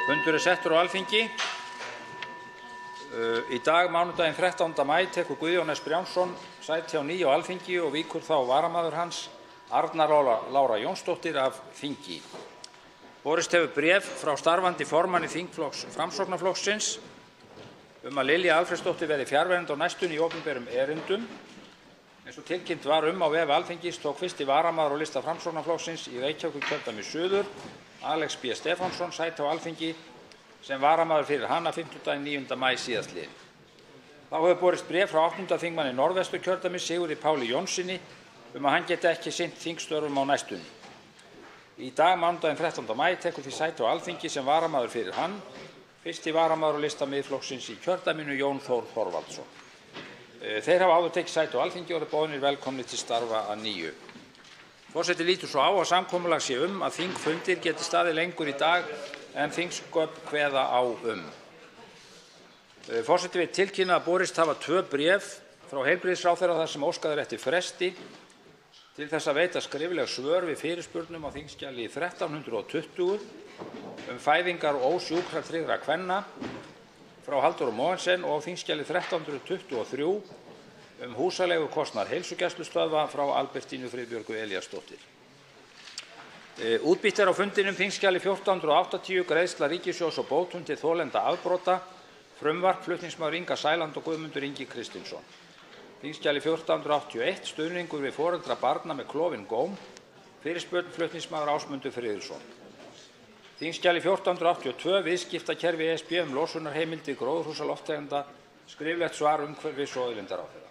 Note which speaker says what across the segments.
Speaker 1: Fundur settur á Alþingi. Í dag, mánudaginn 13. maí, tekur Guðjón S. Brjánsson sæti á ný á Alþingi og víkur þá varamaður hans, Arnar Lára Jónsdóttir, af þingi. Borist hefur bréf frá starfandi formanni þingflokks Framsóknarflokksins að Lilja Alfreðsdóttir verði fjarverandi á næstunni í opinberum erindum. Eins og tilkynnt var á vef Alþingis tók fyrsti varamaður á lista Framsóknarflokksins í Reykjavíkurkjördæmi suður, Alex B. Stefánsson, sæti á Alþingi sem varamaður fyrir hana fimmtudaginn 9. maí síðastliðinn. Þá hefur borist bréf frá 8. þingmanni Norðvesturkjördæmis, Sigurði Páli Jónssyni, að hann geti ekki sinnt þingstörfum á næstunni. Í dag, mánudaginn 13. maí, tekur því sæti á Alþingi sem varamaður fyrir hann fyrsti varamaður á lista Miðflokksins í kjördæminu, Jón Þór Þorvaldsson. Þeir hafa áður tekið sæti á Alþingi og eru boðnir velkomnir til starfa að nýju. Forseti lítur svo á að samkomulag sé að þingfundir geti staðið lengur í dag en þingsköp kveða á Forseti vill tilkynna að borist hafa 2 bréf frá heilbrigðisráðherra þar sem óskað er eftir fresti til þess að veita skrifleg svör við fyrirspurnum á þingskjali 1320 fæðingar og ósjúkratryggðra kvenna frá Halldóru Mogensen og á þingskjali 1323 húsaleigukostnað heilsugæslustöðva frá Albertínu Friðbjörgu Elíasdóttur. Útbýtt á fundinum þingskjali 1480 greiðsla ríkissjóðs og bótum til þolenda afbrota, frumvarp flutningsmaður Inga Sæland og Guðmundur Ingi Kristinsson. Þingskjali 1481 stuðningur við foreldra barna með klofinn góm, fyrirspurn flutningsmaður Ásmundur Friðriksson. Þingskjali 1482 viðskiptakerfi ESB losunarheimildir gróðurhúsalofttegunda, skriflegt svar umhverfis- og auðlindaráðherra.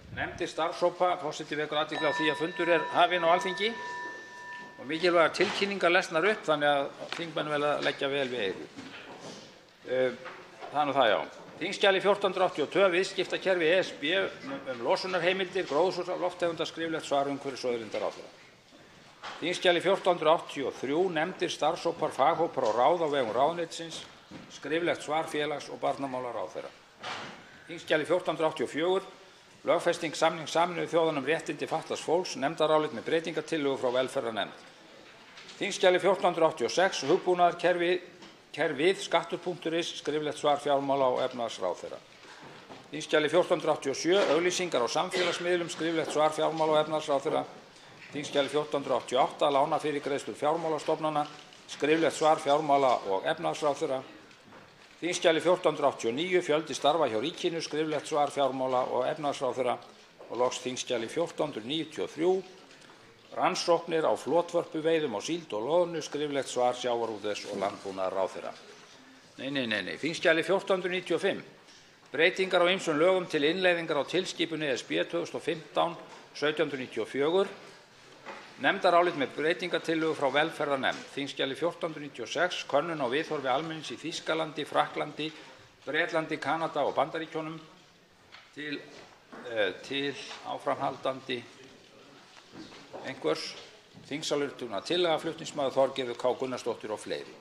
Speaker 1: Nefndir starfshópa, forseti vekur athygli á því að fundur hafinn á Alþingi og mikilvægar tilkynningar lesnar upp, þannig að þingmenn vel að leggja vel við eyru. Það er nú það, já. Þingskjali 1482 viðskiptakerfi ESB losunarheimildir gróðurhúsalofttegunda, skriflegt svar umhverfis- og auðlindaráðherra. Þingskjali 1483 nefndir starfshópar, faghópar og ráð á vegum ráðuneytisins, skriflegt svar félags- og barnamálaráðherra. Þingskjali 1484 lögfesting samnings Sameinuðu þjóðanna réttindi fatlaðs fólks, nefndarálit með breytingartillögu frá velferðarnefnd. Þingskjali 1486 hugbúnaðarkerfið skattur.is, skriflegt svar fjármála- og efnahagsráðherra. Þingskjali 1487 auglýsingar á samfélagsmiðlum, skriflegt svar fjármála- og efnahagsráðherra. Þingskjali 1488 lánafyrirgreiðslur fjármálastofnana, skriflegt svar fjármála- og efnahagsráðherra. Þingskjali 1489 fjöldi starfa hjá ríkinu, skriflegt svar fjármála- og efnahagsráðherra. Og loks þingskjali 1493 rannsóknir á flotvörpuveiðum á síld og loðnu, skriflegt svar sjávarútvegs- og landbúnaðarráðherra. Nei. Þingskjali 1495 breytingar á ýmsum lögum til innleiðingar á tilskipun ESB 2015/1794. Nefndarálit með breytingartillögu frá velferðarnefnd. Þingskjali 1496 könnun á viðhorfi almennings í Þýskalandi, Frakklandi, Bretlandi, Kanada og Bandaríkjunum til áframhaldandi einhvers. Þingsályktunartillaga flutningsmaður Þorgerður K. Gunnarsdóttir og fleiri.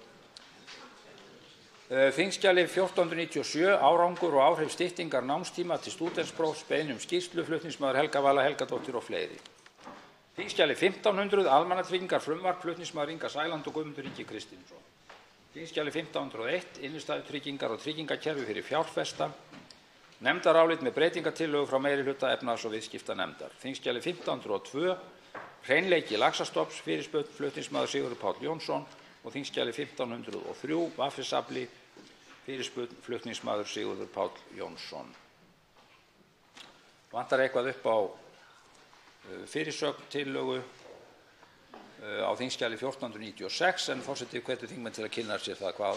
Speaker 1: Þingskjali 1497 árangur og áhrif styttingar námstíma til stúdentsprófs, beiðni skýrslu flutningsmaður Helga Vala Helgadóttir og fleiri. Þingskjali 1500 almannatryggingar frumvarp flutningsmaður Inga Sæland og Guðmundur Ingi Kristinsson. Þingskjali 1501 innstæðutryggingar og tryggingakerfi fyrir fjárfesta. Nefndarálit með breytingartillögu frá meirihluta efnahags- og viðskiptanefndar. Þingskjali 1502 hreinleiki laxastofns, fyrirspurn flutningsmaður Sigurður Páll Jónsson. Og þingskjali 1503 vaffisafli, fyrirspurn flutningsmaður Sigurður Páll Jónsson. Vantar eitthvað upp á fyrirsögn tillögu á þingskjali 1496 en forseti hvetur þingmenn til að kynna sér það hvað.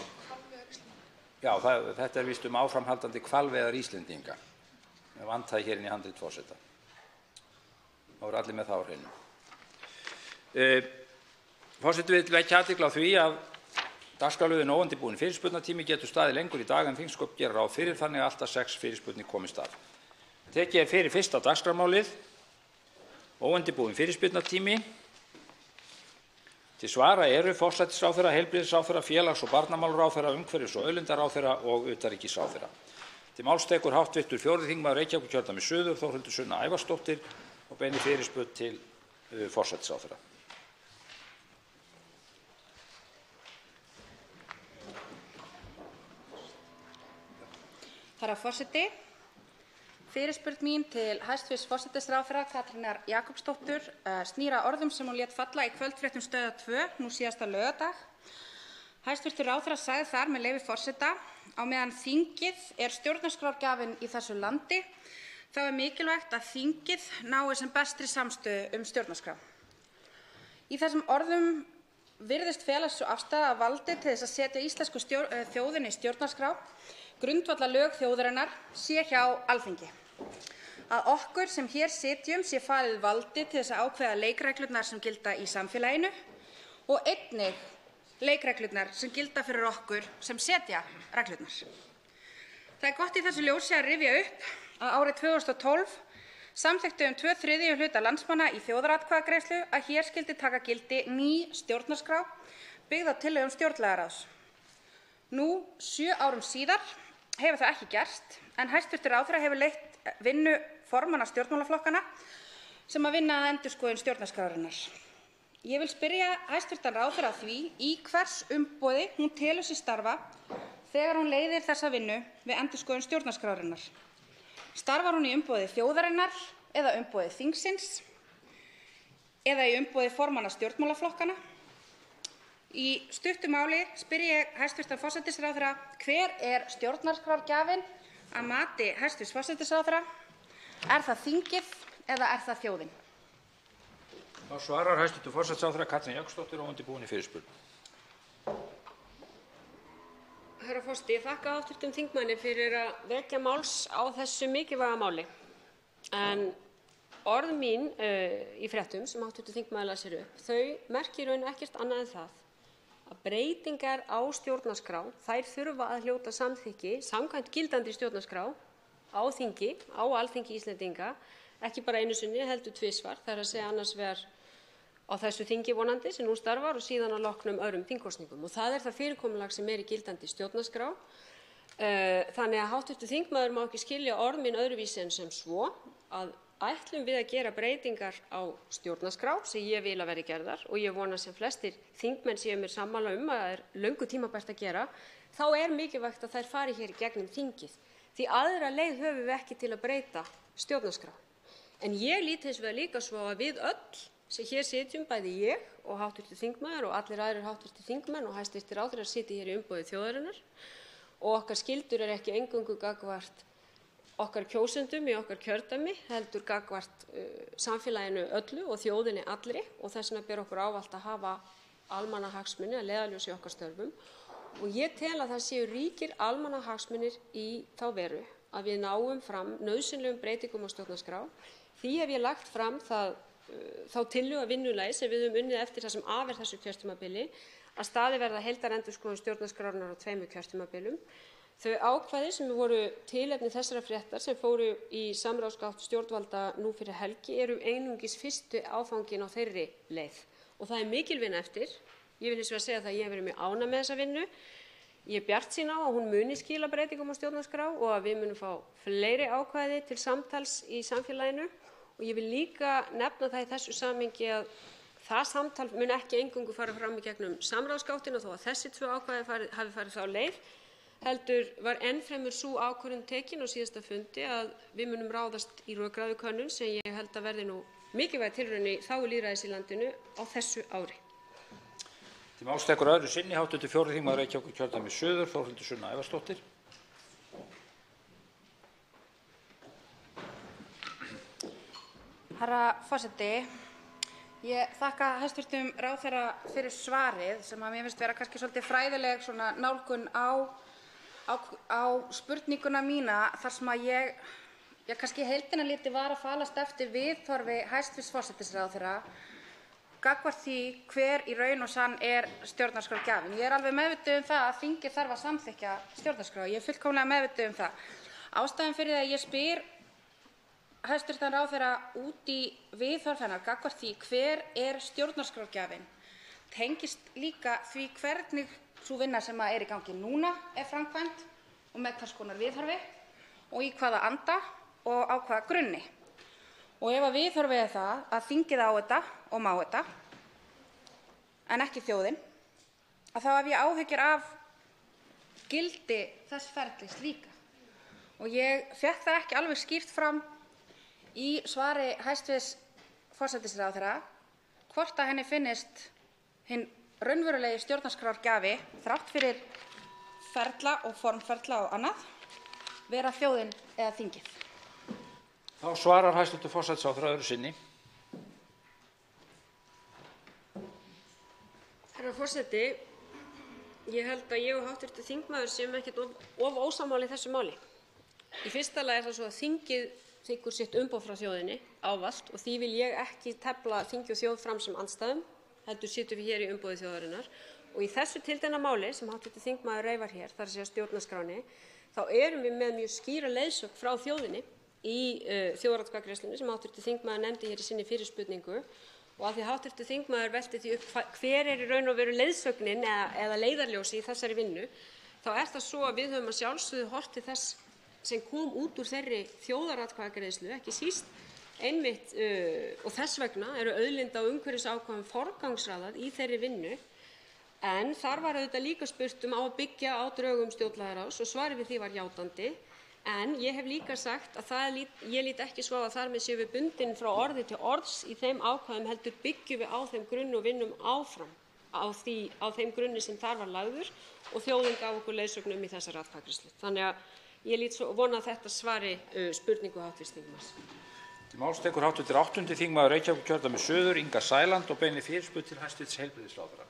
Speaker 1: Já, þetta víst áframhaldandi hvalveiðar Íslendinga. Með vantaði hér inn í handrit forseta. Það voru allir með það á hreinu. Forseti vill vekja athygli á því að dagskrárliðurinn óundirbúinn fyrirspurnatími getur staðið lengur í dag en þingsköp gera ráð fyrir, þannig að allt að 6 fyrirspurnir komist af. Tekið fyrir fyrsta dagskrármálið, óundirbúinn fyrirspurnatími. Til svara eru forsætisráðherra, heilbrigðisráðherra, félags- og barnamálaráðherra, umhverfis- og auðlindaráðherra og utanríkisráðherra. Til máls tekur hv. 4. þingmaður Reykjavíkurkjördæmis suður, Þórhildur Sunna Ævarsdóttir, og beinir fyrirspurn til forsætisráðherra.
Speaker 2: Herra forseti, fyrirspurn mín til hæstv. Forsætisráðherra Katrínar Jakobsdóttur snýr að orðum sem hún lét falla í kvöldfréttum Stöðvar 2 nú síðasta laugardag. Hæstv. ráðherra sagði þar með leyfi forseta: á meðan þingið er stjórnarskrárgjafinn í þessu landi, þá er mikilvægt að þingið nái sem bestri samstöðu stjórnarskrá. Í þessum orðum virðist felast sú afstaða að valdið til þess að setja íslensku þjóðinni stjórnarskrá, grundvallarlög þjóðarinnar, sé hjá Alþingi. Að okkur sem hér sitjum sé falið valdið til þess að ákveða leikreglurnar sem gilda í samfélaginu og einnig leikreglurnar sem gilda fyrir okkur sem setja reglurnar. Það er gott í þessu ljósi að rifja upp að árið 2012 samþykktu 2/3 hluta landsmanna í þjóðaratkvæðagreiðslu að hér skyldi taka gildi ný stjórnarskrá byggð á tillögum stjórnlagaráðs. Nú, 7 árum síðar, hefur það ekki gerst, en hæstv. ráðherra hefur leitt vinnu formanna stjórnmálaflokkanna sem að vinna að endurskoðun stjórnarskrárinnar. Ég vil spyrja hæstv. ráðherra að því í hvers umboði hún telur sig starfa þegar hún leiðir þessa vinnu við endurskoðun stjórnarskrárinnar. Starfar hún í umboði þjóðarinnar eða umboði þingsins eða í umboði formanna stjórnmálaflokkanna? Í stuttu máli spyr ég hæstv. forsætisráðherra: hver er stjórnarskrárgjafinn að mati hæstv. forsætisráðherra? Er það þingið eða er það þjóðin?
Speaker 1: Þá svarar hæstv. forsætisráðherra Katrín Jakobsdóttir og undirbúin í fyrirspurn.
Speaker 3: Herra forseti, ég þakka hv. þingmanni fyrir að vekja máls á þessu mikilvæga máli. En orð mín í fréttum sem hv. þingmaður las hér upp, þau merki í raun ekkert annað en það að breytingar á stjórnarskrá, þær þurfa að hljóta samþykki samkvæmt gildandi stjórnarskrá á þingi, á Alþingi Íslendinga, ekki bara einu sinni heldur tvisvar, það er að segja annars vegar á þessu þingi vonandi sem nú starfar og síðan að loknum öðrum þingkosningum. Og það er það fyrirkomulag sem er í gildandi stjórnarskrá. Þannig að hv. þingmaður má ekki skilja orð mín öðruvísi en sem svo að ætlum við að gera breytingar á stjórnarskrá sem ég vil að verði gerðar og ég vona sem flestir þingmenn séu mér sammála að það er löngu tímabært að gera, þá er mikilvægt að þær fari hér í gegnum þingið. Því aðra leið höfum við ekki til að breyta stjórnarskrá. En ég lít hins vegar líka svo að við öll sem hér sitjum, bæði ég og hv. þingmaður og allir aðrir hv. þingmenn og hæstv. ráðherrar sitji hér í umboði þjóðarinnar og okkar skyldur er ekki eingöngu gagnvart okkar kjósendum í okkar kjördæmi heldur gagnvart samfélaginu öllu og þjóðinni allri og þess vegna ber okkur ávallt að hafa almannahagsmuni að leiðarljósi í okkar störfum og ég tel að það séu ríkir almannahagsmunir í þá veru að við náum fram nauðsynlegum breytingum á stjórnarskrá. Því hef ég lagt fram þá tillögu að vinnulagi sem við höfum unnið eftir það sem af er þessu kjörtímabili að staðið verði heildarendurskoðun stjórnarskrárinnar á 2 kjörtímabilum. Þau ákvæði sem voru tilefni þessara fréttar sem fóru í samráðsgátt stjórnvalda nú fyrir helgi eru einungis fyrstu áfanginn á þeirri leið og það er mikil vinna eftir. Ég vil hins vegar segja það að ég hef verið mjög ánægð með þessa vinnu. Ég er bjartsýn á að hún muni skila breytingum á stjórnarskrá og að við munum fá fleiri ákvæði til samtals í samfélaginu og ég vil líka nefna það í þessu samhengi að það samtal mun ekki eingöngu fara fram í gegnum samráðsgáttina þó að þessi 2 ákvæði hafi farið þá leið. Heldur var ennfremur sú ákvörðun tekin á síðasta fundi að við munum ráðast í rökræðukönnun sem ég held að verði nú mikilvæg tilraun í þágu lýðræðis í landinu á þessu ári.
Speaker 1: Til máls tekur öðru sinni hv. 4. þingmaður Reykjavíkurkjördæmis suður, Þórhildur Sunna Ævarsdóttir.
Speaker 2: Herra forseti, ég þakka hæstv. ráðherra fyrir svarið sem að mér finnst vera kannski svolítið fræðileg svona nálgun á spurninguna mína þar sem að ég kannski heildina lítið var að falast eftir viðhorfi hæstv. forsætisráðherra gagnvart því hver í raun og sann er stjórnarskrárgjafinn. Ég er alveg meðvituð það að þingið þarf að samþykkja stjórnarskrá. Ég er fullkomlega meðvituð það. Ástæðan fyrir að ég spyr hæstv. ráðherra út í viðhorf hennar gagnvart því hver er stjórnarskrárgjafinn tengist líka því hvernig sú vinna sem er í gangi núna er framkvæmd og með hvers konar viðhorfi og í hvaða anda og á hvaða grunni. Og ef að viðhorfið er það að þingið á þetta og má þetta en ekki þjóðin, að þá hef ég áhyggjur af gildi þess ferlis líka. og ég fékk það ekki alveg skýrt fram í svari hæstv. Forsætisráðherra hvort að henni finnist hinn raunverulegi stjórnarskrárgjafi þrátt fyrir ferla og formferla og annað vera þjóðin eða þingið.
Speaker 1: Þá svarar hæstv. Forsætisráðherra öðru sinni.
Speaker 3: Herra forseti, ég held að ég og hv. þingmaður séum ekkert of ósammála í þessu máli. Í fyrsta lagi það svo að þingið þiggur sitt umboð frá þjóðinni ávallt og því vil ég ekki tefla þingi og þjóð fram sem andstæðum, heldur sitjum við hér í umboði þjóðarinnar. Og í þessu tiltekna máli sem hv. þingmaður reifar hér, þar að segja stjórnarskránni, þá erum við með mjög skýra leiðsögn frá þjóðinni í þjóðaratkvæðagreiðslunni sem hv. þingmaður nefndi hér í sinni fyrirspurningu. Og af því hv. þingmaður velti því upp hver í raun og veru leiðsögnin eða leiðarljósi í þessari vinnu, þá það svo að við höfum að sjálfsögðu horft til þess sem kom út úr þeirri þjóðaratkvæðagreiðslu, ekki síst einmitt og þess vegna eru auðlinda- og umhverfisákvæðum forgangsraðað í þeirri vinnu. En þar var auðvitað líka spurt á að byggja á drögum stjórnlagaráðs og svarið við því var játandi. En ég hef líka sagt að ég lít ekki svo á að þar með séum við bundin frá orði til orðs í þeim ákvæðum, heldur byggjum við á þeim grunni og vinnum áfram á þeim grunni sem þar var lagður og þjóðin gaf okkur leiðsögn í þessari atkvæðagreiðslu. Þannig að ég lít svo vona að þetta svari spurningu hv. þingmanns.
Speaker 1: Til máls tekur hv. 8. þingmaður Reykjavíkurkjördæmis suður, Inga Sæland, og beinir fyrirspurn til hæstv. Heilbrigðisráðherra.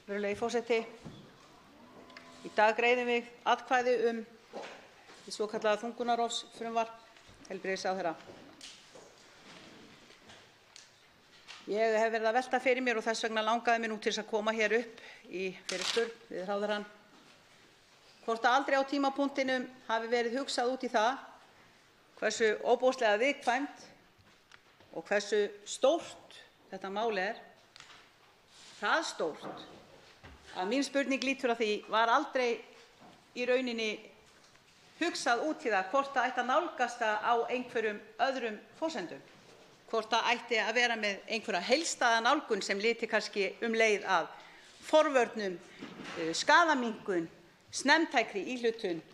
Speaker 4: Virðulegi forseti, í dag greiðum við atkvæði hið svokallaða þungunarrofsfrumvarp heilbrigðisráðherra. Ég hef verið að velta fyrir mér og þess vegna langaði mig nú til þess að koma hér upp í fyrirspurn við ráðherrann hvort að aldrei á tímapunktinum hafi verið hugsað út í það hversu ofboðslega viðkvæmt og hversu stórt þetta mál er. Það stórt að mín spurning lýtur að því var aldrei í rauninni hugsað út í það hvort það ætti að nálgast það á einhverjum öðrum forsendum, hvort það ætti að vera með einhverja heildstæða nálgun sem liti kannski leið að forvörnum, skaðaminnkun, snemmtækri íhlutun,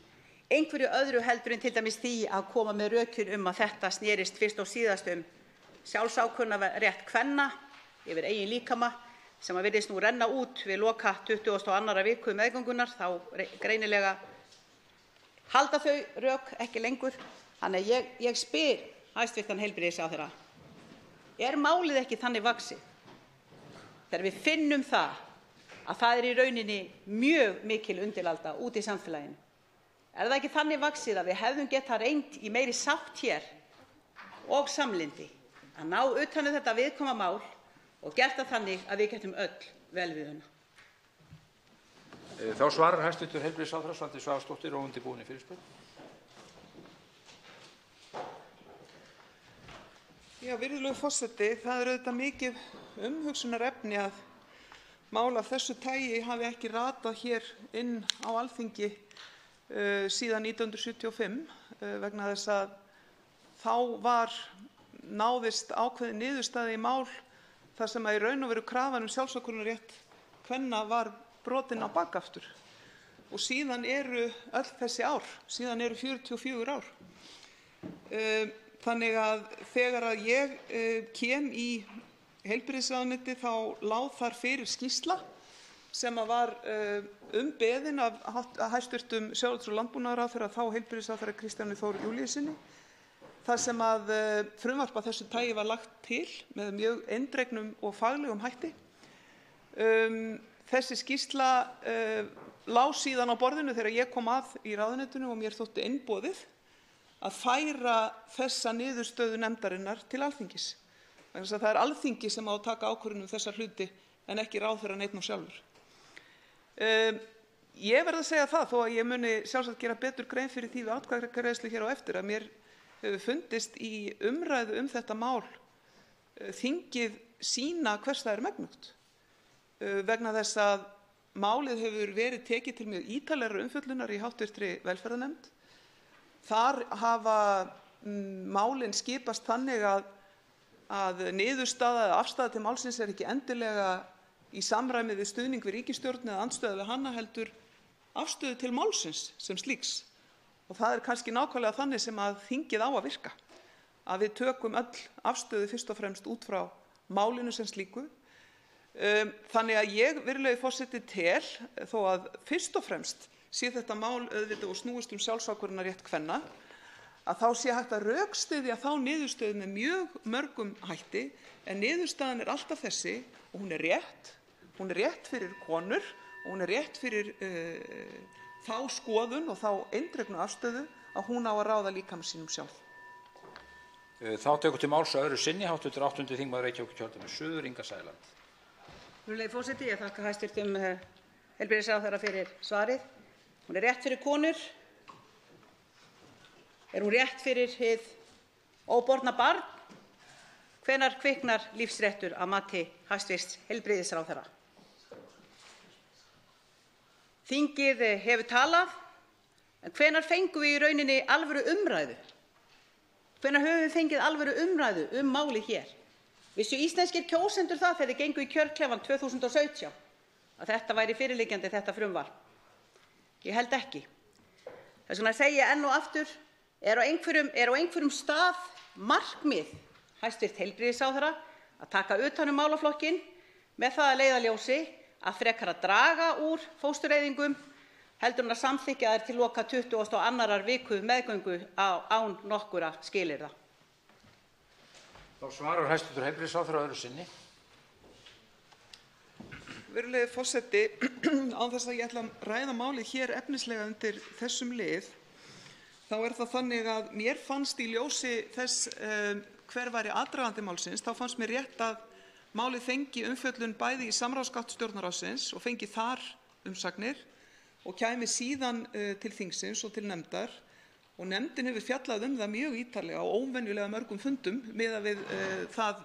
Speaker 4: einhverju öðru heldur en til dæmis því að koma með rökin að þetta snerist fyrst og síðast sjálfsákvörðunarrétt kvenna yfir eigin líkama sem virðist nú renna út við loka 22. viku meðgöngunnar. Þá greinilega halda þau rök ekki lengur. Þannig að ég spyr hæstv. Heilbrigðisráðherra: er málið ekki þannig vaxið þegar við finnum að það í rauninni mjög mikil undiralda úti í samfélaginu? Er það ekki þannig vaxið að við hefðum getað reynt í meiri sátt hér og samlyndi að ná utan um þetta viðkvæma mál og gert það þannig að við getum öll vel við hana?
Speaker 1: Þá svarar hæstv. Heilbrigðisráðherra Svandís Svavarsdóttir óundirbúinni fyrirspurn.
Speaker 5: Já, virðulegur forseti, það auðvitað mikið umhugsunarefni að mál af þessu tagi hafi ekki ratað hér inn á Alþingi síðan 1975 vegna þess að þá náðist ákveðin niðurstaða í mál þar sem að í raun og veru krafan sjálfsákvörðunarrétt kvenna var brotin á bak aftur. Og síðan eru öll þessi ár, síðan eru 44 ár. Þannig að þegar að ég kem í heilbrigðisráðuneyti þá lá þar fyrir skýrsla sem að var beðin af hæstv. Sjávarútvegs- og landbúnaðarráðherra, þá heilbrigðisráðherra Kristjáni Þór Júlíussyni, þar sem að frumvarp af þessu tagi var lagt til með mjög eindregnum og faglegum hætti. Þessi skýrsla lá síðan á borðinu þegar ég kom að í ráðuneytinu og mér þótti einboðið að færa þessa niðurstöðu nefndarinnar til Alþingis. Vegna þess að það er Alþingi sem á að taka ákvörðun þessa hluti en ekki ráðherrann einn og sjálfur. Ég verð að segja það, þó að ég muni sjálfsagt gera betur grein fyrir því við atkvæðagreiðslu hér á eftir, að mér hefur fundist í umræðu þetta mál þingið sýna hvers það er megnugt. Vegna þess að málið hefur verið tekið til mjög ítarlegrar umfjöllunar í hv. velferðarnefnd. Þar hafa málin skipast þannig að niðurstaða eða afstaða til málsins er ekki endilega í samræmi við stuðning við ríkisstjórn eða andstöðu við hana, heldur afstöðu til málsins sem slíks. Og það kannski nákvæmlega þannig sem að þingið á að virka, að við tökum öll afstöðu fyrst og fremst út frá málinu sem slíku. Þannig að ég, virðulegi forseti, tel, þó að fyrst og fremst sé þetta mál auðvitað og snúist sjálfsákvörðunarrétt kvenna, að þá sé hægt að rökstyðja þá niðurstöðu með mjög mörgum hætti, en niðurstaðan alltaf þessi og hún er rétt fyrir konur og hún er rétt fyrir þá skoðun og þá eindregnu afstöðu að hún á að ráða líkama sínum sjálf.
Speaker 1: Þá tekur til máls öðru sinni hv. 8. þingmaður Reykjavíkurkjördæmis suður, Inga Sæland.
Speaker 4: Virðulegi forseti, ég þakka hæstv. Heilbrigðisráðherra fyrir svarið. Hún er rétt fyrir konur. Er hún rétt fyrir hið óborna barn? Hvenær kviknar lífsréttur að mati hæstv. Heilbrigðisráðherra? Þingið hefur talað, en hvenær fengum við í rauninni alvöru umræðu? Hvenær höfum við fengið alvöru umræðu málið hér? Vissu íslenskir kjósendur það þegar þeir gengu í kjörklefann 2017 að þetta væri fyrirliggjandi, þetta frumvarp? Ég held ekki. Þess vegna segi ég enn og aftur, er á einhverjum stað markmið hæstv. Heilbrigðisráðherra að taka utan málaflokkinn með það að leiðarljósi að frekar að draga úr fóstureyðingum heldur en að samþykkja þær til loka 22. viku meðgöngu án nokkurra skilyrða.
Speaker 1: Þá svarar hæstv. Heilbrigðisráðherra öðru sinni.
Speaker 5: Virðulegi forseti, án þess að ég ætla að ræða málið hér efnislega undir þessum lið, þá er það þannig að mér fannst í ljósi þess hver væri aðdragandi málsins, þá fannst mér rétt að málið fengi umfjöllun bæði í samráðsgátt Stjórnarráðsins og fengi þar umsagnir og kæmi síðan til þingsins og til nefndar. Og nefndin hefur fjallað það mjög ítarlega á óvenjulega mörgum fundum miðað við það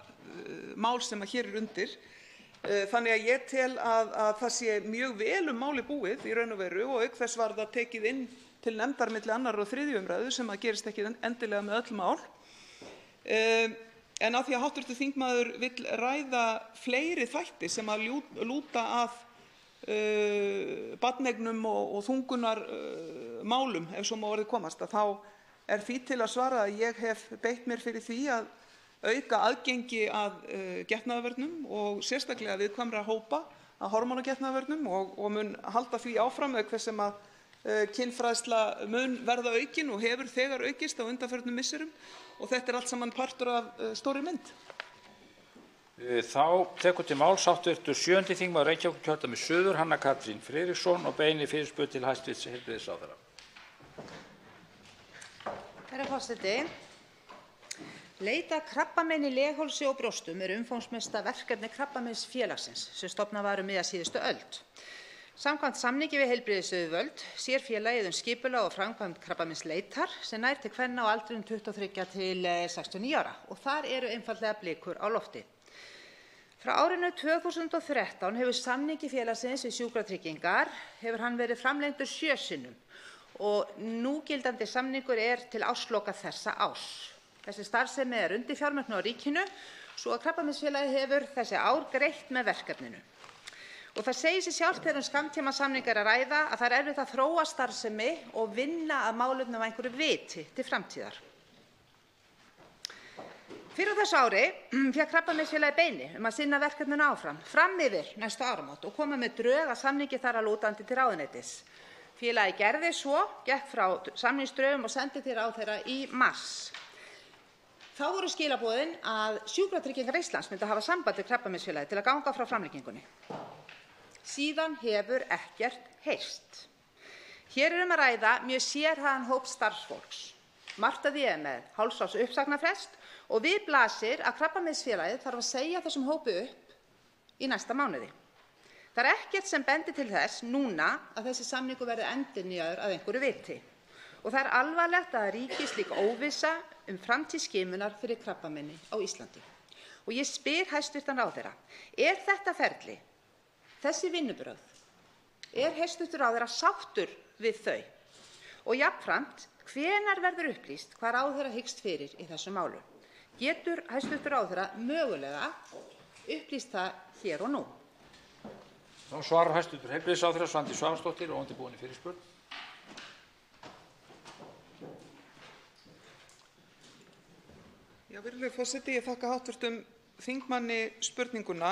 Speaker 5: mál sem hér er undir. Þannig að ég tel að það sé mjög vel málið búið í raun og veru og auk þess var það tekið inn til nefndar milli 2. og 3. umræðu sem gerist ekki endilega með öll mál. En af því að hv. þingmaður vill ræða fleiri þætti sem að lúta að barneignum og þungunarmálum, ef svo má orðið komast, að þá er því til að svara að ég hef beitt mér fyrir því að auka aðgengi að getnaðarvörnum og sérstaklega viðkvæmra hópa að hormónagetnaðarvörnum og mun halda því áfram auk þess sem að kynfræðsla mun verða aukin og hefur þegar aukist á undanförnum misserum og þetta er allt saman partur af stórri mynd.
Speaker 1: Þá tekur til máls hv. 7. þingmaður Reykjavíkurkjördæmis suður, Hanna Katrín Friðriksson, og beinir fyrirspurn til hæstv. Heilbrigðisráðherra.
Speaker 6: Herra forseti. Leit að krabbameini í leghálsi og brjóstum er umfangsmesta verkefni Krabbameinsfélagsins sem stofnað var miðja síðustu öld. Samkvæmt samningi við heilbrigðisyfirvöld sér félagið skipulag og framkvæmd krabbameinsleitar sem nær til kvenna á aldrinum 23 til 69 ára og þar eru einfaldlega blikur á lofti. Frá árinu 2013 hefur samningi félagsins við Sjúkratryggingar hann verið framlengdur 7 sinnum og núgildandi samningur er til ársloka þessa árs. Þessi starfsemi er undirfjármögnuð á ríkinu svo að Krabbameinsfélagið hefur þessi ár greitt með verkefninu. Og það segir sig sjálft þegar skammtímasamning er að ræða að það er erfitt að þróa starfsemi og vinna að málefnum af einhverju viti til framtíðar. Fyrr á þessu ári fékk Krabbameinsfélagið beiðni að sinna verkefninu áfram fram yfir næstu áramót og koma með drög að samningi þar að lútandi til ráðuneytis. Félagið gerði svo, gekk frá samningsdrögum og sendi til ráðherra í mars. Þá voru skilaboðin að Sjúkratryggingar Íslands myndu hafa samband við Krabbameinsfélagið til að ganga frá framlengingunni. Síðan hefur ekkert heyrst. Hér er að ræða mjög sérhæfðan hóp starfsfólks. Margt af því er með hálfs árs uppsagnarfrest og við blasir að Krabbameinsfélagið þarf að segja þessum hópi upp í næsta mánuði. Það er ekkert sem bendir til þess núna að þessi samningur verði endurnýjaður að einhverju viti. Og það er alvarlegt að ríki slík óvissa framtíð skimunar fyrir krabbameini á Íslandi. Og ég spyr hæstv. Ráðherra, er þetta ferli, þessi vinnubrögð, er hæstv. Ráðherra sáttur við þau? Og jafnframt, hvenær verður upplýst hvað ráðherra hyggst fyrir í þessu málu? Getur hæstv. Ráðherra mögulega upplýst það hér og nú?
Speaker 1: Þá svarar hæstv. Heilbrigðisráðherra Svandís Svavarsdóttir og undirbúin fyrirspurn.
Speaker 5: Já, virðulegur forseti, ég þakka hv. þingmanni spurninguna.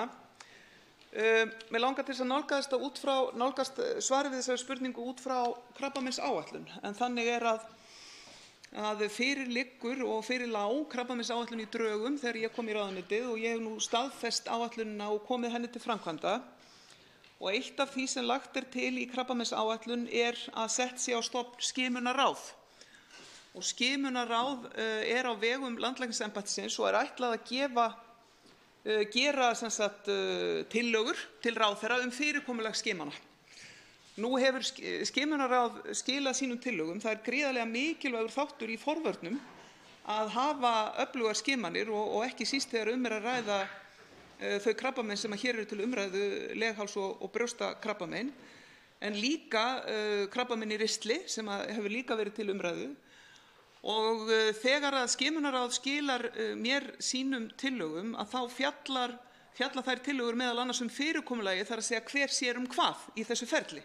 Speaker 5: Mig langar til að nálgast svarið við þessari spurningu út frá krabbameinsáætlun, en þannig að fyrir liggur og fyrir lá krabbameinsáætlun í drögum þegar ég kom í ráðuneytið og ég hef nú staðfest áætlunina og komið henni til framkvæmda. Og eitt af því sem lagt til í krabbameinsáætlun að sett sé á stofn skimunarráð. Og skimunarráð á vegum landlæknisembættisins og ætlað að gera tillögur til ráðherra fyrirkomulag skimana. Nú hefur skimunarráð skilað sínum tillögum. Það gríðarlega mikilvægur þáttur í forvörnum að hafa öflugar skimanir og ekki síst þegar að ræða þau krabbamein sem hér eru til umræðu, legháls- og brjóstakrabbamein, en líka krabbamein í ristli sem hefur líka verið til umræðu. Og þegar að skimunarráð skilar mér sínum tillögum þá fjalla þær tillögur meðal annars fyrirkomulagið, þar að segja hver sér hvað í þessu ferli.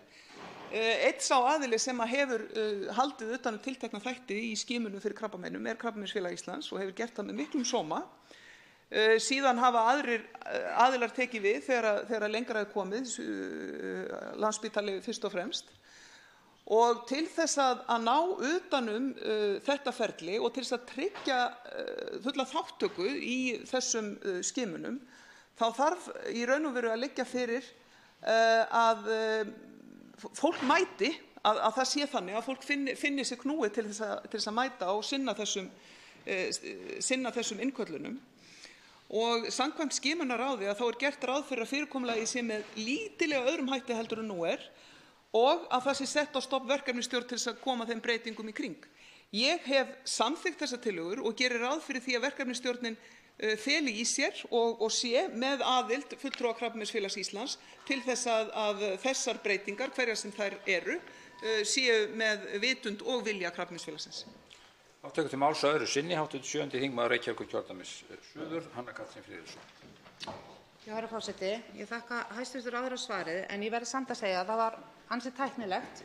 Speaker 5: Einn sá aðili sem hefur haldið utan tiltekna þætti í skimunum fyrir krabbameinum Krabbameinsfélag Íslands og hefur gert það með miklum sóma. Síðan hafa aðrir aðilar tekið við þegar lengra komið, Landspítali fyrst og fremst. Og til þess að ná utan þetta ferli og til þess að tryggja fulla þátttöku í þessum skimunum, þá þarf í raun og veru að liggja fyrir að fólk mæti, að það sé þannig að fólk finni sig knúið til þess að mæta og sinna þessum innköllunum. Og samkvæmt skimunarráði þá gert ráð fyrir að fyrirkomulagið sé með lítillega öðrum hætti heldur en nú og að það sé sett á stofn verkefnisstjórn til þess að koma þeim breytingum í kring. Ég hef samþykkt þessar tillögur og gerir ráð fyrir því að verkefnisstjórnin feli í sér og sé með aðild fulltrúa Krabbameinsfélags Íslands til þess að þessar breytingar, hverjar sem þær eru, séu með vitund og vilja Krabbameinsfélagsins.
Speaker 1: Þá tekur til máls að öðru sinni hv. 7. þingmaður Reykjavíkurkjördæmis suður, Hanna Katrín Friðriksson.
Speaker 6: Já, herra forseti, ég þakka hæstv. Ráðherra svarið, en ég verð samt að segja að það var ansi tæknilegt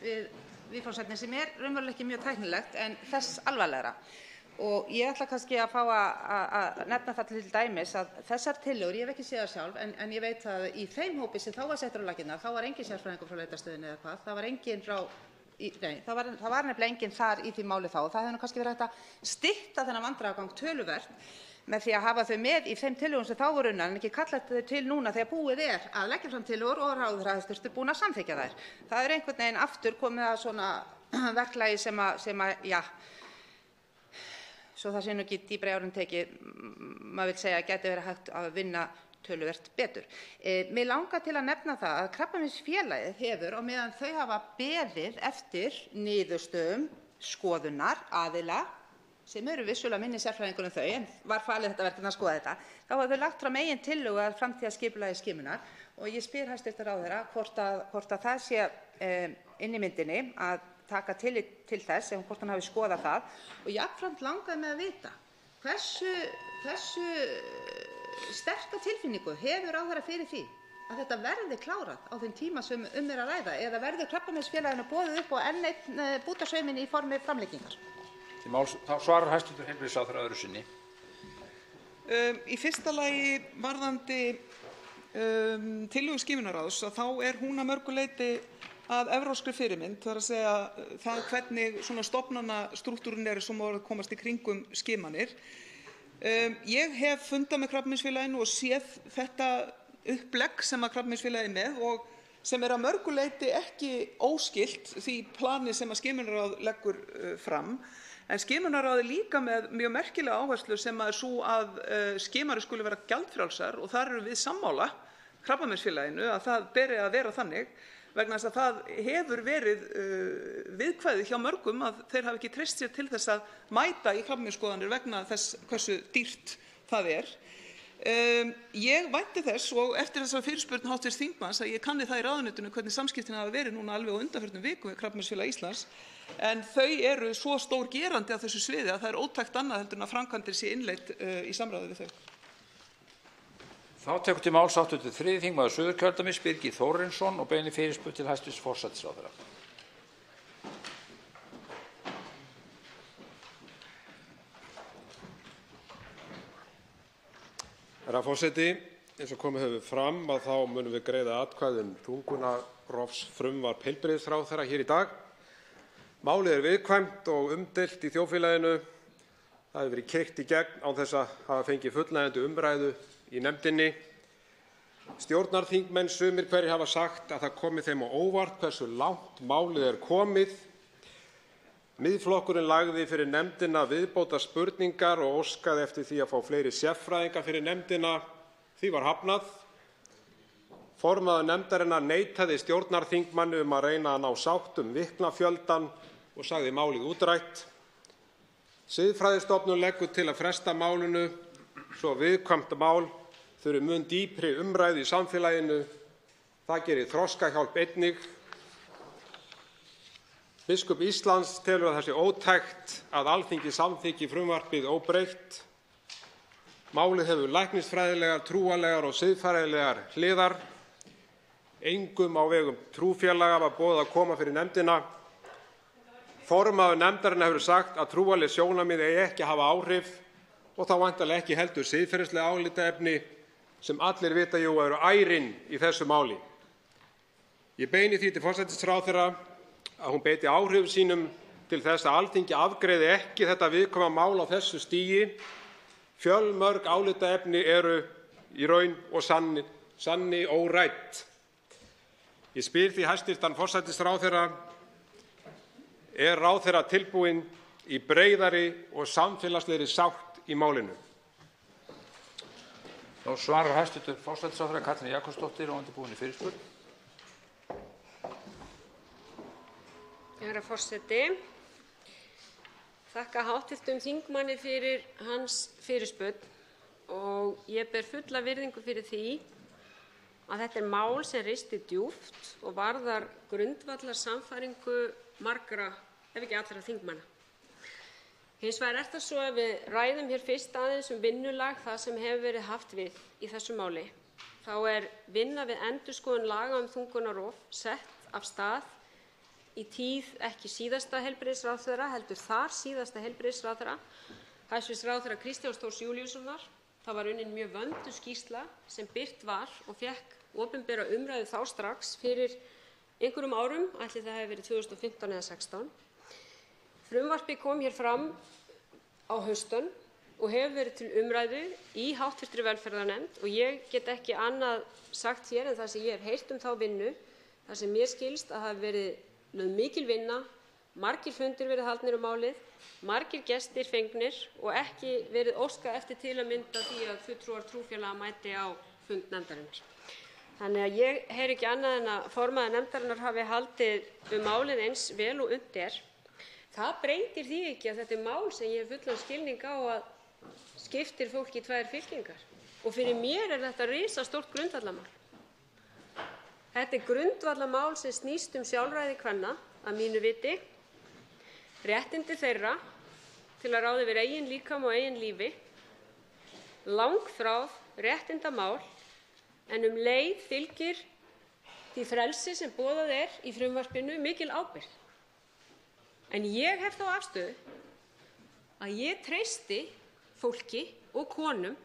Speaker 6: viðfangsefni sem raunverulega ekki mjög tæknilegt en þess alvarlegra. Og ég ætla kannski að fá að nefna það til dæmis að þessar tillögur, ég hef ekki séð það sjálf, en ég veit að í þeim hópi sem þá var settur á laggirnar, þá var engin sérfræðingur frá leitarstöðinni eða hvað, það var nefnilega enginn þar í því máli þá. Það hefði nú kannski verið hægt að stytta þennan vandræðagang töluvert með því að hafa þau með í þeim tillögum sem þá voru unnar en ekki kalla þau til núna þegar búið að leggja fram tillögur og ráðherra hæstvirtur búinn að samþykkja þær. Það einhvern veginn aftur komið að svona verklagi sem já, svo það sé nú ekki dýpra í árin tekið, maður vill segja að gæti verið hægt að vinna töluvert betur. Mig langar til að nefna það að Krabbameinsfélagið hefur, á meðan þau hafa beðið eftir niðurstöðum skoðunar aðila sem eru vissulega minni sérfræðingur en þau, en var falið þetta verkefni að skoða þetta, þá hafa þau lagt fram eigin tillögu að framtíðarskipulagi skimunar og ég spyr hæstv. Ráðherra hvort að það sé inni í myndinni að taka tillit til þess, hvort hann hafi skoðað það og jafnframt langaði með að vita hversu sterka tilfinningu hefur ráðherra fyrir því að þetta verði klárað á þeim tíma sem að ræða eða verður Krabbameinsfélaginu boðið upp á enn einn bútasauminn í formi framlengingar?
Speaker 1: Þá svarar hæstv. Heilbrigðisráðherra öðru sinni.
Speaker 5: Í fyrsta lagi varðandi tillögu skimunarráðs þá hún að mörgu leyti að evrópskri fyrirmynd, þar að segja það hvernig svona stofnanastrúktúrinn sem voru að komast í kringum skimanir. Ég hef fundað með Krabbameinsfélaginu og séð þetta upplegg sem að Krabbameinsfélagið með og sem að mörgu leyti ekki óskylt því plani sem að skimunarráð leggur fram. En skimunarráð líka með mjög merkilega áherslu sem að sú að skimari skuli vera gjaldfrjálsar og þar eru við sammála Krabbameinsfélaginu að það beri að vera þannig vegna þess að það hefur verið viðkvæðið hjá mörgum að þeir hafi ekki treyst sér til þess að mæta í krabbameinsskoðanir vegna þess hversu dýrt það Ég vænti þess og eftir þessa fyrirspurn hv. þingmanns að ég kanni það í ráðuneytinu hvernig samskiptin hafa verið núna alveg á undanförnum vikum við Krabbameinsfélag Íslands en þau eru svo stór gerandi á þessu sviði að það ótækt annað heldur en að framkvæmdir sé innleidd í samráði við þau.
Speaker 1: Þá tekur til máls 83. þingmaður Suðurkjördæmis Birgir Þórarinsson og beinir fyrirspurn til hæstv. Forsætisráðherra.
Speaker 7: Herra forseti, eins og komið hefur fram þá munum við greiða atkvæði þungunarrofsfrumvarp heilbrigðisráðherra hér í dag. Málið er viðkvæmt og umdeilt í þjóðfélaginu. Það hefur verið keyrt í gegn án þess að hafa fengið fullnægjandi umræðu í nefndinni. Stjórnarþingmenn sumir hverjir hafa sagt að það komi þeim á óvart hversu langt málið er komið. Miðflokkurinn lagði fyrir nefndina viðbótarspurningar og óskaði eftir því að fá fleiri sérfræðinga fyrir nefndina. Því var hafnað. Formaður nefndarinnar neitaði stjórnarþingmanni að reyna að ná sátt viknafjöldann og sagði málið útrætt. Siðfræðistofnun leggur til að fresta málinu svo viðkvæmt mál þurfi mun dýpri umræðu í samfélaginu. Það gerir Þroskahjálp einnig. Biskup Íslands telur að það sé ótækt að Alþingi samþykki frumvarpið óbreytt. Málið hefur læknisfræðilegar, trúarlegar og siðfræðilegar hliðar. Engum á vegum trúfélaga var boðið að koma fyrir nefndina. Formaður nefndarinnar hefur sagt að trúarleg sjónarmið eigi ekki að hafa áhrif og þá væntanlega ekki heldur siðferðisleg álitaefni sem allir vita jú eru ærin í þessu máli. Ég beini því til forsætisráðherra að hún beiti áhrifum sínum til þess að Alþingi afgreiði ekki þetta viðkvæma mál á þessu stigi. Fjölmörg álitaefni eru í raun og sanni órædd. Ég spyr því hæstv. Forsætisráðherra: er ráðherra tilbúinn í breiðari og samfélagslegri sátt í málinu?
Speaker 1: Nú svarar hæstv. Forsætisráðherra Katrín Jakobsdóttir og undirbúin í fyrirspurn.
Speaker 3: Herra forseti, þakka hv. þingmanni fyrir hans fyrirspurn og ég ber fulla virðingu fyrir því að þetta er mál sem ristir djúpt og varðar grundvallarsannfæringu margra, ef ekki allra þingmanna. Hins vegar er það svo að við ræðum hér fyrst aðeins vinnulag það sem hefur verið haft við í þessu máli. Þá er vinna við endurskoðun laga þungunarrof sett af stað í tíð ekki síðasta heilbrigðisráðherra heldur þar síðasta heilbrigðisráðherra, hæstv. ráðherra Kristjáns Þórs Júlíussonar. Það var unnin mjög vönduð skýrsla sem birt var og fékk opinbera umræðu þá strax fyrir einhverjum árum, ætli það hefði verið 2015 eða 16. Frumvarpið kom hér fram á haustönn og hefur verið til umræðu í hv. velferðarnefnd og ég get ekki annað sagt hér en það sem ég hef heyrt þá vinnu, þar sem mér skilst að hafi verið lögð mikil vinna, margir fundir verið haldnir málið, margir gestir fengnir og ekki verið óskað eftir til að mynda því að fulltrúar trúfélaga mæti á fund nefndarinnar. Þannig að ég heyri ekki annað en að formaður nefndarinnar hafi haldið málið eins vel og unnt er. Það breytir því ekki að þetta er mál sem ég hef fullan skilning á að skiptir fólk í tvær fylkingar og fyrir mér er þetta risastórt grundvallarmál. Þetta er grundvallarmál sem snýst sjálfræði kvenna að mínu viti, réttindi þeirra til að ráða yfir eigin líkama og eigin lífi, langþráð réttindamál en leið fylgir því frelsi sem boðað er í frumvarpinu mikil ábyrgð. En ég hef þá afstöðu að ég treysti fólki og konum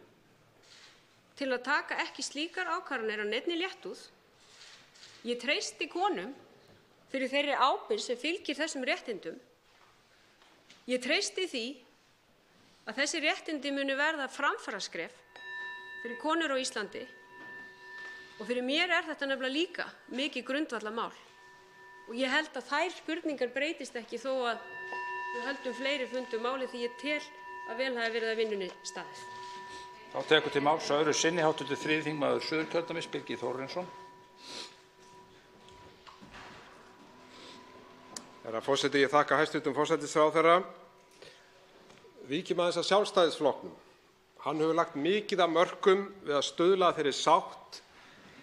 Speaker 3: til að taka ekki slíkar ákvarðanir af neinni léttúð. Ég treysti konum fyrir þeirri ábyrgð sem fylgir þessum réttindum. Ég treysti því að þessi réttindi muni verða framfaraskref fyrir konur á Íslandi og fyrir mér er þetta nefnilega líka mikið grundvallarmál. Og ég held að þær spurningar breytist ekki þó að við höldum fleiri fundum málið því ég tel að vel hafi verið að vinnunni staðið.
Speaker 1: Þá tekur til máls öðru sinni hv. 3. þingmaður Suðurkjördæmis Birgir Þórarinsson.
Speaker 7: Herra forseti, ég þakka hæstv. Forsætisráðherra. Víkjum aðeins að Sjálfstæðisflokknum. Hann hefur lagt mikið af mörkum við að stuðla að þeirri sátt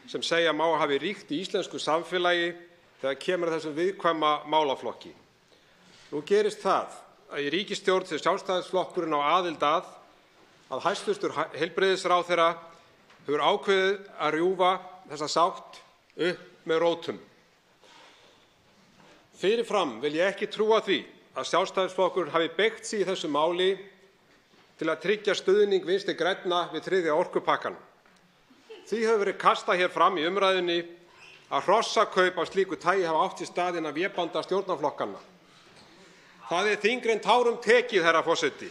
Speaker 7: sem segja má hafi ríkt í íslensku samfélagi þegar kemur að þessum viðkvæma málaflokki. Nú gerist það að í ríkisstjórn sem Sjálfstæðisflokkurinn á aðild að hæstv. Heilbrigðisráðherra hefur ákveðið að rjúfa þessa sátt upp með rótum. Fyrirfram vil ég ekki trúa því að Sjálfstæðisflokkur hafi beygt sig í þessu máli til að tryggja stuðning Vinstri grænna við 3. orkupakkann. Því hefur verið kastað hér fram í umræðunni að hrossakaup af slíku tagi hafa átt sér stað innan vébanda stjórnarflokkanna. Það er þyngra en tárum tekið, herra forseti,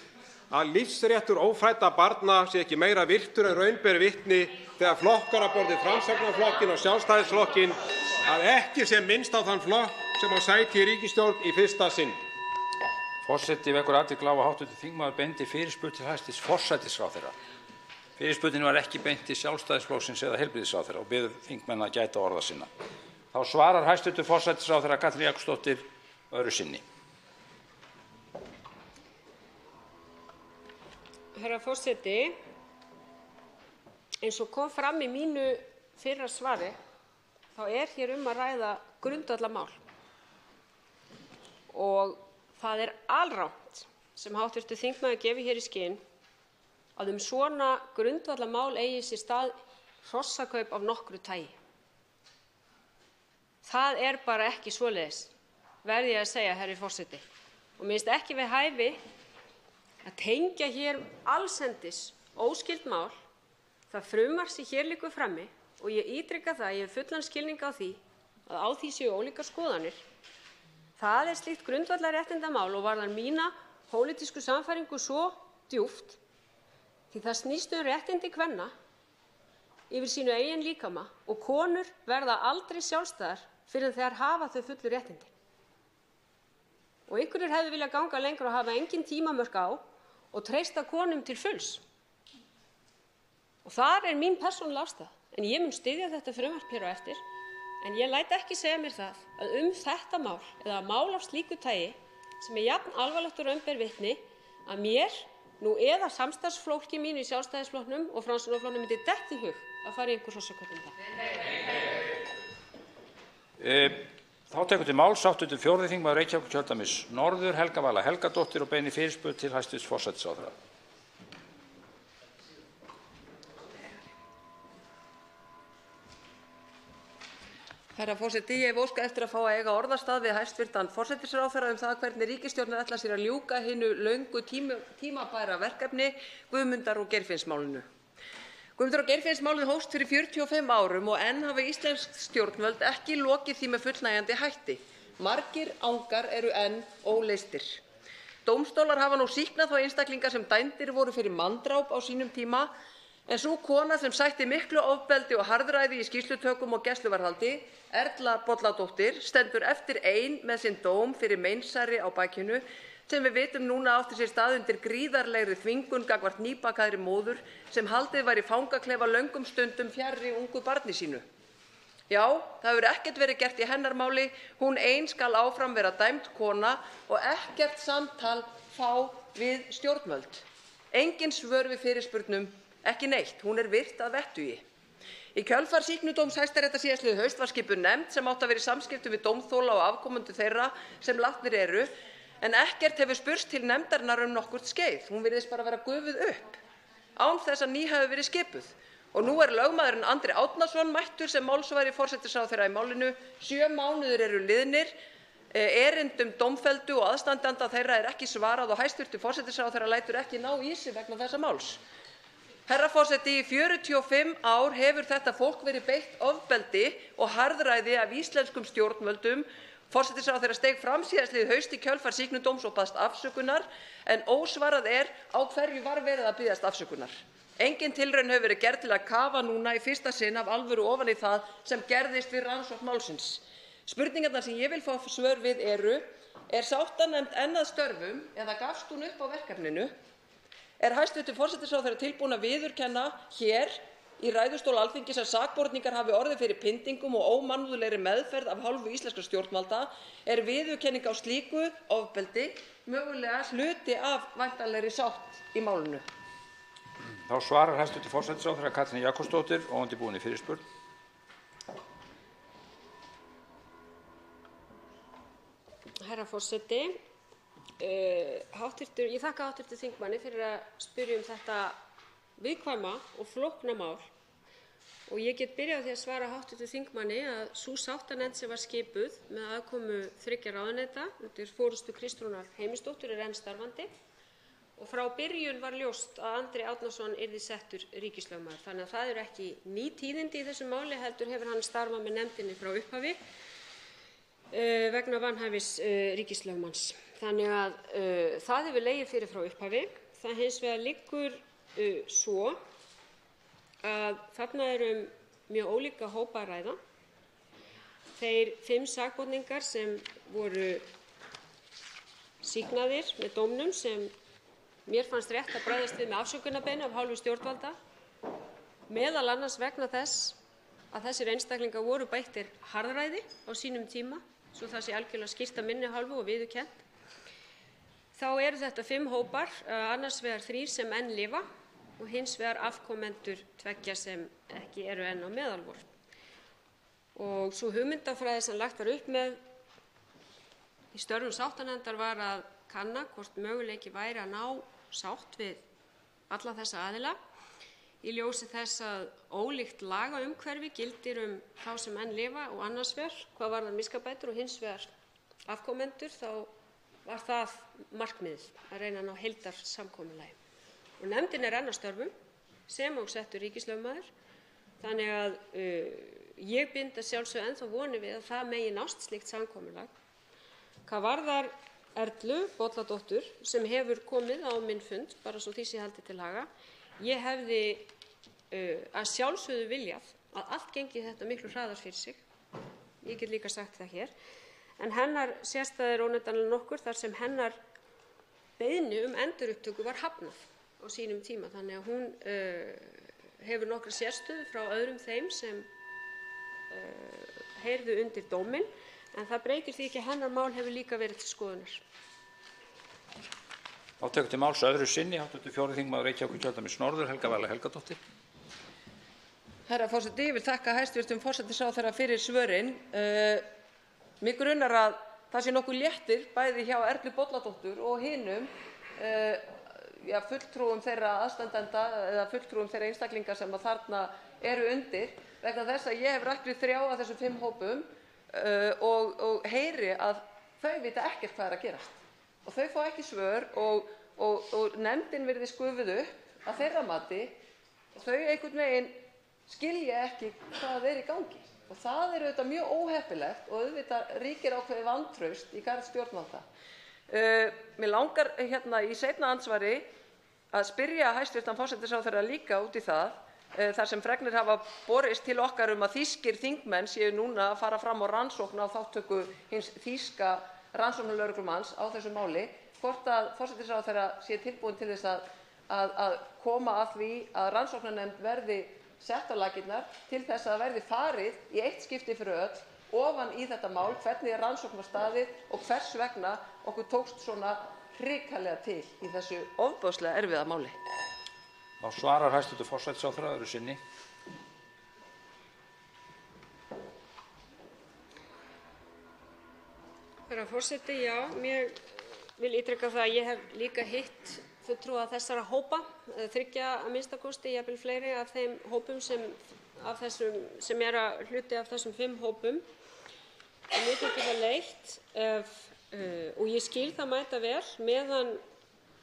Speaker 7: að lífsréttur ófæddra barna sé ekki meira virtur en raun ber vitni þegar flokkar á borð við Framsóknarflokkinn og Sjálfstæðisflokkinn að ekki sé minnst á þann flokk sem á sæti í ríkisstjórn í fyrsta sinn.
Speaker 1: Forseti vekur athygli á að hv. þingmaður beindi fyrirspurn til hæstv. Forsætisráðherra. Fyrirspurnin var ekki beint til Sjálfstæðisflokksins eða heilbrigðisráðherra og biður þingmenn að gæta orða sinna. Þá svarar hæstv. Forsætisráðherra Katrín Jakobsdóttir öðru sinni.
Speaker 3: Herra forseti, eins og kom fram í mínu fyrra svari, þá er hér að ræða grundvallarmál. Og það er alrangt sem hv. þingmaður gefur hér í skyn að svona grundvallarmál eigi sér stað hrossakaup af nokkru tagi. Það er bara ekki svoleiðis, verð ég að segja, herra forseti. Og mér finnst ekki við hæfi að tengja hér allsendis óskyld mál, það frumvarp sem hér liggur frammi, og ég ítreka það að ég hef fullan skilning á því að á því séu ólíkar skoðanir. Það er slíkt grundvallarréttindamál og varðar mína pólitísku sannfæringu svo djúpt, því það snýst réttindi kvenna yfir sínu eigin líkama og konur verða aldrei sjálfstæðar fyrr en þegar hafa þau fullu réttindi. Og einhverjir hefðu viljað ganga lengra og hafa engin tímamörk á og treysta konum til fulls. Og þar er mín persónulega afstaða. En ég mun styðja þetta frumvarp hér á eftir. En ég læt ekki segja mér það að þetta mál eða mál af slíku tagi sem er jafn alvarlegt og raun ber vitni að mér nú eða samstarfsfólki mínu í Sjálfstæðisflokknum og Framsóknarflokknum myndi detta í hug að fara í einhver hrossakaup um það.
Speaker 1: Þá tekur til máls hv. 4. þingmaður Reykjavíkurkjördæmis norður Helga Vala Helgadóttir og beinir fyrirspurn til hæstv. Forsætisráðherra.
Speaker 8: Herra forseti, ég hef óskað eftir að fá að eiga orðastað við hæstv. Forsætisráðherra það hvernig ríkisstjórnin ætlar sér að ljúka hinu löngu tímabæra verkefni Guðmundar- og Geirfinnsmálinu. Guðmundar- og Geirfinnsmálið hófst fyrir 45 árum og enn hafa íslensk stjórnvöld ekki lokið því með fullnægjandi hætti. Margir angar eru enn óleystir. Dómstólar hafa nú sýknað þá einstaklinga sem dæmdir voru fyrir manndráp á sínum tíma, en sú kona sem sætti miklu ofbeldi og harðræði í skýrslutökum og gæsluvarðhaldi, Erla Bolladóttir, stendur eftir ein með sinn dóm fyrir meinsæri á bakinu sem við vitum núna átti sér stað undir gríðarlegri þvingun gagnvart nýbakaðri móður sem haldið var í fangaklefa löngum stundum fjarri ungu barni sínu. Já, það hefur ekkert verið gert í hennar máli, hún ein skal áfram vera dæmd kona og ekkert samtal fá við stjórnvöld. Engin svör við fyrirspurnum, ekki neitt, hún er virt að vettugi. Í kjölfar sýknudóms Hæstaréttar síðastliðið haust var skipuð nefnd sem átti að vera í samskiptum við dómþola og afkomendur þeirra sem látnir eru, en ekkert hefur spurst til nefndarinnar nokkurt skeið. Hún virðist bara vera gufuð upp, án þess að ný hafi verið skipuð. Og nú er lögmaðurinn Andri Árnason mættur sem málsvari forsætisráðherra í málinu. 7 mánuðir eru liðnir, erindum dómfelldu og aðstandenda þeirra er ekki svarað og hæstv. Forsætisráðherra lætur ekki ná í sig vegna þessa máls. Herra forseti, í 45 ár hefur þetta fólk verið beitt ofbeldi og harðræði af íslenskum stjórnvöldum. Forsætisráðherra steig fram síðastliðið haust í kjölfar sýknudóms og baðst afsökunar, en ósvarað er á hverju var verið að biðjast afsökunar. Engin tilraun hefur verið gerð til að kafa núna í fyrsta sinn af alvöru ofan í það sem gerðist við rannsókn málsins. Spurningarnar sem ég vil fá svör við eru: er sáttanefnd enn að störfum eða gafst hún upp á verkefninu? Er hæstv. Forsætisráðherra tilbúin að viðurkenna hér í ræðustól Alþingis að sakborningar hafi orðið fyrir pyndingum og ómannúðlegri meðferð af hálfu íslenskra stjórnvalda? Er viðurkenning á slíku ofbeldi mögulega hluti af væntanlegri sátt í málinu?
Speaker 1: Þá svarar hæstv. Forsætisráðherra Katrín Jakobsdóttir og undirbúin í fyrirspurn.
Speaker 3: Herra forseti, ég þakka hv. þingmanni fyrir að spyrja þetta viðkvæma og flókna mál Og ég get byrjað á því að svara hv. þingmanni að sú sáttanefnd sem var skipuð með aðkomu 3 ráðuneyta undir forystu Kristrúnar Heimisdóttur enn starfandi og frá byrjun var ljóst að Andri Árnason yrði settur ríkislögmaður. Þannig að það eru ekki ný tíðindi í þessu máli heldur hefur hann starfað með nefndinni frá upphafi vegna vanhæfis ríkislögmanns. Þannig að það hefur legið fyrir frá upphafi. Það hins vegar liggur svo að þarna mjög ólíka hópa að ræða. Þeir 5 sakborningar sem voru sýknaðir með dómnum sem mér fannst rétt að bregðast við með afsökunarbeiðni af hálfu stjórnvalda, meðal annars vegna þess að þessir einstaklingar voru beittir harðræði á sínum tíma, svo það sé algjörlega skýrt af minni hálfu og viðurkennt. Þá eru þetta 5 hópar, annars vegar 3 sem enn lifa og hins vegar afkomendur 2 sem ekki eru enn á meðalvor. Og sú hugmyndafræði sem lagt var upp með í störfum sáttanefndar var að kanna hvort möguleiki væri að ná sátt við alla þessa aðila í ljósi þess að ólíkt lagaumhverfi gildir þá sem enn lifa og annars vegar hvað varðar miskabætur og hins vegar afkomendur, þá var það markmiðið að reyna að ná heildarsamkomulagi. Og nefndin enn að störfum sem og settur ríkislögmaður, þannig að ég bind að sjálfsögðu ennþá vonir við að það megi nást slíkt samkomulag. Hvað varðar Erlu Bolladóttur sem hefur komið á minn fund, bara svo því sé haldið til haga, ég hefði að sjálfsögðu viljað að allt gengi þetta miklu hraðar fyrir sig. Ég get líka sagt það hér. En hennar sérstæða er óneitanlega nokkur þar sem hennar beiðni endurupptöku var hafnað á sínum tíma. Þannig að hún hefur nokkra sérstöðu frá öðrum þeim sem heyrðu undir dóminn, en það breytir því ekki að hennar mál hefur líka verið til skoðunar.
Speaker 1: Þá tekur til máls öðru sinni hv. 4. þingmaður Reykjavíkurkjördæmis norður, Helga Vala Helgadóttir.
Speaker 8: Herra forseti, ég vil þakka hæstv. Forsætisráðherra fyrir svörin. Mig grunar að það sé nokkuð léttir bæði hjá Erlu Bolladóttur og hinum fulltrúum þeirra aðstandenda eða fulltrúum þeirra einstaklinga sem að þarna eru undir, vegna þess að ég hef rætt við 3 af þessum 5 hópum og heyri að þau vita ekkert hvað er að gerast og þau fá ekki svör og nefndin virðist gufuð upp að þeirra mati og þau einhvern veginn skilja ekki hvað er í gangi og það er auðvitað mjög óheppilegt og auðvitað ríkir ákveðið vantraust í garð stjórnvalda. Mig langar í seinna andsvari að spyrja hæstv. Forsætisráðherra líka út í það þar sem fregnir hafa borist til okkar að þýskir þingmenn séu núna að fara fram á rannsókn á þátttöku hins þýska rannsóknarlögreglumanns á þessu máli, hvort að forsætisráðherra sé tilbúin til þess að koma að því að rannsóknarnefnd verði sett á laggirnar til þess að það verði farið í eitt skipti fyrir öll ofan í þetta mál, hvernig er rannsókn var staðið og hvers vegna okkur tókst svona hrikalega til í þessu ofboðslega erfiða máli.
Speaker 1: Þá svarar hæstv. Forsætisráðherra öðru sinni.
Speaker 3: Herra forseti, já, ég vil ítreka það að ég hef líka hitt fulltrúa þessara hópa, 3 að minnsta kosti, jafnvel fleiri af þeim hópum sem eru hluti af þessum 5 hópum. Og mér þykir það leitt og ég skil það mæta vel, meðan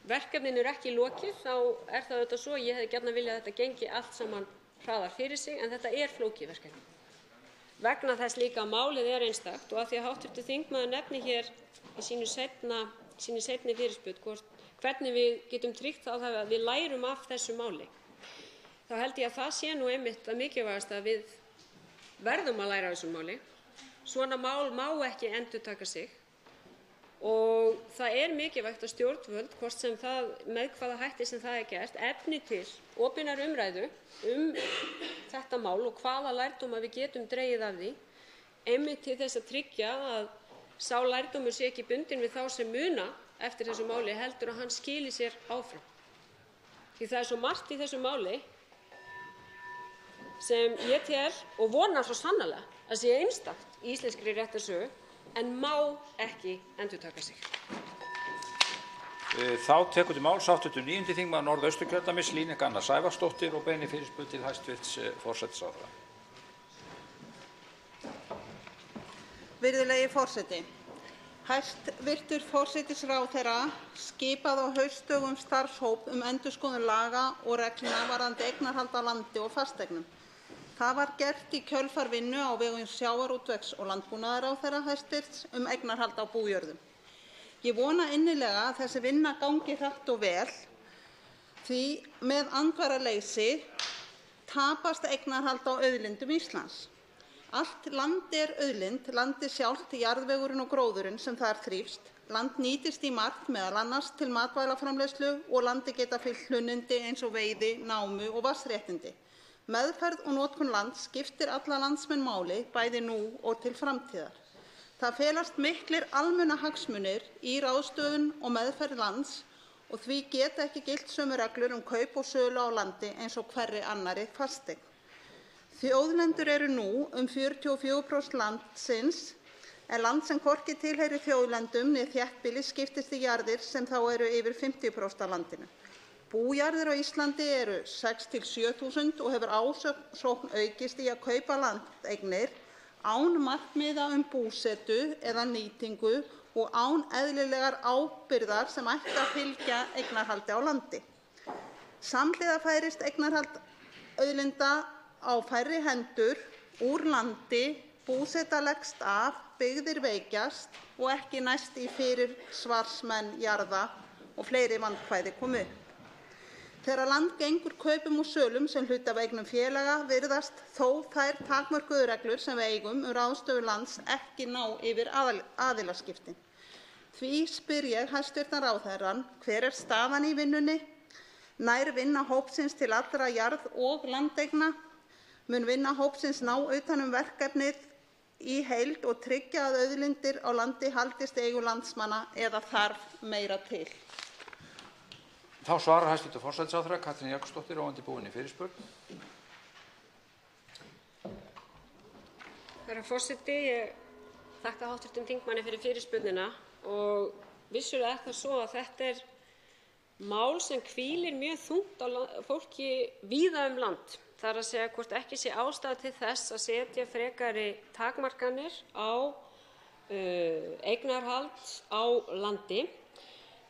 Speaker 3: verkefninu er ekki lokið, þá er það auðvitað svo, ég hefði gjarnan viljað að þetta gengi allt saman hraðar fyrir sig, en þetta er flókið verkefni. Vegna þess líka að málið er einstakt og af því að hv. þingmaður nefni hér í sinni seinni fyrirspurn hvernig við getum tryggt það að við lærum af þessu máli, þá held ég að það sé nú einmitt að mikilvægast að við verðum að læra af þessu máli. Svona mál má ekki endurtaka sig. Og það er mikilvægt að stjórnvöld, hvort sem það með hvaða hætti sem það er gert, efni til opinnar umræðu þetta mál og hvaða lærdóma við getum dregið af því, einmitt til þess að tryggja að sá lærdómur sé ekki bundinn við þá sem muna eftir þessu máli, heldur að hann skili sér áfram. Því það er svo margt í þessu máli sem ég tel og vona svo sannarlega að sé einstakt í íslenskri réttarsögu, en má ekki endurtaka sig.
Speaker 1: Þá tekur til máls hv. 9. þingmaður Norðausturkjördæmis Líneik Anna Sævarsdóttir og beinir fyrirspurn til hæstv. forsætisráðherra.
Speaker 4: Virðulegi forseti. Hæstvirtur forsætisráðherra skipaði á haustdögum starfshóp endurskoðun laga og reglna varðandi eignarhald á landi og fasteignum. Það var gert í kjölfar vinnu á vegum sjávarútvegs- og landbúnaðarráðherra hæstvirts eignarhald á bújörðum. Ég vona innilega að þessi vinna gangi hratt og vel því með andvaraleysi tapast eignarhald á auðlindum Íslands. Allt land er auðlind, landið sjálft, jarðvegurinn og gróðurinn sem þar þrífst. Land nýtist í margt meðal annars til matvælaframleiðslu og landi geta fylgt hlunnindi eins og veiði, námu og vatnsréttindi. Meðferð og notkun lands skiptir alla landsmenn máli, bæði nú og til framtíðar. Það felast miklir almannahagsmunir í ráðstöfun og meðferð lands og því geta ekki gilt sömu reglur kaup og sölu á landi eins og hverri annarri fasteign. Þjóðlendur eru nú 44% landsins, en land sem hvorki tilheyrir þjóðlendum né þéttbýli skiptist í jarðir sem þá eru yfir 50% af landinu. Bújarðir á Íslandi eru 6.000 til 7.000 og hefur ásókn aukist í að kaupa landeignir án markmiða búsetu eða nýtingu og án eðlilegar ábyrgðar sem ætti að fylgja eignarhaldi á landi. Samhliða færist eignarhald auðlinda á færri hendur úr landi, búseta leggst af, byggðir veikjast og ekki næst í fyrirsvarsmenn jarða og fleiri vandkvæði komu upp. Þegar land gengur kaupum og sölum sem hluti af eignum félaga virðast þó þær takmörkuðu reglur sem við eigum ráðstöfun lands ekki ná yfir aðilaskiptin. Því spyr ég hæstv. ráðherrann, hver staðan í vinnunni? Nær vinna hópsins til allra jarð- og landeigna? Mun vinna hópsins ná utan verkefnið í heild og tryggja að auðlindir á landi haldist í eigu landsmanna eða þarf meira til?
Speaker 1: Þá svarar hæstv. forsætisráðherra Katrín Jakobsdóttir óundirbúinni fyrirspurn.
Speaker 3: Herra forseti, ég þakka hv. þingmanni fyrir fyrirspurnina og vissulega er það svo að þetta mál sem hvílir mjög þungt á fólki víða land. Það er að segja hvort ekki sé ástæða til þess að setja frekari takmarkanir á eignarhald á landi.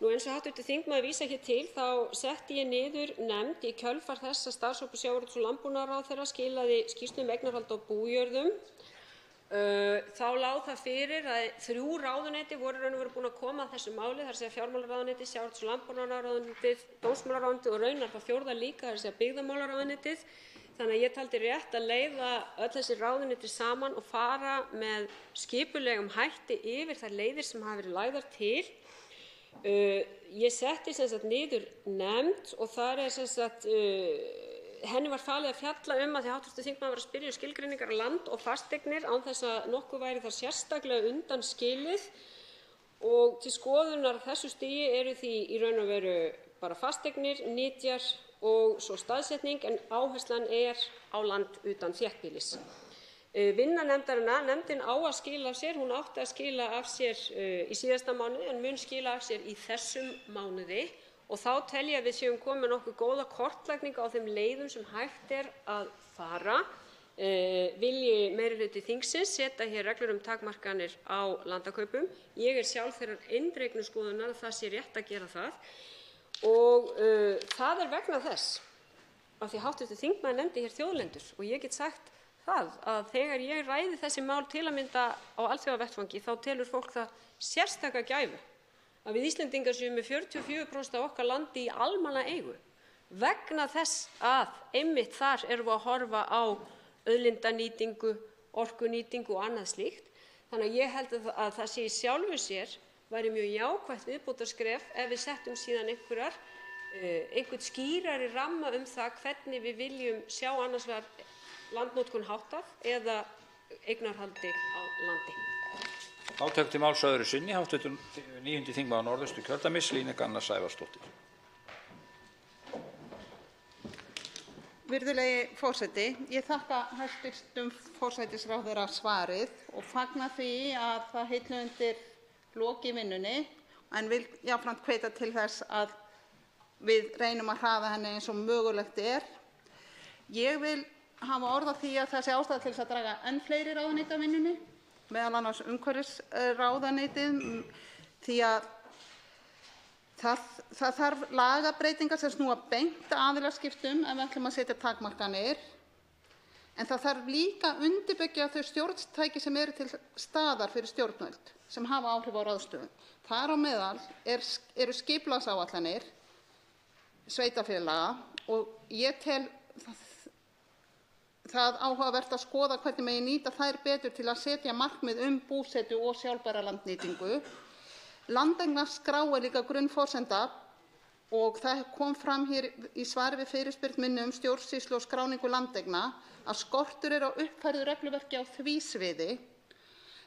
Speaker 3: Nú eins og hv. þingmaður vísar hér til þá setti ég niður nefnd í kjölfar þess að starfshópur sjávarútvegs- og landbúnaðarráðherra skilaði skýrslu eignarhald á bújörðum. Þá lá það fyrir að 3 ráðuneyti voru raun og veru búin að koma að þessu máli, það er að segja fjármálaráðuneytið, sjávarútvegs- og landbúnaðarráðuneytið, dómsmálaráðuneytið og raunar það 4. líka, það er að segja byggðamálaráðuneytið. Þannig að ég taldi rétt að leiða öll þessi ráðuneyti saman og fara með skipulegum hætti yfir þær leiðir sem hafa verið lagðar til. Ég setti niður nefnd og þar henni var falið að fjalla að því hv. þingmaður var að spyrja skilgreiningar á land og fasteignir án þess að nokkuð væri þar sérstaklega undanskilið og til skoðunar á þessu stigi eru því í raun og veru bara fasteignir, nytjar og svo staðsetning en áherslan á land utan þéttbýlis. Vinna nefndin á að skila af sér, hún átti að skila af sér í síðasta mánuði en mun skila af sér í þessum mánuði og þá tel ég að við séum komin nokkuð góða kortlagningu á þeim leiðum sem hægt að fara. Vilji meirihluti þingsins setja hér reglur takmarkanir á landakaupum. Ég sjálf þeirrar eindregnu skoðunar að það sé rétt að gera það og það vegna þess að því hv. þingmaður nefndi hér þjóðlendur og ég get sagt það að þegar ég ræði þessi mál til að mynda á alþjóðavettvangi þá telur fólk það sérstaka gæfu að við Íslendingar séum með 44% af okkar landi í almannaeigu vegna þess að einmitt þar erum við að horfa á auðlindanýtingu, orkunýtingu og annað slíkt. Þannig að ég held að það sé í sjálfu sér væri mjög jákvætt viðbótarskref ef við settum síðan einhvern skýrari ramma það hvernig við viljum sjá annars vegar landnotkun háttað eða eignarhaldi á landi.
Speaker 1: Þá tekur til máls öðru sinni hv. 9. þingmaður Norðausturkjördæmis Líneik Anna Sævarsdóttir.
Speaker 4: Virðulegi forseti, ég þakka hæstv. forsætisráðherra svarið og fagna því að það hillu undir lok í vinnunni en vil jafnframt hvetja til þess að við reynum að hraða henni eins og mögulegt Ég vil hafa orð á því að það sé ástæða til þess að draga enn fleiri ráðuneyti af vinnunni, meðal annars umhverfisráðuneytið, því að það þarf lagabreytingar sem snúa beint að aðilaskiptum ef við ætlum að setja takmarkanir. En það þarf líka að undirbyggja þau stjórntæki sem eru til staðar fyrir stjórnvöld sem hafa áhrif á ráðstöfun. Þar á meðal eru skipulagsáætlanir sveitarfélaga og ég tel það áhugavert að skoða hvernig megi nýta þær betur til að setja markmið búsetu og sjálfbæra landnýtingu. Landeignaskrá líka grunnforsenda og það kom fram hér í svari við fyrirspurn minni stjórnsýslu og skráningu landeigna að skortur á uppfærðu regluverki á því sviði.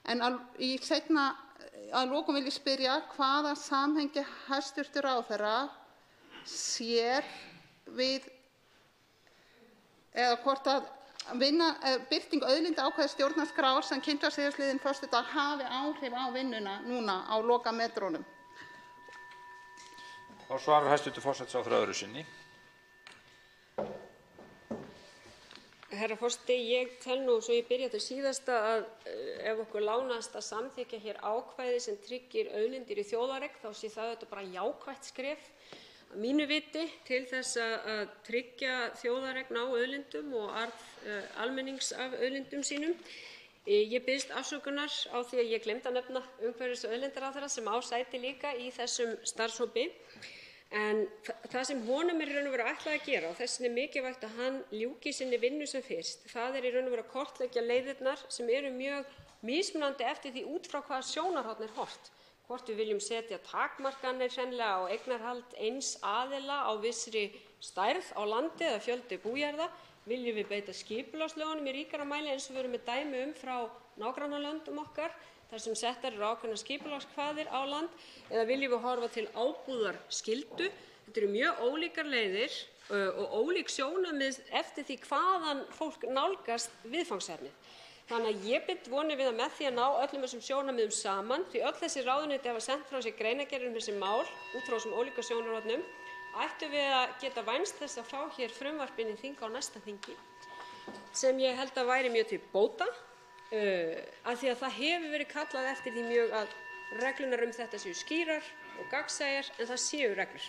Speaker 4: En að lokum vil ég spyrja hvaða samhengi hæstv. Ráðherra sér við eða hvort að birting auðlindaákvæðis stjórnarskrár sem kynnt var síðastliðinn föstudag hafi áhrif á vinnuna núna á lokametrunum.
Speaker 1: Þá svarar hæstv. forsætisráðherra öðru sinni.
Speaker 3: Herra forseti, ég tel nú, svo ég byrja til síðasta, að ef okkur lánast að samþykkja hér ákvæði sem tryggir auðlindir í þjóðareign, þá sé það auðvitað bara jákvætt skref að mínu viti til þess að tryggja þjóðareign á auðlindum og arð almennings af auðlindum sínum. Ég biðst afsökunar á því að ég gleymdi að nefna umhverfis- og auðlindaráðherra sem á sæti líka í þessum starfshópi. En það sem honum í raun og veru ætlað að gera, og þess vegna mikilvægt að hann ljúki sinni vinnu sem fyrst, það í raun og veru að kortleggja leiðirnar sem eru mjög mismunandi eftir því út frá hvaða sjónarhorn horft. Hvort við viljum setja takmarkanir hreinlega á eignarhald eins aðila á vissri stærð á landi eða fjöldi bújarða, viljum við beita skipulagslögunum í ríkara mæli eins og við erum með dæmi frá nágrannalöndum okkar, þar sem settar eru ákveðnar skipulagskvaðir á land, eða viljum við horfa til ábúðarskyldu. Þetta eru mjög ólíkar leiðir og ólík sjónarmið eftir því hvaðan fólk nálgast viðfangsefnið. Þannig að ég bind vonir við að með því að ná öllum þessum sjónarmiðum saman, því öll þessi ráðuneyti hafa sent frá sér greinargerðir þessi mál út frá þessum ólíku sjónarhornum, ættum við að geta vænst þess að fá hér frumvarpið í þing á næsta þingi, sem ég held að væri mjög til bóta, af því að það hefur verið kallað eftir því mjög að reglunar þetta séu skýrar og gagnsæjar, en það séu reglur.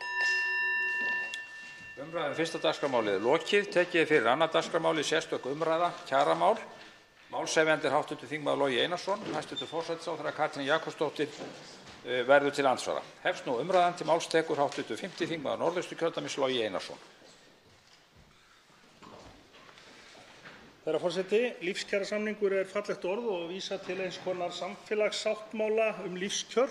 Speaker 1: Umræða fyrsta dagskrármálið lokið. Tekið fyrir annað dagskrármálið sérstök umræða, kjaramál. Málshefjandi er hv. þingmaður Logi Einarsson. Hæstv. forsætisráðherra Katrín Jakobsdóttir verður til andsvara. Hefst nú umræðan. Til máls tekur hv. 5. þingmaður Norðausturkjördæmis Logi Einarsson.
Speaker 9: Herra forseti, lífskjarasamningur er fallegt orð og vísa til eins konar samfélagssáttmála lífskjör.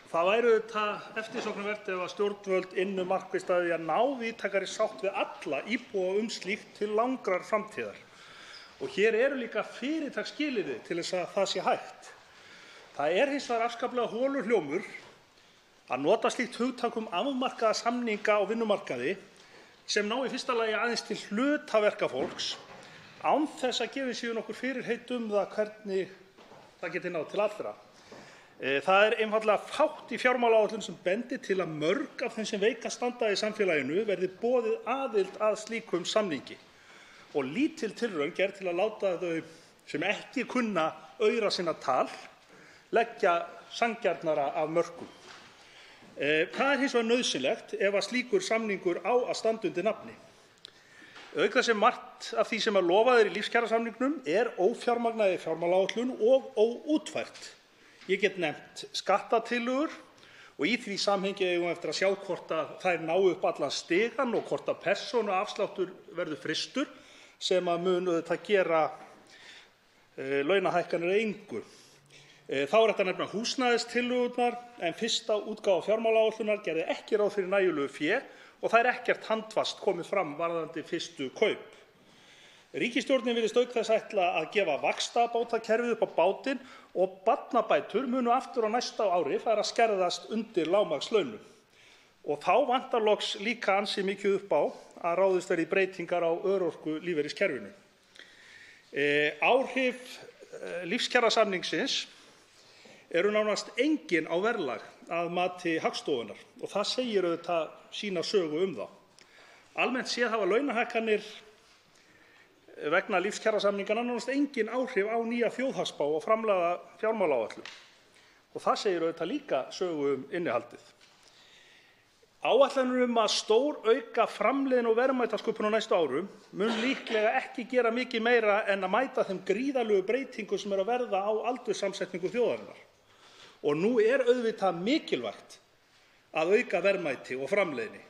Speaker 9: Það væri auðvitað eftirsóknarvert ef að stjórnvöld ynnu markvisst að því að ná víðtækari sátt við alla íbúa slíkt til langrar framtíðar. Og hér eru líka fyrirtaks skilyrði til þess að það sé hægt. Það er hins vegar afskaplega holur hljómur að nota slíkt hugtak afmarkaða samninga á vinnumarkaði sem ná í fyrsta lagi aðeins til hluta verkafólks án þess að gefa sér nokkur fyrirheit það hvernig það geti náð til allra. Það er einfaldlega fátt í fjármálaáætlun sem bendir til að mörg af þeim sem veikast standa í samfélaginu verði boðið aðild að slíkum samningi og lítil tilraun gerð til að láta þau sem ekki kunna aura sinna tal leggja sanngjarnara af mörkum. Það er hins vegar nauðsynlegt ef að slíkur samningur á að standa undir nafni. Auk þess sem margt af því sem lofað er í lífskjarasamningnum er ófjármagnað í fjármálaáætlun og óútfært. Ég get nefnt skattatillögur og í því samhengi eigum við eftir að sjá hvort að þær ná upp allan stigann og hvort að persónuafsláttur verður frystur sem að mun auðvitað gera launahækkanir að engu. Þá er hægt að nefna húsnæðistillögurnar en fyrsta útgáfa fjármálaáætlunar gerði ekki ráð fyrir nægilegu fé og það er ekkert handfast komið fram varðandi fyrstu kaup. Ríkisstjórnin virðist auk þess ætla að gefa vaxtabótakerfið upp á bátinn og barnabætur munu aftur á næsta ári fara að skerðast undir lágmarkslaunum. Og þá vantar loks líka ansi mikið upp á að ráðist verði breytingar á örorkulífeyriskerfinu. Áhrif lífskjarasamningsins eru nánast engin á verðlag að mati Hagstofunnar og það segir auðvitað sína sögu þá. Almennt séð hafa launahækkanir vegna lífskjarasamninganna nánast engin áhrif á nýja þjóðhagsspá og framlagða fjármálaáætlun og það segir auðvitað líka sögu innihaldið. Áætlanir að stórauka framleiðni og verðmætasköpun á næstu árum mun líklega ekki gera mikið meira en að mæta þeim gríðarlegu breytingum sem að verða á aldurssamsetningu þjóðarinnar. Og nú auðvitað mikilvægt að auka verðmæti og framleiðni.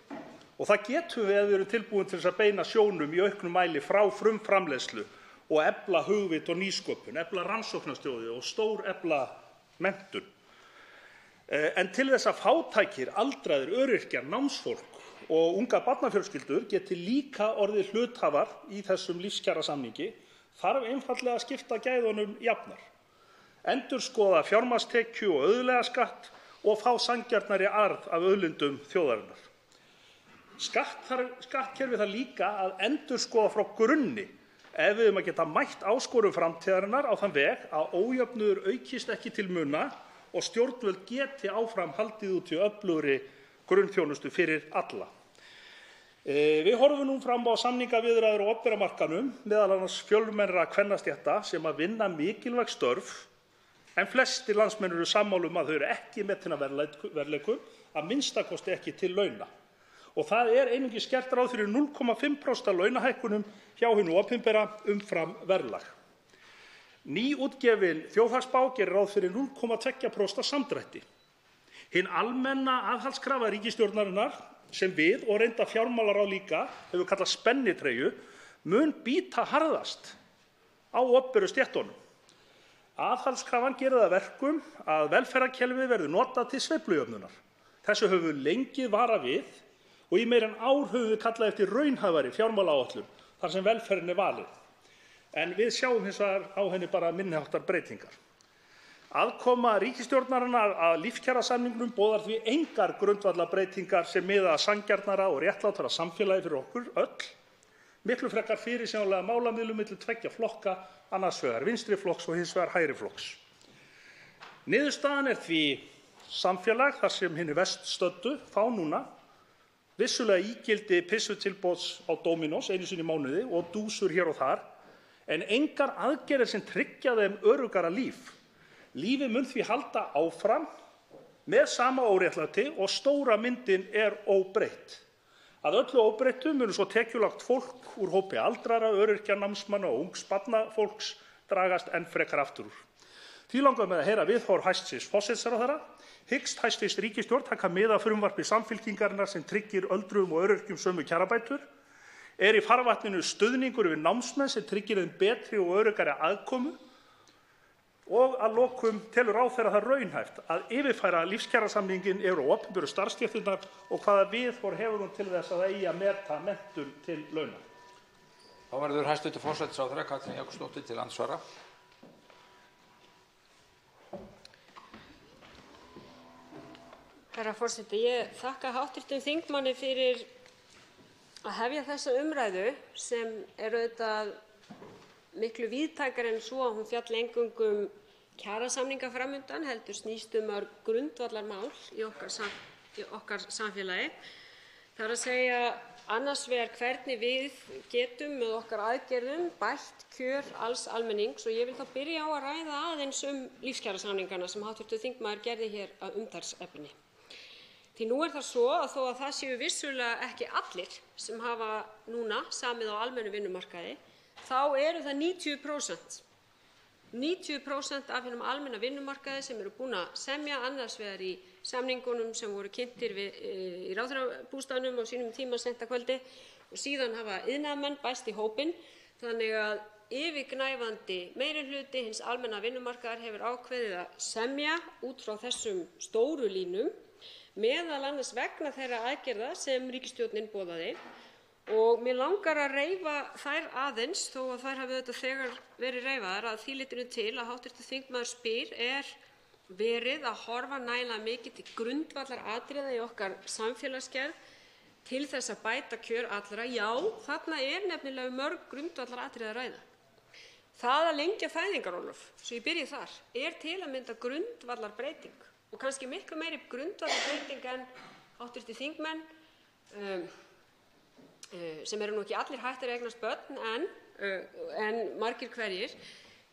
Speaker 9: Og það getum við ef við erum tilbúin til þess að beina sjónum í auknum mæli frá frumframleiðslu og efla hugvit og nýsköpun, efla rannsóknarstjóði og stórefla menntun. En til þess að fátækir, aldraðir, öryrkjar, námsfólk og ungar barnafjölskyldur geti líka orðið hluthafar í þessum lífskjarasamningi þarf einfaldlega að skipta gæðunum jafnar. Endurskoða fjármagnstekju og auðlegðarskatt og fá sanngjarnari arð af auðlindum þjóðarinnar. Skattkerfið þarf líka að endurskoða frá grunni ef við að geta mætt áskorun framtíðarinnar á þann veg að ójöfnuður aukist ekki til muna og stjórnvöld geti áfram haldið út í öflugri grunnþjónustu fyrir alla. Við horfum nú fram á samningaviðræður á opinbera markaðnum, meðal annars fjölmennra kvennastétta sem að vinna mikilvæg störf, en flestir landsmenn eru sammála að þau eru ekki metin að verðleikum, að minnsta kosti ekki til launa. Og það einungis gert ráð fyrir 0,5% launahækkunum hjá hinu opinbera umfram verðlag. Nýútgefin þjóðhagsspá gerir ráð fyrir 0,2% samdrætti. Hin almenna aðhaldskrafa ríkisstjórnarinnar sem við og reynda fjármálaráð líka hefur kallað spennitreyju mun bíta harðast á opinberu stéttunum. Aðhaldskrafan gerir það að verkum að velferðarkerfið verður notað til sveiflujöfnunar. Þessu höfum við lengi varað við og í meira en ár höfum við kallað eftir raunhæfari fjármálaáætlun þar sem velferðin valin. En við sjáum hins vegar á henni bara minniháttar breytingar. Aðkoma ríkisstjórnarinnar að lífskjarasamningnum boðar því engar grundvallarbreytingar sem miða að sanngjarnara og réttlátara samfélagi fyrir okkur öll, miklu frekar fyrirsjáanlega málamiðlun milli tveggja flokka, annars vegar vinstri flokks og hins vegar hægri flokks. Niðurstaðan því samfélag þar sem hinir verst stöddu fá núna vissulega ígildi pissutilboðs á Dominos einu sinni í mánuði og dúsur hér og þar, en engar aðgerðir sem tryggja þeim öruggara líf. Lífið mun því halda áfram með sama óréttlæti og stóra myndin óbreytt. Að öllu óbreyttu mun svo tekjulágt fólk úr hópi aldrara, öryrkja, námsmanna og ungs barnafólks dragast enn frekar aftur úr. Því langar mig að heyra viðhorf hæstvirts forsætisráðherra. Hyggst hæstvirts ríkisstjórn taka mið af frumvarpi Samfylkingarinnar sem tryggir öldruðum og öryrkjum sömu kjarabætur? Í farvatninu stuðningur við námsmenn sem tryggir þeim betri og öruggari aðkomu? Og að lokum telur ráðherra það raunhæft að yfirfæra lífskjarasamninginn á opinberu starfsstéttirnar og hvaða viðhorf hefur hún til þess að það eigi að meta menntun til launa?
Speaker 1: Þá verður hæstv. Forsætisráðherra Katrín Jakobsdóttir til andsvara.
Speaker 3: Herra forseti, ég þakka hv. þingmanni fyrir að hefja þessa umræðu sem auðvitað miklu víðtækari en svo að hún fjalli eingöngu kjarasamninga framundan, heldur snýst grundvallarmál í okkar samfélagi. Það að segja annars vegar hvernig við getum með okkar aðgerðum bætt kjör alls almennings og ég vil þá byrja á að ræða aðeins lífskjarasamningana sem hv. þingmaður gerði hér að umtalsefni. Því nú það svo að þó að það séu vissulega ekki allir sem hafa núna samið á almennu vinnumarkaði, þá eru það 90%. 90% af hinum almenna vinnumarkaði sem eru búin að semja annars vegar í samningunum sem voru kynntir í ráðherrabústaðnum á sínum tíma seint að kvöldi og síðan hafa iðnaðarmenn bæst í hópinn. Þannig að yfirgnæfandi meirihluti hins almenna vinnumarkaðar hefur ákveðið að semja út frá þessum stóru línum, meðal annars vegna þeirra aðgerða sem ríkisstjórnin boðaði og mig langar að reifa þær aðeins þó að þær hafi auðvitað þegar verið reifaðar að því leytinu til að hv. þingmaður spyr verið að horfa nægilega mikið til grundvallaratriða í okkar samfélagsgerð til þess að bæta kjör allra. Já, þarna nefnilega mörg grundvallaratriði að ræða. Það að lengja fæðingarorlof, svo ég byrji þar, til að mynda grundvallarbreyting og kannski miklu meiri grundvallarbreyting en hv. þingmenn sem eru nú ekki allir hættir að eignast börn en margir hverjir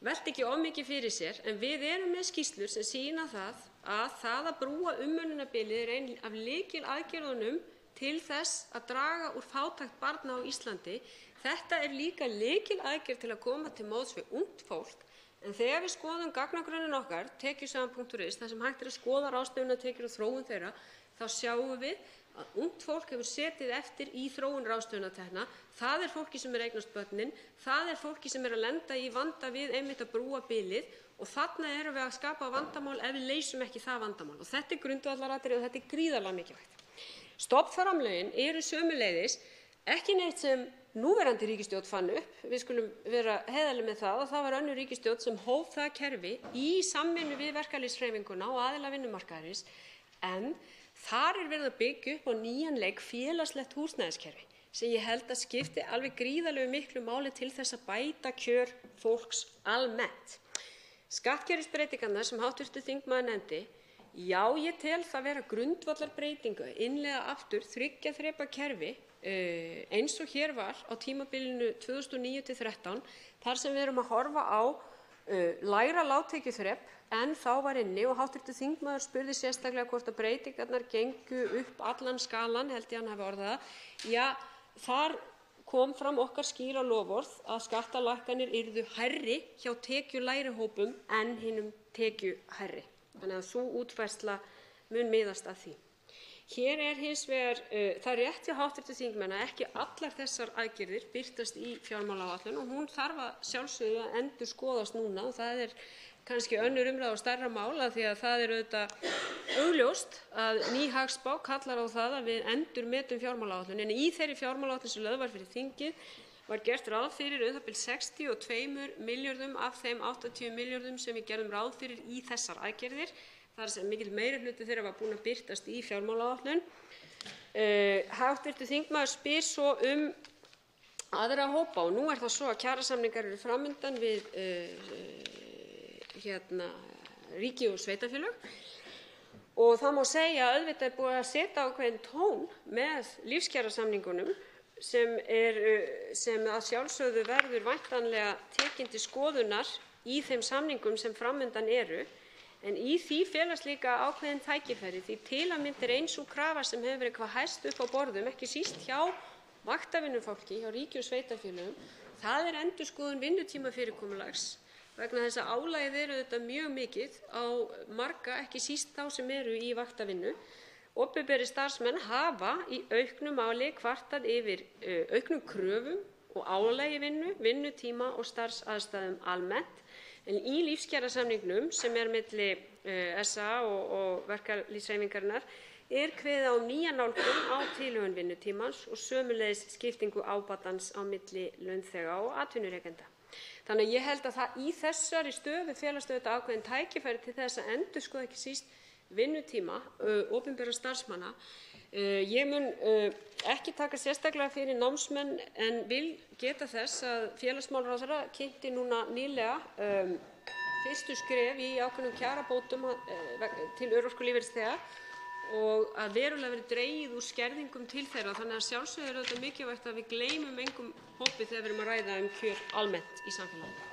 Speaker 3: velti ekki of mikið fyrir sér, en við erum með skýrslur sem sýna það að brúa umönnunarbilið er ein af lykilaðgerðunum til þess að draga úr fátækt barna á Íslandi. Þetta er líka lykilaðgerð til að koma til móts við ungt fólk, en þegar við skoðum gagnagrunninn okkar, tekjusagan.is, þar sem hægt er að skoða ráðstöfunartekjur og þróun þeirra, þá sjáum við að ungt fólk hefur setið eftir í þróun ráðstöfunartekna. Það er fólki sem er eignast börnin, það er fólki sem er að lenda í vanda við einmitt að brúa bilið, og þarna erum við að skapa vandamál ef við leysum ekki það vandamál. Og þetta er grundvallaratriði og þetta er gríðarlega mikilvægt. Stofnframlögin eru sömuleiðis ekki neitt sem núverandi ríkisstjórn fann upp. Við skulum vera heiðarleg með það, og það var önnur ríkisstjórn sem hóf það kerfi í samvinnu við verkalýðshreyfinguna og aðila vinnumarkaðarins, en þar er verið að byggja upp á nýjan leik félagslegt húsnæðiskerfi sem ég held að skipti alveg gríðarlegu miklu máli til þess að bæta kjör fólks almennt. Skattkerfisbreytingarnar sem hv. þingmaður nefndi, já, ég tel það vera grundvallarbreytingu að innleiða aftur 3 þrepa kerfi eins og hér var á tímabilinu 2009–13, þar sem við erum að horfa á lægra lágtekjuþrep en þá var inni, og hv. þingmaður spurði sérstaklega hvort að breytingarnar gengu upp allan skalann, held ég hann hafi orðað það. Já, þar kom fram okkar skýra loforð að skattalækkanir yrðu hærri hjá tekjulægri hópum en hinum tekjuhærri. Þannig að sú útfærsla mun miðast að því. Hér er hins vegar, það er rétt hjá hv. þingmenn að ekki allar þessar aðgerðir birtast í fjármálaáætlun, og hún þarf að sjálfsögðu að endurskoðast núna, og það er kannski önnur umræða og stærra mál, af því að það er auðvitað augljóst að ný hagspá kallar á það að við endurmetum fjármálaáætlun, en í þeirri fjármálaáætlun sem lögð var fyrir þingið var gert ráð fyrir um 62 milljörðum af þeim 80 milljörðum sem við gerðum ráð fyrir í þessar aðgerðir. Þar sem mikill meirihluti þeirra var búinn að birtast í fjármálaáætlun. Hv. þingmaður spyr svo aðra hópa, og nú er það svo að kjarasamningar eru framundan við ríki og sveitarfélög, og það má segja að auðvitað er búið að setja ákveðinn tón með lífskjarasamningunum sem að sjálfsögðu verður væntanlega tekin til skoðunar í þeim samningum sem framundan eru. En í því felast líka ákveðin tækifæri, því til að mynda er ein sú krafa sem hefur verið hvað hæst upp á borðum, ekki síst hjá vaktavinnufólki, hjá ríki og sveitarfélögum, það er endurskoðun vinnutímafyrirkomulags, vegna þess að álagið er auðvitað mjög mikið á marga, ekki síst þá sem eru í vaktavinnu. Opinberir starfsmenn hafa í auknum máli kvartað yfir auknum kröfum og álagi vinnu, vinnutíma og starfsaðstæðum almennt. En í lífskjarasamningnum sem er milli SA og verkalýðshreyfingarinnar er kveðið á nýja nálgun á tilhögun vinnutímans og sömuleiðis skiptingu ábatans á milli launþega og atvinnurekenda. Þannig að ég held að í þessari stöðu felast auðvitað ákveðin tækifæri til þess að endurskoða ekki síst vinnutíma opinberra starfsmanna. Ég mun ekki taka sérstaklega fyrir námsmenn, en vil geta þess að félagsmálaráðherra kynnti núna nýlega fyrstu skref í ákveðnum kjarabótum til örorkulífeyrisþega, og að verulega verið dregið úr skerðingum til þeirra. Þannig að sjálfsögðu er þetta mikilvægt að við gleymum engum hópi þegar við erum að ræða kjör almennt í samfélaginu.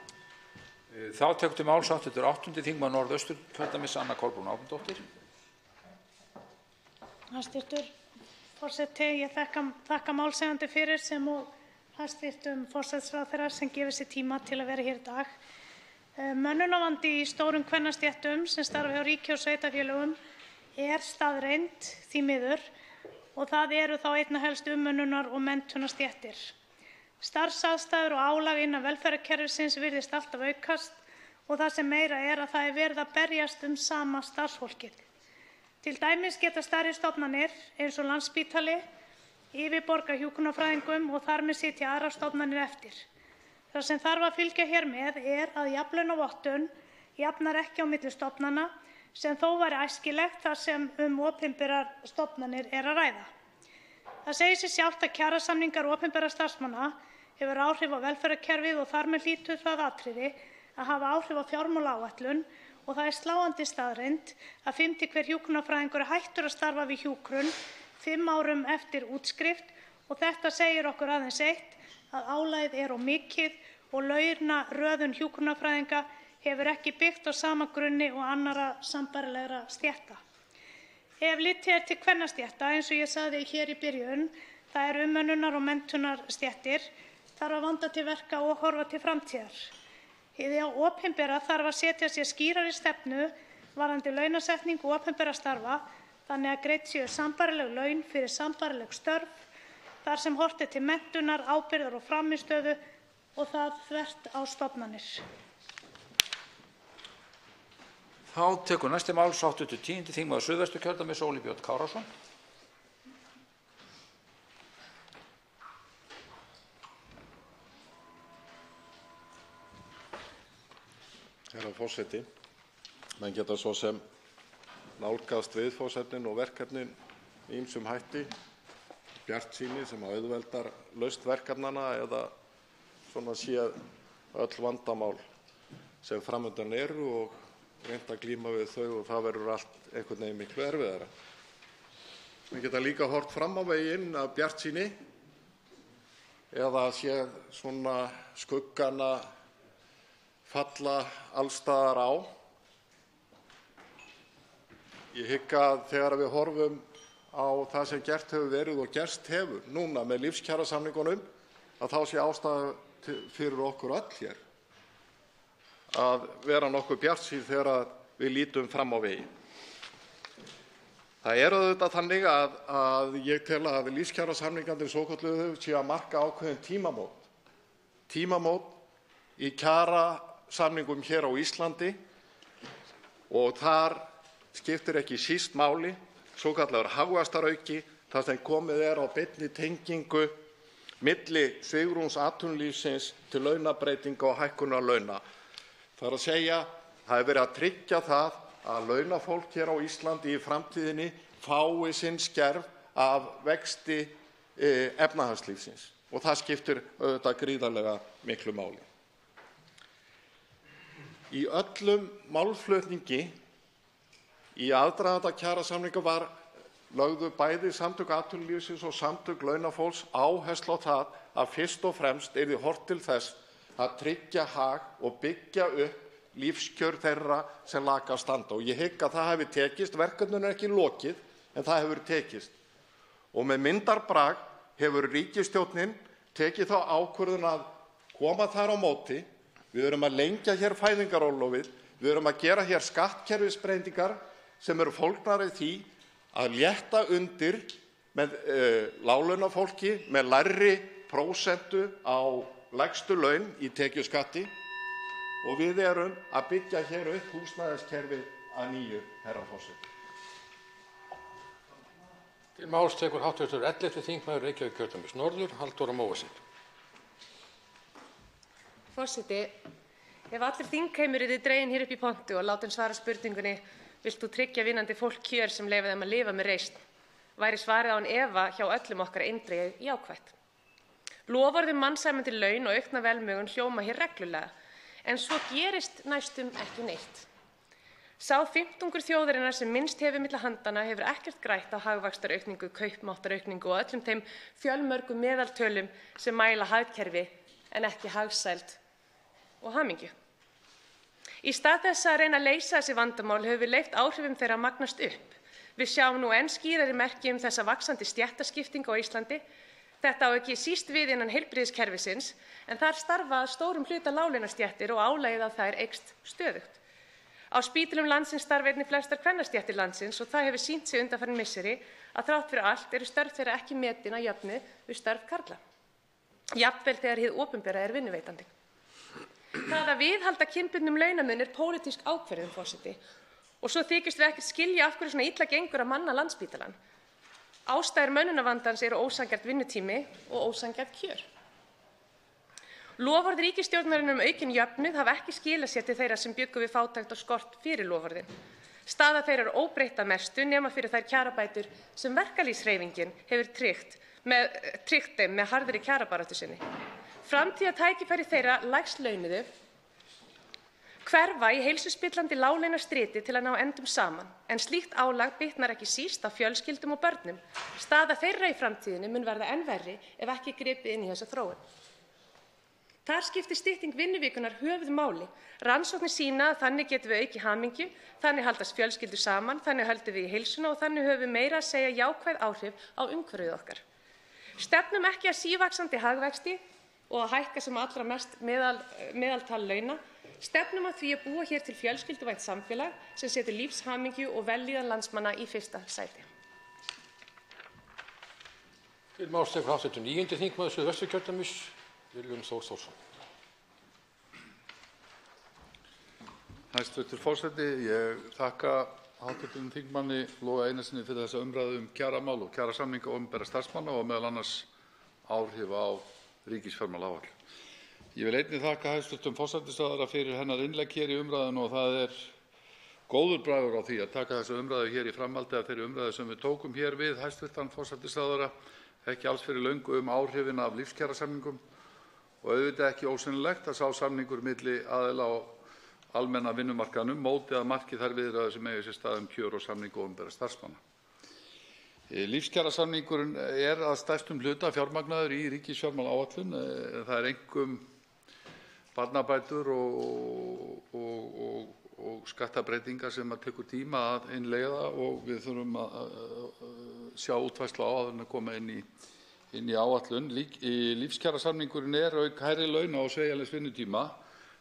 Speaker 1: Þá tekur til máls hv. 8. þingmaður Norðausturkjördæmis Anna Kolbrún Árnadóttir.
Speaker 10: Hæstvirtur forseti, ég þakka málshefjanda fyrir sem og hæstvirtum forsætisráðherra sem gefur sér tíma til að vera hér í dag. Mönnunarvandi í stórum kvennastéttum sem starfa hjá ríki og sveitarfélögum er staðreynd því miður, og það eru þá einna helst umönnunar- og menntunarstéttir. Starfsaðstæður og álag innan velferðarkerfisins virðist alltaf aukast, og það sem meira er að það er verið að berjast sama starfsfólkið. Til dæmis geta stærri stofnanir eins og Landspítali yfirborgað hjúkrunarfræðingum og þar með sitja aðrar stofnanir eftir. Það sem þarf að fylgja hér með er að jafnlaunavottun jafnar ekki á milli stofnana, sem þó væri æskilegt þar sem opinberar stofnanir er að ræða. Það segir sig sjálft að kjarasamningar opinberra starfsmanna hefur áhrif á velferðarkerfið, og þar með hlýtur það atriði að hafa áhrif á fjármálaáætlun og það er sláandi staðreynd að 5. hver hjúkrunarfræðingur er hættur að starfa við hjúkrun 5 árum eftir útskrift og þetta segir okkur aðeins eitt, að álagið er of mikið og launaröðun hjúkrunarfræðinga hefur ekki byggt á sama grunni og annarra sambærilegra stétta. Ef litið er til kvennastétta, eins og ég sagði hér í byrjun, það er umönnunar- og menntunarstéttir, þarf að vanda til verka og horfa til framtíðar. Hið opinbera þarf að setja sér skýrari stefnu varðandi launasetningu opinberra starfa þannig að greidd séu sambærileg laun fyrir sambærileg störf þar sem horft er til menntunar, ábyrgðar og frammistöðu og það þvert á stofnanir.
Speaker 1: Þá tekur næsti máls 10. þingmaður Suðvesturkjördæmis Óli Björn Kárason.
Speaker 11: Herra forseti, menn geta svo sem nálgast viðfangsefnin og verkefnin með ýmsum hætti, bjartsýni sem auðveldar lausn verkefnanna eða svona séð öll vandamál sem framundan eru og reynt að glíma við þau og það verður allt einhvern veginn miklu erfiðara. Menn geta líka horft fram á veginn af bjartsýni eða séð svona skuggana falla alls staðar á. Ég hygg að þegar við horfum á það sem gert hefur verið og gerst hefur núna með lífskjarasamningunum, að þá sé ástæða fyrir okkur öll hér að vera nokkuð bjartsýn þegar við lítum fram á veginn. Það er auðvitað þannig að ég tel að lífskjarasamningarnir svokölluðu séu að marka ákveðin tímamót í kjarasamningum hér á Íslandi og þar skiptir ekki síst máli svokallaður hagvaxtarauki þar sem komið er á beinni tengingu milli svigrúms atvinnulífsins til launabreytinga og hækkunar launa. Það er að segja, það er verið að tryggja það að launafólk hér á Íslandi í framtíðinni fái sinn skerf af vexti efnahagslífsins og það skiptir auðvitað gríðarlega miklu máli. Í öllum málflutningi í aðdraganda kjarasamninga var lögðu bæði samtök atvinnulífsins og samtök launafólks áherslu á það að fyrst og fremst yrði horft til þess að tryggja hag og byggja upp lífskjör þeirra sem lakast standa. Og ég hygg að það hefur tekist, verkefninu er ekki lokið, en það hefur tekist. Og með myndarbrag hefur ríkisstjórnin tekið þá ákvörðun að koma þar á móti. Við erum að lengja hér fæðingarorlofið, við erum að gera hér skattkerfisbreytingar sem eru fólgnar í því að létta undir með láglaunafólki með lægri prósentu á lægstu laun í tekjuskatti og við erum að byggja hér upp húsnæðiskerfið að nýju, herra forseti.
Speaker 12: Til máls tekur hv. 11. þingmaður Reykjavíkurkjördæmis norður, Halldóra Mogensen.
Speaker 13: Forseti, ef allir þingheimur yrði dreginn hér upp í pontu og látin svara spurningunni vilt þú tryggja vinnandi fólk kjör sem leyfa þeim að lifa með reisn, væri svarið án efa hjá öllum okkar eindregið jákvætt. Loforð mannsæmandi laun og aukna velmegun hljóma hér reglulega, en svo gerist næstum ekki neitt. Sá fimmtungur þjóðarinnar sem minnst hefur milli handana hefur ekkert grætt á hagvaxtaraukningu, kaupmáttaraukningu og öllum þeim fjölmörgu meðaltölum sem mæla hagkerfi en ekki hagsæld og hamingju. Í stað þess að reyna að leysa þessi vandamál höfum við leyft áhrifum þeirra að magnast upp. Við sjáum nú enn skýrari merki þessa vaxandi stéttaskiptingu á Íslandi. Þetta á ekki síst við innan heilbrigðiskerfisins, en þar starfa að stórum hluta láglaunastéttir og álagið á þær eykst stöðugt. Á spítölum landsins starfa einnig flestar kvennastéttir landsins og það hefur sýnt sig undanfarin misseri að þrátt fyrir allt eru störf þeirra ekki metin að jöfnu við störf karla. Jafnvel þegar hið opinbera er vinnuveitandi. Það að viðhalda kynbundnum launamun er pólitísk ákvörðun, forseti, og svo þykjumst við ekkert skilja af hverju svona illa gengur að manna Landspítalann. Ástæður mönnunarvandans eru ósanngjarn vinnutími og ósanngjarn kjör. Loforð ríkisstjórnarinnar aukin jöfnuð hafa ekki skilað sér til þeirra sem bjuggu við fátækt og skort fyrir loforðin. Staða þeirra er óbreytt að mestu nema fyrir þær kjarabætur sem verkalýðshreyfingin hefur tryggt þeim með harðri kjarabaráttu sinni. Framtíðartækifæri þeirra lægst launuðu hverfa í heilsuspillandi láglaunastriti til að ná endum saman, en slíkt álag bitnar ekki síst á fjölskyldum og börnum. Staða þeirra í framtíðinni mun verða enn verri ef ekki er gripið inn í þessa þróun. Þar skiptir stytting vinnuvikunnar höfuðmáli. Rannsóknir sýna að þannig getum við aukið hamingju, þannig haldast fjölskyldur saman, þannig höldum við í heilsuna og þannig höfum við meira að segja jákvæð áhrif á umhverfið okkar. Stefnum ekki að sívaxandi hagvexti og að hækka sem allra mest meðaltal launa. Stefnum að því að búa hér til fjölskylduvænt samfélag sem setur lífshamingju og vellíðan landsmanna í fyrsta sæti.
Speaker 12: Til máls tekur hv. 9. þingmaður Suðvesturkjördæmis, Willum Þór Þórsson.
Speaker 14: Hæstv. Forseti, ég þakka hv. þingmanni Loga Einarssyni fyrir þessa umræðu kjaramál og kjarasamninga opinberra starfsmanna og meðal annars áhrif á ríkisfjármálaáætlun. Ég vil einnig þakka hæstv. Forsætisráðherra fyrir hennar innlegg hér í umræðunni og það er góður bragur á því að taka þessa umræðu hér í framhaldi af þeirri umræðu sem við tókum hér við hæstv. Forsætisráðherra ekki alls fyrir löngu áhrifin af lífskjarasamningum og auðvitað ekki ósennilegt að sá samningur milli aðila á almenna vinnumarkaðnum móti að marki þær viðræður sem eiga sér stað kjör og samninga opinberra starfsmanna. Lífskjarasamningurinn er að stærstum hluta fjármagnaður í ríkisfjármálaáætlun. Það er einkum barnabætur og skattabreytingar sem tekur tíma að innleiða og við þurfum að sjá útfærslu á áður en að koma inn í áætlun. Lífskjarasamningurinn er auk hærri launa og sveigjanlegs vinnutíma.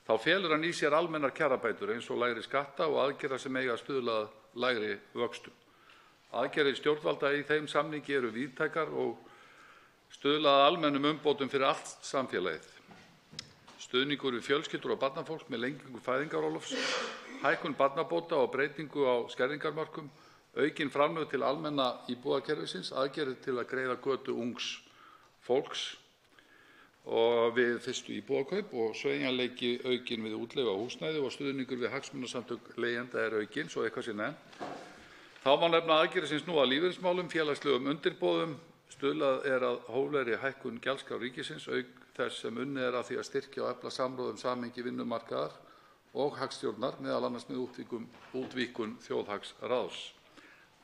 Speaker 14: Þá felur hann í sér almennar kjarabætur eins og lægri skatta og aðgerða sem eiga að stuðla að lægri vöxtum. Aðgerðir stjórnvalda í þeim samningi eru víðtækar og stuðla að almennum umbótum fyrir allt samfélagið. Stuðningur við fjölskyldur og barnafólk með lengingu fæðingarorlofs, hækkun barnabóta og breytingu á skerðingarmörkum, aukin framlög til almenna íbúðakerfisins, aðgerðir til að greiða götu ungs fólks og við fyrstu íbúðakaup og sveigjanleiki aukinn við útleigu á húsnæði og stuðningur við hagsmunasamtök leigjenda er aukinn, svo eitthvað sé nefnt. Þá má nefna aðgerðir sem snúa að lífeyrismálum, félagslegum undirboðum, stuðlað er að hóflegri hækkun gjaldskrár ríkisins auk þess sem unnið er að því að styrkja og efla samráð samhengi vinnumarkaðar og hagstjórnar, meðal annars með útvíkkun þjóðhagsráðs.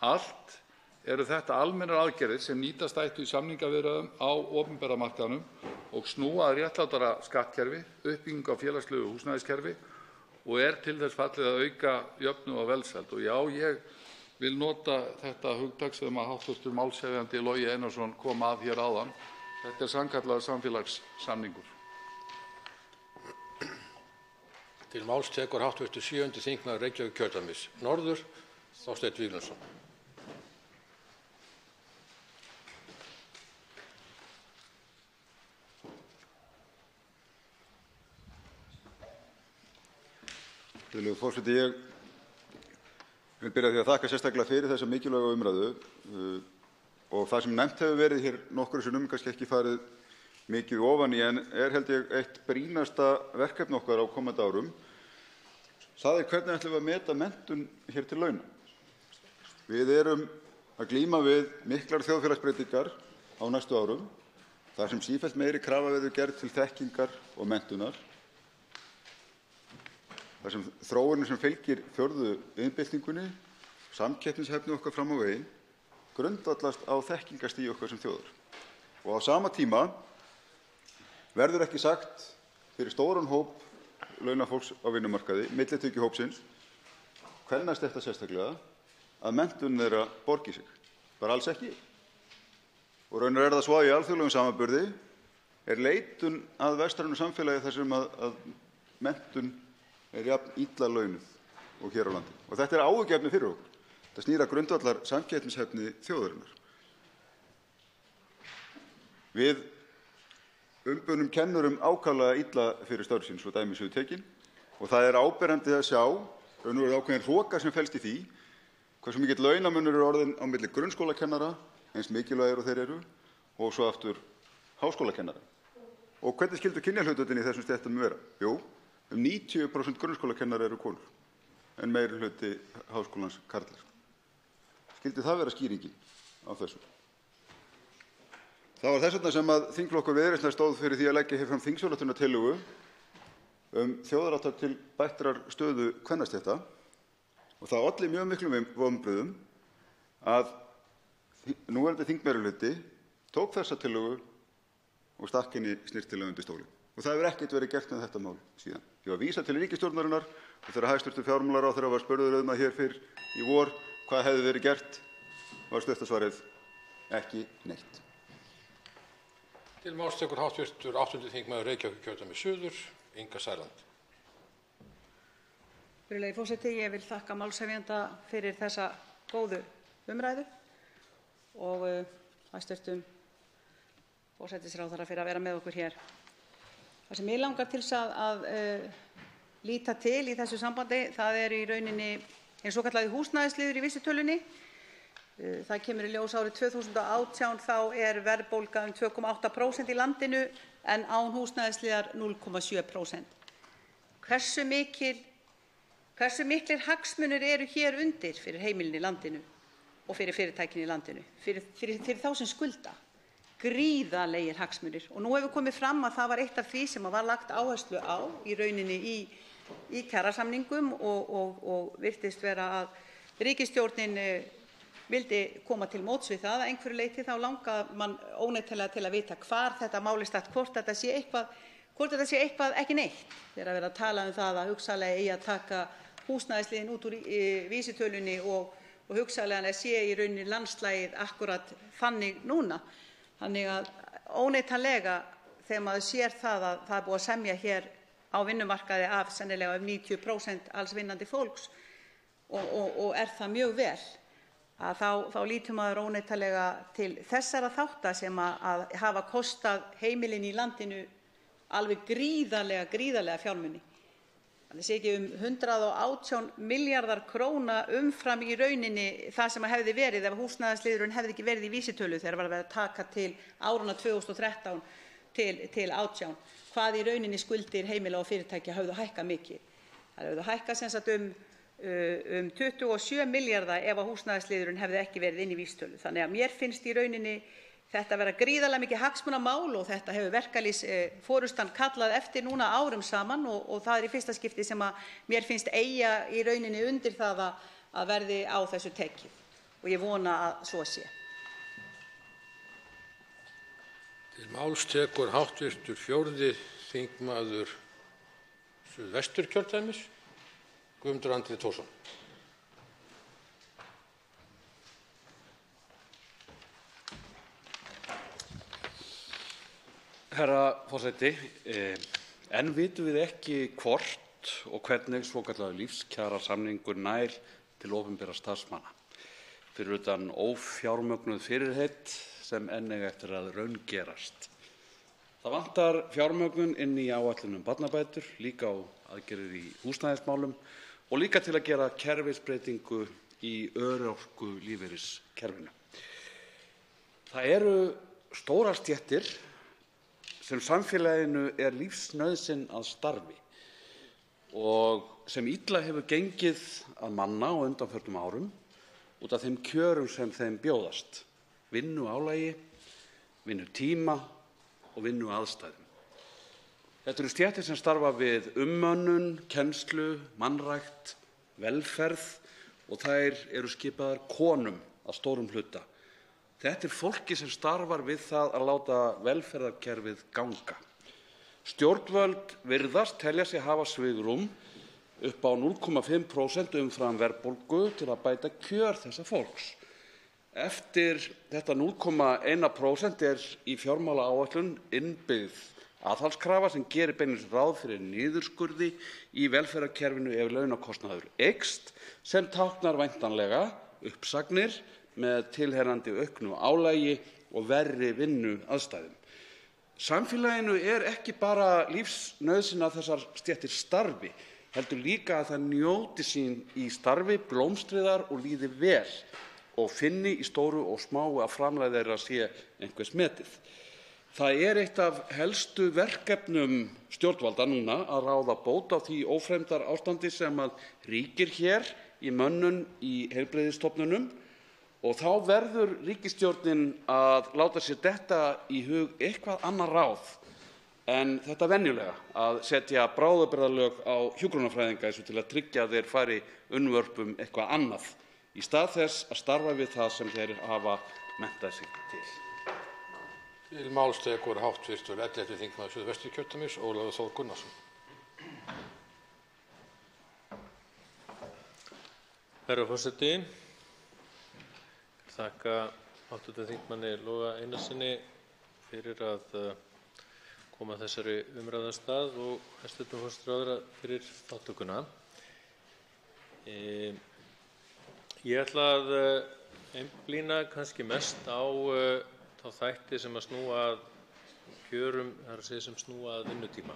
Speaker 14: Allt eru þetta almennar aðgerðir sem nýtast ættu í samningaviðræðum á opinbera markaðnum og snúa að réttlátara skattkerfi, uppbyggingu á félagslegu húsnæðiskerfi og er til þess fallið að auka jöfnuð og velsæld. Og já, ég vil nota þetta hugtak sem að hv. málshefjandi Logi Einarsson kom að hér áðan. Þetta er sannkallaður samfélagssamningur.
Speaker 12: Til máls tekur hv. 7. þingmaður Reykjavíkurkjördæmis norður, Þorsteinn Víglundsson.
Speaker 15: Virðulegur forseti, ég vil byrja á því að þakka sérstaklega fyrir þessa mikilvægu umræðu og það sem nefnt hefur verið hér nokkrum sinnum, kannski ekki farið mikið ofan í, en er held ég eitt brýnasta verkefni okkar á komandi árum. Það er hvernig ætlum við að meta menntun hér til launa. Við erum að glíma við miklar þjóðfélagsbreytingar á næstu árum, þar sem sífellt meiri krafa verður gerð til þekkingar og menntunar. Þar sem þróunin sem fylgir fjórðu iðnbyltingunni, samkeppnishæfni okkar fram á veginn, grundvallast á þekkingarstigi okkar sem þjóðar. Og á sama tíma verður ekki sagt fyrir stóran hóp launafólks á vinnumarkaði, millitekjuhópsins, kvennastétta sérstaklega, að menntun þeirra borgi sig. Bara alls ekki. Og raunar er það svo að í alþjóðlegum samanburði er leitun að vestrænu samfélagi þar sem að menntun er jafn illa launuð og hér á landi. Og þetta er áhyggjuefni fyrir okkur. Þetta snýr að grundvallar samkeppnishæfni þjóðarinnar. Við umbunum kennurum ákaflega illa fyrir störf sín, svo dæmi séu tekin, og það er áberandi að sjá raunverulega ákveðin hroka sem felst í því hversu mikill launamunur er orðinn á milli grunnskólakennara, eins mikilvægir og þeir eru, og svo aftur háskólakennara. Og hvernig skyldu kynjahlutföllin í þessum stéttum vera? Jú, 90% grunnskólakennara eru konur, en meiri hluti háskólans karlar. Skyldi það vera skýringin á þessu? Það var þess vegna sem að þingflokkur Viðreisnar stóð fyrir því að leggja hér fram þingsályktunartillögu þjóðarátak til bættrar stöðu kvennastétta og það olli mjög miklum vonbrigðum að núverandi þingmeirihluti tók þessa tillögu og stakk henni snyrtilega undir stólinn. Og það hefur ekkert verið gert með þetta mál síðan. Því var vísað til ríkisstjórnarinnar og þegar hæstv. Fjármálaráðherra var spurður hér fyrr í vor hvað hefði verið gert, var stutta svarið ekki neitt.
Speaker 12: Til máls tekur hv. 8. þingmaður Reykjavíkurkjördæmis suður, Inga Sæland.
Speaker 4: Virðulegi forseti, ég vil þakka málshefjanda fyrir þessa góðu umræðu og hæstv. forsætisráðherra fyrir að vera með okkur hér. Það sem mig langar til að líta til í þessu sambandi, það er í rauninni hinn svokallaði húsnæðisliður í vísitölunni. Það kemur í ljós árið 2018 þá er verðbólga 2,8% í landinu en án húsnæðisliðar 0,7%. Hversu miklir hagsmunir eru hér undir fyrir heimilin í landinu og fyrir fyrirtækin í landinu, fyrir þá sem skulda? Gríðarlegir hagsmunir og nú hefur komið fram að það var eitt af því sem var lagt áherslu á í rauninni í kjarasamningum og virtist vera að ríkisstjórnin vildi koma til móts við það að einhverju leyti. Þá langar mann óneitanlega til að vita hvar þetta mál er statt, hvort þetta sé eitthvað ekki neitt þegar verið að tala það að hugsanlega eigi að taka húsnæðisliðinn út úr vísitölunni og hugsanlega sé í rauninni landslagið akkúrat þannig núna. Þannig að óneitanlega þegar maður sér það að það er búið að semja hér á vinnumarkaði af sennilega 90% alls vinnandi fólks og er það mjög vel, að þá lítur maður óneitanlega til þessara þátta sem að hafa kostað heimilin í landinu alveg gríðarlega fjármuni. Það sé ekki 118 milljarðar króna umfram í rauninni það sem hefði verið ef húsnæðisliðurinn hefði ekki verið í vísitölu þegar var verið að taka til árunna 2013 til 2018, hvað í rauninni skuldir heimila og fyrirtækja höfðu hækkað mikið. Það höfðu hækkað sem sagt um 27 milljarða ef að húsnæðisliðurinn hefði ekki verið inn í vísitölu. Þannig að mér finnst í rauninni þetta vera gríðarlega mikið hagsmunamál og þetta hefur verkalýðsforystan kallað eftir núna árum saman og það er í fyrsta skipti sem að mér finnst eiga í rauninni undir það að verði á þessu tekið og ég vona að svo sé.
Speaker 12: Til máls tekur hv. 4. þingmaður Suðvesturkjördæmis, Guðmundur Andri Thorsson.
Speaker 16: Herra forseti, enn vitum við ekki hvort og hvernig svokallaður lífskjarasamningur nær til opinberra starfsmanna, fyrir utan ófjármögnuð fyrirheit sem enn eiga eftir að raungerast. Það vantar fjármögnun inn í áætlun barnabætur, líka á aðgerðir í húsnæðismálum og líka til að gera kerfisbreytingu í örorkulífeyriskerfinu. Það eru stórar stéttir sem samfélaginu er lífsnauðsyn að starfi og sem illa hefur gengið að manna á undanförnum árum út af þeim kjörum sem þeim bjóðast, vinnuálagi, vinnutíma og vinnuaðstæðum. Þetta eru stéttir sem starfa við umönnun, kennslu, mannrækt, velferð og þær eru skipaðar konum að stórum hluta. Þetta er fólki sem starfar við það að láta velferðarkerfið ganga. Stjórnvöld virðast telja sig hafa svigrúm upp á 0,5% umfram verðbólgu til að bæta kjör þessa fólks. Eftir þetta 0,1% er í fjármálaáætlun innbyggð aðhaldskrafa sem gerir beinlínis ráð fyrir niðurskurði í velferðarkerfinu ef launakostnaður eykst, sem táknar væntanlega uppsagnir með tilheyrandi auknu álagi og verri vinnuaðstæðum. Samfélaginu er ekki bara lífsnauðsyn að þessar stéttir starfi, heldur líka að það njóti sín í starfi, blómstriðar og líði vel og finni í stóru og smáu að framlag þeirra sé einhvers metið. Það er eitt af helstu verkefnum stjórnvalda núna að ráða bót á því ófremdarástandi sem að ríkir hér í mönnun í heilbrigðisstofnunum og þá verður ríkisstjórnin að láta sér detta í hug eitthvað annað ráð en þetta venjulega að setja bráðabirgðalög á hjúkrunarfræðinga eins og til að tryggja að þeir fari unnvörpum eitthvað annað í stað þess að starfa við það sem þeir hafa menntað sig til.
Speaker 12: Til máls tekur hv. 11. þingmaður Suðvesturkjördæmis, Ólafur Þór Gunnarsson.
Speaker 17: Herra forseti, þakka hv. þingmanni Loga Einarssyni fyrir að koma þessari umræðu af stað og hæstv. forsætisráðherra fyrir þátttökuna. Ég ætla að einblína kannski mest á þá þætti sem að snúa að kjörum, það er að segja sem snúa að vinnutíma.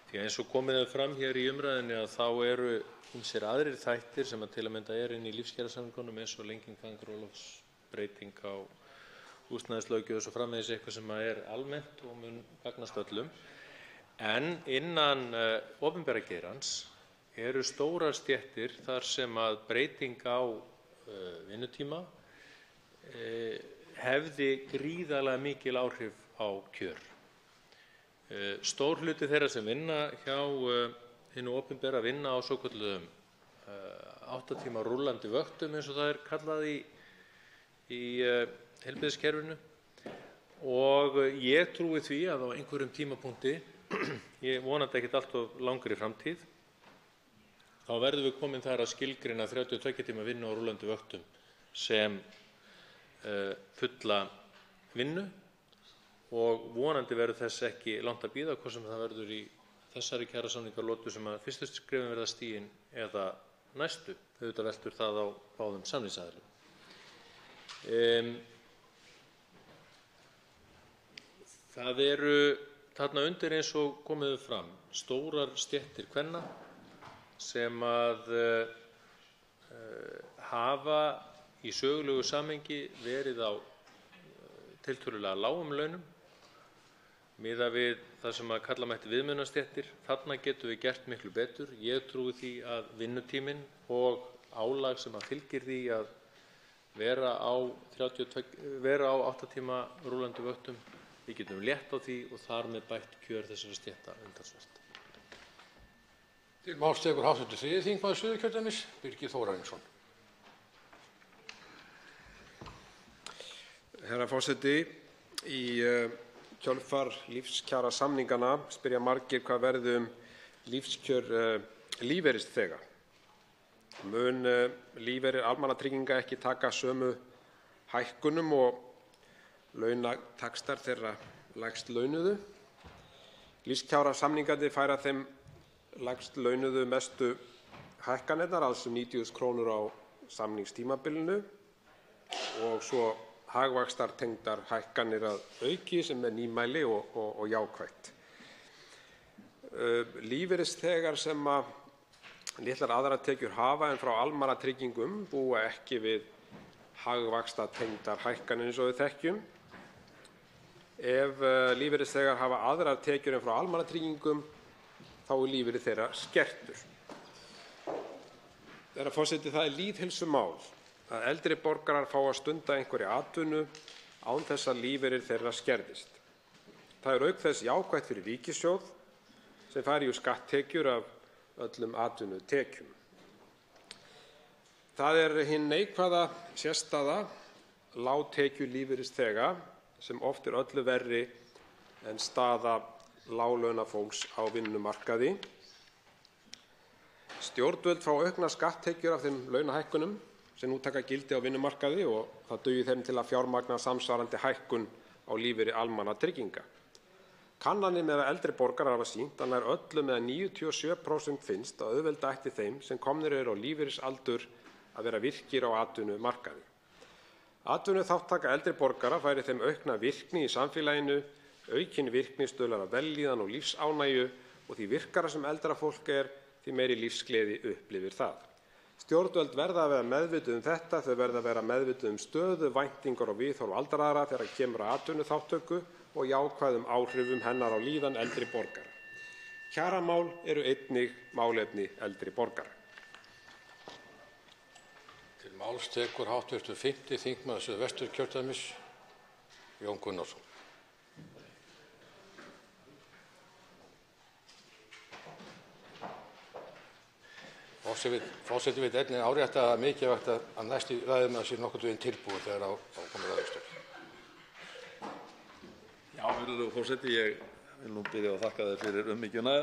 Speaker 17: Því að eins og komið er fram hér í umræðunni að þá eru ýmsir aðrir þættir sem að til að mynda inn í lífskjarasamningunum eins og lenging fæðingarorlofs, breyting á húsnæðislöggjöf og svo framvegis eitthvað sem er almennt og mun gagnast öllum. En innan opinbera geirans eru stórar stéttir þar sem að breyting á vinnutíma hefði gríðarlega mikil áhrif á kjör. Stór hluti þeirra sem vinna hjá hinu opinbera vinna á svokölluðum 8 tíma rúllandi vöktum eins og það er kallað í heilbrigðiskerfinu og ég trúi því að á einhverjum tímapunkti, ég vonandi ekkert allt of langri framtíð, þá verðum við komin þar að skilgreina 32 tíma vinnu á rúllandi vöktum sem fulla vinnu og vonandi verður þess ekki langt að bíða hvort sem það verður í þessari kjarasamningarlotu sem að fyrstu skrefin verða stigin eða næstu. Auðvitað veltur það á báðum samningsaðilum. Það eru þarna undir eins og komið fram stórar stéttir kvenna sem að hafa í sögulegu samhengi verið á tiltölulega lágum launum miðað við það sem að kalla mætti viðmiðunarstéttir. Þarna getum við gert miklu betur. Ég trúi því að vinnutíminn og álag sem að fylgir því að vera á 8 tíma rúllandi vöktum, við getum létt á því og þar með bætt kjör þessara stétta umtalsvert.
Speaker 12: Til máls tekur hv. 3. þingmaður Suðurkjördæmis, Birgir Þórarinsson.
Speaker 7: Herra forseti, í kjölfar lífskjarasamninganna spyrja margir hvað verði lífskjör lífeyrisþega. Mun lífeyrir almannatrygginga ekki taka sömu hækkunum og launataxtar þeirra lægst launuðu? Lífskjarasamningarnir færa þeim lægst launuðu mestu hækkanirnar, alls 90.000 kr. á samningstímabilinu og svo hagvaxtartengdar hækkanir að auki sem er nýmæli og jákvætt. Lífeyrisþegar sem að litlar aðrar tekjur hafa en frá almannatryggingum búa ekki við hagvaxtartengdar hækkanir eins og við þekkjum. Ef lífeyrisþegar hafa aðrar tekjur en frá almannatryggingum þá er lífeyrir þeirra skertur. Herra forseti, það er lýðheilsumál að eldri borgarar fá að stunda einhverja atvinnu án þess að lífeyrir þeirra skerðist. Það er auk þess jákvætt fyrir ríkissjóð sem fær jú skatttekjur af öllum atvinnutekjum. Það er hin neikvæða sérstaða lágtekjulífeyrisþega sem oft er öllu verri en staða láglaunafólks á vinnumarkaði. Stjórnvöld fá auknar skatttekjur af þeim launahækkunum sem nú taka gildi á vinnumarkaði og það dugi þeim til að fjármagna samsvarandi hækkun á lífeyri almannatrygginga. Kannanir meðal eldri borgarar hafa sýnt að nær öllum eða 97% finnst að auðvelda ætti þeim sem komnir eru á lífeyrisaldur að vera virkir á atvinnumarkaði. Atvinnuþátttaka eldri borgara færi þeim aukna virkni í samfélaginu, aukin virkni stuðlar að vellíðan og lífsánægju og því virkara sem eldra fólk er, því meiri lífsgleði upplifir það. Stjórnvöld verða að vera meðvituð þetta, þau verða að vera meðvituð stöðu, væntingar og viðhorf aldraðra þegar kemur að atvinnuþátttöku og jákvæðum áhrifum hennar á líðan eldri borgara. Kjaramál eru einnig málefni eldri borgara.
Speaker 12: Til máls tekur hv. 5. þingmaður Suðvesturkjördæmis, Jón Gunnarsson. Forseti vill einnig árétta að mikilvægt að næsti ræðumaður sé nokkurn veginn tilbúinn þegar á komið ræðustól.
Speaker 18: Já, virðulegur forseti, ég vil nú byrja að þakka þér fyrir umhyggjuna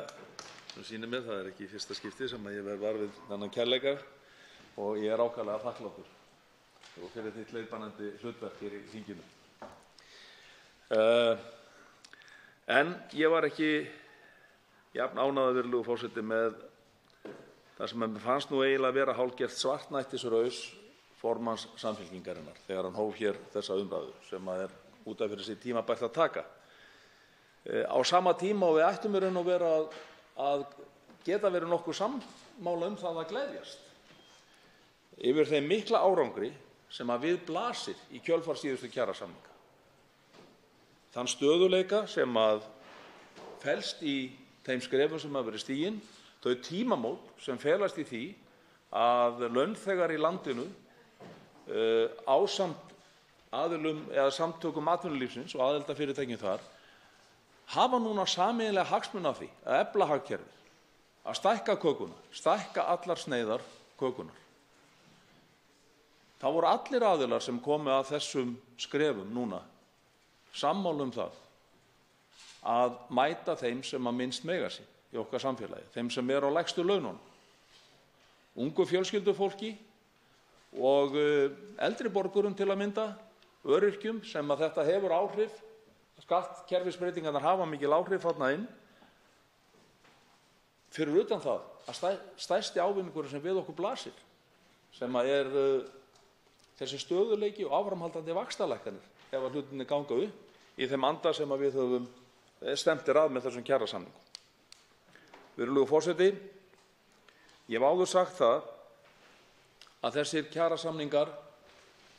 Speaker 18: sem sýnir mér. Það ekki í fyrsta skipti sem ég verð var við þennan kærleika og ég ákaflega þakklátur og fyrir þitt leiðbeinandi hlutverk hér í þinginu. En ég var ekki jafn ánægður, virðulegur forseti, með það sem mér fannst nú eiginlega vera hálfgert svartnættisraus formanns Samfylkingarinnar þegar hann hóf hér þessa umræðu sem út af fyrir sig tímabært að taka. Á sama tíma og við ættum í raun og veru að geta verið nokkuð sammála það að gleðjast yfir þeim mikla árangri sem að við blasir í kjölfar síðustu kjarasamninga. Þann stöðugleika sem að felst í þeim skrefum sem hafa verið stigin, þau tímamót sem felast í því að launþegar í landinu ásamt aðilum eða samtökum atvinnulífsins og aðildarfyrirtækjum þar hafa núna sameiginlega hagsmuni af því að efla hagkerfið, að stækka kökuna, stækka allar sneiðar kökunar. Það voru allir aðilar sem komu að þessum skrefum núna sammála það að mæta þeim sem að minnst mega sín í okkar samfélagi, þeim sem á lægstu laununum, ungu fjölskyldufólki og eldri borgurum til að mynda, öryrkjum sem að þetta hefur áhrif, skattkerfisbreytingarnar hafa mikil áhrif þarna inn. Fyrir utan það að stærsti ávinningur sem við okkur blasir, sem að þessi stöðugleiki og áframhaldandi vaxtalækkanir ef að hlutinni ganga upp í þeim anda sem að við höfum stefnt að með þessum kjarasamningum. Virðulegur forseti, ég hef áður sagt það að þessir kjarasamningar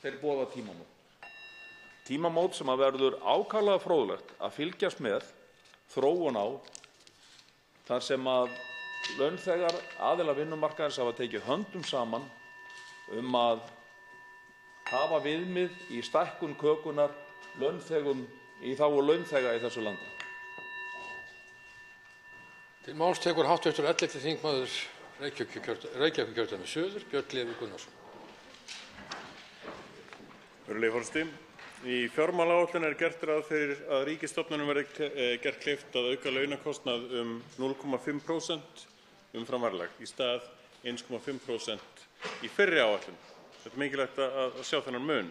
Speaker 18: þeir boða tímamót. Tímamót sem að verður ákaflega fróðlegt að fylgjast með þróun á þar sem að launþegar aðilar vinnumarkaðarins hafa tekið höndum saman að hafa viðmið í stækkun kökunar launþegum í þágu launþega í þessu landi.
Speaker 12: Til máls tekur hv. 11. þingmaður Reykjavíkurkjördæmis suður, Björn Leví Gunnarsson.
Speaker 19: Virðulegi forseti, í fjármálaáætlun gert ráð fyrir að ríkisstofnunum verði gert kleift að auka launakostnað 0,5% umfram verðlag í stað 1,5% í fyrri áætlun. Þetta mikilvægt að sjá þennan mun.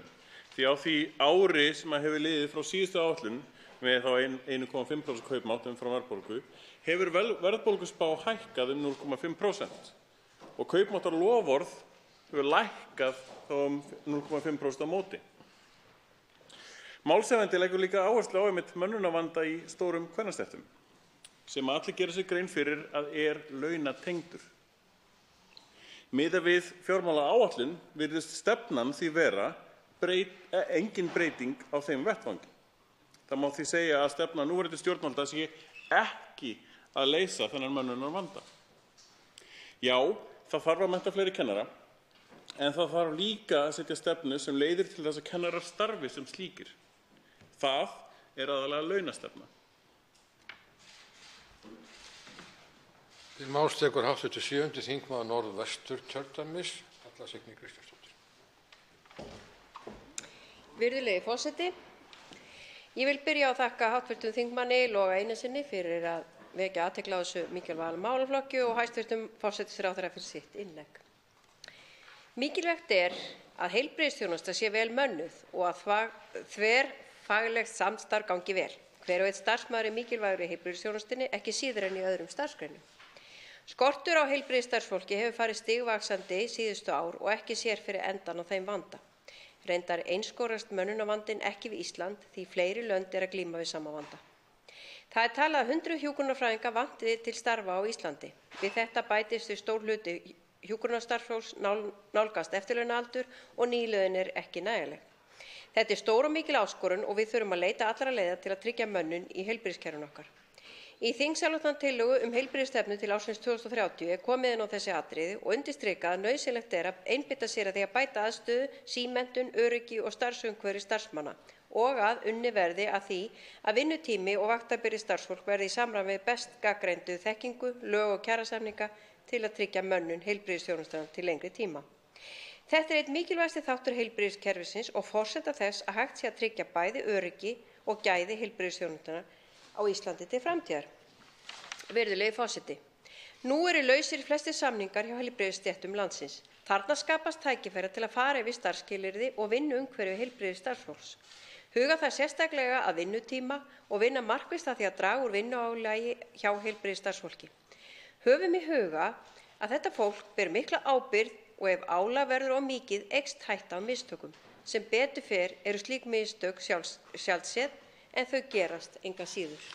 Speaker 19: Því á því ári sem að hefur liðið frá síðustu áætlun með þá 1,5% kaupmátt umfram verðbólgu hefur verðbólguspá hækkað 0,5% og kaupmáttarloforð hefur lækkað þá 0,5% á móti. Málshefjandi leggur líka áherslu á einmitt mönnunarvanda í stórum kvennastéttum sem allir gera sér grein fyrir að launatengdur. Miðað við fjármálaáætlun virðist stefnan því vera engin breyting á þeim vettvangi. Það má því segja að stefna núverandi stjórnvalda sé ekki að leysa þennan mönnunarvanda. Já, það þarf að mennta fleiri kennara, en það þarf líka að setja stefnu sem leiðir til þess að kennarar starfi sem slíkir. Það aðallega launastefna.
Speaker 12: Til máls tekur hv. 7. þingmaður Norðvesturkjördæmis, Halla Signý Kristjánsdóttir.
Speaker 3: Virðulegi forseti, ég vil byrja á að þakka hv. þingmanni Loga Einarssyni fyrir að vekja athygli á þessu mikilvæga málaflokki og hæstv. forsætisráðherra fyrir sitt innlegg. Mikilvægt að heilbrigðisþjónusta sé vel mönnuð og að þverfaglegt samstarf gangi vel. Hver og einn starfsmaður mikilvægur í heilbrigðisþjónustunni, ekki síður en í öðrum starfsgreinum. Skortur á heilbrigðisstarfsfólki hefur farið stigvaxandi síðustu ár og ekki sér fyrir endan á þeim vanda. Reyndar einskorast mönnunarvandinn ekki við Ísland því fleiri lönd að glíma við sama vanda. Það talað að 100 hjúkrunarfræðinga vanti til starfa á Íslandi. Við þetta bætist stór hluti hjúkrunarstarfsfólks nálgast eftirlaunaaldur og nýliðun ekki nægjanleg. Þetta stór og mikil áskorun og við þurfum að leita allra leiða til að tryggja mönnun í heilbrigðiskerfinu okkar. Í þingsályktunartillögu heilbrigðisstefnu til ársins 2030 komið inn á þessi atriði og undirstrikað að nauðsynlegt að einbeita sér að því að bæta aðstöðu, símenntun, öryggi og starfsumhverfi starfsmanna og að unnið verði að því að vinnutími og vaktarbyrði starfsfólk verði í samræmi við best gagnreyndu þekkingu, lög og kjarasamninga,
Speaker 20: til að tryggja mönnun heilbrigðisþjónustunnar til lengri tíma. Þetta er einn mikilvægasti þáttur heilbrigðiskerfisins og forsenda þess að hægt sé að tryggja bæði öryggi og gæði heilbrigðisþjónustunnar á Íslandi til framtíðar. Virðulegi forseti, nú eru lausir flestir samningar hjá heilbrigðisstéttum landsins. Þarna skapast tækifæri til að fara yfir starfsskilyrði og vinnuumhverfi heilbrigðisstarfsfólks. Huga það sérstaklega að vinnutíma og vinna markvisst að því að draga úr vinnuálagi hjá heilbrigðisstarfsfólki. Höfum í huga að þetta fólk ber mikla ábyrgð og ef álag verður of mikið eykst hætta á mistökum. Sem betur fer eru slík mistök sjaldséð en þau gerast engu að síður.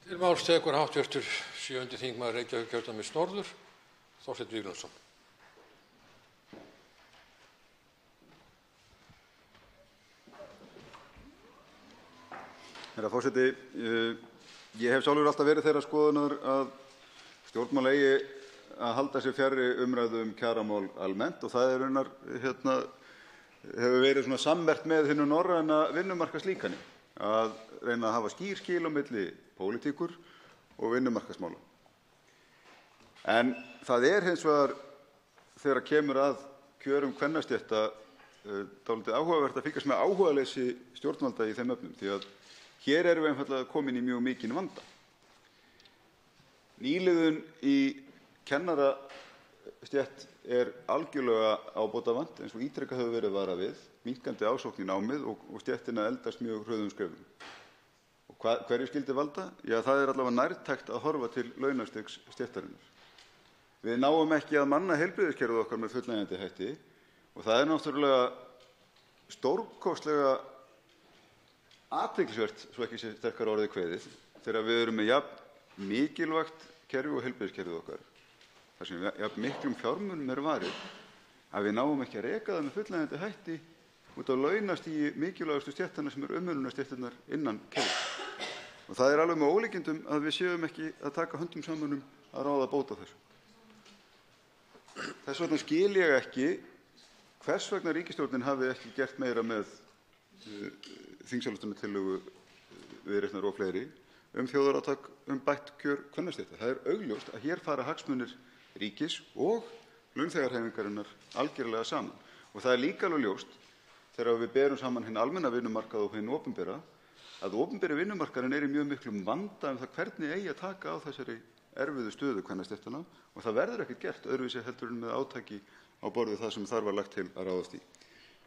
Speaker 12: Til máls tekur hv. 7. þingmaður Reykjavíkurkjördæmis norður, Þorsteinn Víglundsson.
Speaker 15: Herra forseti, ég hef sjálfur alltaf verið þeirrar skoðunar að stjórnmál eigi að halda sér fjarri umræðu kjaramál almennt og það raunar hefur verið svona sammerkt með hinu norræna vinnumarkaðslíkani að reyna að hafa skýr skil á milli pólitíkur og vinnumarkaðsmála. En það hins vegar þegar kemur að kjörum kvennastétta dálítið áhugavert að fylgjast með áhugaleysi stjórnvalda í þeim efnum því að hér erum við einfaldlega komin í mjög mikinn vanda. Nýliðun í kennarastétt algjörlega ábótavant eins og ítrekað hefur verið varað við, minnkandi ásókn í námið og stéttina eldast mjög hröðum skrefum. Og hverju skyldi valda? Já, það allavega nærtækt að horfa til launastigs stéttarinnar. Við náum ekki að manna heilbrigðiskerfið okkar með fullnægjandi hætti og það náttúrulega stórkostlega athyglisvert, svo ekki sé sterkara orðið kveðið, þegar við erum með jafn mikilvægt kerfi og heilbrigðiskerfið okkar þar sem jafn miklum fjármunum varið að við náum ekki að reka það með fullnægjandi hætti út á launastigi mikilvægustu stéttanna sem umönnunarstéttirnar innan kerfis. Og það alveg með ólíkindum að við séum ekki að taka höndum saman að ráða bót á þessu. Þess vegna skil ég ekki hvers vegna ríkisstjórnin hafi ekki gert meira með þingsályktunartillögu Viðreisnar og fleiri þjóðarátak bætt kjör kvennastétta. Það augljóst að hér fara hagsmunir ríkis og launþegahreyfingarinnar algjörlega saman. Og það líka alveg ljóst þegar við berum saman hinn almenna vinnumarkað og hinn opinbera að opinberi vinnumarkaðurinn í mjög miklum vanda það hvernig eigi að taka á þessari erfiðu stöðu kvennastéttanna og það verður ekkert gert öðruvísi heldur en með átaki á borð við það sem þar var lagt til að ráðast í.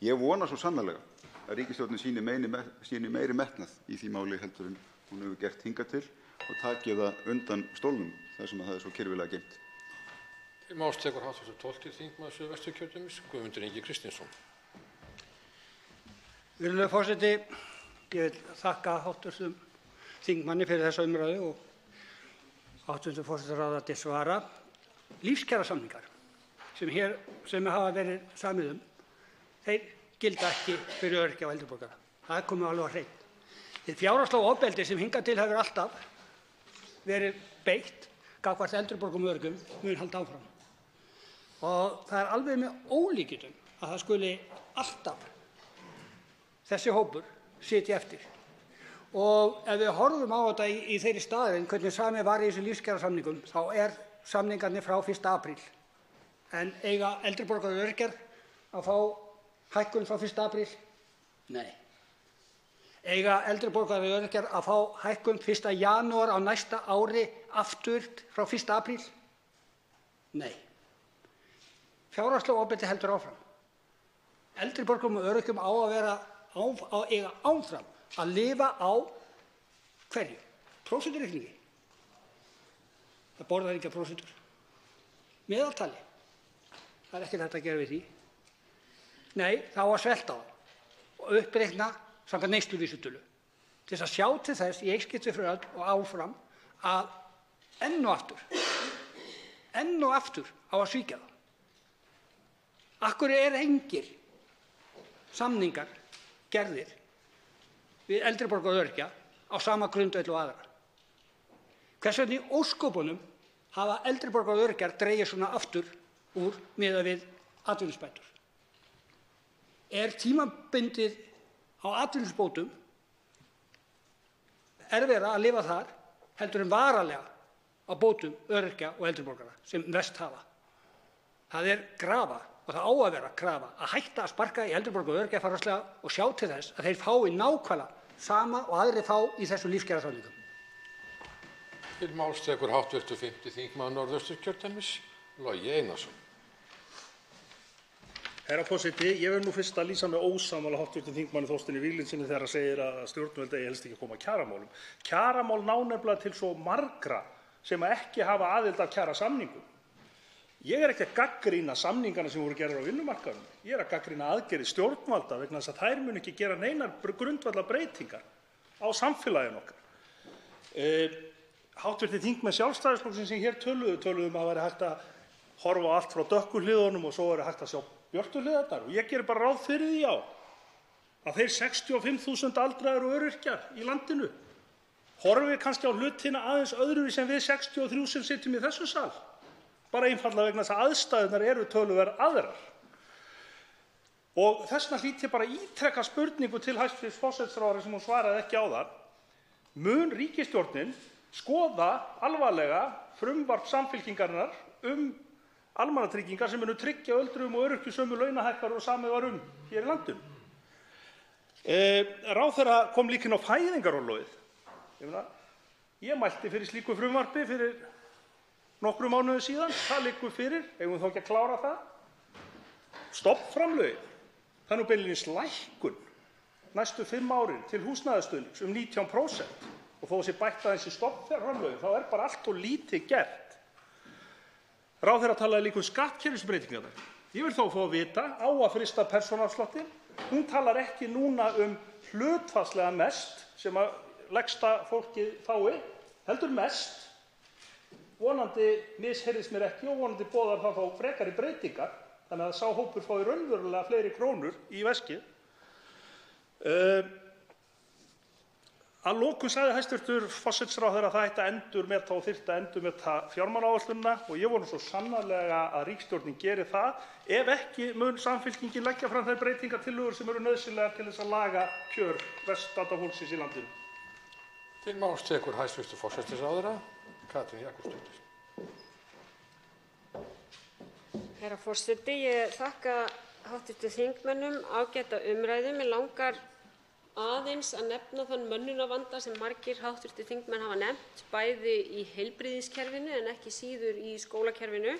Speaker 15: Ég vona svo sannarlega að ríkisstjórnin sýni meiri metnað í því máli heldur en hún hefur gert hingað til og taki það undan stólnum þar sem það svo kyrfilega geymt.
Speaker 12: Til máls tekur hv. 12. þingmaður Suðvesturkjördæmis, Guðmundur Ingi Kristinsson.
Speaker 21: Virðulegur forseti, ég vil þakka hv. þingmanni fyrir þessa umræðu og hv. forsætisráðherra til svara. Lífskjarasamningar sem hafa verið samið þeir gilda ekki fyrir öryrkja og eldri borgara. Það komið alveg á hreint. Hið fjárhagslega ofbeldi sem hingað til hefur alltaf verið beitt gagnvart eldri borgurum og öryrkjum mun halda áfram. Og það alveg með ólíkindum að það skuli alltaf þessi hópur sitja eftir. Og ef við horfum á þetta í þeirri staðinn hvernig samið var í þessu lífskjarasamningum þá samningarnir frá 1. apríl. En eiga eldri borgarar og öryrkjar að fá hækkun frá 1. apríl? Nei. Eiga eldri borgarar og öryrkjar að fá hækkun 1. janúar á næsta ári aftur frá 1. apríl? Nei. Fjárhagslega ofbeldi heldur áfram. Eldri borgurum og öryrkjum á að eiga áfram að lifa á hverju? Prósentureikningi. Það borðar ekki prósentur. Meðaltali. Það ekki hægt að gera við því. Nei, það á að svelta á og uppreikna samkvæmt neysluvísitölu til að sjá til þess í eitt skipti fyrir öll og áfram að enn og aftur á að svíkja það. Af hverju engir samningar gerðir við eldri borgara og öryrkja á sama grundvelli og aðra? Hvers vegna í ósköpunum hafa eldri borgarar og öryrkjar dregið svona aftur úr miðað við atvinnuleysisbætur? Tímabundið á atvinnuleysisbótum erfiðara að lifa þar heldur en varanlega á bótum öryrkja og eldri borgara sem mest hafa. Það er krafa og það á að vera krafa að hætta að sparka í eldri borgara og öryrkja fjárhagslega og sjá til þess að þeir fái nákvæmlega sama og aðrir fá í þessum lífskjarasamningum.
Speaker 12: Til máls tekur hv. 5. þingmaður Norðausturkjördæmis, Logi Einarsson.
Speaker 9: Herra forseti, ég verð nú fyrst að lýsa mig ósammála hv. þingmanni Þorsteini Víglundssyni þegar hann segir að stjórnvöld eigi helst ekki að koma að kjaramálum. Kjaramál ná nefnilega til svo margra sem ekki hafa aðild að kjarasamningum. Ég er ekki að gagnrýna samningana sem voru gerðir á vinnumarkaðnum. Ég er að gagnrýna aðgerðir stjórnvalda vegna þess að þær mun ekki gera neinar grundvallarbreytingar á samfélaginu okkar. Hv. þingmenn Sjálfstæðisflokksins sem hér töluðu að væri hægt að horfa á allt frá dökku hliðunum og svo væri hægt að sjá björtu hliðarnar. Og ég geri bara ráð fyrir því að þeir 65.000 aldraðir og öryrkjar í landinu horfi kannski á hlutina aðeins öðruvísi en við 63 sem sitjum í þessum sal. Bara einfaldlega vegna þess að aðstæðurnar eru töluverð aðrar. Og þess vegna hlýt ég bara að ítreka spurningu til hæstv. Forsætisráðherra sem hún svaraði ekki áðan. Mun ríkisstjórnin skoða alvarlega frumvarp Samfylkingarinnar almannatryggingar sem munu tryggja öldruðum og öryrkjum sömu launahækkanir og samið var hér í landinu? Ráðherra kom líka inn á fæðingarorlofið. Ég mælti fyrir slíku frumvarpi fyrir nokkrum mánuðum síðan. Það liggur fyrir, eigum við þá ekki að klára það? Stofnframlögin, það er nú beinlínis lækkun næstu 5 árin til húsnæðisstuðnings 19%. Og þó sé bætt aðeins í stofnframlögin, þá er bara allt of lítið gert. Ráðherra talaði líka skattkerfisbreytingarnar. Ég vil þó fá að vita, á að frysta persónuafsláttinn. Hún talar ekki núna hlutfallslega mest sem að lægsta fólkið fái, heldur mest. Vonandi misheyrðist mér ekki og vonandi boðar það þá frekari breytingar, þannig að sá hópur fái raunverulega fleiri krónur í veskið. Að lokum sagði hæstv. Forsætisráðherra að það ætti að endurmeta og þyrfti að endurmeta fjármálaáætlunina og ég vona svo sannarlega að ríkisstjórnin geri það. Ef ekki mun Samfylkingin leggja fram þær breytingartillögur sem eru nauðsynlegar til þess að laga kjör verst stadda fólksins í landinu.
Speaker 12: Til máls tekur hæstv. Forsætisráðherra, Katrín Jakobsdóttir.
Speaker 3: Herra forseti, ég þakka hv. þingmönnum ágæta umræðu. Mig langar aðeins að nefna þann mönnunarvanda sem margir hv. þingmenn hafa nefnt, bæði í heilbrigðiskerfinu en ekki síður í skólakerfinu.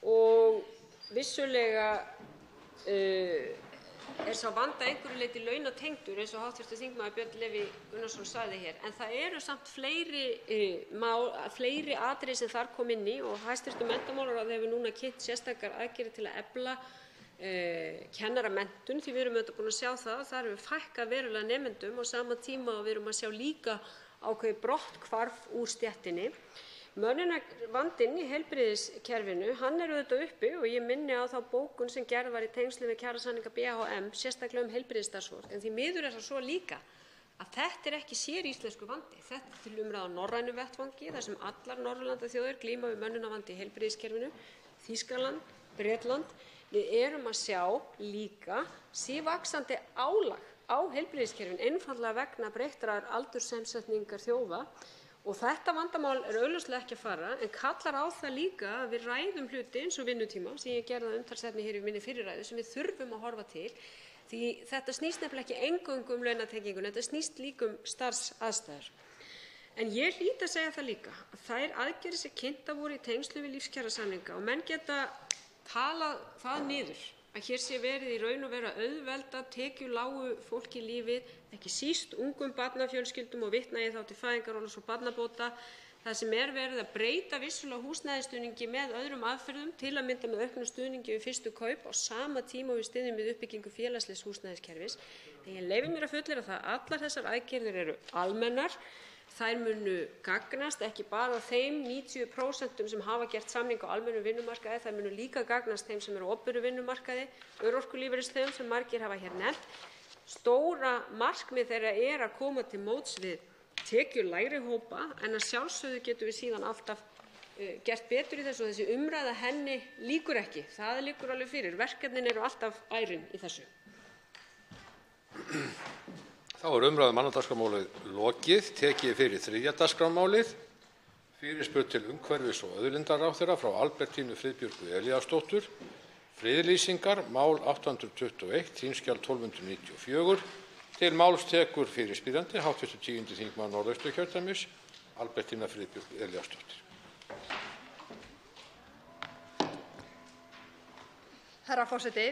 Speaker 3: Og vissulega er sá vandi að einhverju leyti launatengdur eins og hv. þingmaður Björn Leví Gunnarsson sagði hér. En það eru samt fleiri atriði sem þar kom inn í og hæstv. Menntamálaráðherra hefur núna kynnt sérstakar aðgerðir til að efla kennaramenntun, því við erum auðvitað búin að sjá það að þar hefur fækkað verulega nemendum á sama tíma og við erum að sjá líka ákveðið brotthvarf úr stéttinni. Mönnunarvandinn í heilbrigðiskerfinu, hann er auðvitað uppi og ég minni á þá bókun sem gerð var í tengslum við kjarasamninga BHM, sérstaklega heilbrigðisstarfsfólk. En því miður er það svo líka að þetta er ekki séríslenskur vandi. Þetta er til umræðu á norrænum vettvangi þar sem allar Norðurlandaþjóðir glíma við mönnunarvanda í heilbrigðiskerfinu, Þýskaland, Bretland. Við erum að sjá líka sívaxandi álag á heilbrigðiskerfin, einfaldlega vegna breyttrar aldurssamsetningar þjóða. Og þetta vandamál er augljóslega ekki að fara, en kallar á það líka að við ræðum hluti eins og vinnutíma, sem ég gerði að umtalsefni hér í minni fyrri ræðu, sem við þurfum að horfa til. Því þetta snýst nefnilega ekki eingöngu launatenginguna, þetta snýst líka starfsaðstæður. En ég hlýt að segja það líka að þær aðgerðir sem kynntar voru í tengslum við lífskjarasamninga og menn geta talað það niður að hér sé verið í raun og veru að auðvelda tekjulágu fólki lífið, ekki síst ungum barnafjölskyldum og vitna ég þá til fæðingarorlofs og barnabóta, þar sem er verið að breyta vissulega húsnæðisstuðningi með öðrum aðferðum, til að mynda með auknum stuðningi við fyrstu kaup á sama tíma og við styðjum við uppbyggingu félagslegs húsnæðiskerfis. En ég leyfi mér að fullyrða það að allar þessar aðgerðir eru almennar. Þær munu gagnast ekki bara þeim 90% sem hafa gert samning á almennum vinnumarkaði, þær munu líka gagnast þeim sem eru á opinberum vinnumarkaði, örorkulífeyrisþegum sem margir hafa hér nefnt. Stóra markmið þeirra er að koma til móts við tekjulægri hópa, en að sjálfsögðu getum við síðan alltaf gert betur í þessu og þessi umræða henni lýkur ekki. Það liggur alveg fyrir. Verkefnin eru alltaf ærin í þessu.
Speaker 12: Þá er umræðu um annað dagskrármálið lokið. Tekið fyrir 3. dagskrármálið. Fyrirspurn til umhverfis- og auðlindaráðherra frá Albertínu Friðbjörgu Elíasdóttur. Friðlýsingar, mál 821, þingskjal 1294. Til máls tekur fyrirspyrjandi, hv. 10. þingmaður Norðausturkjördæmis, Albertína Friðbjörg Elíasdóttir.
Speaker 2: Herra forseti,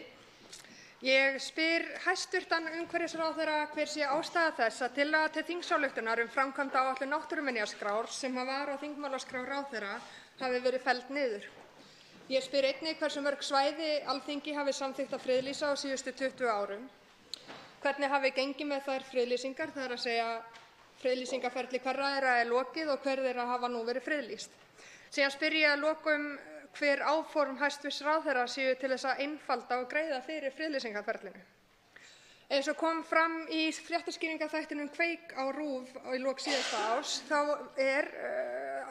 Speaker 2: ég spyr hæstv. Umhverfisráðherra hver sé ástæða þess að tillaga til þingsályktunar framkvæmdaáætlun náttúruminjaskrár sem var á þingmálaskrá ráðherra hafi verið felld niður. Ég spyr einnig hversu mörg svæði Alþingi hafi samþykkt að friðlýsa á síðustu 20 árum. Hvernig hafi gengið með þær friðlýsingar, það er að segja friðlýsingarferli hverra þeirra er lokið og hver þeirra hafa nú verið friðlýst. Síðan spyr ég að lokum hver áform hæstv. Ráðherra séu til þess að einfalda og greiða fyrir friðlýsingarferlinu. Eins og kom fram í fréttaskýringaþættinum Kveik á RÚV í lok síðasta árs, þá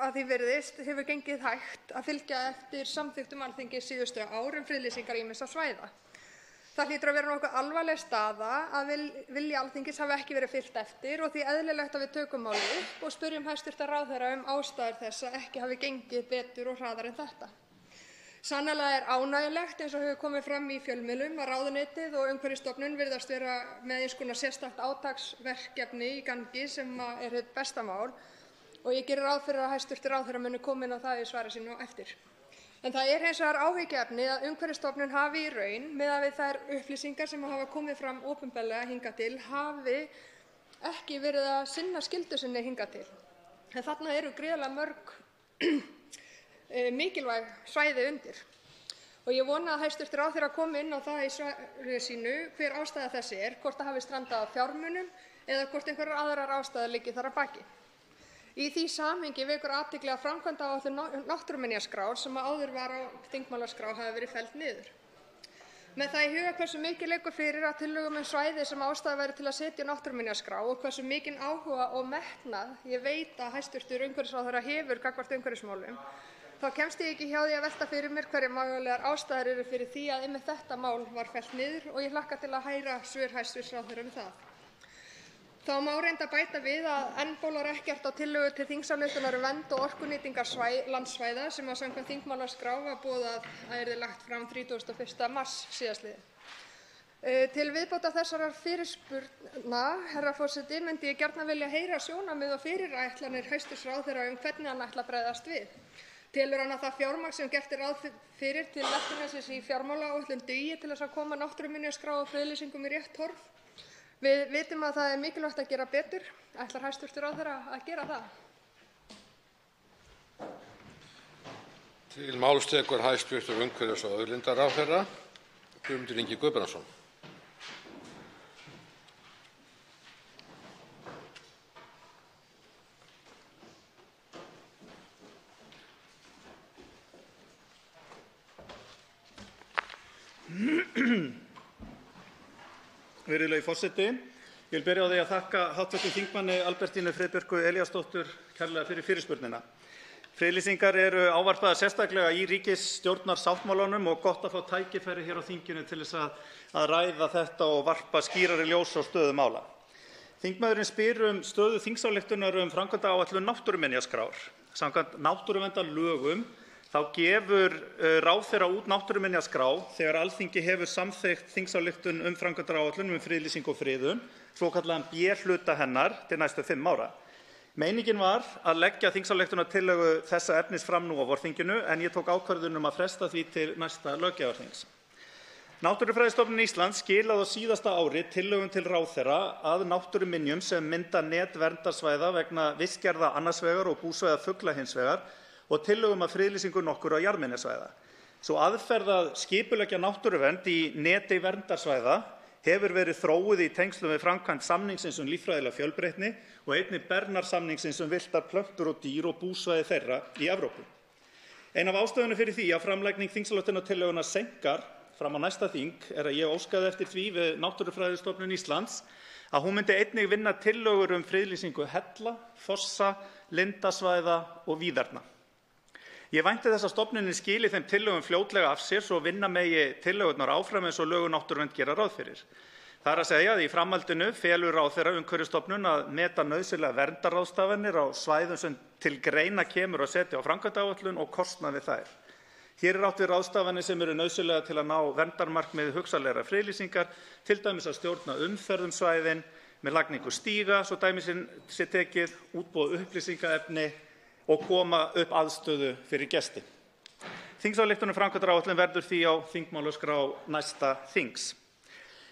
Speaker 2: að því virðist hefur gengið hægt að fylgja eftir samþykktum Alþingis síðustu ár friðlýsingar ýmissa svæða. Það hlýtur að vera nokkuð alvarleg staða að vilja Alþingis hafi ekki verið fylgt eftir og því eðlilegt að við tökum málið upp og spyrjum hæstv. Ráðherra ástæður þess að ekki hafi gengið betur og hraðar en þetta. Sannarlega ánægjulegt, eins og hefur komið fram í fjölmiðlum, að ráðuneytið og Umhverfisstofnun virðast vera með eins konar sérstakt átaksverkefni í gangi sem er hið besta mál og ég geri ráð fyrir að hæstv. Ráðherra muni koma inn á það í svari sínu á eftir. En það er hins vegar áhyggjuefni að Umhverfisstofnun hafi í raun, miðað við þær upplýsingar sem hafa komið fram opinberlega hingað til, hafi ekki verið að sinna skyldu sinni hingað til. En þarna eru gríðarlega mörg mikilvæg svæði undir. Og ég vona að hæstv. Ráðherra komi inn á það í svari sínu hver ástæða þessi er, hvort það hafi strandað á fjármunum eða hvort einhverjar aðrar ástæður liggi þar að baki. Í því samhengi vekur athygli að framkvæmdaáætlun náttúruminjaskrár sem áður var á þingmálaskrá hafi verið felld niður. Með það í huga hversu mikið liggur fyrir að tillögum svæði sem ástæða væri til að setja náttúruminjaskrá og hversu mikinn áhuga og metnað ég veit að hæstv. Umhverfisráðherra hefur gagnvart umhverfismálum, þá kemst ég ekki hjá því að velta fyrir mér hverjar mögulegar ástæður eru fyrir því að einmitt þetta mál var fellt niður og ég hlakka til að heyra svör hæstv. Ráðherra það. Þá má reynda bæta við að enn bólar ekkert á tillögu til þingsályktunar vernd og orkunýtingar landsvæða sem að samkvæmt þingmálaskrá var boðað að yrði lagt fram 31. mars síðastliðinn. Til viðbótar þessarar fyrirspurna, herra forseti, myndi ég gjarnan vilja heyra sjónarmið og fyrirætlanir hæstv. Ráðherra hvernig hann ætlar að bregðast við. Telur hann að það fjármagn sem gert er ráð fyrir til verkefnisins í fjármálaáætlun dugi til þess að koma náttúruminjaskrá og friðlýsingum í rétt horf? Við vitum að það er mikilvægt að gera betur. Ætlar hæstv. Ráðherra að gera það?
Speaker 12: Til máls tekur hæstv. umhverfis- og auðlindaráðherra, Guðmundur Ingi Guðbrandsson.
Speaker 22: Virðulegi forseti. Ég vil byrja á því að þakka hv. þingmanni Albertínu Friðbjörgu Elíasdóttur kærlega fyrir fyrirspurnina. Friðlýsingar eru ávarpaðar sérstaklega í ríkisstjórnarsáttmálanum og gott að fá tækifæri hér á þinginu til þess að ræða þetta og varpa skýrari ljós á stöðu mála. Þingmaðurinn spyr stöðu þingsályktunar framkvæmdaáætlun náttúruminjaskrár. Samkvæmt náttúruverndarlögum þá gefur ráðherra út náttúruminjaskrá þegar Alþingi hefur samþykkt þingsályktun framkvæmdaáætlun friðlýsingu og friðun, svokallaðan B-hluta hennar til næstu 5 ára. Meiningin var að leggja þingsályktunartillögu þessa efnis fram nú á vorþinginu en ég tók ákvörðun að fresta því til næsta löggjafarþings. Náttúrufræðistofnun Íslands skilaði á síðasta ári tillögum til ráðherra að náttúruminjum sem mynda net verndarsvæða vegna vistgerða annars vegar og búsvæða fugla hins vegar og tillögum að friðlýsingu nokkurra jarðminjasvæða. Sú aðferð að skipuleggja náttúruvernd í neti verndarsvæða hefur verið þróuð í tengslum við framkvæmd samningsins líffræðilega fjölbreytni og einnig Bernarsamningsins villtar plöntur og dýr og búsvæði þeirra í Evrópu. Ein af ástæðunum fyrir því að framlagning þingsályktunartillögunnar seinkar fram á næsta þing er að ég óskaði eftir því við Náttúrufræðistofnun Íslands að hún myndi einnig vinna tillögur friðlýsingu hella, fossa, lindasvæða og víðerna. Ég vænti þess að stofnunin skili þeim tillögum fljótlega af sér svo vinna megi tillögurnar áfram eins og lög um náttúruvernd gera ráð fyrir. Það er að segja að í framhaldinu felur ráðherra Umhverfisstofnun að meta nauðsynlegar verndarráðstafanir á svæðum sem til greina kemur að setja á framkvæmdaáætlun og kostnað við þær. Hér er átt við ráðstafanir sem eru nauðsynlegar til að ná verndarmarkmiði hugsanlegra friðlýsingar, til dæmis að stjórna umferð svæðin með lagningu stíga, svo dæmi sé tekið, útboð upplýsingaefni og koma upp aðstöðu fyrir gesti. Þingsályktun um framkvæmdaáætlun verður því á þingmálaskrá næsta þings.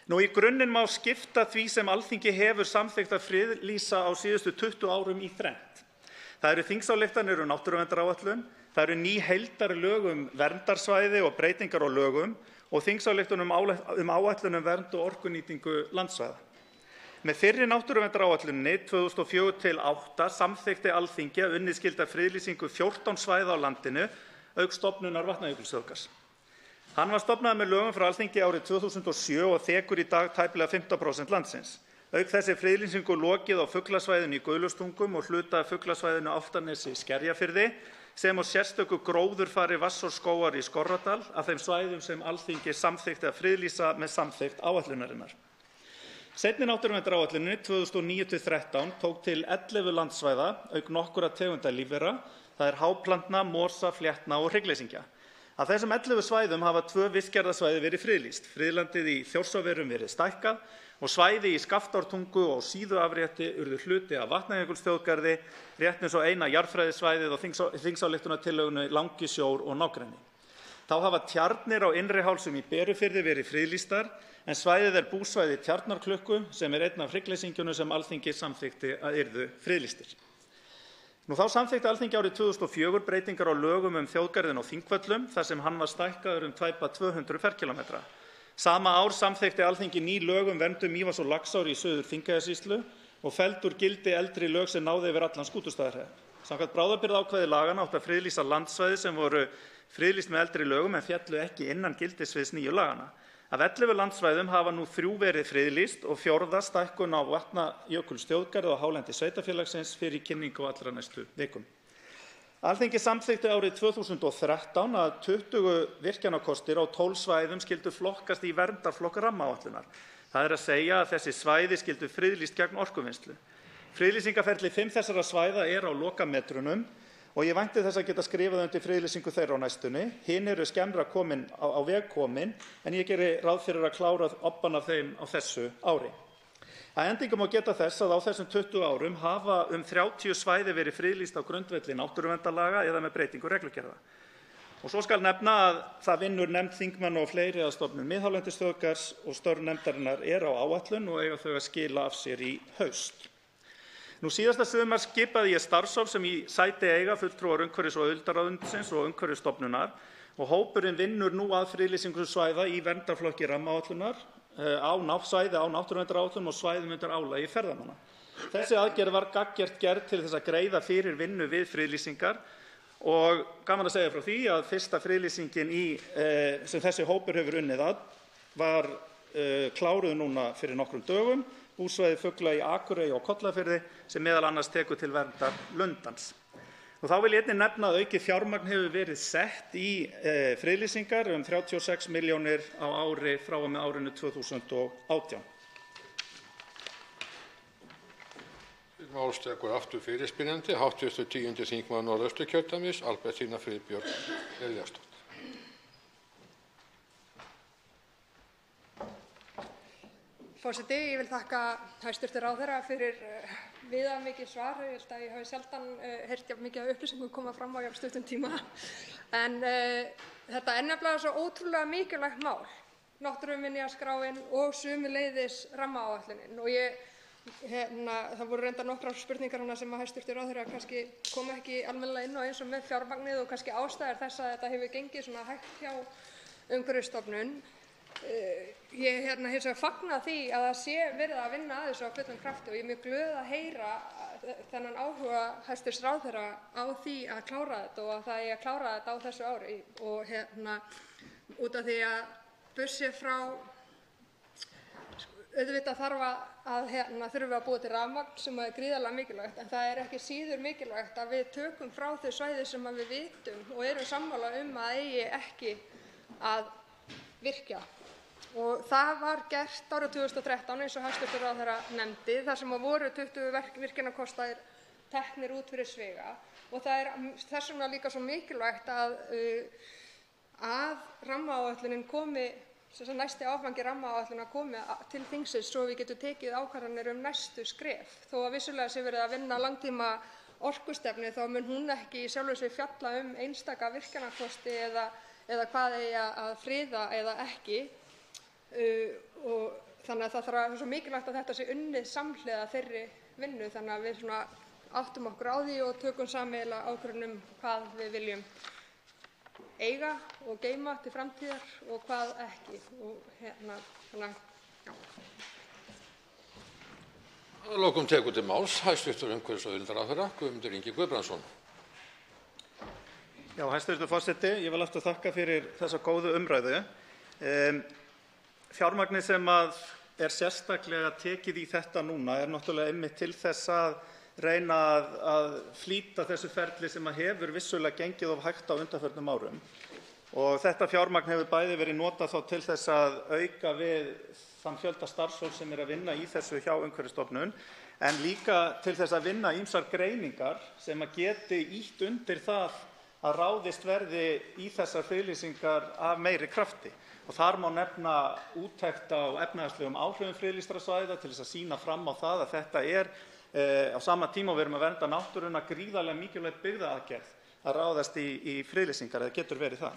Speaker 22: Í grunninn má skipta því sem Alþingi hefur samþykkt að friðlýsa á síðustu 20 árum í þrennt. Það eru þingsályktanir um náttúruverndaráætlun, það eru ný heildarlög um verndarsvæði og breytingar á lögum og þingsályktun um áætlun um vernd og orkunýtingu landsvæða. Með fyrri náttúruverndaráætluninni 2004–2008 samþykkti Alþingi að unnið skyldi að friðlýsingu 14 svæða á landinu auk stofnunar Vatnajökulsþjóðgarðs. Hann var stofnaður með lögum frá Alþingi árið 2007 og þekur í dag tæplega 15% landsins. Auk þess er friðlýsingu lokið á fuglasvæðinu í Gaulustungum og hluta af fuglasvæðinu Álftanesi í Skerjafirði sem og sérstöku gróðurfari Vatnsárskógar í Skorradal af þeim svæðum sem Alþingi samþykkti að friðlýsa með samþykkt áætlunarinnar. Seinni náttúruverndaráætluninni 2009–2013 tók til 11 landsvæða auk nokkurra tegunda lífvera, það er háplantna, mosa, fléttna og hryggleysingja. Af þessum 11 svæðum hafa 2 vistgerðarsvæði verið friðlýst. Friðlandið í Þjórsárverum verið stækkað og svæði í Skaftártungu og Síðuafrétti urðu hluti af Vatnajökulsþjóðgarði, rétt eins og eina jarðfræðisvæðið og þingsályktunartillögunni Langisjór og nágrenni. Þá hafa tjarnir á Innrihálsum í Berufirði verið friðlýstar, en svæðið er búsvæði Tjarnarklukku sem er einn af hryggleysingjunum sem Alþingi samþykkti að yrðu friðlýstir. Þá samþykkti Alþingi árið 2004 breytingar á lögum um þjóðgarðinn á Þingvöllum þar sem hann var stækkaður tæpa 200 ferkílómetra. Sama ár samþykkti Alþingi ný lög um verndun Mývatns og Laxár í Suður-Þingeyjarsýslu og felldu úr gildi eldri lög sem náðu yfir allan Skútustaðahrepp. Samkvæmt bráðabirgðaákvæði laganna átti að friðlýsa landsvæði sem voru friðlýst með eldri lögum en féllu ekki innan gildissviðs nýju laganna. Af 11 landsvæðum hafa nú 3 verið friðlýst og 4. stækkun á Vatnajökulsþjóðgarði og hálendi sveitarfélagsins fyrir kynningu á allra næstu vikum. Alþingi samþykkti árið 2013 að 20 virkjanakostir á 12 svæðum skyldu flokkast í verndarflokk rammaáætlunar. Það er að segja að þessi svæði skyldu friðlýst gegn orkuvinnslu. Friðlýsingarferli 5 þessara svæða er á lokametrunum og ég vænti þess að geta skrifað undir friðlýsingu þeirra á næstunni. Hin eru skemmra á veg komin en ég geri ráð fyrir að klára obbann af þeim á þessu ári. Að endingu má geta þess að á þessum 20 árum hafa 30 svæði verið friðlýst á grundvelli náttúruverndarlaga eða með breytingu reglugerða. Og svo skal nefna að það vinnur nefnd þingmanna og fleiri að stofnun miðhálendisþjóðgarðs og störf nefndarinnar eru á áætlun og eiga þau að skila af sér í haust. Síðasta sumar skipaði ég starfshóp sem í sæti eiga fulltrúar Umhverfis- og auðlindaráðuneytisins og Umhverfisstofnunar og hópurinn vinnur nú að friðlýsingu svæða í verndarflokki rammaáætlunar á náttúruverndaráætlun og svæðum undir álagi ferðamanna. Þessi aðgerð var gagngert gerð til þess að greiða fyrir vinnu við friðlýsingar og gaman að segja frá því að fyrsta friðlýsingin sem þessi hópur hefur unnið að var kláruð núna fyrir nokkrum dögum, búsvæði fugla í Akurey og Kollafirði sem meðal annars tekur til verndar lundans. Þá vil ég einnig nefna að aukið fjármagn hefur verið sett í friðlýsingar 36 milljónir á ári frá og með árinu 2018.
Speaker 12: Máls tekur aftur fyrirspyrjandi, hv. 10. þingmaður Norðausturkjördæmis, Albertína Friðbjörg Elíasdóttir.
Speaker 2: Forseti, ég vil þakka hæstv. Ráðherra fyrir viðamikið svar. Ég held að ég hafi sjaldan heyrt jafn mikið af upplýsingum koma fram á jafn stuttum tíma. En þetta er nefnilega svo ótrúlega mikilvægt mál, náttúruminjaskráin og sömuleiðis rammaáætlunin. Og það voru reyndar nokkrar spurningar sem að hæstv. Ráðherra kannski kom ekki almennilega inn á eins og með fjármagnið og kannski ástæður þess að þetta hefur gengið svona hægt hjá Umhverfisstofnun. Ég hins vegar fagna því að það sé verið að vinna að þessu á fullum krafti og ég er mjög glöð að heyra þennan áhuga hæstv. Ráðherra á því að klára þetta og að það eigi að klára þetta á þessu ári og út af því að burtséð frá auðvitað þurfum við að búa til rafmagn sem er gríðarlega mikilvægt en það er ekki síður mikilvægt að við tökum frá þau svæði sem við vitum og erum sammála að eigi ekki að virkja. Og það var gert árið 2013 eins og hæstv. Ráðherra nefndi, þar sem voru 20 virkjunarkostir teknir út fyrir sviga. Og það er þess vegna líka svo mikilvægt að rammaáætlunin komi, næsti áfangi rammaáætlunar komi til þingsins svo við getum tekið ákvarðanir næstu skref. Þó að vissulega sé verið að vinna langtíma orkustefnu þá mun hún ekki í sjálfu sér fjalla einstaka virkjunarkosti eða hvað eigi að friða eða ekki. Og þannig að það er svo mikilvægt að þetta sé unnið samhliða þeirri vinnu þannig að við áttum okkur á því og tökum sameiginlega ákvörðun hvað við viljum eiga og geyma til framtíðar og hvað ekki.
Speaker 12: Að lokum tekur til máls hæstv. Umhverfis- og auðlindaráðherra Guðmundur Ingi Guðbrandsson.
Speaker 22: Já, hæstv. Forseti, ég vil aftur þakka fyrir þessa góðu umræðu. Fjármagnið sem er sérstaklega tekið í þetta núna náttúrulega einmitt til þess að reyna að flýta þessu ferli sem hefur vissulega gengið of hægt á undanförnum árum. Og þetta fjármagn hefur bæði verið notað þá til þess að auka við þann fjölda starfsfólks sem að vinna í þessu hjá Umhverfisstofnun, en líka til þess að vinna ýmsar greiningar sem að geti ýtt undir það að ráðist verði í þessar friðlýsingar af meiri krafti. Og þar má nefna úttekt á efnahagslegum áhrifum friðlýstra svæða til þess að sýna fram á það að þetta á sama tíma og við erum að vernda náttúruna gríðarlega mikilvæg byggðaaðgerð að ráðast í friðlýsingar, eða getur verið það.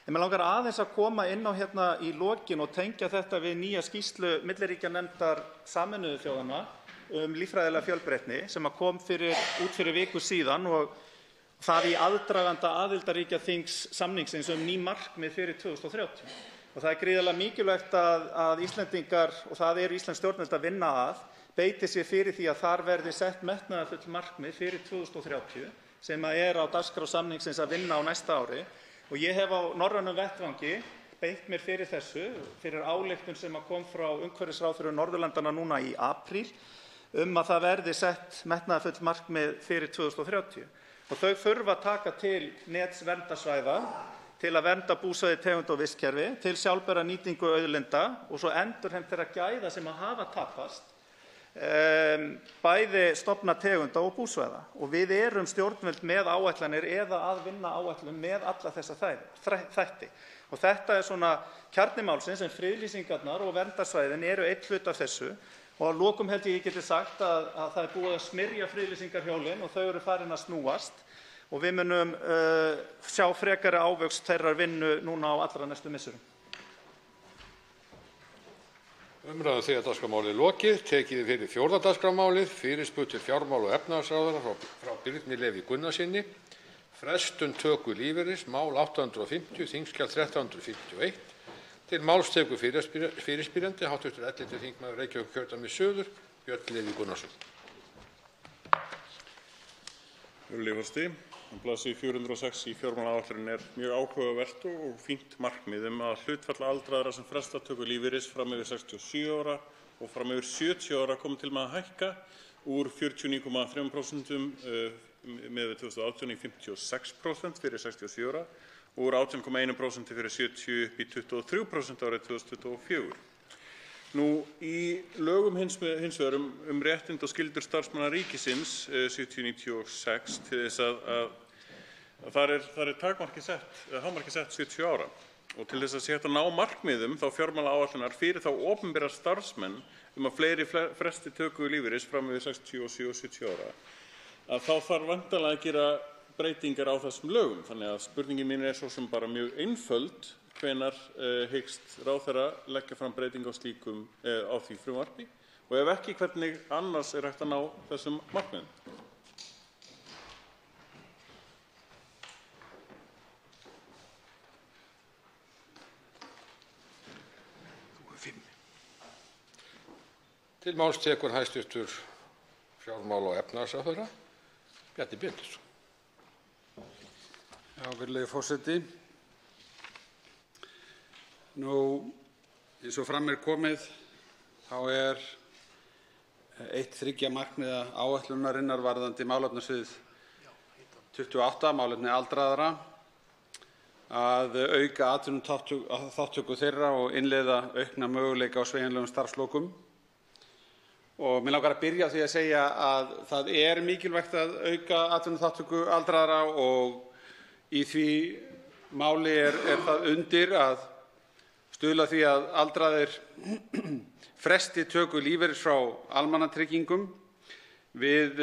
Speaker 22: En mig langar aðeins að koma inn á hérna í lokin og tengja þetta við nýja skýrslu milliríkjanefndar Sameinuðu þjóðanna líffræðilega fjölbreytni sem kom út fyrir viku síðan og það í aðdraganda aðildarríkjaþings samningsins ný markmið fyrir 2030. Og það er gríðarlega mikilvægt að Íslendingar, og það íslensk stjórnvöld að vinna beiti sér fyrir því að þar verði sett metnaðarfull markmið fyrir 2030 sem á dagskrá samningsins að vinna á næsta ári. Og ég hef á norrænum vettvangi beitt mér fyrir þessu, fyrir ályktun sem kom frá umhverfisráðherrum Norðurlandanna núna í apríl að það verði sett metnaðarfull markmið fyrir 2030. Og þau þurfa að taka til nets verndarsvæða, til að vernda búsvæði, tegund og vistkerfi, til sjálfbæra nýtingu auðlinda og svo endurheimt þeirra gæða sem hafa tapast, bæði stofna tegunda og búsvæða. Og við erum stjórnvöld með áætlanir eða að vinna áætlun með alla þessa þætti. Og þetta svona kjarni málsins en friðlýsingarnar og verndarsvæðin eru einn hluti af þessu. Og að lokum held ég geti sagt að það búið að smyrja friðlýsingarhjólin og þau eru farin að snúast og við munum sjá frekari ávöxt þeirrar vinnu núna á allra næstu misserum.
Speaker 12: Umræðu þriðja dagskrármáli lokið. Tekið fyrir fjórða dagskrármálið, fyrirspurn til fjármála- og efnahagsráðherra frá Birni Leví Gunnarssyni. Frestun töku lífeyris, mál 850, þingskjal 1351. Til máls tekur fyrirspyrjandi hv. 11. þingmaður Reykjavíkurkjördæmis suður, Björn Leví Gunnarsson.
Speaker 19: Virðulegi forseti, á blaðsíðu 406 í fjármálaáætluninni mjög áhugavert og fínt markmið að hlutfall aldraðra sem fresta töku lífeyris fram yfir 67 ára og fram yfir 70 ára komi til með að hækka úr 49,3% með 2018 í 56% fyrir 67 ára og úr 18,1% fyrir 70 upp í 23% árið 2024. Í lögum hins vegar réttindi og skyldur starfsmanna ríkisins 7096 til þess að þar er takmarkið sett, hámarkið sett 70 ára. Og til þess að sé hægt að ná markmiðum þá fjármálaáætlunar fyrir þá opinbera starfsmenn að fleiri fresti töku lífeyris fram yfir 67 og 70 ára, að þá þarf væntanlega að gera breytingar á þessum lögum. Þannig að spurningin mín svo sem bara mjög einföld: hvenær hyggst ráðherra leggja fram breytingu á því frumvarpi og ef ekki, hvernig annars er hægt að ná þessum markmiðum?
Speaker 12: Til máls tekur hæstv. fjármála- og efnahagsráðherra Bjarni Benediktsson.
Speaker 16: Virðulegi forseti. Eins og fram komið þá eitt þriggja markmiða áætlunarinnar varðandi málefnasvið 28, málefni aldraðra,
Speaker 5: að auka atvinnuþátttöku þeirra og innleiða aukna möguleika á sveigjanlegum starfslokum. Og mig langar að byrja á því að segja að það er mikilvægt að auka atvinnuþátttöku aldraðra og í því máli er það undir að stuðla að því að aldraðir fresti töku lífeyris frá almannatryggingum. Við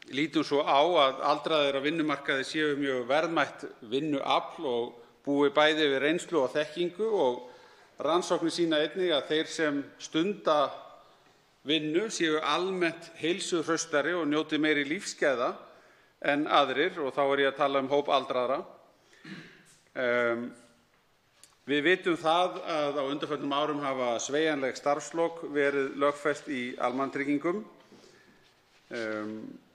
Speaker 5: lítum svo á að aldraðir á vinnumarkaði séu mjög verðmætt vinnuafl og búi bæði yfir reynslu og þekkingu og rannsóknir sýna einnig að þeir sem stunda vinnu séu almennt heilsuhraustari og njóti meiri lífsgæða en aðrir og þá er ég að tala hóp aldraðra. Við vitum það að á undanförnum árum hafa sveigjanleg starfslok verið lögfest í almannatryggingum.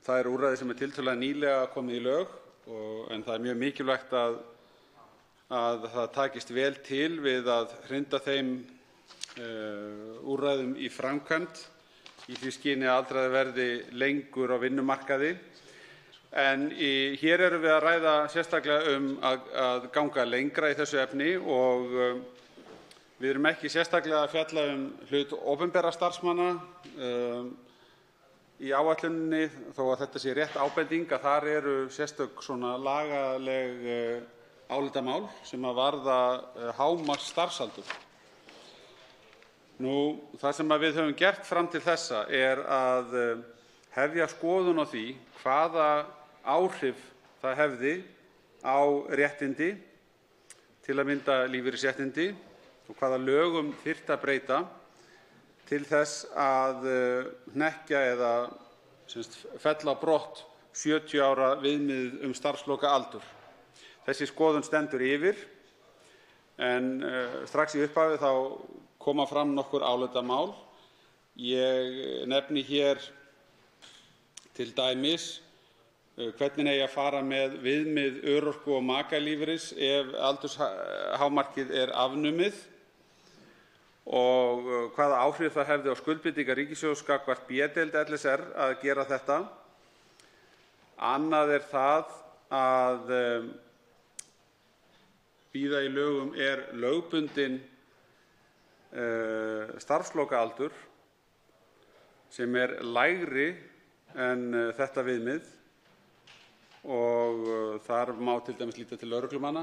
Speaker 5: Það er úrræði sem tiltölulega nýlega komið í lög en það er mjög mikilvægt að það takist vel til við að hrinda þeim úrræðum í framkvæmd í því skyni að aldraðir verði lengur á vinnumarkaði. En hér erum við að ræða sérstaklega að ganga lengra í þessu efni og við erum ekki sérstaklega að fjalla hlut opinberra starfsmanna í áætluninni þó að þetta sé rétt ábending að þar eru sérstök svona lagaleg álitamál sem að varða hámarks starfsaldur. Það sem við höfum gert fram til þessa er að hefja skoðun á því hvaða áhrif það hefði á réttindi, til að mynda lífeyrisréttindi og hvaða lögum þyrfti að breyta til þess að hnekkja eða fella á brott 70 ára viðmið starfslokaaldur. Þessi skoðun stendur yfir en strax í upphafi þá koma fram nokkur álitamál. Ég nefni hér til dæmis hvernig eigi að fara með viðmið örorku- og makalífeyris ef aldurshámarkið er afnumið og hvaða áhrif það hefði á skuldbindingar ríkissjóðs gagnvart B-deild LSR að gera þetta. Annað er það að víða í lögum er lögbundinn starfslokaaldur sem er lægri en þetta viðmið og þar má til dæmis líta til lögreglumanna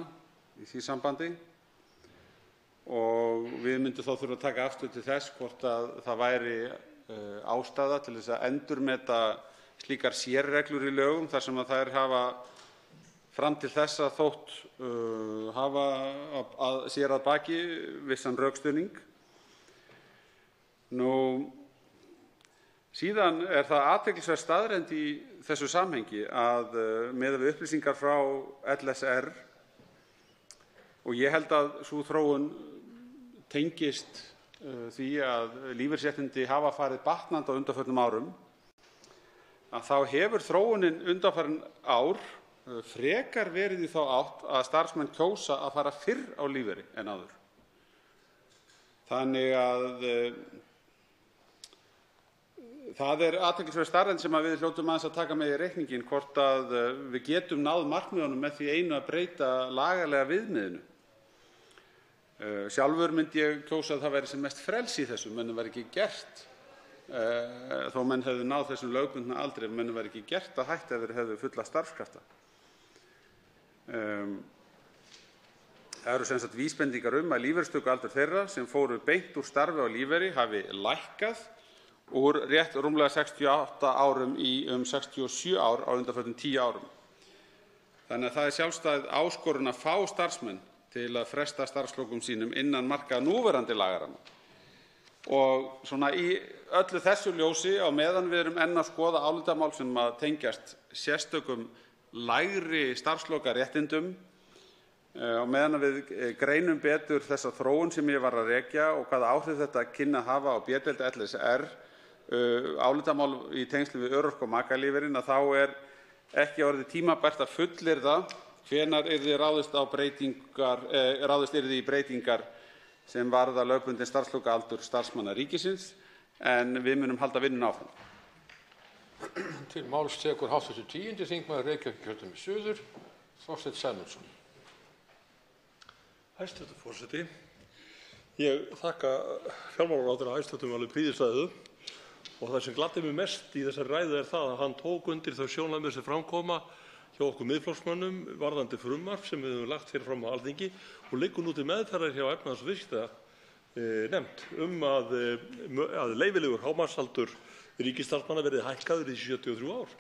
Speaker 5: í því sambandi og við myndum þá þurfa að taka afstöðu til þess hvort að það væri ástæða til þess að endurmeta slíkar sérreglur í lögum þar sem að þær hafa fram til þessa þótt hafa sér að baki vissan rökstuðning. Síðan er það athyglisverð staðreynd í þessu samhengi að miðað við upplýsingar frá LSR og ég held að sú þróun tengist því að lífeyrisréttindi hafa farið batnandi á undanförnum árum, að þá hefur þróunin undanfarin ár frekar verið í þá átt að starfsmenn kjósa að fara fyrr á lífeyri en áður. Þannig að það er athyglisverð staðreynd sem við hljótum aðeins að taka með í reikninginn hvort að við getum náð markmiðunum með því einu að breyta lagalega viðmiðinu. Sjálfur myndi ég kjósa að það væri sem mest frelsi í þessu, mönnum væri ekki gert, þó menn hefðu náð þessum lögbundna aldri, mönnum væri ekki gert að hætta ef þeir hefðu fulla starfskrafta. Það eru sem sagt vísbendingar að lífeyristökualdur þeirra sem fóru beint úr starfi á lífeyri hafi lækkað úr rétt rúmlega 68 árum í 67 ár á undanförnum 10 árum. Þannig að það er sjálfstæð áskorun að fá starfsmenn til að fresta starfslokum sínum innan marka núverandi lagaramma. Og svona í öllu þessu ljósi á meðan við erum enn að skoða álitamál sem að tengjast sérstökum lægri starfslokaréttindum, á meðan við greinum betur þessa þróun sem ég var að rekja og hvaða áhrif þetta kynni að hafa á B-deild LSR, álitamál í tengslum við örorku- og makalífeyrinn, að þá er ekki orðið tímabært að fullyrða hvenær yrði ráðist yrði í breytingar sem varða lögbundinn starfslokaaldur starfsmanna ríkisins, en við munum halda vinnuna áfram.
Speaker 12: Til máls tekur hv. 10. þingmaður Reykjavíkurkjördæmis suður, Þorsteinn Sæmundsson.
Speaker 6: Hæstv. forseti. Ég þakka fjármálaráðherra hæstv. alveg prýðisræðu og það sem gladdi mig mest í þessari ræðu er það að hann tók undir þau sjónarmið sem fram koma hjá okkur Miðflokksmönnum varðandi frumvarp sem við höfum lagt fyrir fram á Alþingi og liggur nú til meðferðar hjá efnahags- og viðskiptanefnd að leyfilegur hámarksaldur ríkisstarfsmanna verði hækkaður í 73 ár.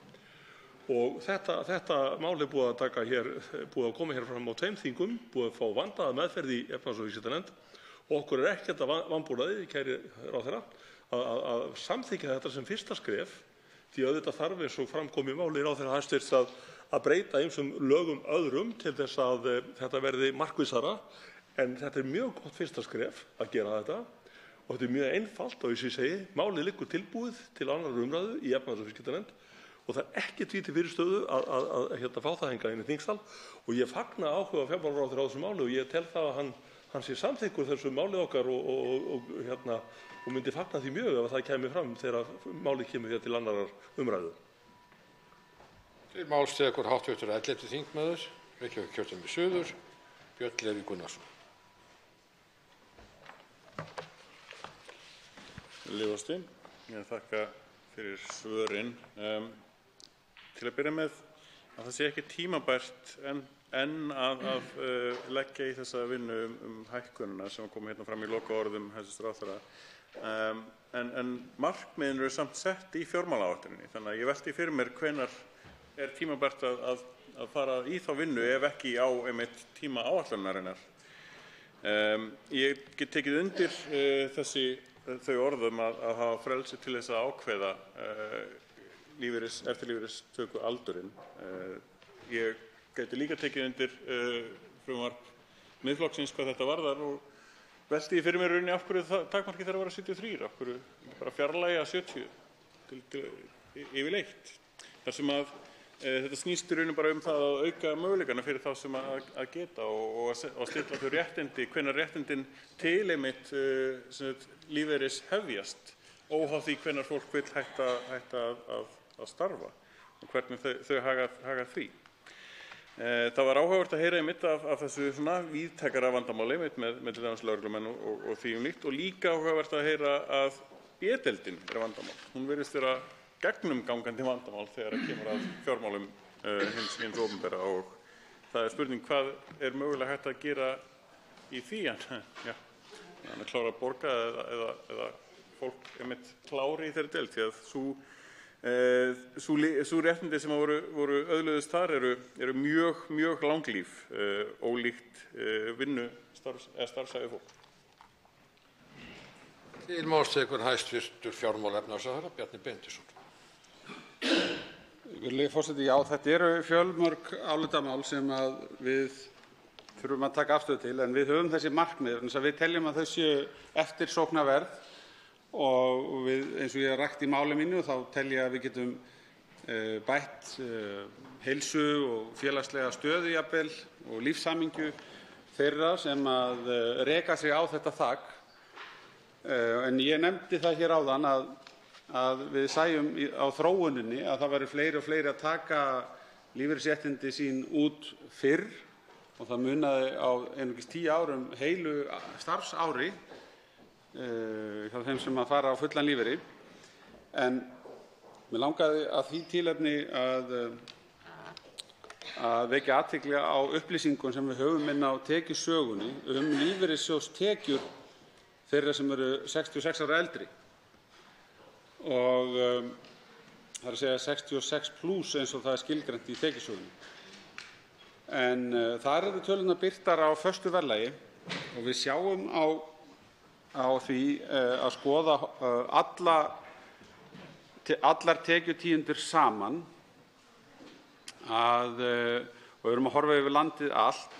Speaker 6: Og þetta mál er búið að koma hér fram á 2 þingum, búið að fá vandaða meðferð í efnahags- og viðskiptanefnd og okkur er ekkert að vanbúnaði, kæri ráðherra, að samþykkja þetta sem fyrsta skref því auðvitað þarf eins og fram kom í máli ráðherra hæstvirts að breyta ýmsum lögum öðrum til þess að þetta verði markvissara en þetta er mjög gott fyrsta skref að gera þetta og þetta er mjög einfalt og eins og ég segi, málið liggur tilbúið til 2. umræðu í efnahags- og viðskiptanefnd og það er ekki því til fyrirstöðu að fá það hingað inn í þingsal og ég fagna áhuga fjármálaráðherra á þessu máli og ég tel það að hann sé samþykkur þessu máli okkar og myndi fagna því mjög ef það kæmi fram þegar málið kemur hér til 2. umræðu.
Speaker 12: Til máls tekur hv. 11. þingmaður, Reykjavíkurkjördæmi suður, Björn Leví Gunnarsson.
Speaker 19: Ég þakka fyrir svörin. Til að byrja með að það sé ekki tímabært en að leggja í þessa vinnu hækkunina sem kom hérna fram í lokaorðum hæstv. ráðherra. En markmiðin eru samt sett í fjármálaáætluninni, þannig að ég velti fyrir mér hvenær er tímabært að fara í þá vinnu ef ekki á einmitt tíma áætlunarinnar. Ég get tekið undir þau orðum að hafa frelsi til þess að ákveða eftirlífeyristöku aldurinn. Ég gæti líka tekið undir frumvarp Miðflokksins hvað þetta varðar og velti ég fyrir mér rauninni af hverju takmarkið þarf að vera 73, af hverju bara fjarlægja 70 yfirleitt. Þar sem að þetta snýst í rauninni bara það að auka möguleikana fyrir þá sem að geta og stilla þau réttindi, hvenær réttindin til einmitt lífeyris hefjast, óháð því hvenær fólk vill hætta að starfa og hvernig þau haga því. Það var áhugavert að heyra einmitt af þessu svona víðtækara vandamáli með til dæmis lögreglumenn og því líkt og líka áhugavert að heyra að B-deildin er vandamál. Hún virðist vera gegnumgangandi vandamál þegar kemur að fjármálum hins opinbera og það er spurning hvað er mögulega hægt að gera í því að klára að borga eða fólk einmitt klári í þeirri deild því að sú réttindi sem voru öðluðust þar eru mjög langlíf ólíkt vinnu starfsæfi fólk.
Speaker 12: Til máls tekur hæstv. fjármála- og efnahagsráðherra Bjarni Benediktsson.
Speaker 5: Virðulegi forseti, já, þetta eru fjölmörg álitamál sem að við þurfum að taka afstöðu til en við höfum þessi markmið þannig að við teljum að þau séu eftirsóknarverð og við, eins og ég hef rætt í máli mínu, þá tel ég að við getum bætt heilsu og félagslega stöðu jafnvel og lífshamingju þeirra sem að reka sig á þetta þak. En ég nefndi það hér áðan að við sæjum á þróuninni að það væru fleiri og fleiri að taka lífeyrisréttindi sín út fyrr og það munaði á einungis 10 árum heilu starfsári hjá þeim sem að fara á fullan lífeyri. En mér langaði að því tilefni að vekja athygli á upplýsingum sem við höfum inn á tekjusögunni lífeyrissjóðstekjur þeirra sem eru 66 ára eldri og það er að segja 66 plus eins og það er skilgreint í tekjusögunni. En þar eru tölurnar birtar á föstu verðlagi og við sjáum á því að skoða allar tekjutíundir saman og við erum að horfa yfir landið allt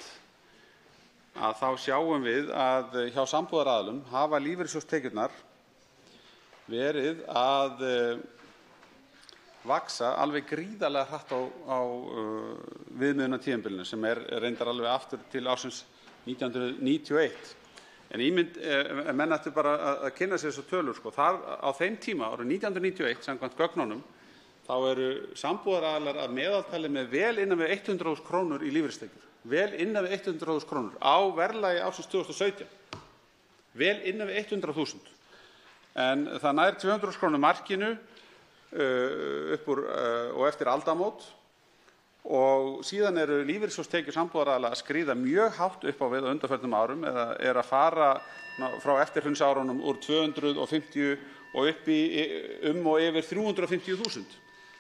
Speaker 5: að þá sjáum við að hjá sambúðaraðilum hafa lífeyrissjóðstekjurnar verið að vaxa alveg gríðarlega hratt á viðmiðunartímabilinu sem er reyndar alveg aftur til ársins 1991. En menn ættu bara að kynna sér þessu tölur. Þar á þeim tíma, árið 1991, samkvæmt gögnunum, þá eru sambúðaraðilar að meðaltali með vel innan við 100.000 kr. í lífeyristekjur. Vel innan við 100.000 kr. á verðlagi ársins 2017. Vel innan við 100.000. En það nær 200.000 kr. markinu upp úr og eftir aldamót og síðan eru lífeyrissjóðstekjur sambúðaraðila að skríða mjög hátt upp á við á undanförnum árum eða að fara frá eftirhrunsárunum úr 250 og upp í og yfir 350.000.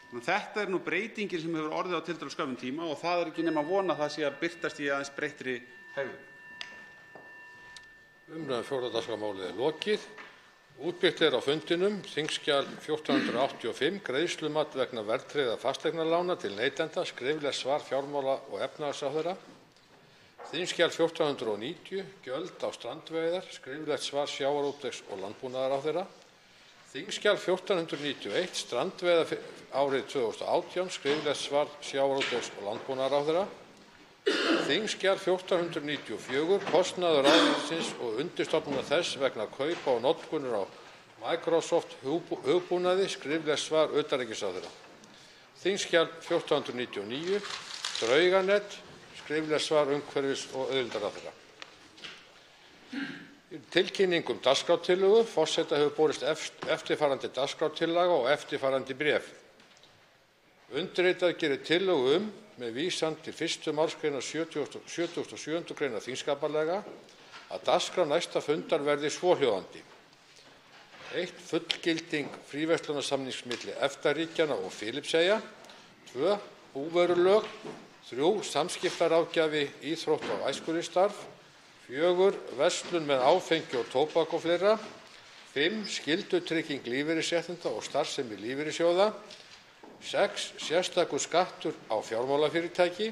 Speaker 5: Þetta er nú breytingin sem hefur orðið á tiltölulega skömmum tíma og það er ekki nema að vona að það sé að birtast í aðeins breyttri hegðun.
Speaker 12: Umræðum 4. dagskrármálið er lokið. Útbyggt er á fundinum þingskjal 1485 greiðslumat vegna verðtryggðra fasteignalána til neytenda, skriflegt svar fjármála- og efnahagsráðherra. Þingskjal 1490 gjöld á strandveiðar, skriflegt svar sjávarútvegs- og landbúnaðarráðherra. Þingskjal 1491 strandveiðar árið 2018, skriflegt svar sjávarútvegs- og landbúnaðarráðherra. Þingskjal 1494 kostnaður ráðuneytisins og undirstofnunar þess vegna kaupa og notkunar á Microsoft hugbúnaði, skriflegt svar utanríkisráðherra. Þingskjal 1499 Drauganet, skriflegt svar umhverfis- og auðlindaráðherra. Tilkynning dagskrártillögu. Forseta hefur borist eftirfarandi dagskrártillaga og eftirfarandi bréf. Undirritað gerir tillögu með vísan til 1. málsgreinar 77. greinar þingskapalaga að dagskrá næsta fundar verði svohljóðandi. 1. Fullgilding fríverslunarsamnings milli EFTA-ríkjanna og Filippseyja. 2. Búvörulög. 3. Samskiptaráðgjafi, íþrótta- og æskulýðsstarf. 4. Verslun með áfengi og tóbak og fleira. 5. Skyldutrygging lífeyrisréttinda og starfsemi lífeyrissjóða. 6. Sérstakur skattur á fjármálafyrirtæki.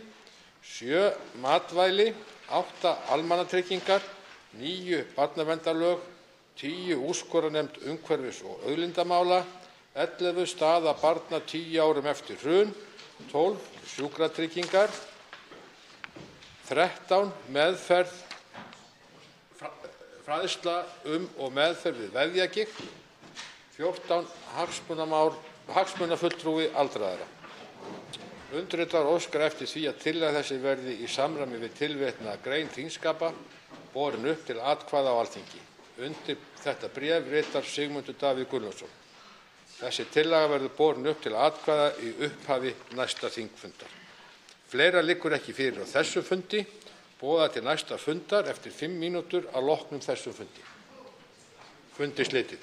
Speaker 12: 7. Matvæli. 8. Almannatryggingar. 9. Barnaverndarlög. 10. Úrskurðarnefnd umhverfis- og auðlindamála. 11. Staða barna 10 árum eftir hrun. 12. Sjúkratryggingar. 13. Meðferð, fræðsla og meðferð við vefjagigt. 14. Hagsmunafulltrúi aldraðra. Undirritaður óskar eftir því að tillaga þessi verði í samræmi við tilvitnaða grein þingskapa borin upp til atkvæða á Alþingi. Undir þetta bréf ritar Sigmundur Davíð Gunnlaugsson. Þessi tillaga verður borin upp til atkvæða í upphafi næsta þingfundar. Fleira liggur ekki fyrir á þessum fundi. Boðað til næsta fundar eftir 5 mínútur að loknum þessum fundi. Fundi slitið.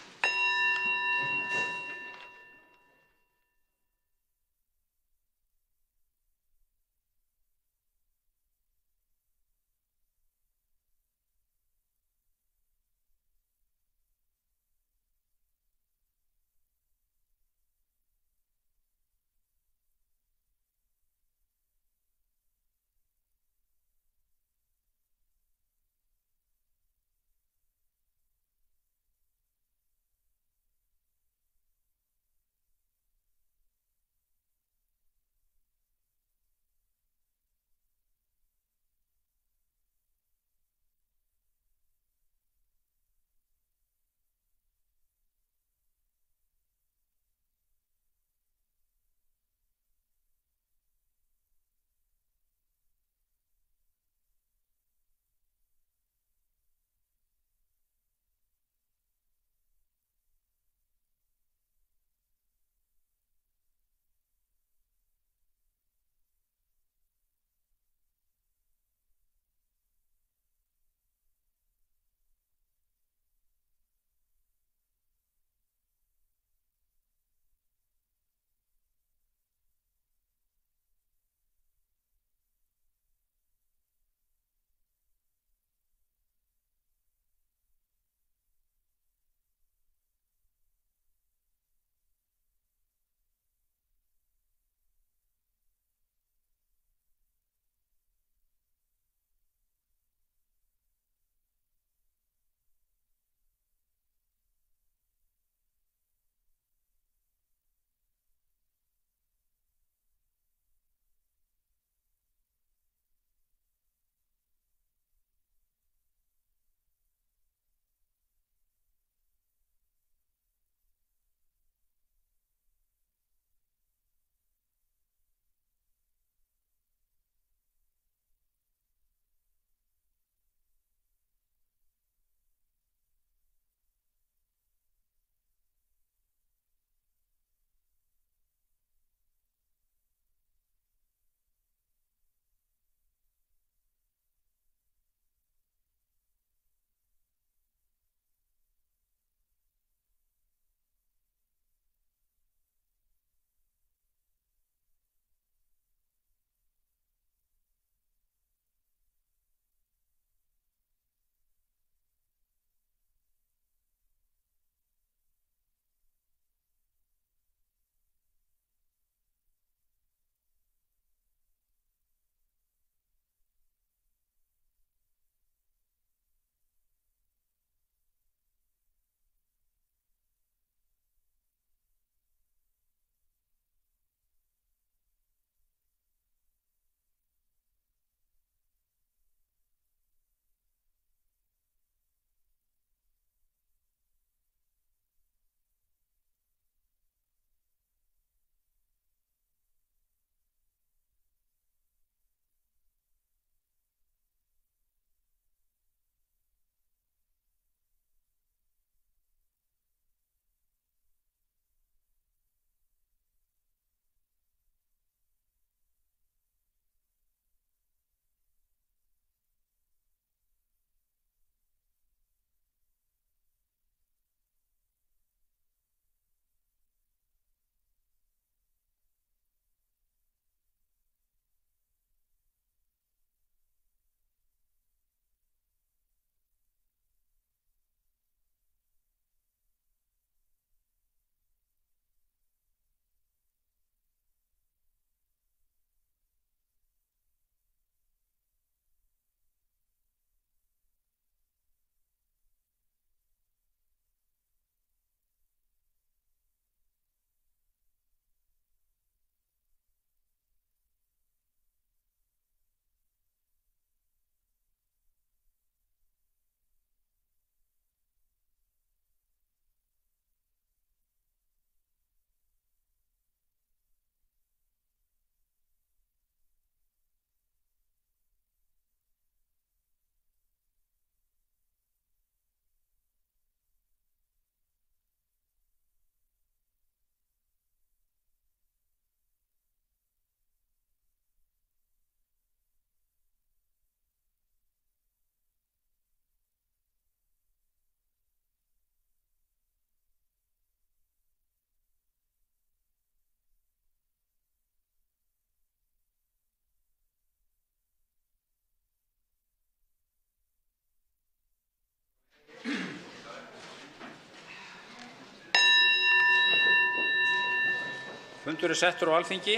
Speaker 1: Fundur er settur á Alþingi.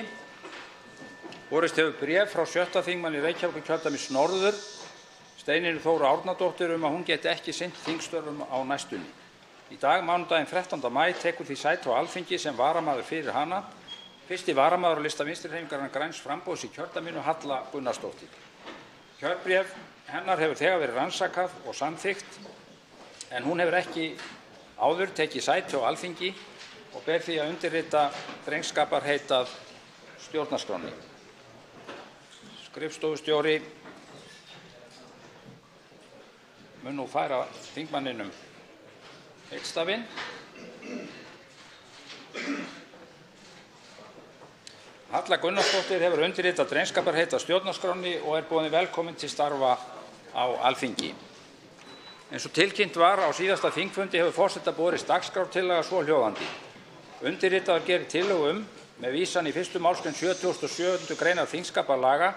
Speaker 1: Borist hefur bréf frá 7. þingmanni Reykjavíkurkjördæmis norður, Steinunni Þóru Árnadóttur, að hún geti ekki sinnt þingstörfum á næstunni. Í dag, mánudaginn 13. maí, tekur því sæti á Alþingi sem varamaður fyrir hana, fyrsti varamaður á lista Vinstrihreyfingarinnar græns framboðs í kjördæminu, Halla Gunnarsdóttir. Kjörbréf hennar hefur þegar verið rannsakað og samþykkt, en hún hefur ekki áður tekið sæti á Alþingi og ber því að undirrita drengskaparheit að stjórnarskránni. Skrifstofustjóri mun nú færa þingmanninum heitstafinn. Halla Gunnarsdóttir hefur undirritað drengskaparheit að stjórnarskránni og er boðin velkomin til starfa á Alþingi. Eins og tilkynnt var á síðasta þingfundi hefur forseta borist dagskrártillaga svohljóðandi. Undirritaður gerir tillögu með vísan í 1. málsgrein 77. greinar þingskapalaga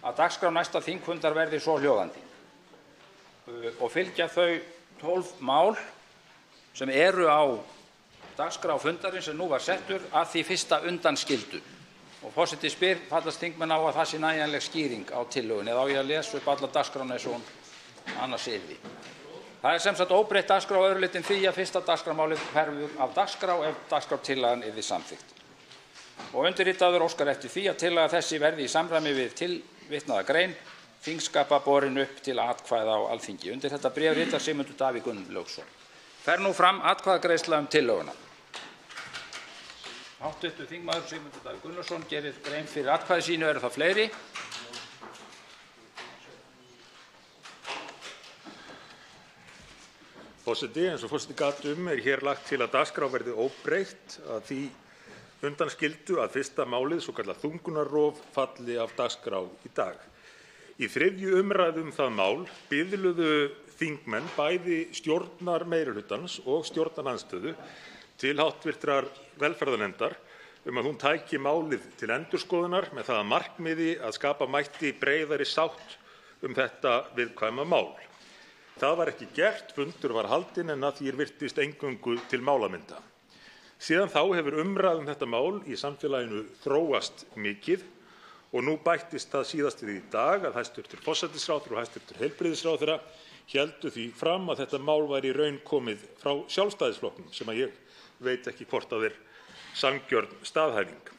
Speaker 1: að dagskrá næsta þingfundar verði svohljóðandi. Og fylgja þau 12 mál sem eru á dagskrá fundarins sem nú var settur að því fyrsta undanskildu. Og forseti spyr fallast þingmenn á að það sé nægjanleg skýring á tillögunni eða á ég að lesa upp alla dagskrána eins og hún annars yrði. Það er sem sagt óbreytt dagskrá að öðru leyti en því að fyrsta dagskrármálið hverfur af dagskrá ef dagskrártillagan yrði samþykkt. Og undirritaður óskar eftir því að tillaga þessi verði í samræmi við tilvitnaða grein þingskapa borin upp til atkvæða á Alþingi. Undir þetta bréf ritar Sigmundur Davíð Gunnlaugsson. Fer nú fram atkvæðagreiðsla tillöguna. Hv. þingmaður Sigmundur Davíð Gunnlaugsson gerir grein fyrir atkvæði sínu. Eru það fleiri?
Speaker 8: Forseti, eins og forseti gat er hér lagt til að dagskrá verði óbreytt að því undanskildu að fyrsta málið, svokallað þungunarrof, falli af dagskrá í dag. Í 3. umræðu það mál biðluðu þingmenn bæði stjórnar meirihlutans og stjórnarandstöðu til háttvirtrar velferðarnefndar að hún tæki málið til endurskoðunar með það að markmiði að skapa mætti breiðari sátt þetta viðkvæma mál. Það var ekki gert, fundur var haldinn en að því virtist eingöngu til málamynda. Síðan þá hefur umræðum þetta mál í samfélaginu þróast mikið og nú bættist það síðast við í dag að hæstv. Forsætisráðherra og hæstv. Heilbrigðisráðherra héldu því fram að þetta mál væri í raun komið frá Sjálfstæðisflokknum sem að ég veit ekki hvort það er sanngjörn staðhæfing.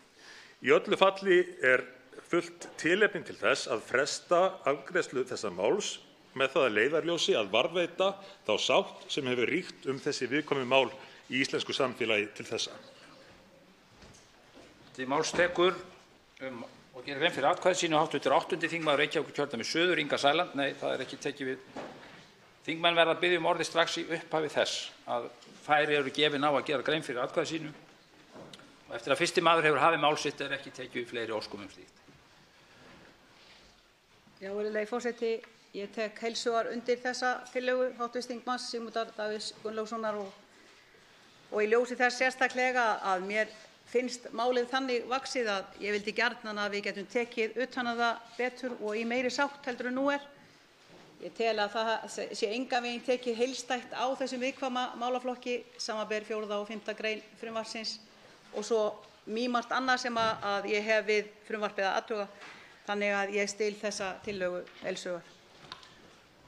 Speaker 8: Í öllu falli er fullt tilefni til þess að fresta afgreiðslu þessa máls með það að leiðarljósi að varðveita þá sátt sem hefur ríkt þessi viðkvæmu mál í íslensku samfélagi til þessa.
Speaker 1: Til máls tekur og gerir grein fyrir atkvæði sínu hv. 8. þingmaður Reykjavíkurkjördæmis suður, Inga Sæland. Nei, það er ekki tekið við. Þingmenn verða að biðja orðið strax í upphafi þess að færi eru gefin á að gera grein fyrir atkvæði sínu og eftir að fyrsti maður hefur hafið mál sitt er ekki tekið við fleiri óskum slíkt.
Speaker 4: Já, virðulegi forseti, ég tek heils hugar undir þessa tillögu hv. þingmanns Sigmundar Davíðs Gunnlaugssonar og í ljósi þess sérstaklega að mér finnst málið þannig vaxið að ég vildi gjarnan að við getum tekið utan um það betur og í meiri sátt heldur en nú er. Ég tel að það sé engan veginn tekið heildstætt á þessum viðkvæma málaflokki, samanber 4. og 5. grein frumvarpsins og svo mýmargt annað sem að ég hef við frumvarpið að athuga. Þannig að ég styð þessa tillögu heils hugar.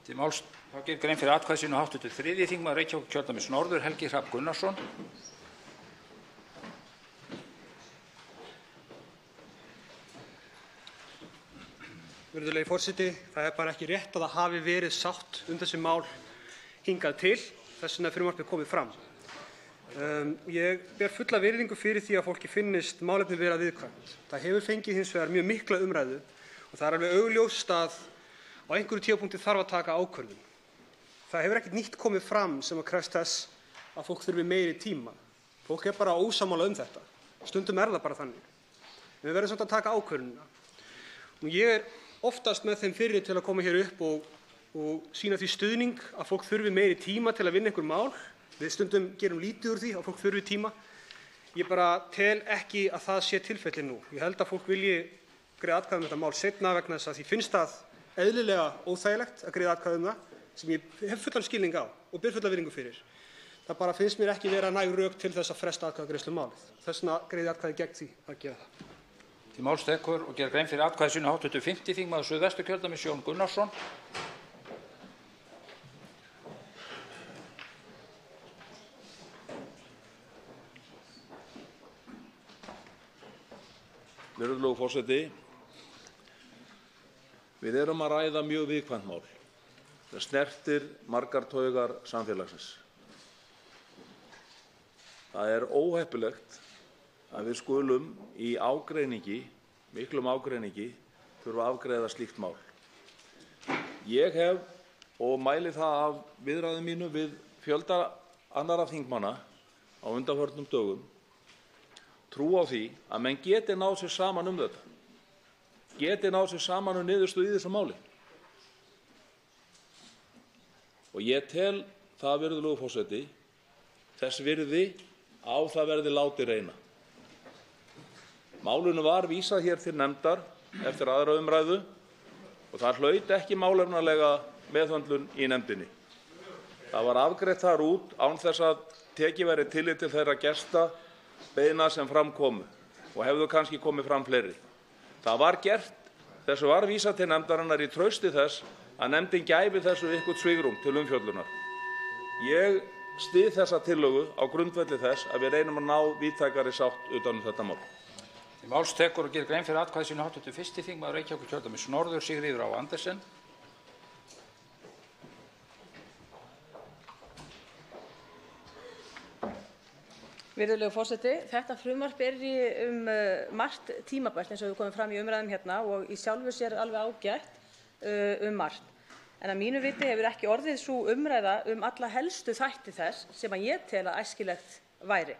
Speaker 1: Til máls gerir grein fyrir atkvæði sínu hv. 3. þingmaður Reykjavíkurkjördæmis norður, Helgi Hrafn Gunnarsson.
Speaker 21: Virðulegi forseti, það er bara ekki rétt að það hafi verið sátt þessi mál hingað til, þess vegna frumvarpið komið fram. Ég ber fulla virðingu fyrir því að fólki finnist málefnið vera viðkvæmt. Það hefur fengið hins vegar mjög mikla umræðu og það er alveg augljóst að á einhverju tímapunkti þarf að taka ákvörðun. Það hefur ekkert nýtt komið fram sem að krefst þess að fólk þurfi meiri tíma. Fólk er bara ósammála þetta. Stundum er það bara þannig. Við verðum samt að taka ákvörðunina. Og ég er oftast með þeim fyrir til að koma hér upp og sýna því stuðning að fólk þurfi meiri tíma til að vinna einhver mál. Við stundum gerum lítið úr því að fólk þurfi tíma. Ég bara tel ekki að það sé tilfellið nú. Ég held að fólk vilji greiða atkvæði þetta mál seinna vegna þess að því finnst það eðlilega óþægilegt að greiða atkvæði það sem ég hef fullan skilning á og ber fulla virðingu fyrir. Það bara finnst mér ekki vera næg rök til þess að fresta atkvæðagreiðslu um málið. Þess vegna greiði atkvæði gegn því að gera það.
Speaker 1: Til máls tekur og gera grein fyrir atkvæði sínu hv. 5. þingmaður Suðvesturkjördæmis Jón Gunnarsson.
Speaker 18: Virðulegur forseti, við erum að ræða mjög viðkvæmt mál. Það snertir margar taugar samfélagsins. Það er óheppilegt að við skulum í ágreiningi, miklum ágreiningi, þurfa að afgreiða slíkt mál. Ég hef og mæli það af viðræðum mínum við fjölda annarra þingmanna á undanförnum dögum trú á því að menn geti náð sér saman um þetta, geti náð sér saman um niðurstöðu í þessu máli. Og ég tel það, virðulegur forseti, þess virði á það verði látið reyna. Málinu var vísað hér til nefndar eftir aðra umræðu og það hlaut ekki málefnalega meðhöndlun í nefndinni. Það var afgreitt þar út án þess að tekið væri tillit til þeirra gesta beiðna sem fram komu og hefðu kannski komið fram fleiri. Það var gert, þessu var vísað til nefndarinnar í trausti þess að nefndin gæfi þessu eitthvert svigrúm til umfjöllunar. Ég styð þessa tillögu á grundvelli þess að við reynum að ná víðtækari sátt utan þetta mál.
Speaker 1: Til máls tekur og gera grein fyrir atkvæði sínu hv. 1. þingmaður Reykjavíkurkjördæmis norður Sigríður Á. Andersen.
Speaker 10: Virðulegur forseti, þetta frumvarp margt tímabært eins og við komum fram í umræðum hérna og í sjálfu sér alveg ágætt margt. En að mínu viti hefur ekki orðið sú umræða alla helstu þætti þess sem að ég tel að æskilegt væri.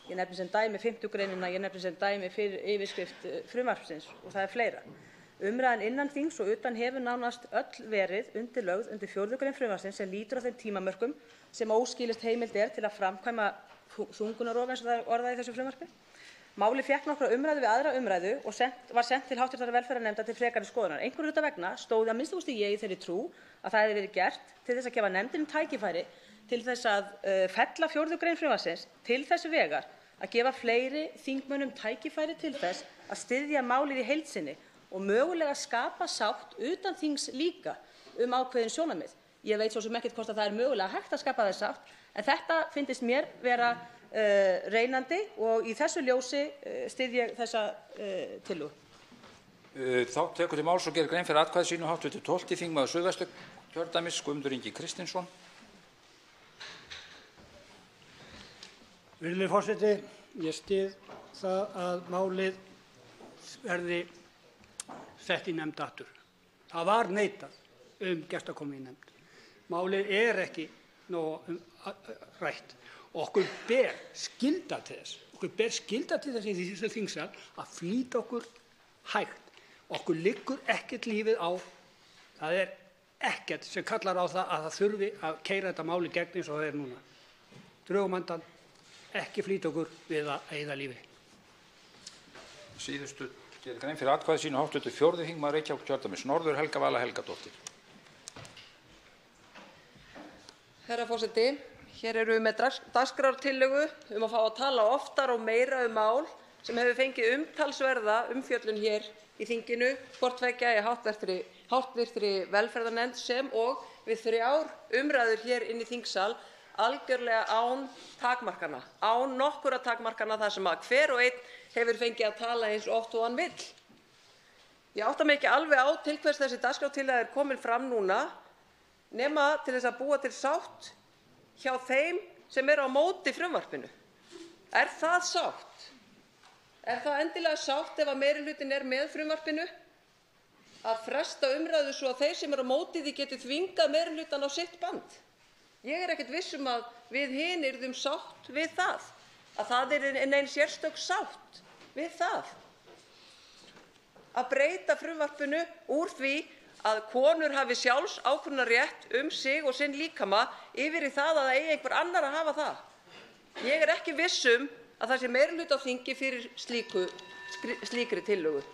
Speaker 10: Ég nefni sem dæmi 5. greinina, ég nefni sem dæmi fyrir yfirskrift frumvarpsins og það er fleira. Umræðan innan þings og utan hefur nánast öll verið undirlögð undir 4. grein frumvarpsins sem lýtur að þeim tímamörkum sem óskilist heimild er til að framkvæma þungunarrof eins og það er orðað í þessu frumvarpi. Málið fékk nokkra umræðu við aðra umræðu og var sent til hv. velferðarnefndar til frekari skoðunar. Einhverra hluta vegna stóð að minnsta kosti ég í þeirri trú að það hefði verið gert til þess að gefa nefndinni tækifæri til þess að fella 4. grein frumvarpsins til þess vegar að gefa fleiri þingmönnum tækifæri til þess að styðja málið í heild sinni og mögulega skapa sátt utan þings líka ákveðin sjónarmið. Ég veit svo sem ekkert hvort að það er mögulega hægt að skapa þess sátt, en þetta fyndist mér vera reynandi og í þessu ljósi styð ég þessa tillögu.
Speaker 1: Þá tekur til máls og gerir grein fyrir atkvæði sínu hv. 12. þingmaður Suðvesturkjördæmis Guðmundur Ingi Kristinsson.
Speaker 21: Virðulegur forseti, ég styð það að málið verði sett í nefnd aftur. Það var neitað gestakomu í nefnd. Málið er ekki nógu rætt. Okkur ber skylda til þess. Okkur ber skylda til þess í þessu þingsal að flýta okkur hægt. Okkur liggur ekkert lífið á. Það er ekkert sem kallar á það að það þurfi að keyra þetta máli gegn eins og það er núna. Drögum andan, ekki flýta okkur við að eyða lífi.
Speaker 1: Síðustu gerir grein fyrir atkvæði sínu hv. 4. þingmaður Reykjavíkurkjördæmis norður Helga Vala Helgadóttir.
Speaker 11: Herra forseti, hér erum við með dagskrártillögu að fá að tala oftar og meira mál sem hefur fengið umtalsverða umfjöllun hér í þinginu, hvort tveggja í háttvirtri velferðarnefnd sem og við 3 umræður hér inn í þingsal algjörlega án takmarkana, án nokkurra takmarkana þar sem að hver og einn hefur fengið að tala eins oft og hann vill. Ég átta mig ekki alveg á til hvers þessi dagskrártillaga er komin fram núna, nema til þess að búa til sátt hjá þeim sem eru á móti frumvarpinu. Er það sátt? Er það endilega sátt ef að meirihlutinn er með frumvarpinu? Að fresta umræðu svo að þeir sem eru á móti því geti þvingað meirihlutann á sitt band? Ég er ekkert viss að við hin yrðum sátt við það, að það er nein sérstök sátt við það. Að breyta frumvarpinu úr því að konur hafi sjálfsákvörðunarrétt sig og sinn líkama yfir í það að það eigi einhver annar að hafa það. Ég er ekki viss að það sé meirihluti á þingi fyrir slíkri tillögu.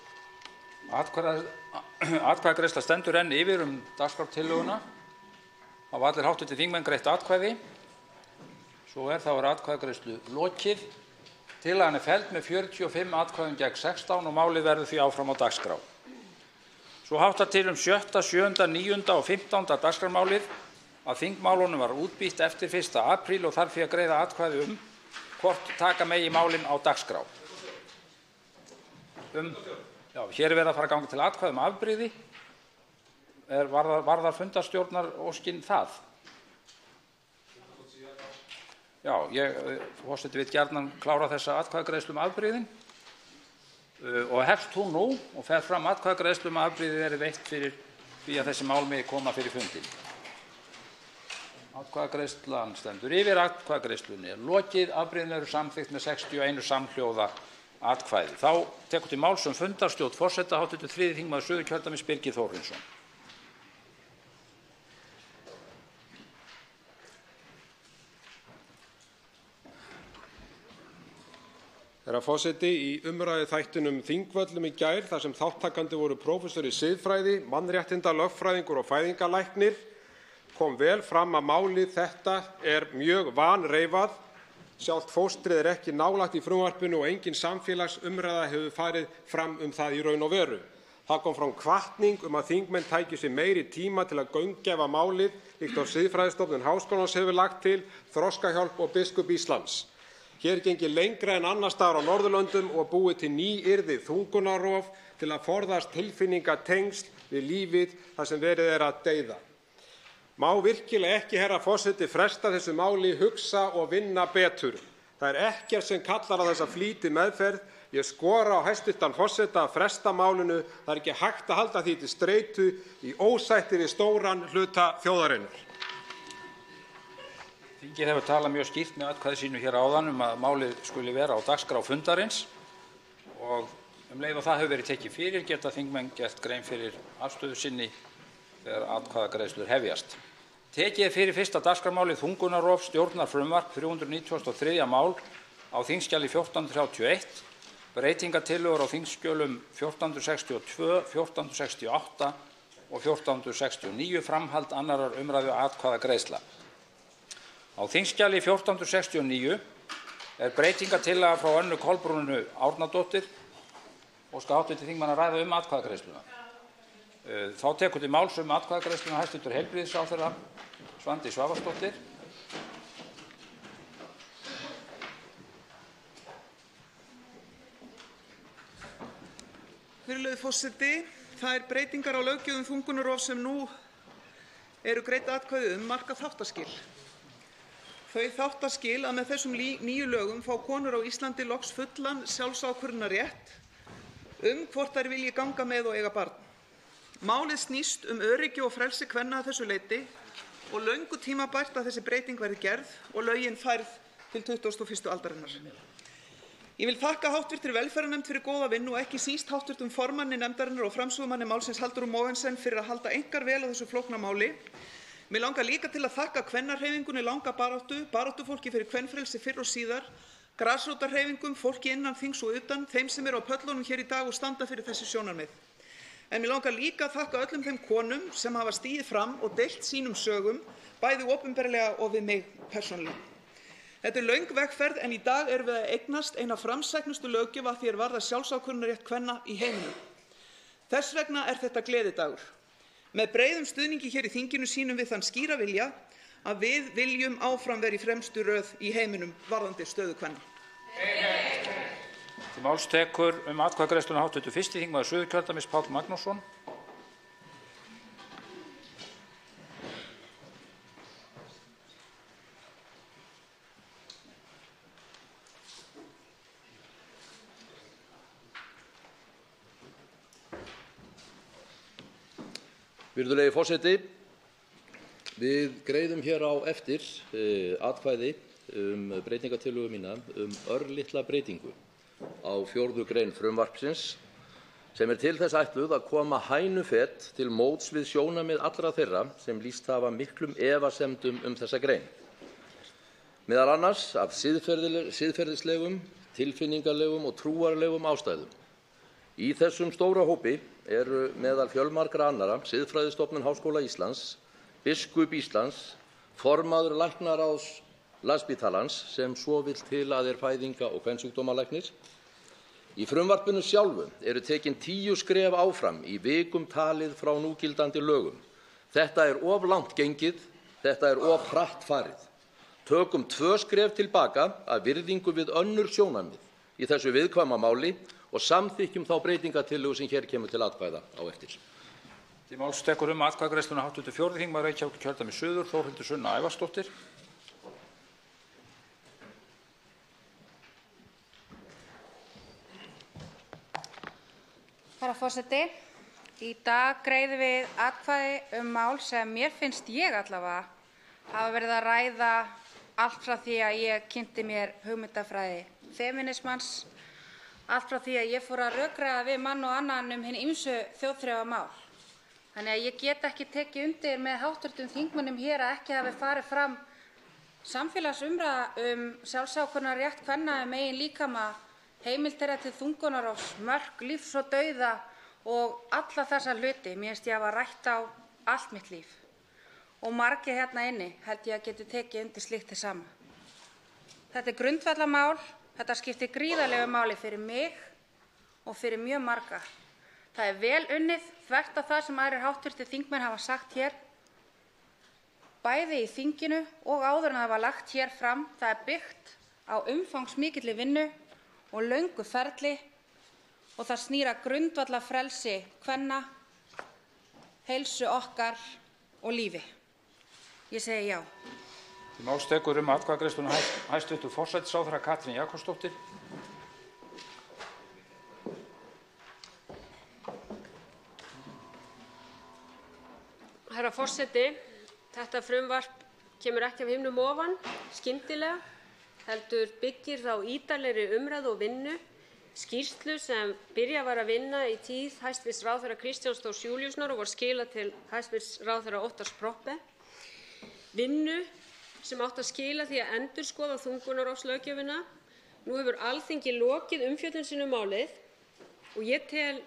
Speaker 1: Atkvæðagreiðsla stendur enn yfir dagskrártillöguna. Hafa allir hv. þingmenn greitt atkvæði. Svo þá atkvæðagreiðslu lokið. Tillagan felld með 45 atkvæðum gegn 16 og málið verður því áfram á dagskrá. Svo háttar til 6., 7., 9. og 15. dagskrármálið að þingmálunum var útbýtt eftir 1. apríl og þarf því að greiða atkvæði hvort taka megi málin á dagskrá. Hér verið að fara að ganga til atkvæði afbrigði. Varðar fundarstjórnar óskin það? Já, forseti vill gjarnan klára þessa atkvæðagreiðslu afbrigðin og hefst hún nú og fer fram atkvæðagreiðslu afbrigði verið veitt fyrir því að þessi mál megi koma fyrir fundinn. Atkvæðagreiðslan stendur yfir, atkvæðagreiðslunni lokið, afbrigðin eru samþykkt með 61 samhljóða atkvæði. Þá tekur til máls fundarstjórn forseta hv. 3. þingmaður Suðurkjördæmis Birgir Þórarinsson.
Speaker 7: Herra forseti, í umræðuþættinum Þingvöllum í gær, þar sem þáttakandi voru prófessor í siðfræði, mannréttinda, lögfræðingur og fæðingarlæknir, kom vel fram að málið þetta mjög vanreifað. Sjálft fóstrið ekki nálægt í frumvarpinu og engin samfélagsumræða hefur farið fram það í raun og veru. Það kom fram hvatning að þingmenn tækju sér meiri tíma til að gaumgæfa málið, líkt og Siðfræðistofnun Háskólans hefur lagt til, Þroskahjálp og biskup Íslands. Hér gengið lengra en annars staðar á Norðurlöndum og búið til nýyrði þungunarrof til að forðast tilfinningatengsl við lífið þar sem verið að deyða. Má virkilega ekki, herra forseti, fresta þessu máli, hugsa og vinna betur. Það ekkert sem kallar á þessa flýti meðferð. Ég skora á hæstv. Forseta að fresta málinu. Það ekki hægt að halda því til streitu í ósætti við stóran hluta þjóðarinnar.
Speaker 1: Þingið hefur talað mjög skýrt með atkvæði sínu hér áðan að málið skuli vera á dagskrá fundarins og leið og það hefur verið tekið fyrir geta þingmenn gert grein fyrir afstöðu sinni þegar atkvæðagreiðslur hefjast. Tekið fyrir fyrsta dagskrármálið þungunarrof stjórnarfrumvarp 393. mál á þingskjali 1431, breytingatillögur á þingskjölum 1462, 1468 og 1469, framhald annarar umræðu atkvæðagreiðsla. Á þingskjali 1469 breytingatillaga frá Önnu Kolbrúnu Árnadóttur og skal hv. þingmann að ræða atkvæðagreiðsluna. Þá tekur til máls atkvæðagreiðsluna hæstv. Heilbrigðisráðherra Svandís Svavarsdóttir.
Speaker 13: Virðulegur forseti, þær breytingar á löggjöf þungunarrof sem nú eru greidd atkvæði marka þáttaskil. Þau þáttaskil að með þessum nýju lögum fá konur á Íslandi loks fullan sjálfsákvörðunarrétt hvort þær vilji ganga með og eiga barn. Málið snýst öryggi og frelsi kvenna að þessu leyti og löngu tímabært að þessi breyting verði gerð og lögin færð til 21. aldarinnar. Ég vil þakka hv. velferðarnefnd fyrir góða vinnu og ekki síst hv. formanni nefndarinnar og framsögumanni málsins Halldóru Mogensen fyrir að halda einkar vel á þessu flókna máli. Mig langar líka til að þakka kvennahreyfingunni langa baráttufólki fyrir kvenfrelsi fyrr og síðar, grasrótarhreyfingum, fólki innan þings og utan, þeim sem eru á pöllunum hér í dag og standa fyrir þessi sjónarmið. En mig langar líka að þakka öllum þeim konum sem hafa stigið fram og deilt sínum sögum, bæði opinberlega og við mig persónulega. Þetta löng vegferð en í dag erum við að eignast eina framsæknustu löggjöf að því varðar sjálfsákvörðunarrétt kvenna í heiminum. Þess vegna þetta gleðidagur. Með breiðum stuðningi hér í þinginu sýnum við þann skýra vilja að við viljum áfram vera í fremstu röð í heiminum varðandi stöðu kvenna.
Speaker 1: Til máls tekur atkvæðagreiðsluna hv. 1. þingmaður Suðurkjördæmis Páll Magnússon.
Speaker 14: Virðulegi forseti, við greiðum hér á eftir atkvæði breytingatillögu mína örlitla breytingu á 4. grein frumvarpsins sem til þess ætluð að koma hænufet til móts við sjónarmið allra þeirra sem lýst hafa miklum efasemdum þessa grein. Meðal annars af siðferðislegum, tilfinningalegum og trúarlegum ástæðum. Í þessum stóra hópi eru meðal fjölmargra annarra Siðfræðistofnun Háskóla Íslands, biskup Íslands, formaður Læknaráðs Landspítalans sem svo vill til að fæðinga- og kvensjúkdómalæknir. Í frumvarpinu sjálfu eru tekin 10 skref áfram í vikum talið frá núgildandi lögum. Þetta of langt gengið, þetta of hratt farið. Tökum 2 skref tilbaka að virðingu við önnur sjónarmið í þessu viðkvæma máli og samþykkjum þá breytingartillögu sem hér kemur til atkvæða á eftir.
Speaker 1: Til máls tekur atkvæðagreiðsluna hv. 4. þingmaður Reykjavíkurkjördæmis suður, Þórhildur Sunna Ævarsdóttir.
Speaker 17: Herra forseti, í dag greiðum við atkvæði mál sem mér finnst ég allavega hafa verið að ræða allt frá því að ég kynnti mér hugmyndafræði femínismans, allt frá því að ég fór að rökræða við mann og annan hin ýmsu þjóðþrifamál. Þannig að ég get ekki tekið undir með hv. þingmönnum hér að ekki hafi farið fram samfélagsumræða sjálfsákvörðunarrétt kvenna eigin líkama, heimild þeirra til þungunarrofs, mörk lífs og dauða og alla þessa hluti. Mér finnst ég hafa rætt á allt mitt líf. Og margir hérna inni held ég að geti tekið undir slíkt hið sama. Þetta grundvallarmál, þetta skiptir gríðarlegu máli fyrir mig og fyrir mjög marga. Það vel unnið þvert á það sem aðrir hv. þingmenn hafa sagt hér, bæði í þinginu og áður en það var lagt hér fram. Það byggt á umfangsmikilli vinnu og löngu ferli og það snýr að grundvallarfrelsi kvenna, heilsu okkar og lífi. Ég segi já.
Speaker 1: Til máls tekur atkvæðagreiðsluna hæstv. forsætisráðherra Katrín Jakobsdóttir.
Speaker 3: Herra forseti, þetta frumvarp kemur ekki af himnum ofan skyndilega, heldur byggir á ítarlegri umræðu og vinnu, skýrslu sem byrjað var að vinna í tíð hæstv. ráðherra Kristjáns Þórs Júlíussonar og var skilað til hæstv. ráðherra Óttars Proppé. Vinnu sem átti að skila því að endurskoða þungunarrofslöggjöfina. Nú hefur Alþingi lokið umfjöllun sinni málið og ég tel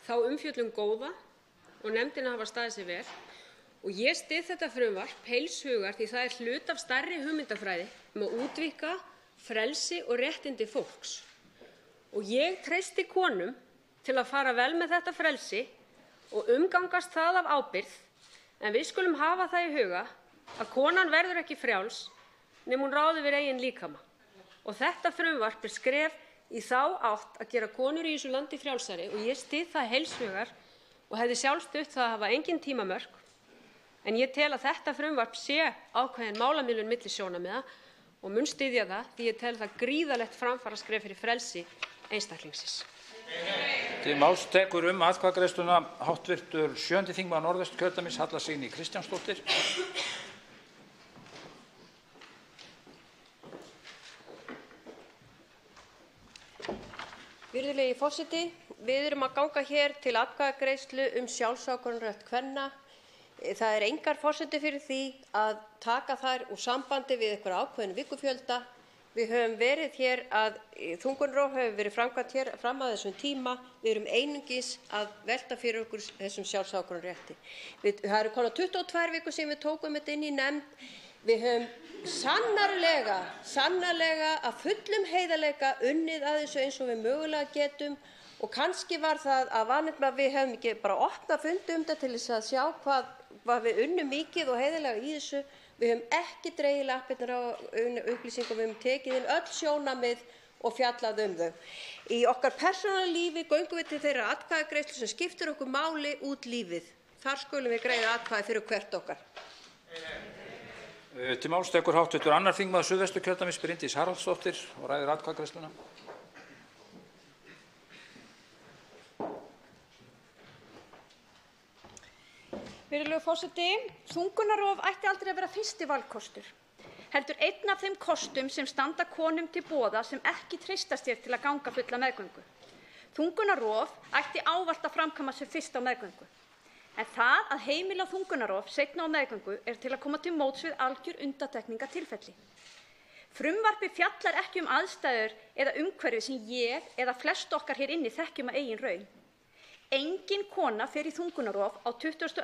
Speaker 3: þá umfjöllun góða og nefndina hafa staðið sig vel. Og ég styð þetta frumvarp heils hugar því það hluti af stærri hugmyndafræði að útvíkka frelsi og réttindi fólks. Og ég treysti konum til að fara vel með þetta frelsi og umgangast það af ábyrgð, en við skulum hafa það í huga að konan verður ekki frjáls nema hún ráði við eigin líkama. Og þetta frumvarp skref í þá átt að gera konur í þessu landi frjálsari og ég styð það heils hugar og hefði sjálf stutt það að hafa engin tímamörk. En ég tel að þetta frumvarp sé ákveðin málamiðlun milli sjónarmiða og mun styðja það því ég tel það gríðarlegt framfaraskref fyrir frelsi einstaklingsins.
Speaker 1: Til máls tekur atkvæðagreiðsluna hv. 7. þingmaður Norðvesturkjördæmis Halla Signý Kristjánsdóttir.
Speaker 20: Virðulegi forseti, við erum að ganga hér til atkvæðagreiðslu sjálfsákvörðunarrétt kvenna. Það engar forsendur fyrir því að taka þær úr sambandi við einhverja ákveðinn vikufjölda. Við höfum verið hér að þungunarrof hefur verið framkvæmt hér fram að þessum tíma. Við erum einungis að velta fyrir okkur þessum sjálfsákvörðunarrétti. Það eru komnar 22 vikur sem við tókum þetta inn í nefnd. Við höfum sannarlega að fullum heiðarleika unnið að þessu eins og við mögulega getum og kannski var það að vanefna að við hefum ekki bara opnað fundi þetta til þess að sjá hvað við unnum mikið og heiðarlega í þessu. Við höfum ekki dregið lappirnar á upplýsingum, við höfum tekið inn öll sjónarmið og fjallað þau. Í okkar persónulega lífi göngum við til þeirra atkvæðagreiðslu sem skiptir okkur máli út lífið. Þar skulum við greiða atkvæði fyrir hvert okkar.
Speaker 1: Til máls tekur hv. 2. þingmaður Suðvesturkjördæmis Bryndís Haraldsdóttir og ræðir atkvæðagreiðsluna.
Speaker 23: Virðulegur forseti, þungunarrof ætti aldrei að vera fyrsti valkostur, heldur einn af þeim kostum sem standa konum til boða sem ekki treysta sér til að ganga fulla meðgöngu. Þungunarrof ætti ávallt að framkvæma sér fyrst á meðgöngu. En það að heimila þungunarrof seinna á meðgöngu til að koma til móts við algjör undantekningartilfelli. Frumvarpið fjallar ekki aðstæður eða umhverfi sem ég eða flest okkar hér inni þekkjum að eigin raun. Engin kona fer í þungunarrof á 22.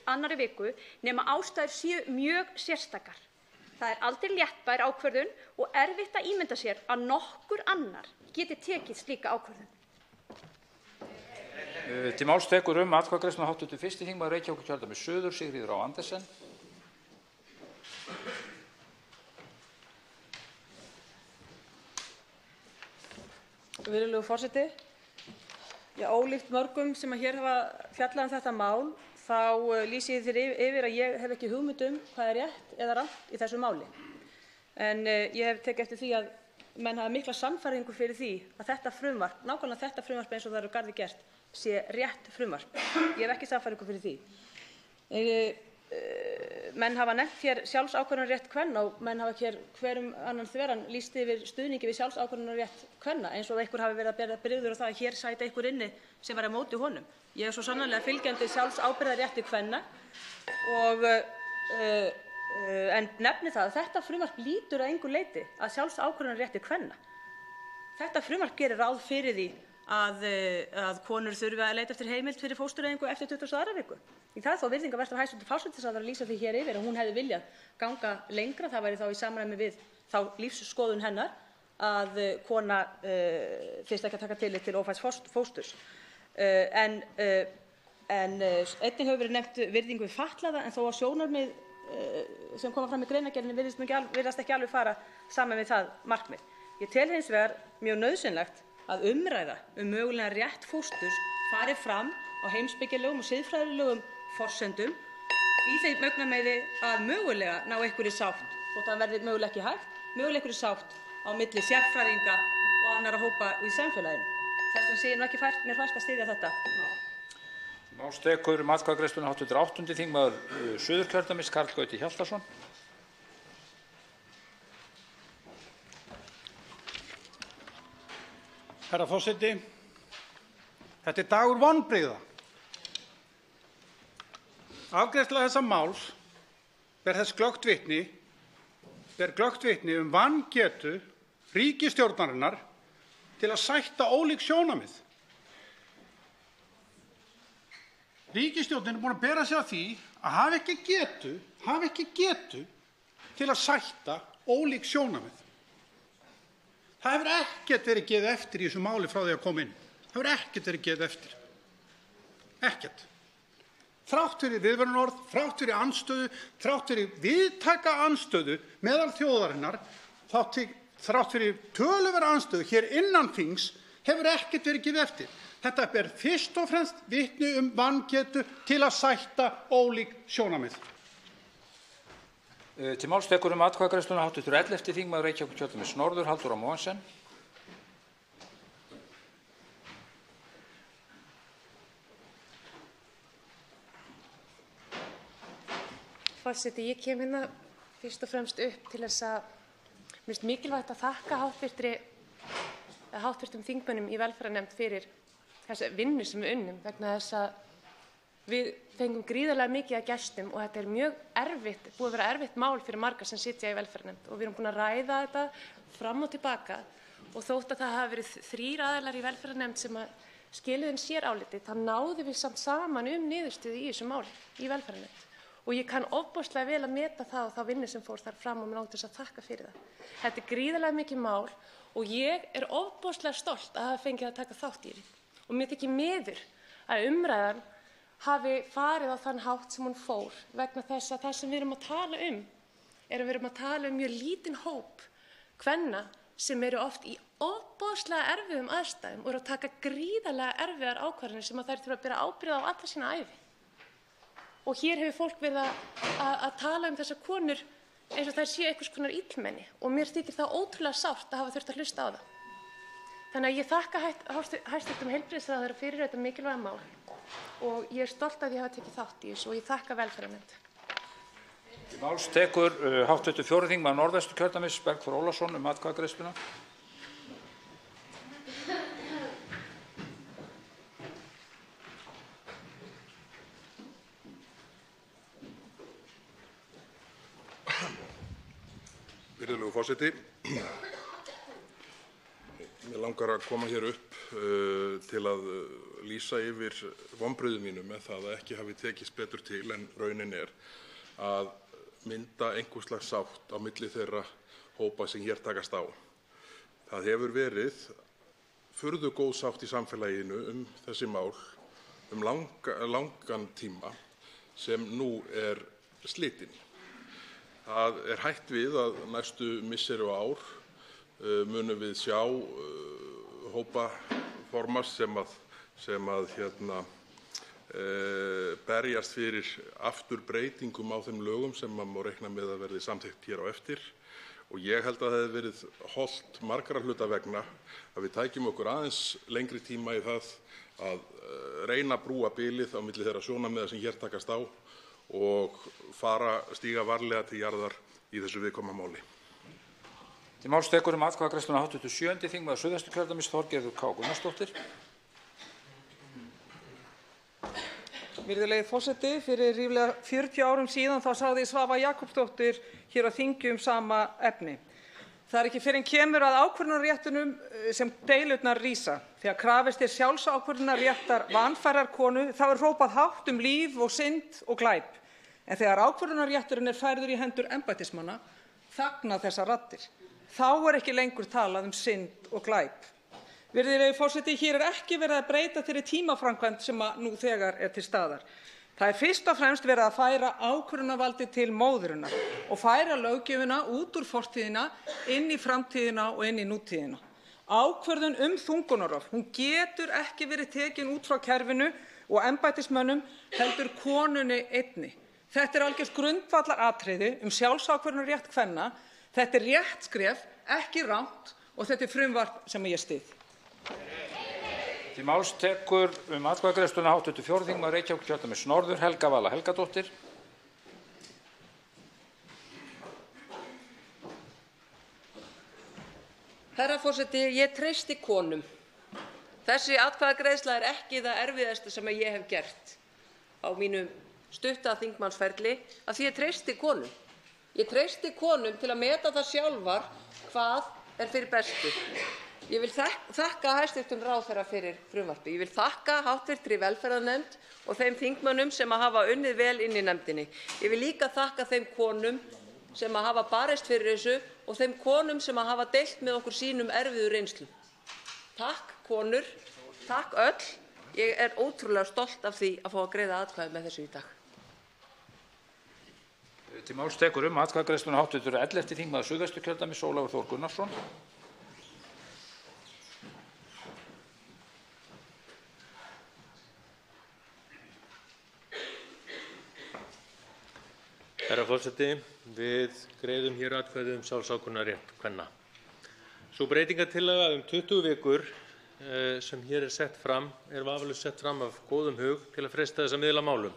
Speaker 23: annarri viku nema ástæður séu mjög sérstakar. Það er aldrei léttbær ákvörðun og erfitt að ímynda sér að nokkur annar geti tekið slíka ákvörðun.
Speaker 1: Til máls tekur atkvæðagreiðsluna hv. 1. þingmaður Reykjavíkurkjördæmis suður, Sigríður Á. Andersen.
Speaker 10: Virðulegur forseti. Ólíkt mörgum sem hér hafa fjallað þetta mál, þá lýsi ég þér yfir að ég hef ekki hugmynd hvað er rétt eða rangt í þessu máli. En ég hef tekið eftir því að menn hafa mikla sannfæringu fyrir því að þetta frumvarp, nákvæmlega þetta frumvarp eins og það er garði gert, sé rétt frumvarp. Ég hef ekki sannfæringu fyrir því. Menn hafa nefnt hér sjálfsákvörðunarrétt kvenna og menn hafa hér hverjum annan þveran lýst yfir stuðningi við sjálfsákvörðunarrétt kvenna eins og einhver hafi verið að bera brigður á það að hér sæti einhver inni sem var á móti honum. Ég er svo sannarlega fylgjandi sjálfsábyrgðarrétti kvenna en nefni það að þetta frumvarp lýtur að engu leyti að sjálfsákvörðunarrétti kvenna. Þetta frumvarp gerir ráð fyrir því að konur þurfi að leita eftir heimild fyrir fóstureyðingu eftir 22. viku. Það er þó virðingarvert af hæstv. Forsætisráðherra að lýsa því hér yfir að hún hefði viljað ganga lengra. Það væri þá í samræmi við þá lífsskoðun hennar að kona fyrst ekki að taka tillit til ófædds fósturs. En einnig hefur verið nefnt virðingu við fatlaða en þó að sjónarmið sem koma fram í greinargerðinni virðast ekki alveg fara saman við það markmið. Ég tel hins vegar mjög nauðsynlegt að umræða mögulega rétt fósturs fari fram á heimspekilegum og siðfræðilegum forsendum í þeim augnamiði að mögulega ná einhverri sátt, þótt það verði mögulega ekki hægt, mögulega einhverri sátt á milli sérfræðinga og annarra hópa í samfélaginu. Þess vegna sé ég nú ekki mér fært að styðja þetta.
Speaker 1: Máls tekur atkvæðagreiðsluna hv. 8. þingmaður Suðurkjördæmis, Karl Gauti Hjaltason.
Speaker 21: Herra forseti, þetta er dagur vonbrigða. Afgreiðsla þessa máls ber glöggt vitni vangetu ríkisstjórnarinnar til að sætta ólík sjónarmið. Ríkisstjórnin er búin að bera sig að því að hafa ekki getu til að sætta ólík sjónarmið. Það hefur ekkert verið gefið eftir í þessu máli frá því að koma inn. Það hefur ekkert verið gefið eftir. Ekkert. Þrátt fyrir viðvörunarorð, þrátt fyrir andstöðu, þrátt fyrir víðtæka andstöðu meðal þjóðarinnar, þrátt fyrir töluverða andstöðu hér innan þings, hefur ekkert verið gefið eftir. Þetta ber fyrst og fremst vitni vangetu til að sætta ólík sjónarmið.
Speaker 1: Til máls tekur atkvæðagreiðsluna hv. 11. þingmaður Reykjavíkurkjördæmis norður, Halldóra Mogensen.
Speaker 2: Forseti, ég kem hérna fyrst og fremst upp til þess að mér finnst mikilvægt að þakka háttvirtum þingmönnum í velferðarnefnd fyrir þessa vinnu sem við unnum vegna þess að við fengum gríðarlega mikið af gestum og þetta er mjög erfitt, búið að vera erfitt mál fyrir marga sem sitja í velferðarnefnd og við erum búin að ræða þetta fram og tilbaka og þótt að það hafi verið 3 aðilar í velferðarnefnd sem skiluðu inn séráliti, þá náðum við samt saman niðurstöðu í þessu máli í velferðarnefnd. Og ég kann ofboðslega vel að meta það og þá vinnu sem fór þar fram og mér langar til að þakka fyrir það. Þetta er gríðarlega mikið mál og ég er ofboðslega stolt að hafa fengið að taka þátt í því. Og mér þykir miður að umræðan hafi farið á þann hátt sem hún fór vegna þess að það sem við erum að tala er að við erum að tala mjög lítinn hóp kvenna sem eru oft í ofboðslega erfiðum aðstæðum og eru að taka gríðarlega erfiðar ákvarðanir sem að þær þurfa að bera ábyrgð á alla sína ævi. Og hér hefur fólk verið að tala þessar konur eins og þær séu einhvers konar illmenni og mér þykir það ótrúlega sárt að hafa þurft að hlusta á það. Þannig að ég þakka hæstv. Heilbrigðisráðherra fyrir þetta mikilvæga mál og ég er stolt að ég hafa tekið þátt í þessu og ég þakka velferðarnefnd.
Speaker 1: Til máls tekur hv. 4. þingmaður Norðvesturkjördæmis, Bergþór Ólason, atkvæðagreiðsluna.
Speaker 9: Virðulegur forseti. Mig langar að koma hér upp til að lýsa yfir vonbrigðum mínum með það að ekki hafi tekist betur til en raunin er að mynda einhvers slags sátt á milli þeirra hópa sem hér takast á. Það hefur verið furðu góð sátt í samfélaginu þessi mál langan tíma sem nú slitin. Það hætt við að næstu misseri og ár munum við sjá hópa formast sem berjast fyrir afturbreytingum á þeim lögum sem má reikna með að verði samþykkt hér á eftir. Og ég held að það hefði verið hollt margra hluta vegna að við tækjum okkur aðeins lengri tíma í það að reyna að brúa bilið á milli þeirra sjónarmiða sem hér takast á og stíga varlega til jarðar í þessu viðkvæma máli.
Speaker 1: Til máls tekur atkvæðagreiðsluna hv. 7. þingmaður Suðvesturkjördæmis Þorgerður K. Gunnarsdóttir.
Speaker 11: Virðulegi forseti, fyrir ríflega 40 árum síðan þá sagði Svava Jakobsdóttir hér á þingi sama efni. Það ekki fyrr en kemur að ákvörðunarréttinum sem deilurnar rísa. Þegar krafist sjálfsákvörðunarréttar vanfærrar konu þá hrópað hátt líf og synd og glæp. En þegar ákvörðunarrétturinn færður í hendur embættismanna þagna þessar raddir. Þá ekki lengur talað synd og glæp. Virðulegi forseti, hér ekki verið að breyta þeirri tímaframkvæmd sem nú þegar til staðar. Það fyrst og fremst verið að færa ákvörðunarvaldið til móðurinnar og færa löggjöfina út úr fortíðina inn í framtíðina og inn í nútíðina. Ákvörðun þungunarrof, hún getur ekki verið tekin út frá kerfinu og embættismönnum heldur konunni einni. Þetta algjört grundvallaratriði sjálfsákvörðunarrétt kvenna. Þetta rétt skref, ekki rangt og þetta frumvarp sem ég styð.
Speaker 1: Til máls tekur atkvæðagreiðsluna hv. 4. þingmaður Reykjavíkurkjördæmis norður Helga Vala Helgadóttir.
Speaker 11: Herra forseti, ég treysti konum. Þessi atkvæðagreiðsla ekki það erfiðasta sem ég hef gert á mínum stutta þingmannsferli af því ég treysti konum. Ég treysti konum til að meta það sjálfar hvað fyrir bestu. Ég vil þakka hæstv. Ráðherra fyrir frumvarpið. Ég vil þakka hv. velferðarnefnd og þeim þingmönnum sem hafa unnið vel inn í nefndinni. Ég vil líka þakka þeim konum sem hafa barist fyrir þessu og þeim konum sem hafa deilt með okkur sínum erfiðu reynslu. Takk konur, takk öll. Ég ótrúlega stolt af því að fá að greiða atkvæði með þessu í dag.
Speaker 1: Til máls tekur atkvæðagreiðsluna hv. 11. þingmaður Suðvesturkjördæmis Ólafur Þór Gunnarsson.
Speaker 15: Herra forseti, við greiðum hér atkvæði sjálfsákvörðunarrétt kvenna. Sú breytingartillaga 20 vikur sem hér sett fram vafalaust sett fram af góðum hug til að freista þess að miðla málum.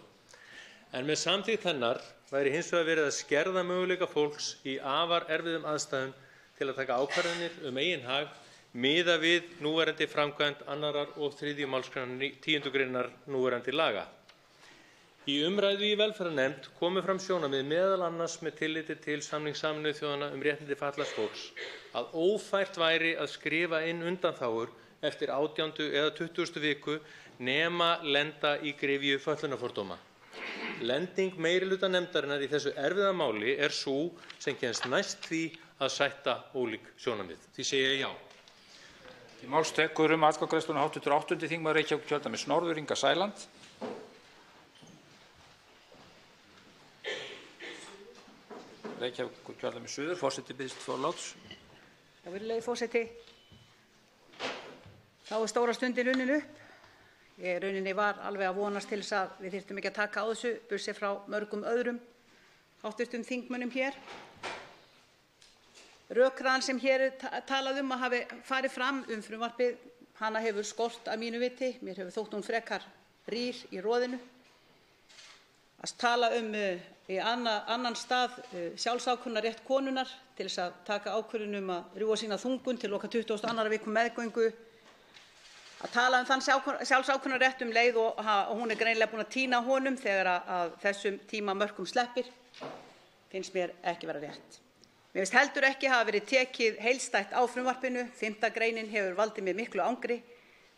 Speaker 15: En með samþykkt hennar væri hins vegar verið að skerða möguleika fólks í afar erfiðum aðstæðum til að taka ákvarðanir eigin hag miðað við núverandi framkvæmd 2. og 3. málsgreinar 10. greinar núverandi laga. Í umræðu í velferðarnefnd komu fram sjónarmið meðal annars með tilliti til samnings Sameinuðu þjóðanna réttindi fatlaðs fólks að ófært væri að skrifa inn undanþágur eftir 18. eða 20. viku nema lenda í gryfju fötlunarfordóma. Lending meirihluta nefndarinnar í þessu erfiða máli sú sem kemst næst því að sætta ólík sjónarmið. Því segi ég já.
Speaker 1: Til máls tekur atkvæðagreiðsluna hv. 8. þingmaður Reykjavíkurkjördæmis norður Inga Sæland. Reykjavíkurkjördæmis suður, forseti biðst forláts.
Speaker 4: Virðulegi forseti, þá stóra stundin runnin upp. Ég rauninni var alveg að vonast til þess að við þyrftum ekki að taka á þessu, burtséð frá mörgum öðrum hv. þingmönnum hér. Rökræðan sem hér talað að hafi farið fram frumvarpið, hana hefur skort að mínu viti. Mér hefur þótt hún frekar rýr í roðinu. Að tala í annan stað sjálfsákvörðunarrétt konunnar til þess að taka ákvörðun að rjúfa sína þungun til loka 22. viku meðgöngu. Að tala þann sjálfsákvörðunarrétt leið og hún greinilega búin að týna honum þegar að þessum tímamörkum sleppir, finnst mér ekki vera rétt. Mér finnst heldur ekki hafa verið tekið heildstætt á frumvarpinu. 5. greinin hefur valdið mér miklu angri,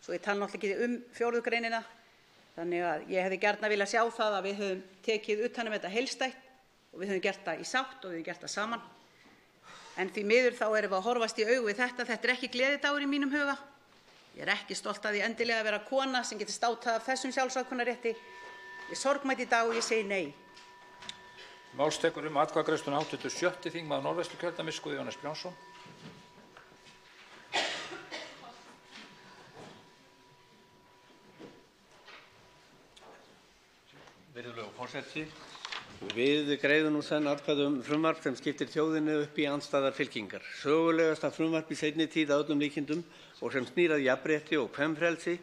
Speaker 4: svo ég tala náttúrulega ekki 4. greinina. Þannig að ég hefði gjarnan viljað sjá það að við höfum tekið utan þetta heildstætt og og við höfum gert það í sátt og við höfum gert það saman. En því miður þá erum við að horfast í augu við þetta. Þetta er ekki gleðidagur í mínum huga. Ég er ekki stolt af því endilega að vera kona sem getur státað af þessum sjálfsákvörðunarrétti. Ég er sorgmætt í dag og ég segi nei.
Speaker 1: Málstekur atkvæðagreiðsluna hv. 7. þingmaður Norðvesturkjördæmis Guðjón S. Brjánsson.
Speaker 6: Virðulegur forseti. Við greiðum nú senn atkvæði frumvarp sem skiptir þjóðinni upp í andstæðar fylkingar. Sögulegasta frumvarp í seinni tíð að öllum líkindum og sem snýr að jafnrétti og kvenfrelsi.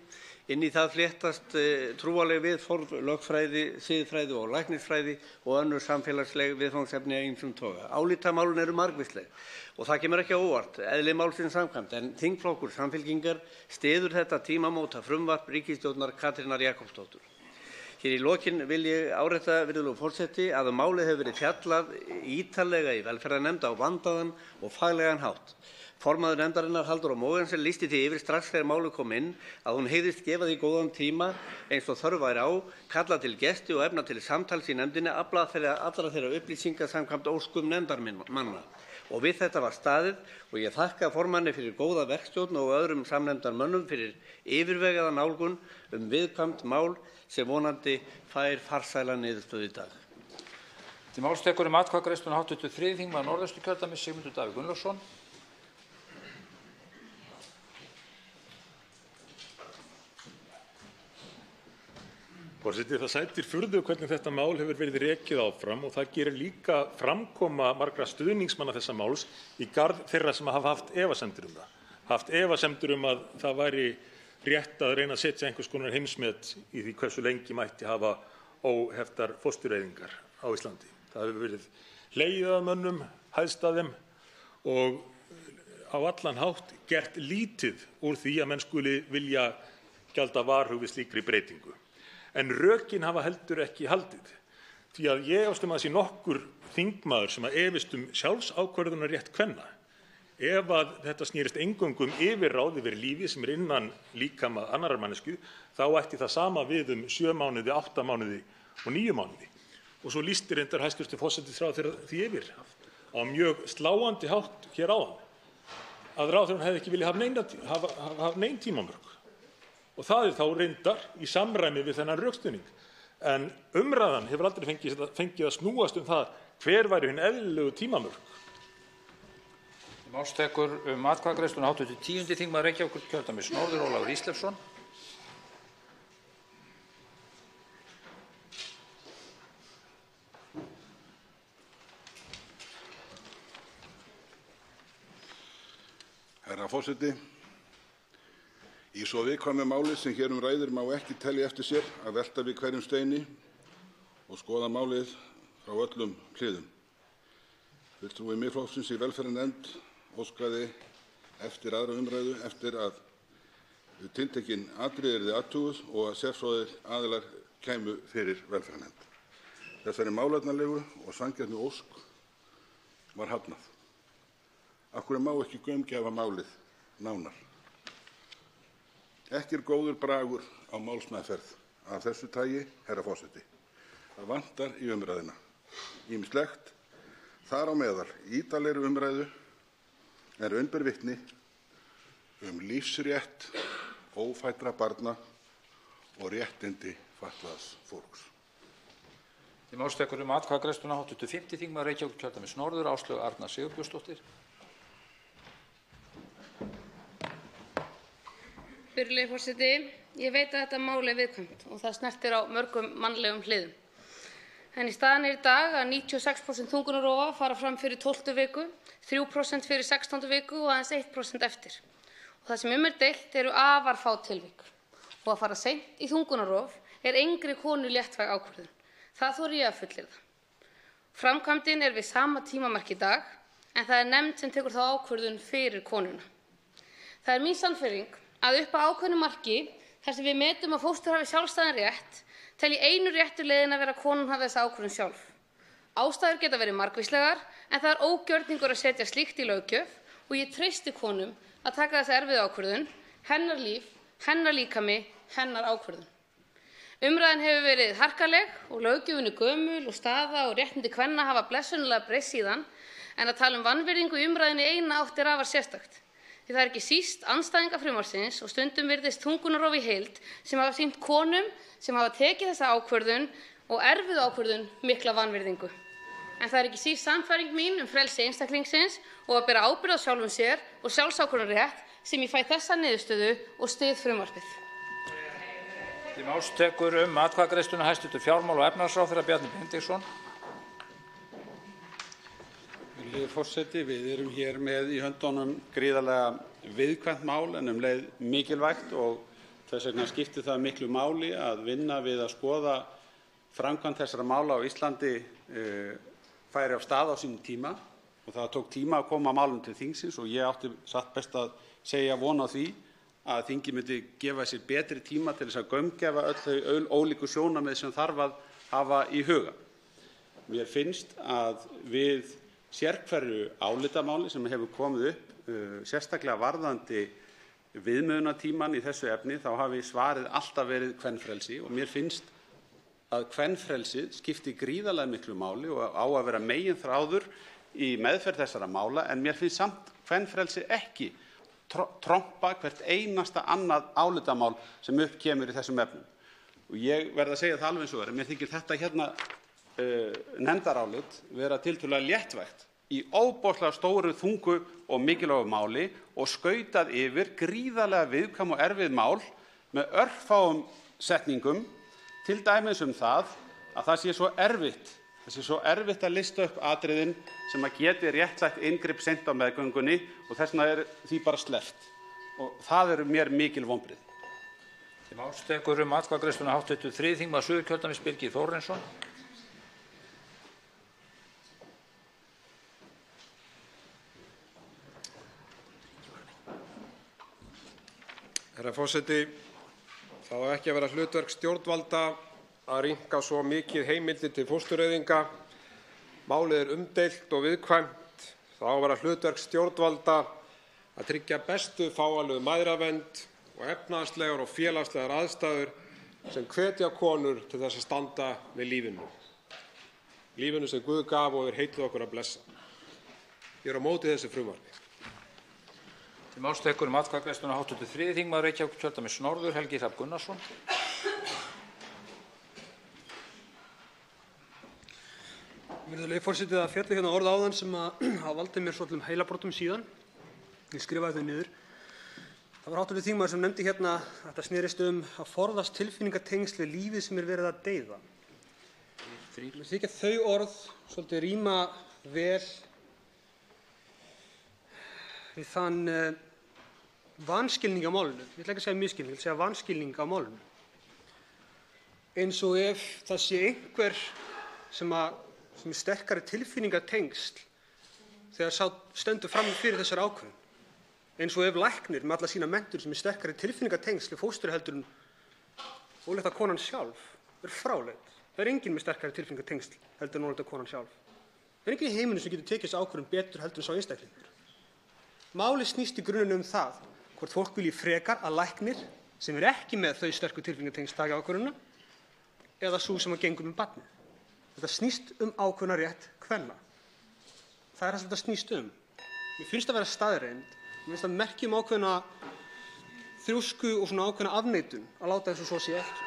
Speaker 6: Inn í það fléttast trúarleg viðhorf, lögfræði, siðfræði og læknisfræði og önnur samfélagsleg viðfangsefni af ýmsum toga. Álitamálin eru margvísleg og það kemur ekki á óvart, eðli málsins samkvæmt, en þingflokkur Samfylkingar styður þetta tímamóta frumvarp ríkisstjórnar Katrínar Jakobsdóttur. Hér í lokin vil ég árétta, virðulegur forseti, að málið hefur verið fjallað ítarlega í velferðarnefnd á vandaðan og faglegan hátt. Formaður nefndarinnar Halldóra Mogensen lýsti því yfir strax þegar málið kom inn að hún hygðist gefa því góðan tíma eins og þörf væri á, kalla til gesti og efna til samtals í nefndinni, afla allra þeirra upplýsinga samkvæmt óskum nefndarmanna. Og við þetta var staðið og ég þakka formanni fyrir góða verkstjórn og öðrum samnefndarmönnum fyrir yfirvegaða nálgun viðkvæmt mál sem vonandi fær farsæla niðurstöðu í dag.
Speaker 1: Til málstekur atkvæðagreiðsluna hv. 3. þingmaður Norðvesturkjördæmis Sigmundur Davíð Gunnlaugsson.
Speaker 8: Forseti, það sætir furðu hvernig þetta mál hefur verið rekið áfram og það gerir líka framkoma margra stuðningsmanna þessa máls í garð þeirra sem hafa haft efasemdir það. Haft efasemdir að það væri rétt að reyna að setja einhvers konar heimsmet í því hversu lengi mætti hafa óheftar fóstureyðingar á Íslandi. Það hefur verið hlegið að mönnum, hæðst að þeim og á allan hátt gert lítið úr því að menn skuli vilja gjalda varhug við slíkri breytingu. En rökin hafa heldur ekki haldið, því að ég efast að það sé nokkur þingmaður sem að efist sjálfsákvörðunarrétt kvenna. Ef að þetta snýrist eingöngu yfirráð yfir lífi sem innan líkama annarrar manneskju, þá ætti það sama við 7 mánuði, 8 mánuði og 9 mánuði. Og svo lýsti reyndar hæstv. Forsætisráðherra því yfir á mjög sláandi hátt hér áðan að ráðherrann hefði ekki viljað hafa nein tímamörk. Og það þá reyndar í samræmi við þennan rökstuðning. En umræðan hefur aldrei fengið að snúast það hver væri hin eðlilegu tímamörk.
Speaker 1: Málstekur atkvæðagreiðsluna hv. 10. þingmaður Reykjavíkurkjördæmis Norður Ólafur Ísleifsson.
Speaker 16: Herra forseti. Í svo viðkvæmu máli sem hér ræðir má ekki telja eftir sér að velta við hverjum steini og skoða málið frá öllum hliðum. Fulltrúi Miðflokksins í velferðarnefnd óskaði eftir aðra umræðu eftir að tiltekin atriði yrðu athuguð og að sérfróðir aðilar kæmu fyrir velferðarnefnd. Þessari málefnalegu og sanngjarnu ósk var hafnað. Af hverju má ekki gaumgæfa málið nánar? Ekki góður bragur á málsmeðferð af þessu tagi, herra forseti. Það vantar í umræðuna ýmislegt, þar á meðal ítarlegri umræðu en raun ber vitni lífsrétt ófæddra barna og réttindi fatlaðs fólks.
Speaker 1: Til málstekur atkvæðagreiðsluna hv. 5. þingmaður Reykjavíkurkjördæmis Norður Áslaug Arna Sigurbjörnsdóttir.
Speaker 22: Virðulegi forseti, ég veit að þetta mál er viðkvæmt og það snertir á mörgum mannlegum hliðum. En í staðan í dag að 96% þungunarrofa fara fram fyrir 12. viku, 3% fyrir 16. viku og aðeins 1% eftir. Og það sem deilt eru afar fá tilvik. Og að fara seint í þungunarrof er engri konu léttvæg ákvörðun. Það þori ég að fullyrða. Framkvæmdin er við sama tímamark í dag, en það er nefnd sem tekur þá ákvörðun fyrir konuna. Það er mín sannfæring að upp að ákveðnu marki, þar sem við metum að fóstur hafi sjálfstæðan rétt, telji einu réttu leiðin að vera að konan hafi þessa ákvörðun sjálf. Ástæður geta verið margvíslegar, en það er ógjörningur að setja slíkt í löggjöf og ég treysti konum að taka þessa erfiðu ákvörðun, hennar líf, hennar líkami, hennar ákvörðun. Umræðan hefur verið harkaleg og löggjöfin gömul og staða og réttindi kvenna hafa blessunarlega breyst síðan, en að tala vanvirðingu í umræðunni eina átt afar sérstakt. Því það ekki síst andstæðingar frumvarpsins og stundum virðist þungunarrof í heild sem hafa sýnt konum sem hafa tekið þessa ákvörðun og erfiðu ákvörðun mikla vanvirðingu. En það ekki síst sannfæring mín frelsi einstaklingsins og að bera ábyrgð á sjálfum sér og sjálfsákvörðunarrétt sem ég fæ þessa niðurstöðu og styð frumvarpið.
Speaker 1: Til máls tekur atkvæðagreiðsluna hæstv. Fjármála- og efnahagsráðherra Bjarni Benediktsson.
Speaker 5: Virðulegi forseti, við erum hér með í höndunum gríðarlega viðkvæmt mál en leið mikilvægt og þess vegna skiptir það miklu máli að vinna við að skoða framkvæmd þessara mála á Íslandi færi af stað á sínum tíma og það tók tíma að koma málum til þingsins og ég átti satt best að segja von á því að þingið myndi gefa sér betri tíma til þess að gaumgæfa öll þau ólíku sjónarmið sem þarf að hafa í huga. Mér finnst að við sérhverju álitamáli sem hefur komið upp, sérstaklega varðandi viðmiðunartímann í þessu efni, þá hafi svarið alltaf verið kvenfrelsi og mér finnst að kvenfrelsið skipti gríðarlega miklu máli og á að vera meginþráður í meðferð þessara mála, en mér finnst samt kvenfrelsi ekki trompa hvert einasta annað álitamál sem upp kemur í þessum efnum. Og ég verð að segja það alveg eins og mér þykir þetta hérna nefndarálit vera tiltölulega léttvægt í ofboðslega stóru, þungu og mikilvægu máli og skautað yfir gríðarlega viðkvæm og erfið mál með örfáum setningum, til dæmis það að það sé svo erfitt að lista upp atriðin sem að geti réttlætt inngrip seint á meðgöngunni og þess vegna því bara sleppt. Og það eru mér mikil vonbrigði.
Speaker 1: Til máls tekur atkvæðagreiðsluna hv. 3. þingmaður Suðurkjördæmis Birgir Þórarinsson.
Speaker 7: Herra forseti, það á ekki að vera hlutverk stjórnvalda að rýmka svo mikið heimildir til fóstureyðinga. Málið umdeilt og viðkvæmt. Það á að vera hlutverk stjórnvalda að tryggja bestu fáanlegu mæðravernd og efnahagslegar og félagslegar aðstæður sem hvetja konur til þess að standa með lífinu. Lífinu sem Guð gaf og heitið okkur að blessa. Ég á móti þessu frumvarpi.
Speaker 1: Til máls tekur atkvæðagreiðsluna hv. 3. þingmaður Reykjavíkurkjördæmis norður Helgi Hrafn Gunnarsson.
Speaker 21: Virðulegi forseti, það féllu hérna orð áðan sem hafa valdið mér svolítlum heilabrotum síðan. Ég skrifaði þau niður. Það var hv. þingmaður sem nefndi hérna að þetta snerist að forðast tilfinningatengsl við lífið sem verið að deyða. Mér þykja þau orð svolítið ríma vel við þann vanskilning á málinu. Ég ætla ekki að segja misskilning, ég ætla að segja vanskilning á málinu. Eins og ef það sé einhver sem er sterkari tilfinningatengsl þegar sá stendur fram fyrir þessari ákvörðun. Eins og ef læknir með alla sína menntun sem er sterkari tilfinningatengsl við fóstru heldur en ólétta konan sjálf er fráleit. Það er enginn með sterkari tilfinningatengsl heldur en ólétta konan sjálf. Það er enginn í heiminum sem getur tekið þessa ákvörðun betur heldur en sá einstaklingur. Málið snýst í grunninn það hvort fólk vilji frekar að læknir sem er ekki með þau sterku tilfinningatengsl taki ákvörðunina eða sú sem gengur með barnið. Þetta snýst ákvörðunarrétt kvenna. Það er það sem þetta snýst Mér finnst að vera staðreynd. Mér finnst að merki ákveðna þrjósku og svona ákveðna afneitun að láta eins og svo sé ekki.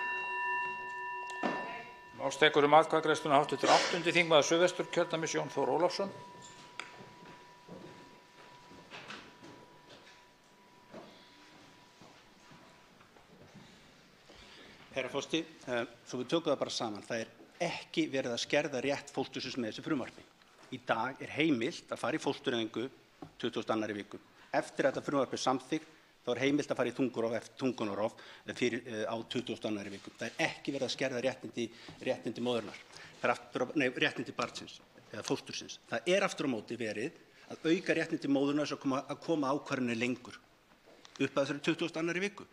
Speaker 1: Máls tekur atkvæðagreiðsluna hv. 8. þingmaður Suðvesturkjördæmis Jón Þór Ólafsson.
Speaker 5: Herra forseti, svo við tökum það bara saman. Það er ekki verið að skerða rétt fóstursins með þessu frumvarpi. Í dag er heimilt að fara í fóstureyðingu 22. viku. Eftir að þetta frumvarp er samþykkt, þá er heimilt að fara í þungunarrof á 22. viku. Það er ekki verið að skerða réttindi móðurinnar, réttindi barnsins eða fóstursins. Það er aftur á móti verið að auka réttindi móðurinnar að koma ákvarðanir lengur upp að þessari 22. viku.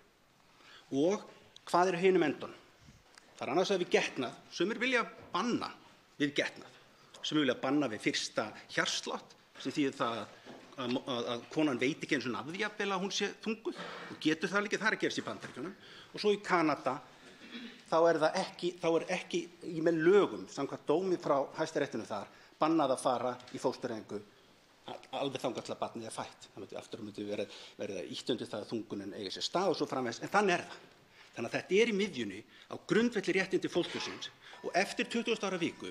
Speaker 5: Og hvað eru hinum endunum? Það er annars vegar við getnað, sumir vilja banna við getnað, sumir vilja banna við fyrsta hjartslátt, sem þýðir það að konan veit ekki eins og af því að hún sé þunguð og getur það líka, það er að gerast í Bandaríkjunum. Og svo í Kanada
Speaker 12: þá er ekki með lögum samkvæmt dómi frá Hæstaréttinum þar bannað að fara í fóstureyðingu alveg þangað til að barnið fætt. Aftur myndi verið ýtt undir það að þungunin eigi sér stað og svo framvegis, en þannig það. Þannig að þetta í miðjunni á grundvelli réttindi fóstursins og eftir 20 ára viku,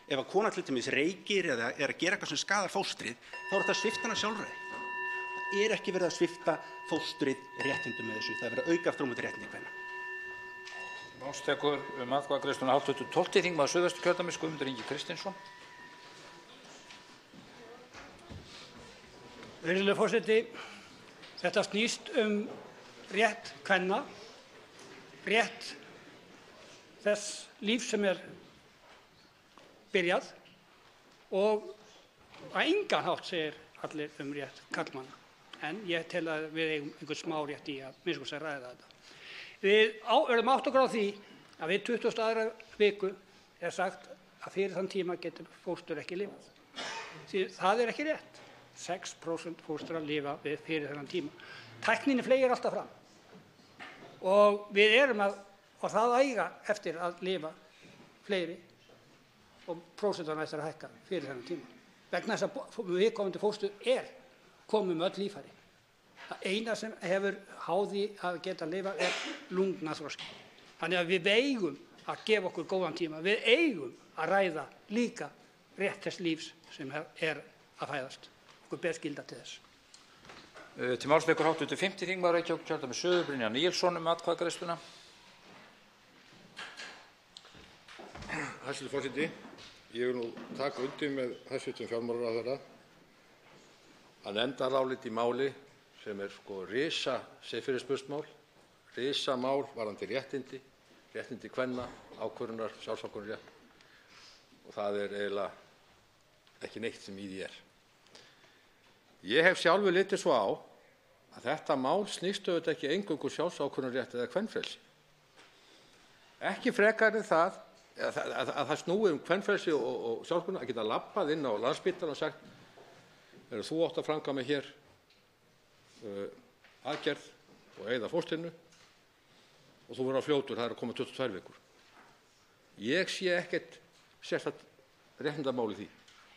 Speaker 12: ef að kona til dæmis reykir eða að gera eitthvað sem skadar fóstrið, þá þetta að svipta hana sjálfræði. Það ekki verið að svipta fóstrið réttindum með þessu, það er verið að auka aftur á móti réttindi kvenna.
Speaker 1: Málstekur atkvæðagreiðsluna hv. 12. þingmaður Suðvesturkjördæmis Guðmundur Ingi Kristinsson.
Speaker 21: Virðulegur forseti, þetta snýst rétt kvenna, rétt þess lífs sem byrjað og á engan hátt segir allir rétt karlmanna. En ég tel að við eigum einhvern smá rétt í að minnst að ræða þetta. Við erum átt okkur á því að við 22. viku sagt að fyrir þann tíma getur fóstur ekki lifað. Því það ekki rétt. 6% fóstra lifa við fyrir þennan tíma. Tækninni fleygir alltaf fram. Og við og það eiga eftir að lifa fleiri og prósentan eftir að hækka fyrir þennan tíma. Vegna þess að viðkomandi fóstur komið með öll líffæri. Það eina sem hefur háði að geta lifa lungnaþroski. Þannig að við eigum að gefa okkur góðan tíma. Við eigum að ræða líka rétt þess lífs sem að fæðast. Okkur ber skylda til þess.
Speaker 1: Til máls tekur hv. 5. þingmaður Reykjavíkurkjördæmis suður Brynjar Níelsson atkvæðagreiðsluna.
Speaker 18: Hæstv. forseti, ég vil nú taka undir með hæstv. fjármálaráðherra að nefndarálit í máli sem risa siðferðisspursmál, risa mál varðandi réttindi kvenna, ákvörðunar, sjálfsákvörðunarrétt, og það eiginlega ekki neitt sem í því Ég hef sjálfur litið svo á að þetta mál snýst auðvitað ekki eingöngu sjálfsákvörðunarrétt eða kvenfrelsi. Ekki frekar en það að það snúi kvenfrelsi og sjálfsákvörðun að geta labbað inn á Landspítalann og sagt: þú átt að framkvæma hér aðgerð og eyða fóstrinu og þú verður fljótur, það að koma 22 vikur. Ég sé ekkert sérstakt réttindamál í því.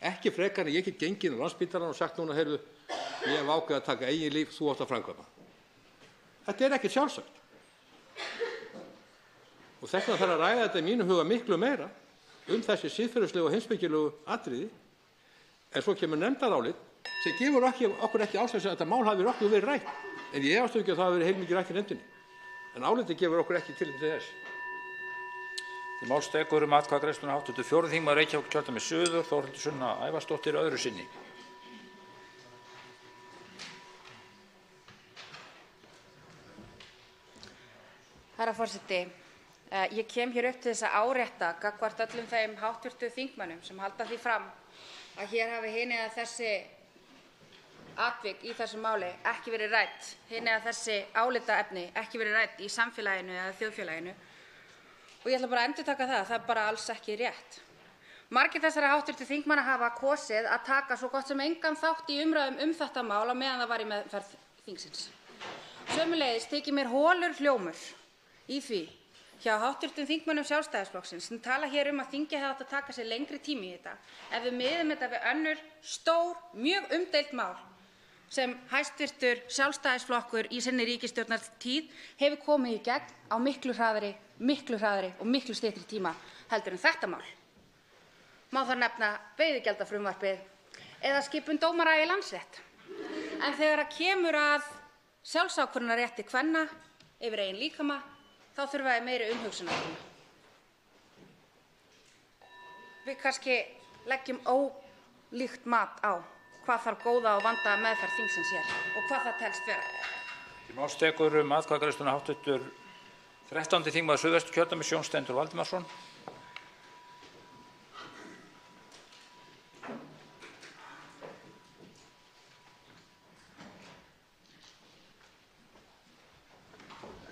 Speaker 18: Ekki frekar en ég get gengið inn á Landspítalann og sagt núna: heyrðu, ég hef ákveðið að taka eigin líf, þú átt að framkvæma. Þetta ekkert sjálfsagt. Og þess vegna þarf að ræða þetta í mínum huga miklu meira þessi siðferðislegu og heimspekilegu atriði, en svo kemur nefndarálit sem gefur okkur ekki ástæðu að þetta mál hafi okkur verið rætt. En ég efast ekki að það hafi verið heilmikið rætt í nefndinni. En álitið gefur okkur ekki tilefni til þess.
Speaker 1: Til máls tekur atkvæðagreiðsluna hv. 4. þingmaður Reykjavíkurkjördæmis suður Þórhildur Sunna Ævarsdóttir öðru sinni.
Speaker 17: Herra forseti, ég kem hér upp til þess að árétta gagnvart öllum þeim hv. þingmönnum sem halda því fram að hér hafi hin eða þessi atvik í þessu máli ekki verið rædd, hin eða þessi álitaefni ekki verið rædd í samfélaginu eða þjóðfélaginu. Og ég ætla bara að endurtaka það bara alls ekki rétt. Margir þessara hv. þingmanna hafa kosið að taka svo gott sem engan þátt í umræðum þetta mál á meðan það var í meðferð þingsins. Sömuleiðis þykir mér holur hljómur í því hjá hv. þingmönnum Sjálfstæðisflokksins sem tala hér að þingið hefði átt að taka sér lengri tíma í þetta ef við miðum þetta við önnur stór, mjög umdeild mál sem hæstv. Sjálfstæðisflokkur í sinni ríkisstjórnartíð hefur komið í gegn á miklu hraðari og miklu styttri tíma heldur en þetta mál. Má þar nefna veiðigjaldafrumvarpið eða skipun dómara í Landsrétt. En þegar kemur að sjálfsákvörðunarrétti kvenna yfir eigin líkama, þá þurfa þeir meiri umhugsunartíma. Við kannski leggjum ólíkt mat á hvað þarf góða og vandaða meðferð þingsins hér og hvað það telst vera.
Speaker 1: Til máls tekur atkvæðagreiðsluna hv. 13. þingmaður Suðvesturkjördæmis Jón Steindór Valdimarsson.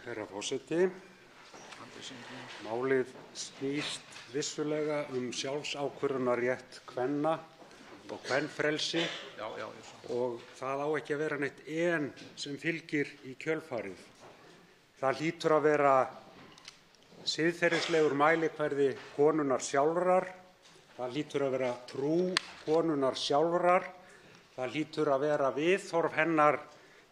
Speaker 19: Herra forseti, málið snýst vissulega sjálfsákvörðunarrétt kvenna og kvenfrelsi og það á ekki að vera neitt sem fylgir í kjölfarið. Það hlýtur að vera siðferðislegur mælikvarði konunnar sjálfrar, það hlýtur að vera trú konunnar sjálfrar, það hlýtur að vera viðhorf hennar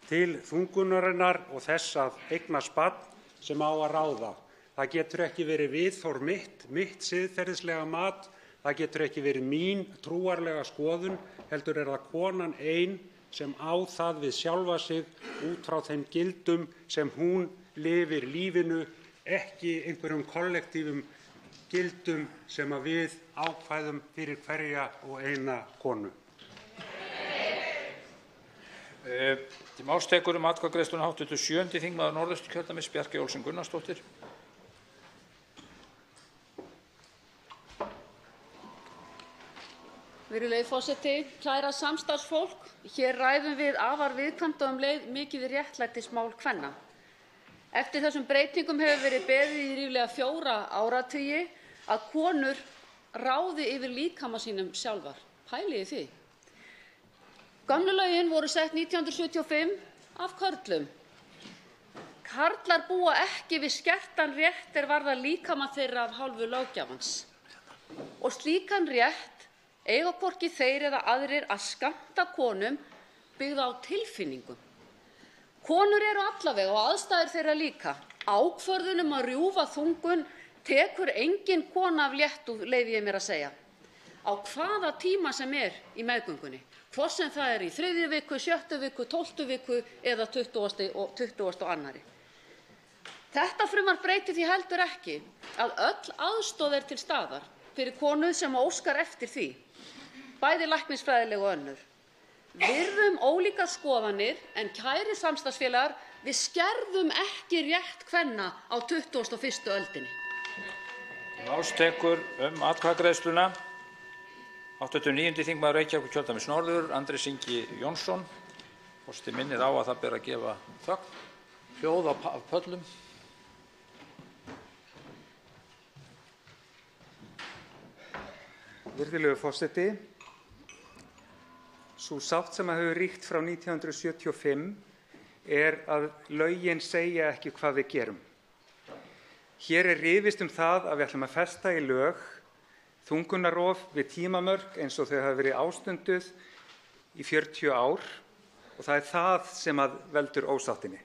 Speaker 19: til þungunarinnar og þess að eignast barn sem á að ráða. Það getur ekki verið viðhorf mitt siðferðislega mat, það getur ekki verið mín trúarlega skoðun, heldur er það konan ein sem á það við sjálfa sig út frá þeim gildum sem hún lifir lífinu, ekki einhverjum kollektífum gildum sem að við ákvæðum fyrir hverja og eina konu.
Speaker 1: Til máls tekur atkvæðagreiðsluna hv. 7. þingmaður Norðausturkjördæmis Bjarkey Olsen Gunnarsdóttir.
Speaker 3: Virðulegi forseti, kæra samstarfsfólk, hér ræðum við afar viðkvæmt og leið mikið réttlætismál kvenna. Eftir þessum breytingum hefur verið beðið í ríflega 4 áratugi að konur ráði yfir líkama sínum sjálfar. Pælið í því. Gömlu lögin voru sett 1975 af körlum. Karlar búa ekki við skertan rétt varðar líkama þeirra af hálfu löggjafans. Og slíkan rétt eiga hvorki þeir eða aðrir að skammta konum byggða á tilfinningum. Konur eru allavega og aðstæður þeirra líka. Ákvörðun að rjúfa þungun tekur engin kona af léttúð, leyfi ég mér að segja. Á hvaða tíma sem í meðgöngunni, hvort sem það í 3. viku, 7. viku, 12. viku eða 20. og 22. Þetta frumvarp breytir því heldur ekki að öll aðstoð til staðar fyrir konu sem óskar eftir því, bæði læknisfræðileg og önnur. Virðum ólíkar skoðanir en kæru samstarfsfélagar, við skerðum ekki rétt kvenna á 21. öldinni.
Speaker 1: Máls tekur atkvæðagreiðsluna hv. 9. þingmaður Reykjavíkurkjördæmis norður Andrés Ingi Jónsson. Forseti minnir á að það ber að gefa þögn, hljóð á pöllum.
Speaker 13: Virðulegur forseti, sú sátt sem hefur ríkt frá 1975 að lögin segja ekki hvað við gerum. Hér rifist það að við ætlum að festa í lög þungunarrof við tímamörk eins og þau hafa verið ástunduð í 40 ár og það það sem veldur ósáttinni.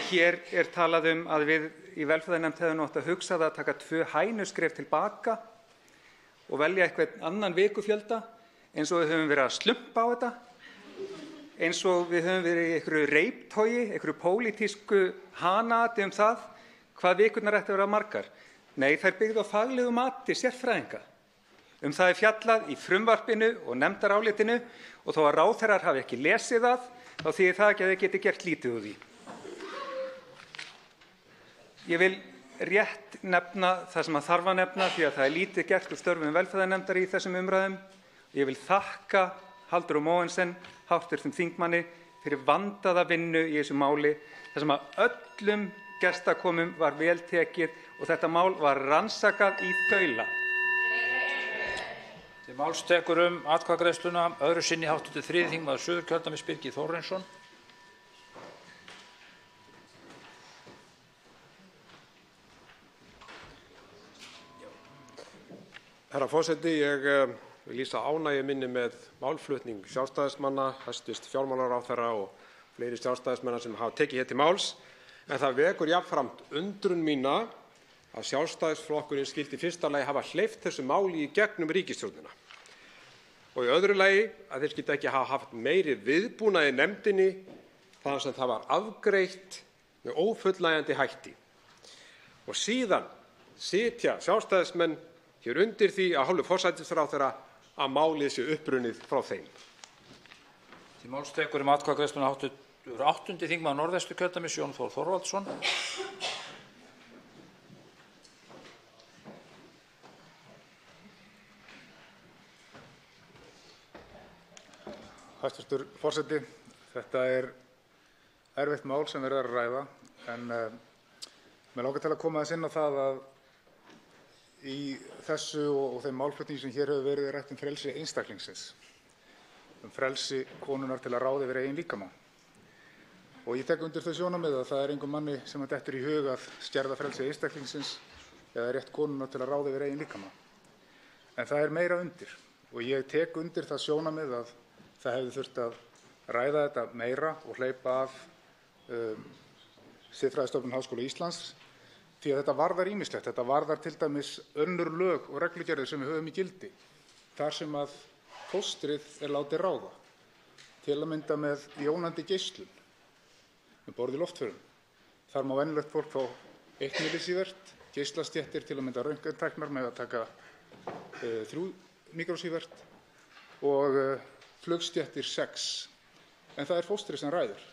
Speaker 13: Hér talað að við í velferðarnefnd hefðum átt að hugsa það að taka 2 hænuskref til baka og velja eitthvað annan vikufjölda eins og við höfum verið að slumpa á þetta, eins og við höfum verið í einhverju reiptogi, einhverju pólitísku hanaati það hvað vikurnar ættu að vera margar. Nei, þær byggðu á faglegu mati sérfræðinga. Það fjallað í frumvarpinu og nefndarálitinu og þó að ráðherrar hafi ekki lesið það, þá þýðir það ekki að þeir geti gert lítið úr því. Ég vil rétt nefna það sem þarf að nefna því að það lítið gert úr störfum velferðarnefndar í þessum umræðum. Ég vil þakka Halldóru Mogensen, hv. þingmanni, fyrir vandaða vinnu í þessu máli, þar sem öllum gestakomum var vel tekið og þetta mál var rannsakað í þaula.
Speaker 1: Til máls tekur atkvæðagreiðsluna öðru sinni hv. 3. þingmaður Suðurkjördæmis Birgir Þórarinsson.
Speaker 7: Herra forseti, ég vil lýsa ánægju minni með málflutning Sjálfstæðismanna, hæstv. Fjármálaráðherra og fleiri Sjálfstæðismanna sem hafa tekið hér til máls, en það vekur jafnframt undrun mína að Sjálfstæðisflokkurinn skyldi í fyrsta lagi hafa hleypt þessu máli í gegnum ríkisstjórnina og í öðru lagi að þeir skyldu ekki hafa haft meiri viðbúnað í nefndinni þar sem það var afgreitt með ófullnægjandi hætti. Og síðan sitja Sjálfstæðismenn hér undir því af hálfu forsætisráðherra að málið sé upprunnið frá þeim.
Speaker 1: Til máls tekur atkvæðagreiðsluna hv. 8. þingmaður Norðvesturkjördæmis Jón Þór Þorvaldsson.
Speaker 14: Hæstv. forseti, þetta erfitt mál sem verið að ræða en mig langar til að koma þess inn á það að í þessu og þeim málflutningi sem hér hefur verið rætt frelsi einstaklingsins, frelsi konunnar til að ráða yfir eigin líkama. Og ég tek undir þau sjónarmið að það engum manni sem dettur í hug að skerða frelsi einstaklingsins eða rétt konunnar til að ráða yfir eigin líkama. En það meira undir og ég tek undir það sjónarmið að það hefði þurft að ræða þetta meira og hleypa af Siðfræðistofnun Háskóla Íslands því að þetta varðar ýmislegt. Þetta varðar til dæmis önnur lög og reglugerðir sem við höfum í gildi þar sem að fóstrið látið ráða, til að mynda með jónandi geislun með borð í loftförum. Þar má venjulegt fólk fá 1 millisívert, geislastéttir til að mynda röntgentæknar með að taka 3 mikrósívert og flugstéttir 6. En það fóstrið sem ræður.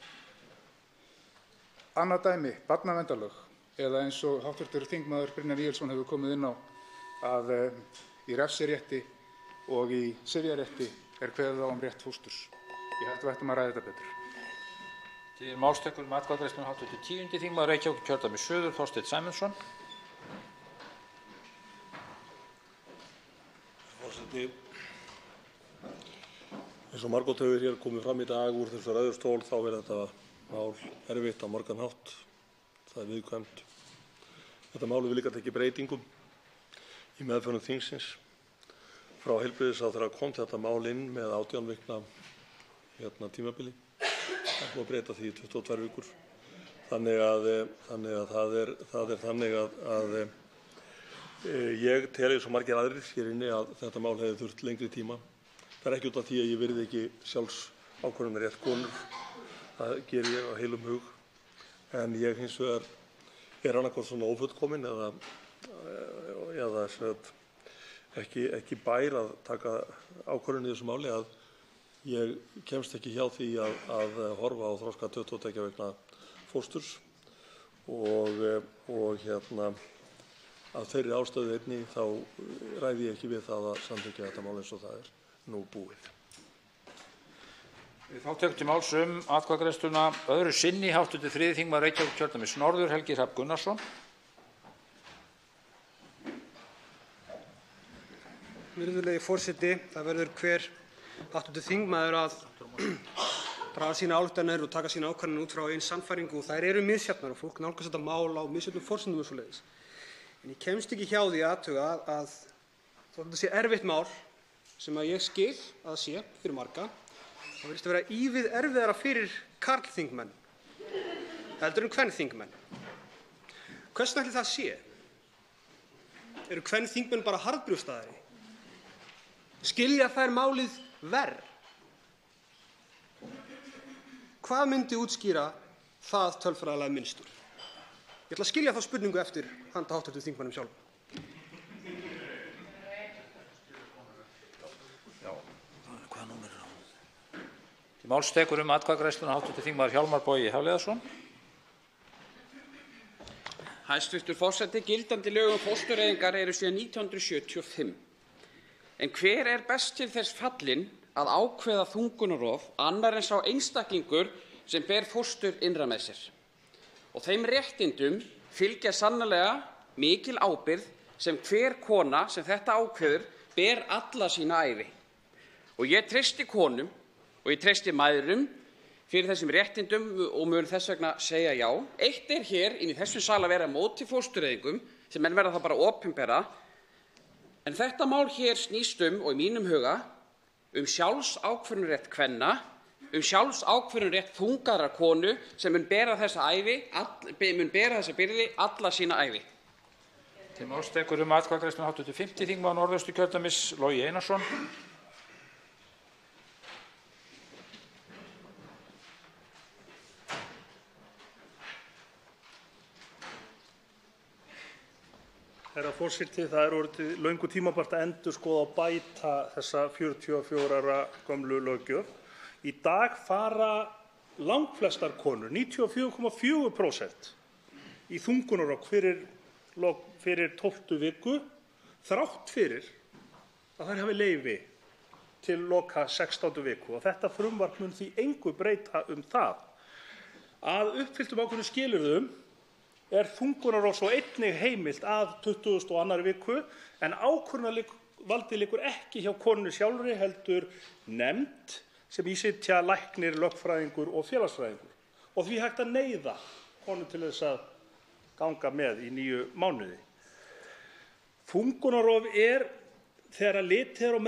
Speaker 14: Annað dæmi, barnaverndarlög, eða eins og hv. þingmaður Brynjar Níelsson hefur komið inn á að í refsirétti og í sifjarétti kveðið á rétt fósturs. Ég held við ættum að ræða þetta betur.
Speaker 1: Til málstekur atkvæðagreiðslu hv. 10. þingmaður Reykjavíkurkjördæmis suður Þorsteinn Sæmundsson.
Speaker 10: Forseti, eins og margoft hefur hér komið fram í dag úr þessu ræðustól þá þetta mál erfitt á margan hátt. Það viðkvæmt. Þetta mál hefur líka tekið breytingum í meðferðum þingsins. Frá heilbrigðisráðherra kom þetta mál inn með 18 vikna tímabili. Það búið að breyta því í 22 vikur. Þannig að það er þannig að ég tel eins og margir aðrir hér inni að þetta mál hefði þurft lengri tíma. Það ekki út af því að ég virði ekki sjálfsákvörðunarrétt konur. Það geri ég á heilum hug. En ég hins vegar annaðhvort svona ófullkominn eða ekki bær að taka ákvörðun í þessu máli að ég kemst ekki hjá því að horfa á þroska 22 vikna fósturs og af þeirri ástæðu einni þá ræði ég ekki við það að samþykkja þetta mál eins og það nú búið.
Speaker 1: Þá tekur til máls atkvæðagreiðsluna öðru sinni hv. 3. þingmaður Reykjavíkurkjördæmis norður Helgi Hrafn Gunnarsson.
Speaker 21: Virðulegi forseti, það verður hver hv. þingmaður að draga sína ályktanir og taka sína ákvarðanir út frá eigin sannfæringu og þær misjafnar og fólk nálgast þetta mál á misjöfnum forsendum og svoleiðis. En ég kemst ekki hjá því að athuga að þótt þetta sé erfitt mál sem að ég skil að það sé fyrir marga, þá virðist vera ívið erfiðara fyrir karlþingmenn heldur en kvenþingmenn. Hvers vegna ætli það sé? Eru kvenþingmenn bara harðbrjóstaðari? Skilja þær málið verr? Hvað myndi útskýra það tölfræðilega mynstur? Ég ætla að skilja þá spurningu eftir handa hv. þingmannum sjálfum.
Speaker 1: Til máls tekur atkvæðagreiðsluna hv. þingmaður Hjálmar Bogi Hafliðason.
Speaker 20: Hæstv. forseti, gildandi lög fóstureyðingar eru síðan 1975. En hver best til þess fallinn að ákveða þungunarrof annar en sá einstaklingur sem ber fóstur innra með sér? Og þeim réttindum fylgja sannarlega mikil ábyrgð sem hver kona sem þetta ákveður ber alla sína ævi. Og ég treysti konum og ég treysti mæðrum fyrir þessum réttindum og mun þess vegna segja já. Eitt hér inn í þessum sal að vera á móti fóstureyðingum sem menn verða það bara opinbera. En þetta mál hér snýst og í mínum huga sjálfsákvörðunarrétt kvenna, sjálfsákvörðunarrétt þungaðrar konu sem mun bera þessa byrði alla sína ævi.
Speaker 1: Til máls tekur atkvæðagreiðsluna hv. 5. þingmaður Norðausturkjördæmis Logi Einarsson.
Speaker 10: Herra forseti, það orðið löngu tímabært að endurskoða og bæta þessa 44 ára gömlu löggjöf. Í dag fara langflestar konur, 94,4%, í þungunarrof fyrir 12. viku, þrátt fyrir að þær hafi leyfi til loka 16. viku. Og þetta frumvarp mun því engu breyta það. Að uppfylltum ákveðnum skilyrðum þungunarrof svo einnig heimilt að 22. viku en ákvörðunarvaldið liggur ekki hjá konunni sjálfri heldur nefnd sem í sitja læknir, lögfræðingur og félagsfræðingur.
Speaker 2: og því hægt að neyða konur til þess að ganga með í 9 mánuði. Þungunarrof þegar litið er á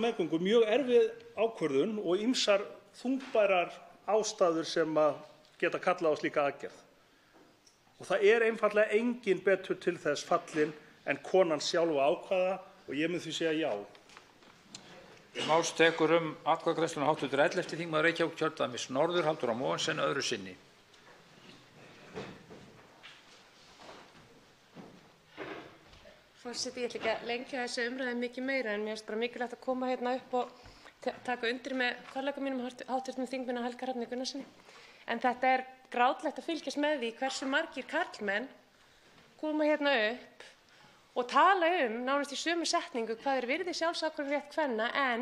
Speaker 2: meðgöngu, mjög erfið ákvörðun og ýmsar þungbærar ástæður sem geta kallað á slíka aðgerð. Og það er einfaldlega engin betur til þess fallin en konan sjálf að ákveða og ég mun því segja já.
Speaker 1: Til máls tekur atkvæðagreiðsluna hv. 11. þingmaður Reykjavíkurkjördæmis norður, Halldóra Mogensen, öðru sinni.
Speaker 9: Forseti, ég ætla ekki að lengja þessu umræðu mikið meira en mér finnst bara mikilvægt að koma hérna upp og taka undir með kollega mínum hv. þingmanni Helga Hrafni Gunnarssyni. En þetta er grátlegt að fylgjast með því hversu margir karlmenn koma hérna upp og tala nánast í sömu setningu hvað virði sjálfsákvörðunarrétt kvenna en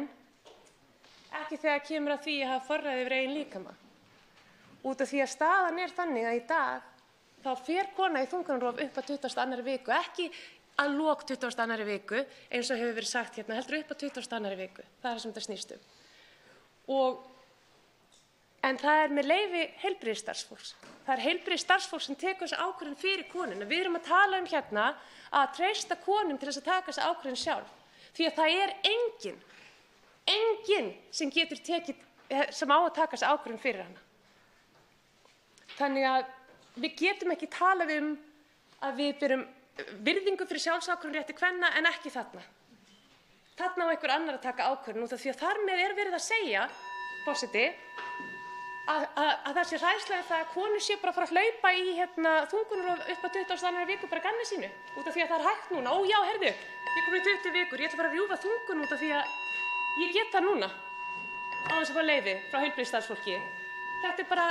Speaker 9: ekki þegar kemur að því að hafa forræði yfir eigin líkama. Út af því að staðan er þannig að í dag þá fer kona í þungunarrof upp að 22. viku, ekki að lok 22. viku eins og hefur verið sagt hérna, heldur upp að 22. viku. Það er það sem þetta snýst En það er með leyfi heilbrigðisstarfsfólks. Það er heilbrigðisstarfsfólk sem tekur þessa ákvörðun fyrir konuna. Við erum að tala hérna að treysta konum til þess að taka þessa ákvörðun sjálf. Því að það er enginn sem getur sem á að taka þessa ákvörðun fyrir hana. Þannig að við getum ekki talað að við berum virðingu fyrir sjálfsákvörðunarrétti kvenna en ekki þarna. Þarna á einhver annar að taka ákvörðun út af því að þar með er verið að segja, forseti, að það sé hræðslega það að konur sé bara að fara að hlaupa í þungunarrof upp að 22. viku bara gamni sínu út af því að það er hægt núna. Ó já, heyrðu, ég kom í 20 vikur, ég ætla að fara að rjúfa þungun út af því að ég get það núna á þess að fá leyfi frá heilbrigðisstarfsfólki. Þetta er bara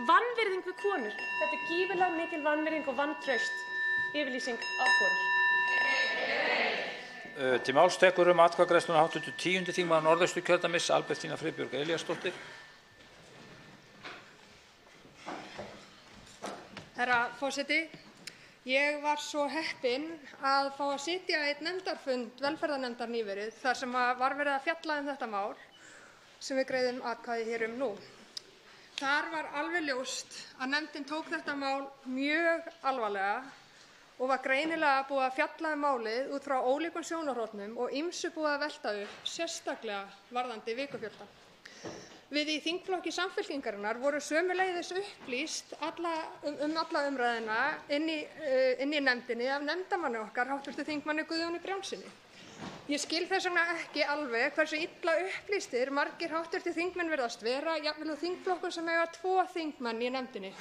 Speaker 9: vanvirðing við konur. Þetta er gífurlega mikil vanvirðing og vantraust yfirlýsing á konur.
Speaker 1: Til máls tekur atkvæðagreiðsluna hv. 10. þingmaður Norðausturkjördæmis Albertína Friðbjörg Elíasdóttir.
Speaker 23: Herra forseti, ég var svo heppin að fá að sitja í einn nefndarfund velferðarnefndar nýverið þar sem var verið að fjalla þetta mál sem við greiðum atkvæði hér nú. Þar var alveg ljóst að nefndin tók þetta mál mjög alvarlega og var greinilega búið að fjalla málið út frá ólíkum sjónarhornum og ýmsu búið að velta upp, sérstaklega varðandi vikufjölda. Við í þingflokki Samfylkingarinnar voru sömuleiðis upplýst alla umræðuna inni í nefndinni af nefndarmanni okkar, hv. þingmanni Guðjóni Brjánssyni. Ég skil þess vegna ekki alveg hversu illa upplýstir margir hv. þingmenn virðast vera, jafnvel úr þingflokkum sem eiga 2 þingmenn í nefndinni.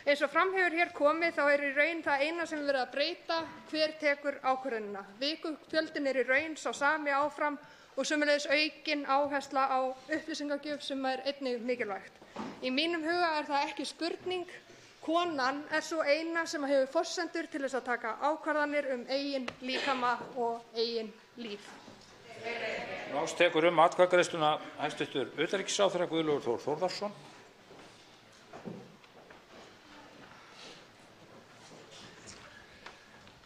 Speaker 23: Eins og fram hefur hér komið þá í raun það eina sem verið að breyta hver tekur ákvörðunina. Vikufjöldinn í raun sá sami áfram og sömuleiðis aukin áhersla á upplýsingagjöf sem einnig mikilvægt. Í mínum huga það ekki spurning. Konan svo eina sem hefur forsendur til þess að taka ákvarðanir eigin líkama og eigin líf.
Speaker 1: Máls tekur atkvæðagreiðsluna hæstv. Utanríkisráðherra Guðlaugur Þór Þórðarson.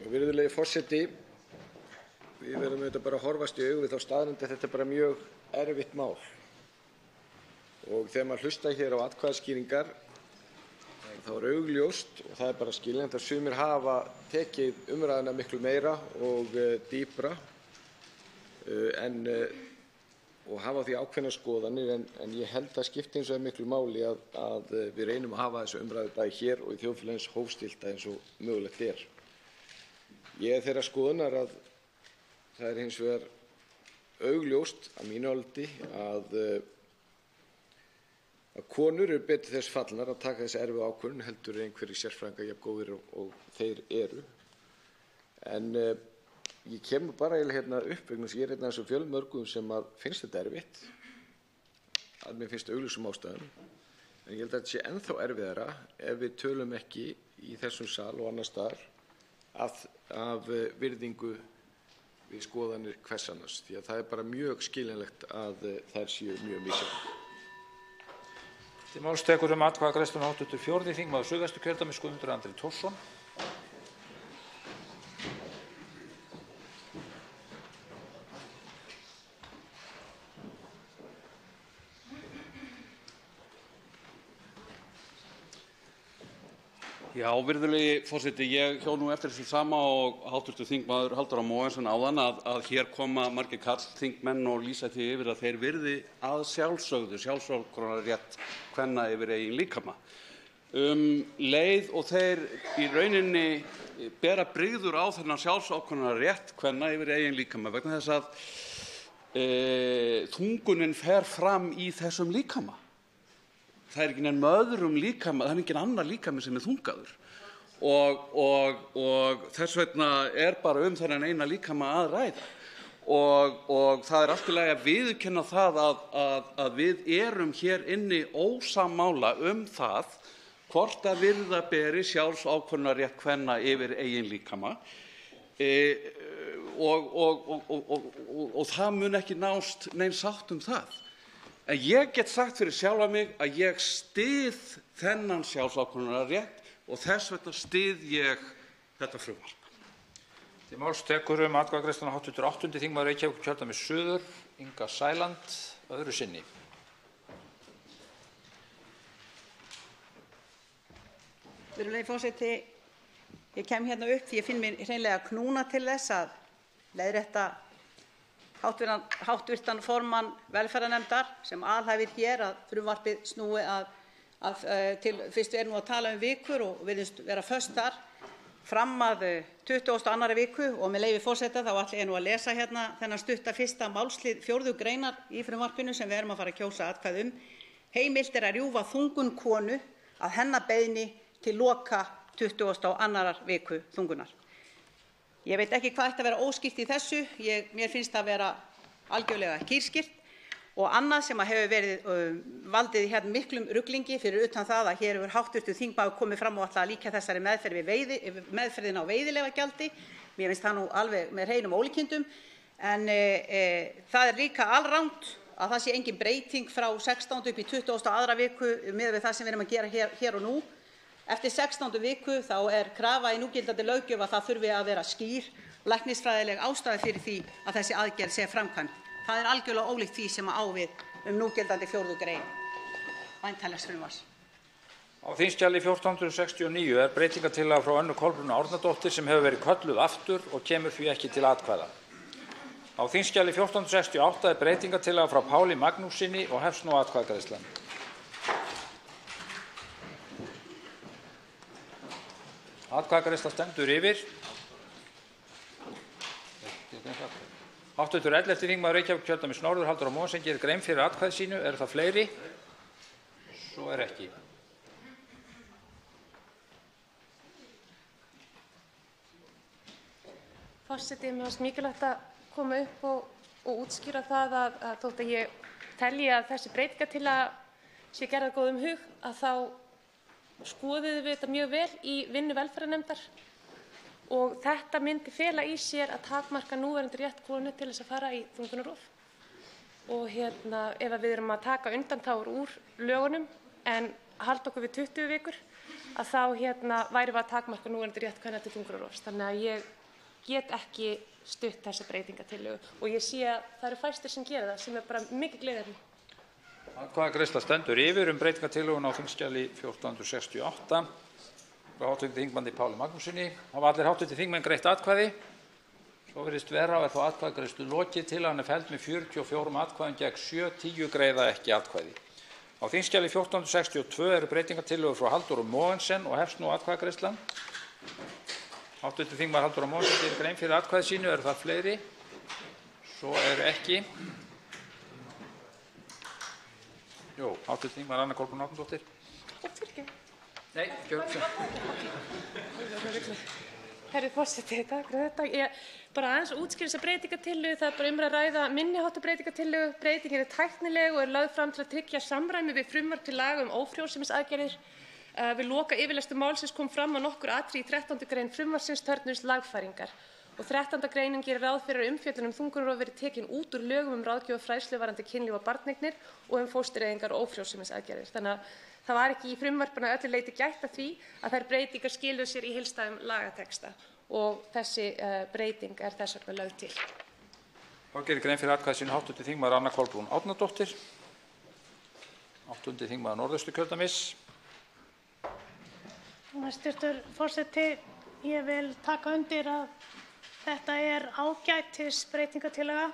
Speaker 18: Virðulegi forseti, við verðum auðvitað bara að horfast í augu við þá staðreynd að þetta er bara mjög erfitt mál. Og þegar maður hlustar hér á atkvæðaskýringar þá er augljóst og það er bara skiljanlegt að sumir hafa tekið umræðuna miklu meira og dýpra og hafa því ákveðnar skoðanir en ég held að skipti hins vegar miklu máli að við reynum að hafa þessu umræðu bæði hér og í þjóðfélaginu eins hófstillta eins og mögulegt er. Ég er þeirrar skoðunar að það er hins vegar augljóst að mínu áliti að konur eru betur þess fallnar að taka þessi erfiðu ákvörðun heldur einhverjir sérfræðingar jafn góðir og þeir eru. En ég kemur bara hérna upp vegna þess að ég er einn af þessum fjölmörgum sem finnst þetta erfitt, að mér finnst augljósum ástæðum. En ég held að þetta sé ennþá erfiðara ef við tölum ekki í þessum sal og annars staðar af virðingu við skoðanir hvers annars, því að það er bara mjög skiljanlegt að þær séu mjög misjafnar.
Speaker 1: Til máls tekur atkvæðagreiðsluna hv. 4. þingmaður Suðvesturkjördæmis Guðmundur Andri Thorsson.
Speaker 4: Já, virðulegi forseti, ég hjó nú eftir þessu sama og hv. þingmaður Halldór Mogensen áðan að hér koma margir karlþingmenn og lýsa því yfir að þeir virði að sjálfsögðu sjálfsákvörðunarrétt kvenna yfir eigin líkama. Leið og þeir í rauninni bera brigður á þennan sjálfsákvörðunarrétt kvenna yfir eigin líkama vegna þess að þungunin fer fram í þessum líkama. Það er ekki neinn með öðrum líkama, það er engin annar líkami sem er þungaður og þess vegna er bara þennan eina líkama að ræða og það er allt í lagi að viðurkenna það að við erum hér inni ósammála það hvort að virða beri sjálfsákvörðunarrétt kvenna yfir eigin líkama og það mun ekki nást nein sátt það. En ég get sagt fyrir sjálfa mig að ég styð þennan sjálfsákvörðunarrétt og þess vegna styð ég þetta frumvarp.
Speaker 1: Til máls tekur atkvæðagreiðsluna hv. 8. þingmaður Reykjavíkurkjördæmis suður, Inga Sæland, öðru sinni.
Speaker 11: Virðulegi forseti, ég kem hérna upp því ég finn mér hreinlega knúna til þess að leiðrétta háttvirtan formann velferðarnefndar sem alhæfir hér að frumvarpið snúi fyrst við erum nú að tala vikur og virðist vera föst þar fram að 22. viku og með leyfi forseta þá ætla ég nú að lesa hérna þennan stutta fyrsta málslið 4. greinar í frumvarpinu sem við erum að fara að kjósa atkvæði Heimilt er að rjúfa þungun konu að hennar beiðni til loka 22. viku þungunar. Ég veit ekki hvað ætti að vera óskýrt í þessu. Mér finnst það vera algjörlega kýrskýrt og annað sem hefur verið valdið hérna miklum ruglingi fyrir utan það að hér hefur hv. þingmaður komið fram og ætla að líkja þessari meðferðin á veiðileyfagjaldi. Mér finnst það nú alveg með hreinum ólíkindum en það er líka alrangt að það sé engin breyting frá 16. upp í 22. viku miðað við það sem við erum að gera hér og nú. Eftir 16. viku þá er krafa í núgildandi löggjöf að það þurfi að vera skýr læknisfræðileg ástæða fyrir því að þessi aðgerð sé framkvæmd. Það er algjörlega ólíkt því sem á við núgildandi 4. grein væntanlegs frumvarps.
Speaker 1: Á þingskjali 1469 er breytingartillaga frá Önnu Kolbrúnu Árnadóttur sem hefur verið kölluð aftur og kemur því ekki til atkvæða. Á þingskjali 1468 er breytingartillaga frá Páli Magnússyni og hefst nú atkvæðagreiðslan. Atkvæðagreiðsla stendur yfir. Hv. 11. þingmaður Reykjavíkurkjördæmis norður Halldór Mogensen gerir grein fyrir atkvæði sínu. Eru það fleiri? Svo er ekki.
Speaker 9: Forseti, mér finnst mikilvægt að koma upp og útskýra það að þótt að ég telji að þessi breytingartillaga sé gerð af góðum hug að þá skoðuðum við þetta mjög vel í vinnu velferðarnefndar og þetta myndi fela í sér að takmarka núverandi rétt konu til þess að fara í þungunarrof. Og ef við erum að taka undanþágur úr lögunum en halda okkur við 20 vikur að þá værum við að takmarka núverandi rétt kvenna til þungunarrofs. Þannig að ég get ekki stutt þessa breytingartillögu og ég sé að það eru fæstir sem gera það sem er bara mikið gleðiefni.
Speaker 1: Atkvæðagreiðsla stendur yfir breytingartillöguna á þingskjali 1468 frá hv. þingmanni Páli Magnússyni. Hafa allir hv. þingmenn greitt atkvæði? Svo virðist vera og er þá atkvæðagreiðslu lokið. Tillagan er felld með 44 atkvæðum gegn 7, 10 greiða ekki atkvæði. Á þingskjali 1462 eru breytingartillögur frá Halldóri Mogensen og hefst nú atkvæðagreiðslan. Hv. þingmaður Halldór Mogensen gerir grein fyrir atkvæði sínu. Eru það fleiri? Svo er ekki. Jú, hv. þingmaður Anna Kolbrún Árnadóttir. Nei,
Speaker 9: Herra forseti, takk fyrir þetta. Ég bara aðeins útskýra þessa breytingartillögu. Það er bara að ræða minni háttar breytingartillögu. Breytingin er tæknileg og er lögð fram til að tryggja samræmi við frumvarp til laga ófrjósemisaðgerðir. Við loka yfirlestur málsins kom fram að nokkur atriði í 13. grein frumvarpsins þörfnuðust lagfæringar. Og 13. greinin gerir ráð fyrir að umfjöllun þungunarrof verði tekin út úr lögum ráðgjöf og fræðslu varðandi kynlíf og barneignir og fóstureyðingar og ófrjósemisaðgerðir. Þannig að það var ekki í frumvarpinu að öllu leyti gætt að því að þær breytingar skiluðu sér í heildstæðum lagatexta og þessi breyting er þess vegna lögð til.
Speaker 1: Þá gerir grein fyrir atkvæði sínu hv. þingmaður Anna Kolbrún Árnadóttir, 8. þingmaður Norðausturkjördæmis.
Speaker 6: Hæstv. forseti. Ég vil taka undir að þetta ágætis breytingartillaga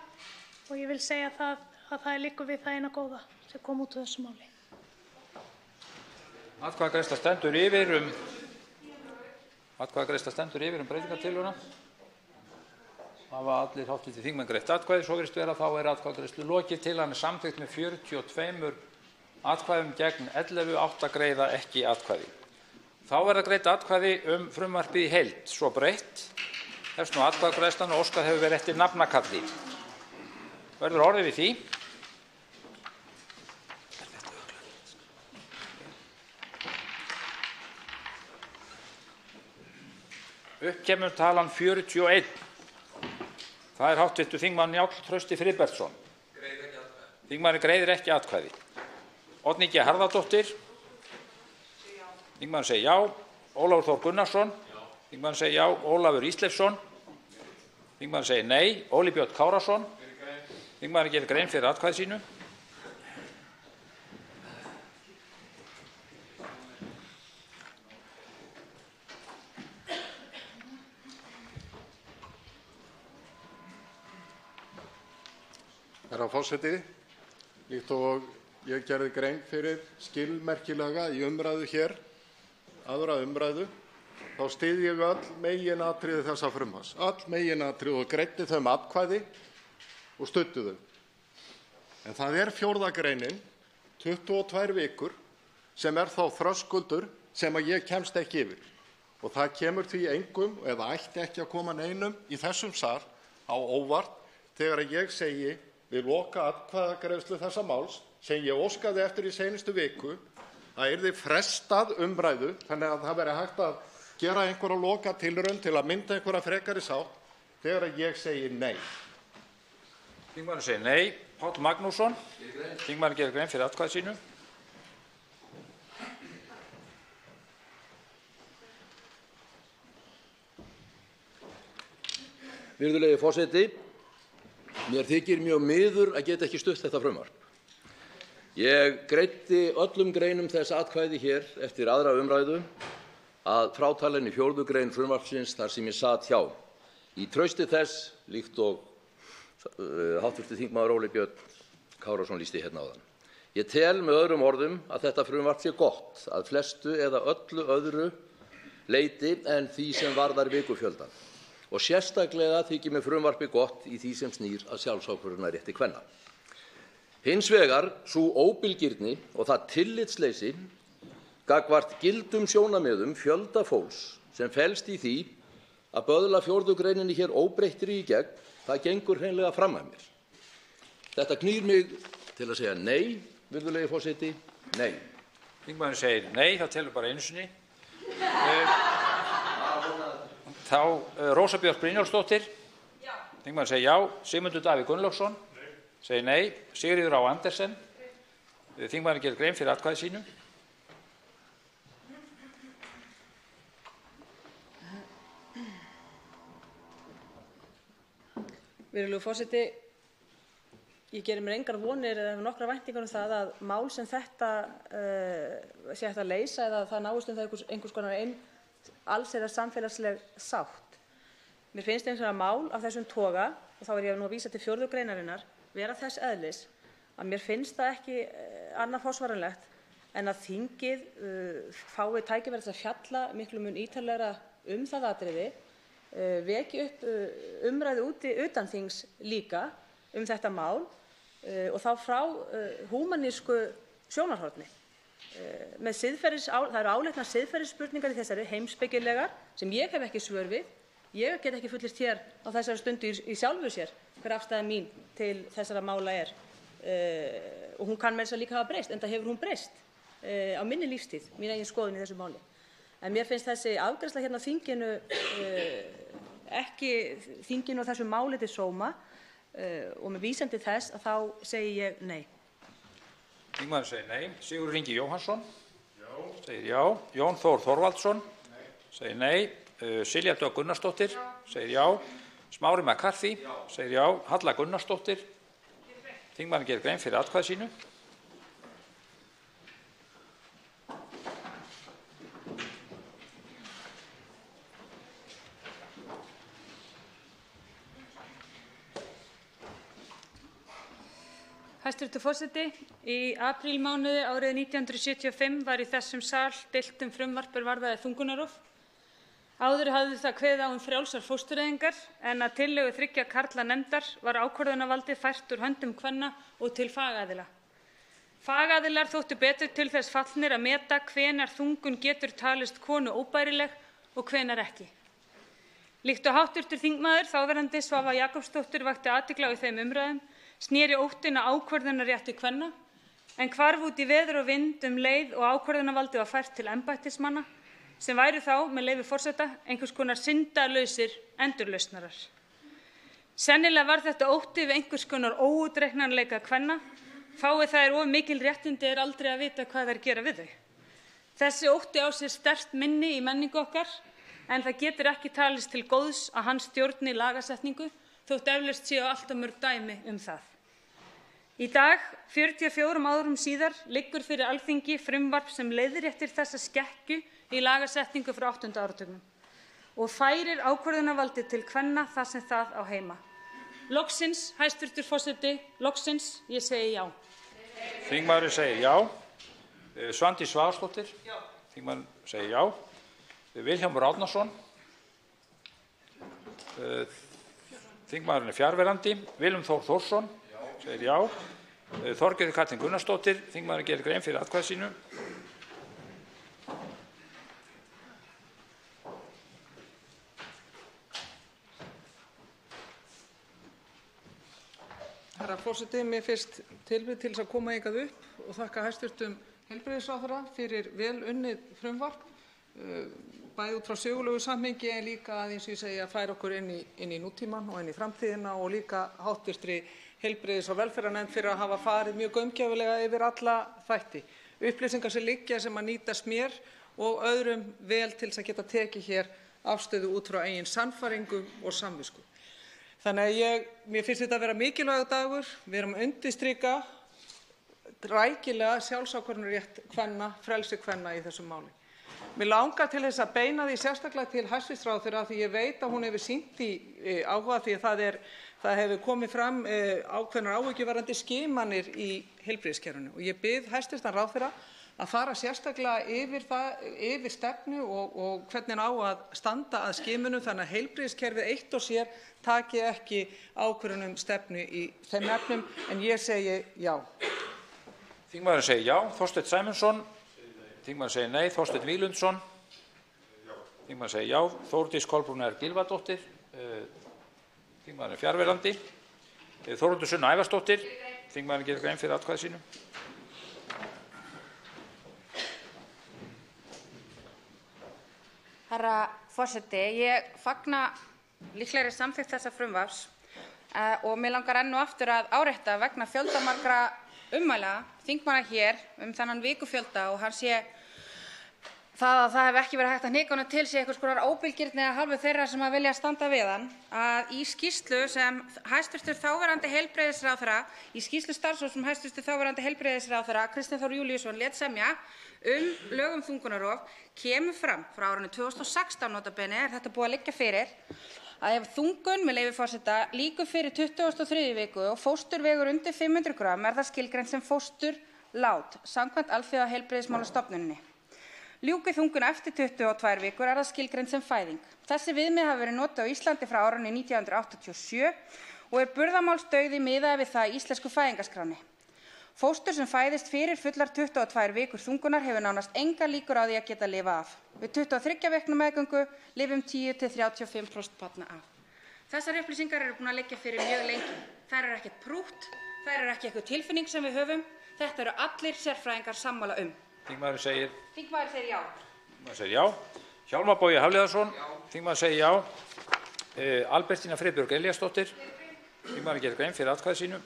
Speaker 6: og ég vil segja að það liggur við það eina góða sem kom út úr þessu máli.
Speaker 1: Atkvæðagreiðsla stendur yfir breytingartillöguna. Hafa allir hv. þingmenn greitt atkvæði, svo virðist vera, þá atkvæðagreiðslu lokið. Tillagan samþykkt með 42 atkvæðum gegn 11, 8 greiða ekki atkvæði. Þá verða greidd atkvæði frumvarpið í heild svo breytt. Hefst nú atkvæðagreiðslan og óskað hefur verið eftir nafnakalli. Verður orðið við því? Upp kemur talan 41. Það hv. þingmaður Njáll Trausti Friðbertsson. Þingmaðurinn greiðir ekki atkvæði. Oddný G. Harðardóttir. Þingmaðurinn segir já. Ólafur Þór Gunnarsson. Þingmaðurinn segir já. Ólafur Ísleifsson. Þingmaðurinn segir nei. Óli Björn Kárason. Þingmaðurinn gerir grein fyrir atkvæði sínu.
Speaker 18: Herra forseti, líkt og ég gerði grein fyrir skilmerkilega í umræðu hér, aðra umræðu, þá styð ég öll meginatriði þessa frumvarps, öll meginatriði og greiddi þau atkvæði og studdi þau. En það 4. greinin, 22 vikur, sem þá þröskuldur sem að ég kemst ekki yfir. Og það kemur því engum, eða ætti ekki að koma neinum í þessum sal á óvart þegar ég segi við loka atkvæðagreiðslu þessa máls sem ég óskaði eftir í seinustu viku að yrði frestað umræðu þannig að það væri hægt að gera einhverja lokatilraun til að mynda einhverja frekari sátt þegar ég segi nei.
Speaker 1: Þingmaðurinn segir nei. Páll Magnússon. Þingmaðurinn gerir grein fyrir atkvæði sínu.
Speaker 8: Virðulegi forseti. Mér þykir mjög miður að geta ekki stutt þetta frumvarp. Ég greiddi öllum greinum þess atkvæði hér eftir aðra umræðu að frátalinni 4. grein frumvarpsins þar sem ég sat hjá. Í trausti þess, líkt og hv. þingmaður Óli Björn Kárason lýsti hérna áðan. Ég tel með öðrum orðum að þetta frumvarp sé gott að flestu eða öllu öðru leyti en því sem varðar vikufjöldan. Og sérstaklega þykir mér frumvarpi gott í því sem snýr að sjálfsákvörðunarrétti kvenna. Hins vegar sú óbilgirni og það tillitsleysi gagnvart gildum sjónarmiðum fjölda fólks sem felst í því að böðla 4. greininni hér óbreyttri í gegn, það gengur hreinlega fram að mér. Þetta knýr mig til að segja nei, virðulegi forseti, nei.
Speaker 1: Þingmaðurinn segir nei, það telur bara einu sinni. Þá Rósa Björk Brynjólfsdóttir. Þingmaðurinn segir já. Sigmundur Davíð Gunnlaugsson segir nei. Sigríður Á. Andersen. Þingmaðurinn gerir grein fyrir atkvæði sínu.
Speaker 11: Virðulegur forseti, ég geri mér engar vonir eða nokkrar væntingar það að mál sem þetta sé hægt að leysa eða það náist það einhvers konar allsherjar samfélagsleg sátt. Mér finnst eins og mál af þessum toga, og þá ég nú að vísa til 4. greinarinnar, vera þess eðlis að mér finnst það ekki annað forsvaranlegt en að þingið fái tækifæri til að fjalla miklu mun ítarlegra það atriði, veki upp umræðu utan þings líka þetta mál og þá frá húmanísku sjónarhorni. Það eru áleitnar siðferðisspurningar í þessari heimspekilegar sem ég hef ekki svör við. Ég get ekki fullyrt hér á þessari stundu í sjálfu sér hver afstaða mín til þessara mála og hún kann með þess að líka hafa breyst, enda hefur hún breyst á minni lífstíð, mín eigin skoðun í þessu máli. En mér finnst þessi afgreiðsla hérna á þinginu ekki þinginu og þessu máli til sóma og með vísan til þess að þá segi ég nei.
Speaker 1: Þingmaðurinn segir nei. Sigurður Ingi Jóhannsson segir já. Jón Þór Þorvaldsson segir nei. Silja Dögg Gunnarsdóttir segir já. Smári McCarthy segir já. Halla Gunnarsdóttir. Þingmaðurinn gerir grein fyrir atkvæði sínu.
Speaker 15: Hæstv. forseti. Í aprílmánuði árið 1975 var í þessum sal deilt frumvarp varðaði þungunarrof. Áður hafði það kveðið á frjálsar fóstureyðingar en að tillögu 3 karla nefndar var ákvörðunarvaldið fært úr höndum kvenna og til fagaðila. Fagaðilar þóttu betur til þess fallnir að meta hvenær þungun getur talist konu óbærileg og hvenær ekki. Líkt og hv. þingmaður þáverandi Svava Jakobsdóttir vakti athygli á í þeim umræðum, sneri óttinn að ákvörðunarrétti kvenna en hvarf út í veður og vind leið og ákvörðunarvaldið var fært til embættismanna sem væru þá, með leyfi forseta, einhvers konar syndalausir endurlausnarar. Sennilega var þetta ótti við einhvers konar óútreiknanleika kvenna. Fái þær of mikil réttindi aldrei að vita hvað þær gera við þau. Þessi ótti á sér sterkt minni í menningu okkar en það getur ekki talist til góðs að hann stjórni lagasetningu þótt eflaust séu allt of mörg dæmi það. Í dag, 44 árum síðar, liggur fyrir Alþingi frumvarp sem leiðréttir þessa skekkju í lagasetningu frá 8. áratugnum og færir ákvörðunarvaldið til kvenna þar sem það á heima. Loksins, hæstv. forseti, loksins, ég segi já.
Speaker 1: Þingmaðurinn segir já. Svandís Svavarsdóttir. Já. Þingmaðurinn segir já. Vilhjálmur Árnason. Þingmaðurinn fjarverandi. Willum Þór Þórsson. Segir já. Þorgerður Katrín Gunnarsdóttir. Þingmaðurinn gerir grein fyrir atkvæði sínu.
Speaker 16: Herra forseti, mér finnst tilefni til að koma hingað upp og þakka hæstv. Heilbrigðisráðherra fyrir vel unnið frumvarp, bæði út frá sögulegu samhengi en líka eins og ég segi að færa okkur inn í nútímann og inn í framtíðina og líka hv. Heilbrigðis- og velferðarnefnd fyrir að hafa farið mjög gaumgæfilega yfir alla þætti. Upplýsingar sem liggja sem að nýtast mér og öðrum vel til að geta tekið hér afstöðu út frá eigin sannfæringu og samvisku. Þannig að mér finnst þetta að vera mikilvægur dagur. Við erum að undirstrika rækilega sjálfsákvörðunarrétt kvenna, frelsi kvenna í þessu máli. Mig langar til þess að beina því sérstaklega til hæstv. Ráðherra því ég veit að hún hefur sýnt í áhuga því að það hefur komið fram ákveðnar áhyggjur varðandi skimanir í heilbrigðiskerfinu og ég bið hæstv. Ráðherra að fara sérstaklega yfir stefnu og hvernig á að standa að skimunum þannig að heilbrigðiskerfið eitt og sér taki ekki ákvörðun stefnu í þeim efnum en ég segi já.
Speaker 1: Þingmaðurinn segir já. Þorsteinn Sæmundsson. Þingmaðurinn segir nei. Þorsteinn Víglundsson. Þingmaðurinn segir já. Þórdís Kolbrún Gylfadóttir. Þingmaðurinn fjarverandi. Þórhildur Sunna Ævarsdóttir. Þingmaðurinn gerir grein fyrir atkvæði sínu.
Speaker 17: Herra forseti, ég fagna líklegri samþykkt þessa frumvarps og mig langar enn og aftur að árétta vegna fjöldamargra ummæla þingmanna hér þennan vikufjölda og hann sé það að það hef ekki verið hægt að hnika honum til sé einhvers konar óbilgirni af hálfu þeirra sem að vilja standa við hann að í skýrslu sem hæstv. Þáverandi heilbrigðisráðherra í skýrslu starfshóps sem hæstv. Þáverandi heilbrigðisráðherra Kristinn Þór Júlíusson lét semja lög þungunarrof kemur fram frá árinu 2016 notabene þetta búið að liggja fyrir að ef þungun, með leyfi forseta, lýkur fyrir 23. viku og fóstur vegur undir 500 grömm það skilgreint sem fósturlát samkvæmt Alþjóðaheilbrigðismálastofnuninni. Ljúki þungun eftir 22 vikur það skilgreint sem fæðing. Þessi viðmið hafa verið notuð á Íslandi frá árinu 1987 og burðarmálsdauði miðað við það í íslensku fæðingarskránni. Fóstur sem fæðist fyrir fullar 22 vikur þungunar hefur nánast engar líkur á því að geta lifað af. Við 23 vikna meðgöngu lifum 10–35% barna af. Þessar upplýsingar eru búin að liggja fyrir mjög lengi. Þær eru ekkert prútt, þær eru ekki eitthvað tilfinning sem við höfum. Þetta eru allir sérfræðingar sammála
Speaker 1: Þingmaðurinn segir
Speaker 17: já.
Speaker 1: Þingmaðurinn segir já. Hjálmar Bogi Hafliðason. Þingmaðurinn segir já. Albertína Friðbjörg Elíasdóttir. Þingmaðurinn gerir grein fyrir atkvæði sínu.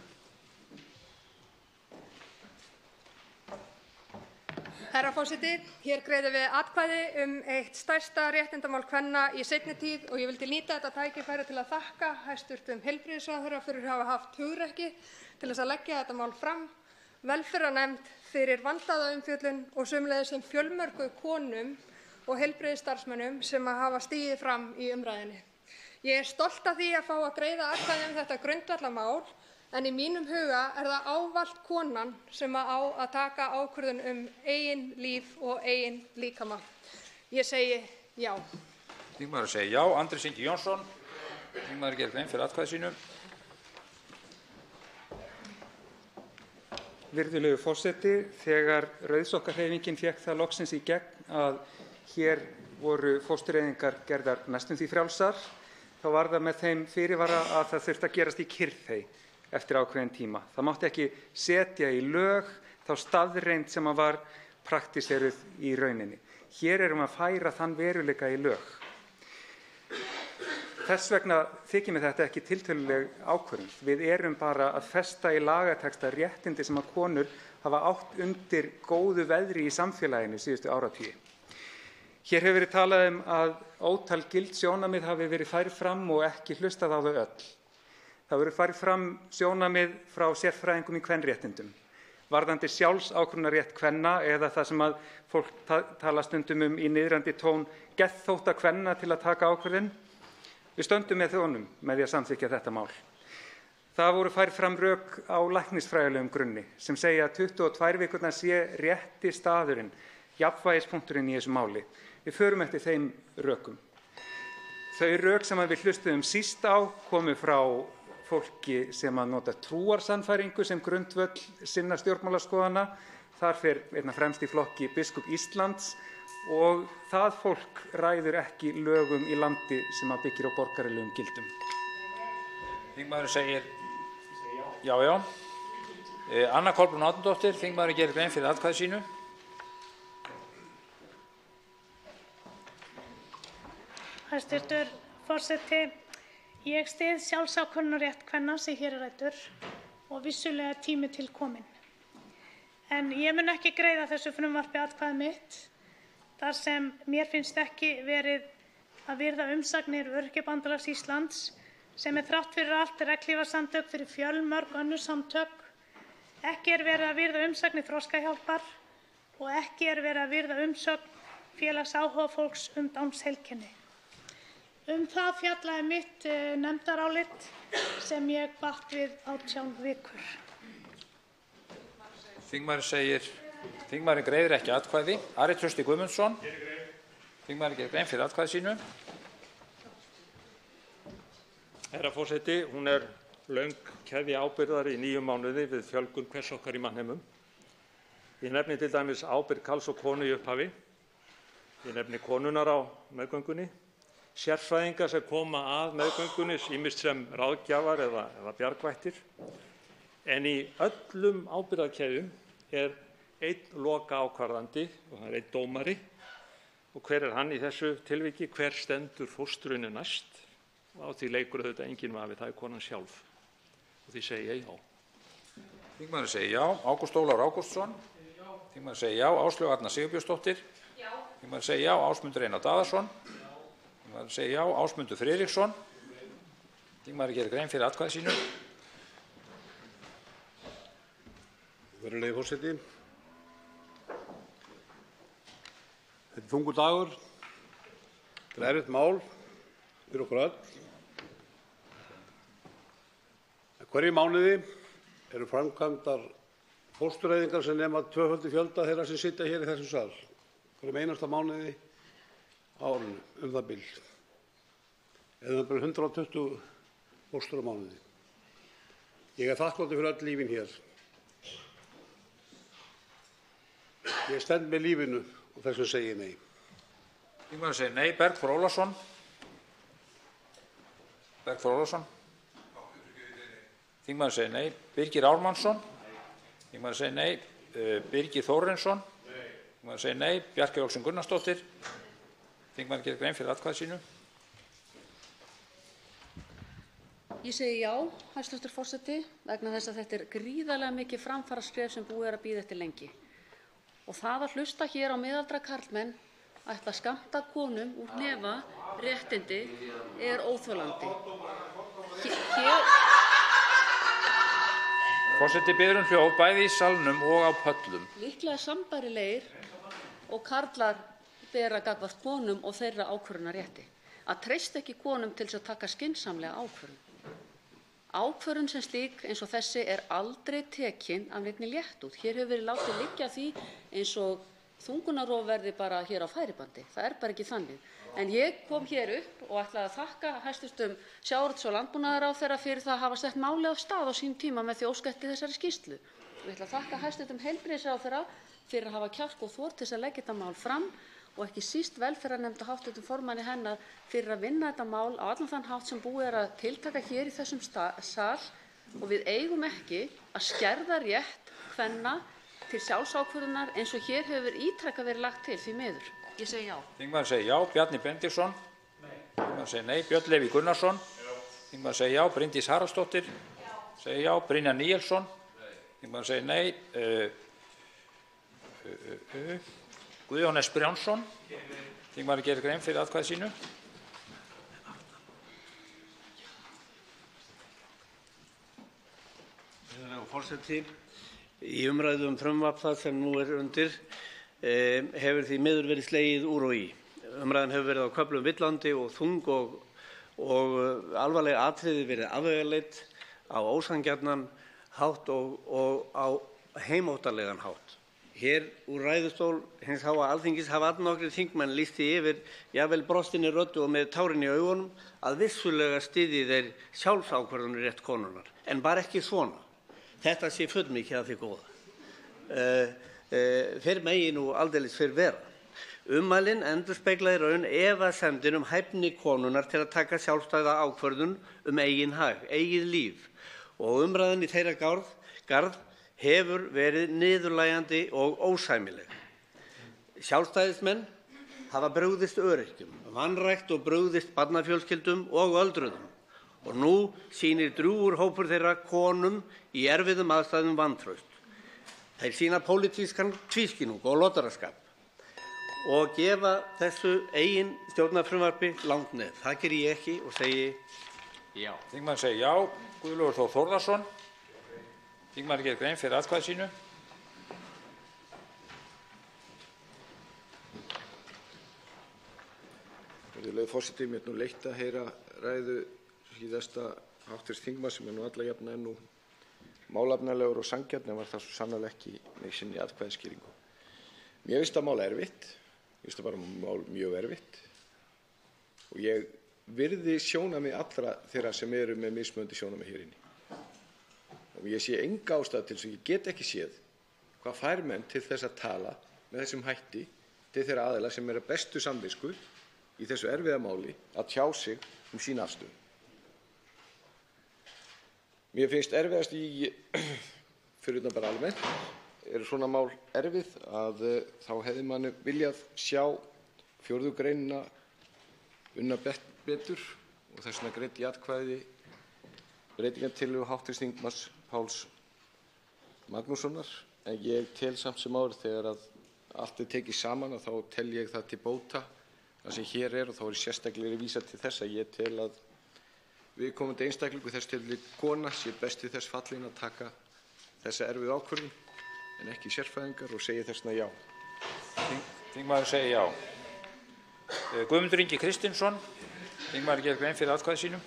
Speaker 23: Herra forseti, hér greiðum við atkvæði eitt stærsta réttindamál kvenna í seinni tíð og ég vildi nýta þetta tækifæri til að þakka hæstv. Heilbrigðisráðherra fyrir að hafa haft hugrekki til þess að leggja þetta mál fram, velferðarnefnd fyrir vandaða umfjöllun og sömuleiðis þeim fjölmörgu konum og heilbrigðisstarfsmönnum sem hafa stigið fram í umræðunni. Ég stolt af því að fá að greiða atkvæði þetta grundvallarmál En í mínum huga er það ávallt konan sem á að taka ákvörðun eigin líf og eigin líkama. Ég segi já.
Speaker 1: Þingmaður segir já. Andrés Ingi Jónsson. Þingmaður gerir grein fyrir atkvæði sínu.
Speaker 13: Virðulegur forseti, þegar Rauðsokkahreyfingin fékk það loksins í gegn að hér voru fóstureyðingar gerðar næstum því frjálsar, þá var það með þeim fyrirvara að það þurfti að gerast í kyrrþey eftir ákveðinn tíma. Það mátti ekki setja í lög þá staðreynd sem var praktíseruð í rauninni. Hér erum að færa þann veruleika í lög. Þess vegna þykir mér þetta ekki tiltöluleg ákvörðun. Við erum bara að festa í lagatexta réttindi sem að konur hafa átt undir góðu veðri í samfélaginu síðustu áratugi. Hér hefur verið talað að ótal gild sjónarmið hafi verið færð fram og ekki hlustað á þau öll. Það voru færð fram sjónarmið frá sérfræðingum í kvenréttindum, varðandi sjálfsákvörðunarrétt kvenna eða það sem að fólk tala stundum í niðrandi tón geðþótta kvenna til að taka ákvörðun. Við stöndum með þjónum með því að samþykkja þetta mál. Það voru færð fram rök á læknisfræðilegum grunni sem segja að 22 vikurnar sé rétti staðurinn, jafnvægispunkturinn í þessu máli. Við förum eftir þeim rökum. Þau rök sem við hlustuðum síst á komu frá fólki sem að nota trúarsannfæringu sem grundvöll sinna stjórnmálaskoðana. Þar fer einna fremst í flokki biskup Íslands og það fólk ræður ekki lögum í landi sem að byggir á borgaralegum gildum.
Speaker 1: Þingmaður segir já. Anna Kolbrún Árnadóttir, þingmaður gerir grein fyrir atkvæði sínu.
Speaker 6: Hæstvirtur forseti, ég styð sjálfsákvörðunarrétt kvenna sem hér er ræddur og vissulega tími til kominn. En ég mun ekki greiða þessu frumvarpi atkvæði mitt þar sem mér finnst ekki verið að virða umsagnir Öryrkjabandalags Íslands sem er þrátt fyrir allt regnhlífarsamtök fyrir fjölmörg önnur samtök. Ekki er verið að virða umsagnir Þroskahjálpar og ekki er verið að virða umsögn Félags áhugafólks Downs-heilkenni. Það fjallaði mitt nefndarálit sem ég batt við 18 vikur.
Speaker 1: Þingmaðurinn greiðir ekki atkvæði. Ari Trausti Guðmundsson. Þingmaðurinn gerir grein fyrir atkvæði sínu.
Speaker 10: Herra forseti, hún er löng keðja ábyrgðar í 9 mánuði við fjölgun hvers okkar í mannheimum. Ég nefni til dæmis ábyrgð karls og konu í upphafi. Ég nefni konurnar á meðgöngunni, sérfræðinga sem koma að meðgöngunni, ýmist sem ráðgjafar eða bjargvættir. En í öllum ábyrgðarkeðjum er einn lokaákvarðandi og það er einn dómari. Og hver er hann í þessu tilviki? Hver stendur fóstrinu næst? Og á því leikur auðvitað enginn vafi, það er konan sjálf. Og því segi ég já.
Speaker 1: Þingmaður segir já. Ágúst Ólafur Ágústsson. Þingmaður segir já. Áslaug Arna Sigurbjörnsdóttir. Já. Þingmaður segir já. Ásmundur Einar Daðason. Þingmaður segir já. Ásmundur Friðriksson. Þingmaður gerir grein fyrir atkvæði sínu.
Speaker 18: Virðulegi forseti. Þetta er þungur dagur. Þetta er erfitt mál fyrir okkur öll. Hverju mánuði eru framkvæmdar fóstureyðingar sem nema 2. fjölda þeirra sem sitja hér í þessum sal. Hverjum einasta mánuði á árinu það bil. Eða það bil 120 fóstur á mánuði. Ég er þakklátur fyrir öll lífin hér. Ég stend með lífinu og þess vegna segi ég nei.
Speaker 1: Þingmaður segir nei. Bergþór Ólason. Þingmaður segir nei. Birgir Ármannsson. Þingmaður segir nei. Birgir Þórarinsson. Þingmaður segir nei. Bjarkey Olsen Gunnarsdóttir. Þingmaður gerir grein fyrir atkvæði sínu.
Speaker 3: Ég segi já, hæstv. forseti, vegna þess að þetta er gríðarlega mikið framfaraskref sem búið er að bíða eftir lengi. Og það að hlusta hér á miðaldra karlmenn ætla að skammta konum úr hnefa réttindi er óþolandi.
Speaker 1: Forseti biður hljóð bæði í salnum og á pöllum.
Speaker 3: Líklega sambærilegir og karlar bera gagnvart konum og þeirra ákvörðunarrétti. Að treysta ekki konum til þess að taka skynsamlega ákvörðun. ákvörðun sem slík eins og þessi er aldrei tekin af neinni léttúð. Hér hefur verið látið liggja því eins og þungunarrof verði bara hér á færibandi. Það er bara ekki þannig. En ég kom hér upp og ætlaði að þakka hæstv. Sjávarútvegs- og landbúnaðarráðherra fyrir það að hafa sett málið af stað á sínum tíma með því að óska eftir þessari skýrslu. Og ég ætla að þakka hæstv. Heilbrigðisráðherra fyrir að hafa kjark og þor til þess að leggja þetta mál fram og ekki síst velferðarnefnd og hv. formanni hennar fyrir að vinna þetta mál á allan þann hátt sem búið er að tiltaka hér í þessum sal og við eigum ekki að skerða rétt kvenna til sjálfsákvörðunar eins og hér hefur ítrekað verið lagt til, því miður. Ég segi já.
Speaker 1: Þingmaður segir já. Bjarni Benediktsson. Nei. Þingmaður segir nei. Björn Leví Gunnarsson. Þingmaður segir já. Bryndís Haraldsdóttir. Segir já. Brynjar Níelsson. Þingmaður segir nei. Guðjón S. Brjánsson. Þingmaður gerir grein fyrir atkvæði sínu.
Speaker 5: Forseti, í umræðu frumvarp það sem nú er undir hefur því miður verið slegið úr og í. Umræðan hefur verið á köflum villandi og þung og alvarleg atriði verið afvegaleidd á ósanngjarnan hátt og á heimóttarlegan hátt. Hér úr ræðustól hins háa Alþingis hafa allnokkrir þingmenn lýst því yfir jafnvel brostinni röddu og með tárin í augunum að vissulega styðji þeir sjálfsákvörðunarrétt konunnar, en bara ekki svona. Þetta sé fullmikið af því góða. Fyrr megi nú aldeilis fyrr vera. Ummælin endurspegla í raun efasemdir hæfni konunnar til að taka sjálfstæða ákvörðun eigin hag, eigið líf og umræðan í þeirra garð hefur verið niðurlægjandi og ósæmileg. Sjálfstæðismenn hafa brugðist öryrkjum, vanrækt og brugðist barnafjölskyldum og öldruðum og nú sýnir drjúgur hópur þeirra konum í erfiðum aðstæðum vantraust. Þeir sýna pólitískan tvískinnung og loddaraskap og gefa þessu eigin stjórnarfrumvarpi langt neð. Það geri ég ekki og segi já.
Speaker 1: Þingmaður segir já. Guðlaugur Þór Þórðarson. Þingmaður gerir grein fyrir atkvæði sínu.
Speaker 12: Virðulegur forseti, mér er nú leitt að heyra ræðu síðasta hv. þingmanns sem er nú alla jafna enn málefnalegur og sanngjarn en var það svo sannarlega ekki með sinni atkvæðaskýringu. Mér finnst það mál erfitt. Mér finnst það bara mál mjög erfitt og ég virði sjónarmið allra þeirra sem eru með mismunandi sjónarmið hér inni. Og ég sé enga ástæðu til þess að ég get ekki séð hvað fær menn til þess að tala með þessum hætti til þeirra aðila sem eru bestu samvisku í þessu erfiða máli að tjá sig sína afstöðu. Mér finnst erfiðast fyrir utan bara almennt, eru svona mál erfið að þá hefði manni viljað sjá 4. greinina unna betur og þess vegna greiddi ég atkvæði breytingartillögu hv. þingmanns Páls Magnússonar, en ég tel samt sem áður þegar að allt er tekið saman og þá tel ég það til bóta það sem hér er og þá er sérstaklega vísað til þess að ég tel að viðkomandi einstaklingur, þess tilvik kona, sé best til þess fallin að taka þessa erfiðu ákvörðun en ekki sérfræðingar og segi þess vegna já.
Speaker 1: Þingmaður segir já. Guðmundur Ingi Kristinsson. Þingmaður gerir grein fyrir atkvæði sínu.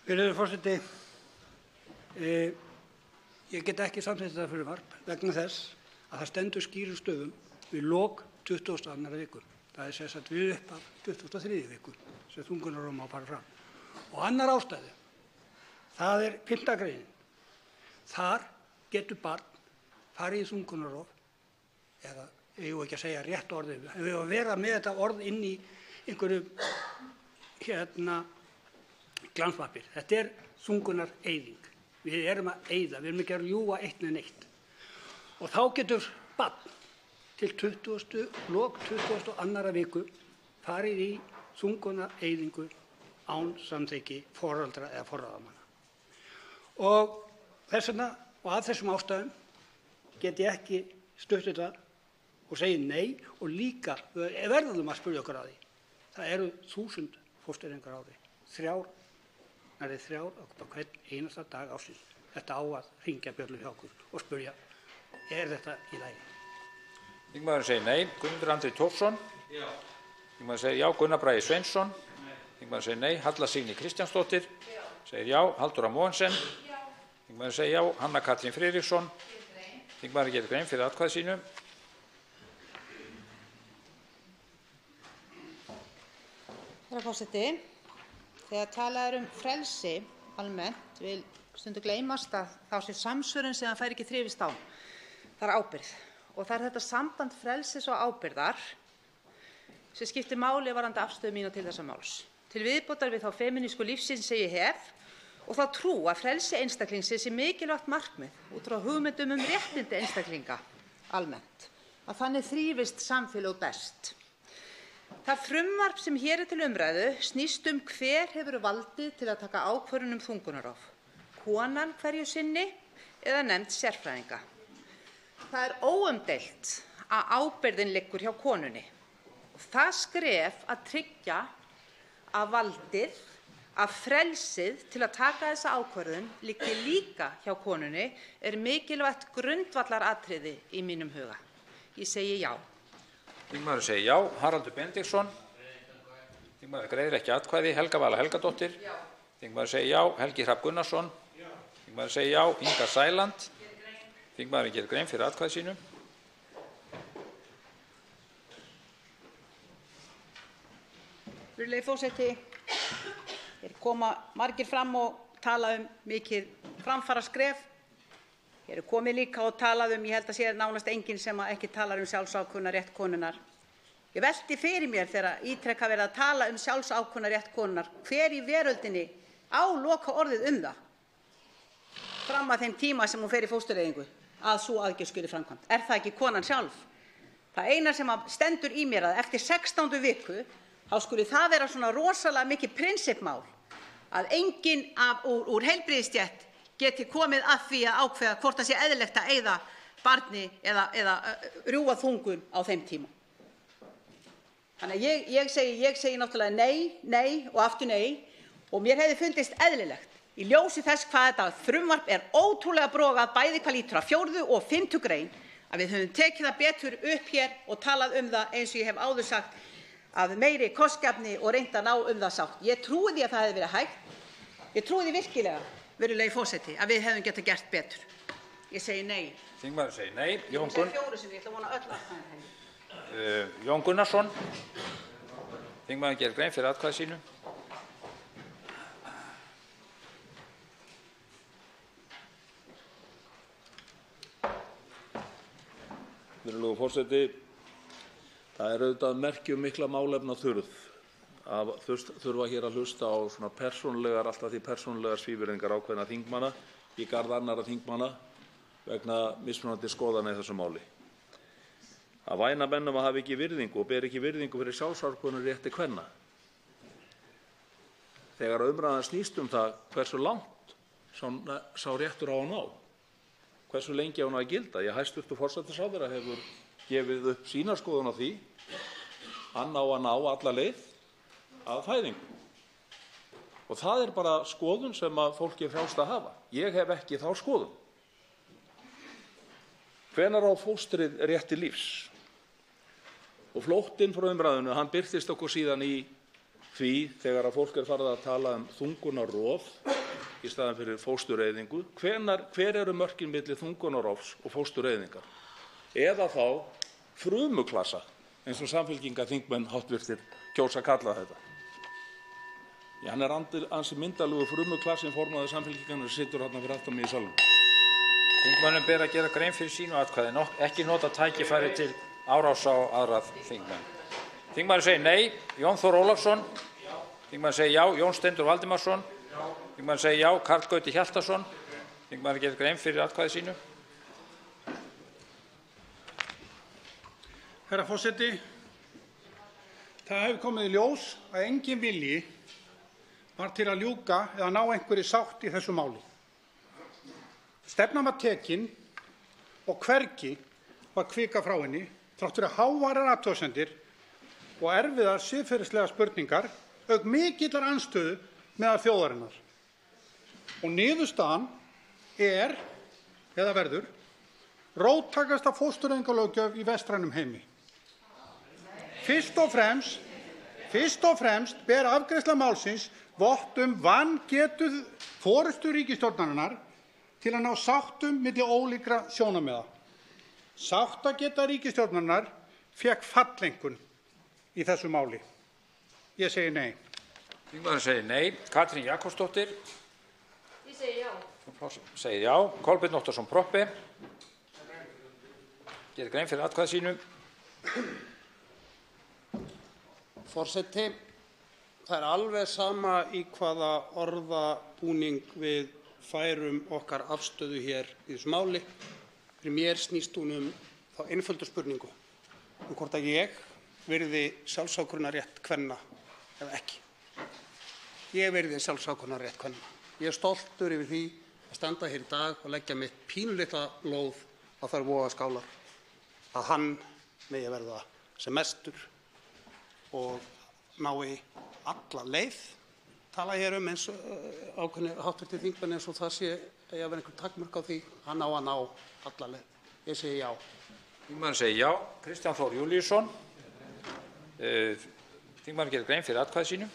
Speaker 21: Virðulegur forseti, ég get ekki samþykkt þetta frumvarp vegna þess að það stendur skýrum stöfum við lok 22. viku. Það er sem sagt við upphaf 23. viku sem þungunarrof má fara fram. Og annar ástæða, það er 5. greinin. Þar getur barn farið í þungunarrof, eða ég vil ekki að segja rétt orðið, við erum að vera með þetta orð inn í einhverju glanspappír. Þetta er þungunareyðing. Við erum að eyða, við erum ekki að ljúga eitt með neitt. Og þá getur barn til lok 22. viku farið í þungunareyðingu án samþykki foreldra eða forráðamanna. Og þess vegna og af þessum ástæðum get ég ekki stutt þetta og segi nei og líka verðum að spyrja okkur að því. Það eru 1000 fóstureyðingar á ári, nærri 3 á hvern einasta dag ársins. Þetta á að hringja bjöllu hjá okkur og spyrja, er þetta í lagi?
Speaker 1: Þingmaðurinn segir nei. Guðmundur Andri Thorsson.
Speaker 5: Já.
Speaker 1: Þingmaður segir já. Gunnar Bragi Sveinsson. Þingmaður segir nei. Halla Signý Kristjánsdóttir. Segir já. Halldóra Mogensen. Þingmaður segir já. Hanna Katrín Friðriksson. Þingmaður gerir grein fyrir atkvæði sínu.
Speaker 11: Herra forseti, þegar talað frelsi almennt vil stundum gleymast að þá sé samsvörun sem það fær ekki þrifist á. Það ábyrgð. Og það þetta samband frelsis og ábyrgðar sem skiptir máli varðandi afstöðu mína til þessa máls. Til viðbótar við þá femínísku lífsýn sem ég hef og þá trú að frelsi einstaklingsins sé mikilvægt markmið út frá hugmyndum réttindi einstaklinga almennt. Að þannig þrífist samfélag best. Það frumvarp sem hér til umræðu snýst hver hefur valdið til að taka ákvörðun þungunarrof. Konan hverju sinni eða nefnd sérfræðinga. Það óumdeilt að ábyrgðin liggur hjá konunni. Það skref að tryggja að valdið, að frelsið til að taka þessa ákvörðun liggi líka hjá konunni mikilvægt grundvallaratriði í mínum huga. Ég segi já.
Speaker 1: Þingmaður segir já. Haraldur Benediktsson. Þingmaður greiðir ekki atkvæði. Helga Vala Helgadóttir. Þingmaður segir já. Helgi Hrafn Gunnarsson. Þingmaður segir já. Inga Sæland. Þingmaður gerir grein fyrir atkvæði sínu.
Speaker 11: Virðulegi forseti, hér koma margir fram og tala mikið framfaraskref. Hér komið líka og talað ég held að sé nánast enginn sem ekki talar sjálfsákvörðunarrétt konunnar. Ég velti fyrir mér þegar ítrekað verið að tala sjálfsákvörðunarrétt konunnar, hver í veröldinni á lokaorðið það fram að þeim tíma sem hún fer í fóstureyðingu að sú aðgerð skuli framkvæmd. Er það ekki konan sjálf? Það eina sem stendur í mér að eftir 16. viku þá skuli það vera svona rosalega mikið prinsippmál að enginn úr heilbrigðisstétt geti komið að því að ákveða hvort það sé eðlilegt að eyða barni eða rjúfa þungun á þeim tíma. Þannig að ég segi náttúrulega nei og aftur nei og mér hefði fundist eðlilegt í ljósi þess hvað þetta frumvarp ótrúlega brogað bæði hvað lýtur að 4. og 5. grein að við höfum tekið það betur upp hér og talað það eins og ég hef áður sagt af meiri kostgæfni og reynt að ná það sátt. Ég trúi því að það hefði verið hægt. Ég trúi því virkilega, virðulegi forseti, að við hefðum getað gert betur. Ég segi nei.
Speaker 1: Þingmaður segir nei.
Speaker 11: Ég segi 4 sinni, ég ætla að vona öll atkvæðin.
Speaker 1: Jón Gunnarsson. Þingmaður gerir grein fyrir atkvæði sínu.
Speaker 7: Virðulegur forseti, það auðvitað merki mikla málefna þurrð að þurfa hér að hlusta á svona persónulegar, alltaf því persónulegar svívirðingar ákveðna þingmanna í garð annarra þingmanna vegna mismunandi skoðana í þessu máli. Að væna menn að hafa ekki virðingu og bera ekki virðingu fyrir sjálfsákvörðunarrétti kvenna. Þegar umræðan snýst það hversu langt sá réttur á að ná, hversu lengi á hann að gilda. Hæstv. Forsætisráðherra hefur gefið upp sína skoðun á því, hann á að ná alla leið að fæðingu. Og það bara skoðun sem að fólki frjálst að hafa. Ég hef ekki þá skoðun. Hvenær á fóstrið rétt til lífs? Og flóttinn frá umræðunni, hann birtist okkur síðan í því þegar að fólk farið að tala þungunarrof í staðinn fyrir fóstureyðingu. Hver eru mörkin milli þungunarrofs og fóstureyðingar? Eða þá frumuklassa, eins og samfylkingarþingmenn háttvirtir kjósa að kalla þetta. Hann ansi myndarlegur frumuklassin formaður samfylkingarinnar sem situr þarna fyrir aftan mig í salnum.
Speaker 1: Þingmönnum ber að gera grein fyrir sínu atkvæði, ekki nota tækifæri til árás á aðra þingmenn. Þingmaður segir nei. Jón Þór Ólafsson. Þingmaður segir já. Jón Steindór Valdimarsson. Þingmaður segir já. Karl Gauti Hjaltason. Þingmaður gerir grein fyrir atkvæði sínu.
Speaker 21: Herra forseti, það hefur komið í ljós að engin vilji var til að ljúka eða ná einhverri sátt í þessu máli. Stefnan var tekin og hvergi var hvikað frá henni þrátt fyrir háværar athugasemdir og erfiðar siðferðislegar spurningar auk mikillar andstöðu meðal þjóðarinnar. Og niðurstaðan eða verður róttækasta fóstureyðingalöggjöf í vestrænum heimi. Fyrst og fremst
Speaker 14: Fyrst og fremst ber afgreiðsla málsins vott vangetu forystu ríkisstjórnarinnar til að ná sáttum milli ólíkra sjónarmiða. Sáttageta ríkisstjórnarinnar fékk falleinkunn í þessu máli. Ég segi nei.
Speaker 1: Þingmaðurinn segir nei. Katrín Jakobsdóttir.
Speaker 9: Ég segi já.
Speaker 1: Segir já. Kolbeinn Óttarsson Proppé. Gerir grein fyrir atkvæði sínu.
Speaker 19: Forseti, það er alveg sama í hvaða orðabúning við færum okkar afstöðu hér í þessu máli. Fyrir mér snýst hún þá einföldu spurningu hvort að ég virði sjálfsákvörðunarrétt kvenna eða ekki. Ég virði sjálfsákvörðunarrétt kvenna. Ég stoltur yfir því að standa hér í dag og leggja mitt pínulitla lóð á þær vogarskálar að hann megi verða sem mestur og nái alla leið. Tala hér eins ákveðni hv. þingmenn eins og það sé að vera einhver takmörk á því. Hann á að ná alla leið. Ég segi já.
Speaker 1: Þingmaðurinn segir já. Kristján Þór Júlíusson. Þingmaðurinn gerir grein fyrir atkvæði sínu.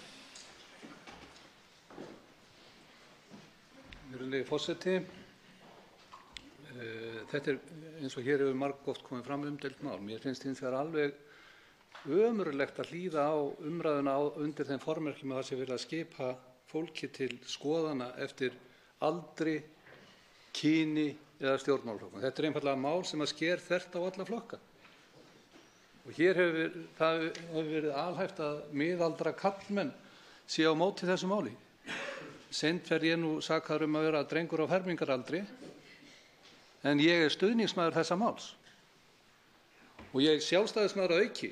Speaker 7: Virðulegi forseti, þetta eins og hér hefur margoft komið fram umdeilt mál. Mér finnst hins vegar alveg ömurlegt að hlýða á umræðuna undir þeim formerkjum að það sé verið að skipa fólki til skoðana eftir aldri, kyni eða stjórnmálaflokkum. Þetta einfaldlega mál sem að sker þvert á alla flokka. Og hér hefur verið alhæft að miðaldra karlmenn sé á móti þessu máli. Seint fer ég nú sakaður að vera drengur á fermingaraldri, en ég stuðningsmaður þessa máls. Og ég sjálfstæðismaður að auki.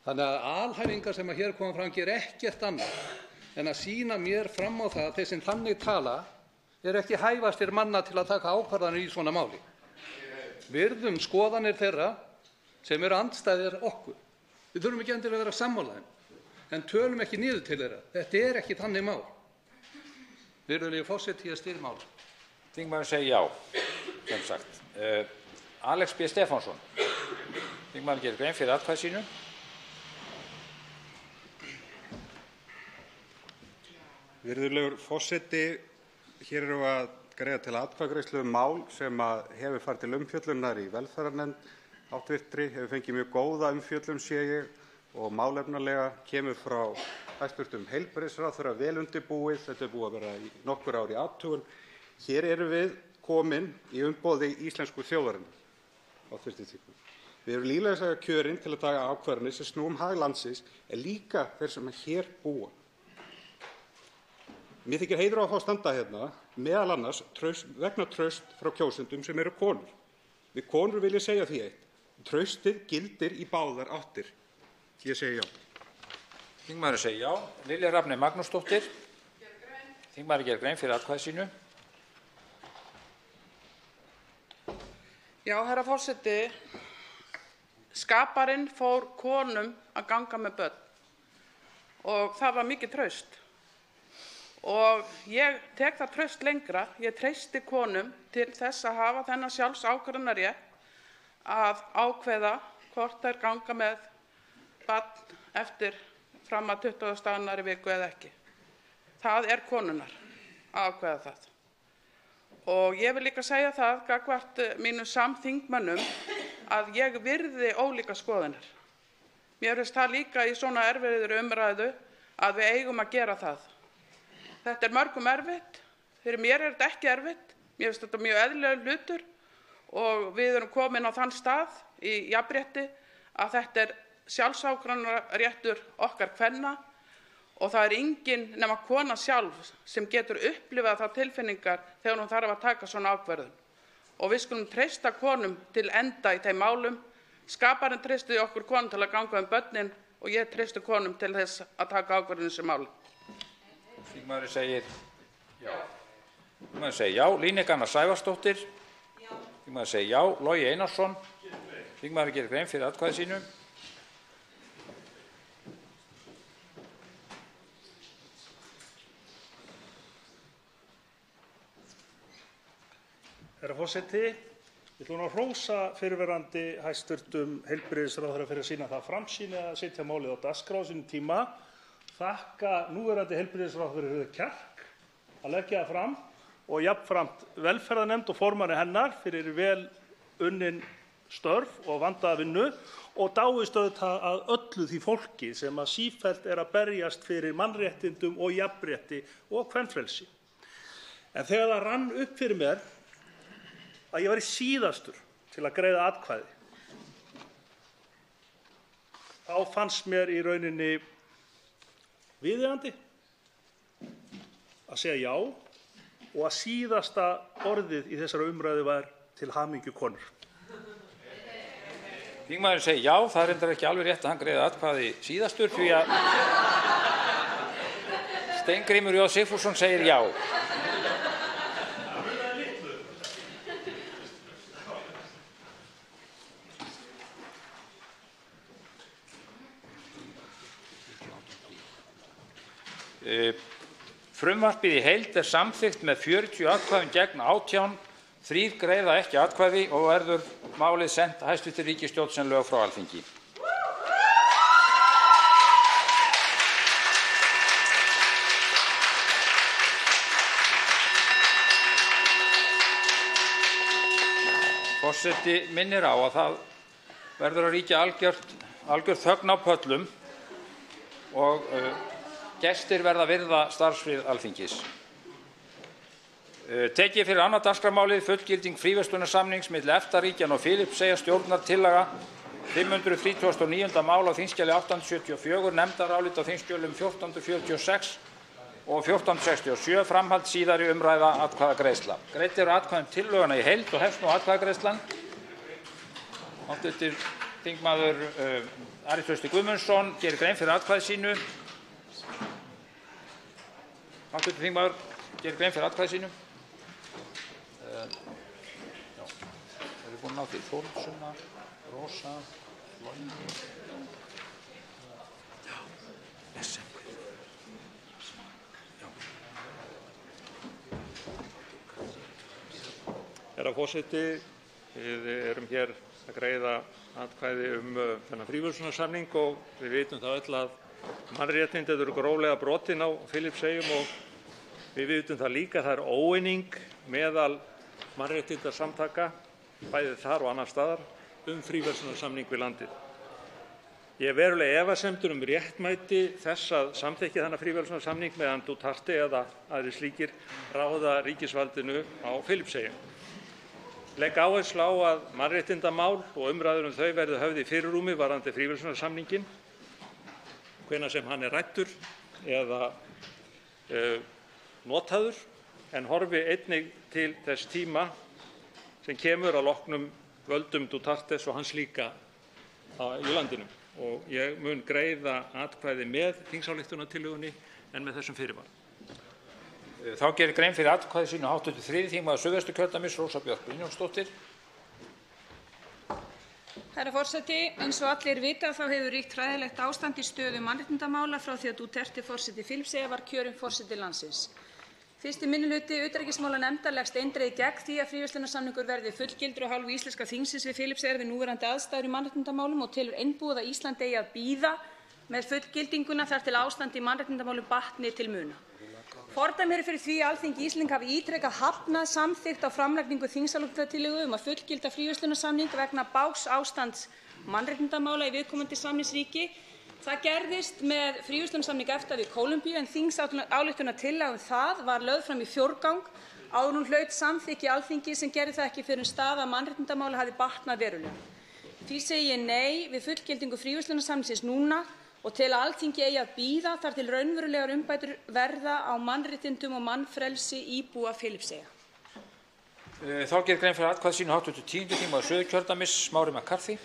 Speaker 7: Þannig að alhæfingar sem að hér koma fram ger ekkert annað en að sýna mér fram á það að þeir sem þannig tala ekki hæfastir manna til að taka ákvarðanir í svona máli. Virðum skoðanir þeirra sem eru andstæðir okkur. Við þurfum ekki endilega að vera sammála þeim, en tölum ekki niður til þeirra. Þetta ekki þannig mál. Virðulegi forseti, ég styð mál.
Speaker 1: Þingmaðurinn segir já, sem sagt. Alex B. Stefánsson. Þingmaðurinn gerir grein fyrir atkvæði sínu.
Speaker 22: Virðulegur forseti, hér erum við að greiða til atkvæðagreiðslu mál sem hefur farið til umfjöllunar í velferðarnefnd. Háttvirtri hefur fengið mjög góða umfjöllun, sé ég, og málefnalega kemur frá hæstv. Heilbrigðisráðherra vel undirbúið. Þetta búið að vera í nokkur ár í athugun. Hér erum við komin í umboði íslensku þjóðarinnar. Háttvirtir þingmenn. Við erum líklega kjörin til að taka ákvarðanir sem snúa hag landsins, en líka þeir sem hér búa. Mér þykir heiður að fá að standa hérna, meðal annars vegna traust frá kjósendum sem eru konur. Við konur vil ég segja því eitt. Traustið gildir í báðar áttir. Ég segi já.
Speaker 1: Þingmaðurinn segir já. Lilja Rafney Magnúsdóttir. Þingmaðurinn gerir grein fyrir atkvæði sínu.
Speaker 20: Já, herra forseti, skaparinn fór konum að ganga með börn og það var mikið traust. Og ég tek það traust lengra. Ég treysti konum til þess að hafa þennan sjálfsákvörðunarrétt að ákveða hvort þær ganga með barn eftir fram að 20. annarri viku eða ekki. Það konunnar að ákveða það. Og ég vil líka segja það gagnvart mínum samþingmönnum að ég virði ólíka skoðanir. Mér finnst það líka í svona erfiðri umræðu að við eigum að gera það. Þetta mörgum erfitt. Fyrir mér þetta ekki erfitt. Mér finnst þetta mjög eðlilegur hlutur og við erum komin á þann stað í jafnrétti að þetta sjálfsákvörðunarréttur okkar kvenna og það engin nema kona sjálf sem getur upplifað þá tilfinningar þegar hún þarf að taka svona ákvörðun. Og við skulum treysta konum til enda í þeim málum. Skaparinn treysti okkur konum til að ganga börnin og ég treysti konum til þess að taka ákvörðun sem máli.
Speaker 1: Þingmaðurinn segir já. Þingmaðurinn segir já. Líneik Anna Sævarsdóttir. Þingmaðurinn segir já. Logi Einarsson. Þingmaðurinn gerir grein fyrir atkvæði sínu.
Speaker 2: Herra forseti, Ég ætla að hrósa fyrrverandi hæstv. Heilbrigðisráðherra fyrir að sýna það framsýni að setja málið á dagskrá á sínum tíma, þakka núverandi heilbrigðisráðherra fyrir kjark að leggja það fram og jafnframt velferðarnefnd og formanni hennar fyrir vel unnin störf og vandaða vinnu og dáist auðvitað að öllu því fólki sem að sífellt er að berjast fyrir mannréttindum og jafnrétti og kvenfrelsi. En þegar það rann upp fyrir mér að ég væri síðastur til að greiða atkvæði, þá fannst mér í rauninni viðeigandi að segja já og að síðasta orðið í þessari umræðu var til hamingju konur.
Speaker 1: Þingmaðurinn segir já, það er reyndar ekki alveg rétt að hann greiði atkvæði síðastur því að Steingrímur J. Sigfússon segir já. Frumvarpið í heild er samþykkt með 40 atkvæðum gegn 18, 3 greiða ekki atkvæði og verður málið sent hæstv. Ríkisstjórn sem lög frá Alþingi. Forseti minnir á að það verður að ríkja algjör þögn á pöllum og gestir verða að virða starfsfrið Alþingis. Tekið fyrir annað dagskrármálið fullgilding fríverslunarsamnings milli EFTA-ríkjanna og Filippseyja stjórnartillaga 539. mál á þingskjali 874, nefndarálit á þingskjölum 1446 og 1467, framhald síðari umræða atkvæðagreiðsla. Greidd eru atkvæði tillöguna í heild og hefst nú atkvæðagreiðslan. Hv. þingmaður Ari Trausti Guðmundsson gerir grein fyrir atkvæði sínu. Hv. þingmaður gerir grein fyrir atkvæði sínu. Erum við búin að ná því? Þórsunna, Rósa, Logi.
Speaker 7: Herra forseti, við erum hér að greiða atkvæði þennan fríverslunarsamning og við vitum það öll að mannréttindi eru gróflega brotin á Filippseyjum og við vitum það líka að það er óeining meðal mannréttindasamtaka, bæði þar og annar staðar, fríverslunarsamning við landið. Ég er verulega efasemdur réttmæti þess að samþykkja þennan fríverslunarsamning meðan Duterte eða aðrir slíkir ráða ríkisvaldinu á Filippseyjum. Legg áherslu á að mannréttindamál og umræður þau verði höfð í fyrirrúmi varðandi fríverslunarsamninginn, hvenær sem hann er ræddur eða notaður, en horfi einnig til þess tíma sem kemur að loknum völdum Dutertes og hans líka í landinu. Og ég mun greiða atkvæði með þingsályktunartillögunni en með þessum fyrirvara.
Speaker 1: Þá gerir grein fyrir atkvæði sínu hv. 3. þingmaður Suðvesturkjördæmis, Rósa Björk Brynjólfsdóttir.
Speaker 4: Herra forseti, eins og allir vita þá hefur ríkt hræðilegt ástand í stöðu mannréttindamála frá því að Duterte forseti Filippseyja var kjörinn forseti landsins. Fyrsti minnihluti utanríkismálanefndar leggst eindregið gegn því að fríverslunarsamningur verði fullgildur af hálfu íslenska þingsins við Filippseyjar við núverandi aðstæður í mannréttindamálum og telur einboðið að Ísland eigi að bíða með fullgildinguna þar til ástand í mannréttindamálum batni til muna. Fordæmi eru fyrir því að Alþingi Íslendinga hafi ítrekað hafnað samþykkt á framlagningu þingsályktunartillögu um að fullgilda fríverslunarsamning vegna bágs ástands mannréttindamála í viðkomandi samningsríki. Það gerðist með fríverslunarsamning EFTA við Kólumbíu en þingsályktunartillaga um það var lögð fram í fjórgang áður en hún hlaut samþykki Alþingis sem gerði það ekki fyrr en staða mannréttindamála hafði batnað verulega. Því segi ég nei við fullgildingu fríverslunarsamningsins núna og tel að Alþingi eigi að bíða þar til raunverulegar umbætur verða á mannréttindum og mannfrelsi íbúa Filippseyja.
Speaker 1: Þá gerir grein fyrir atkvæði sínu hv. 10. þingmaður Suðurkjördæmis, Smári McCarthy.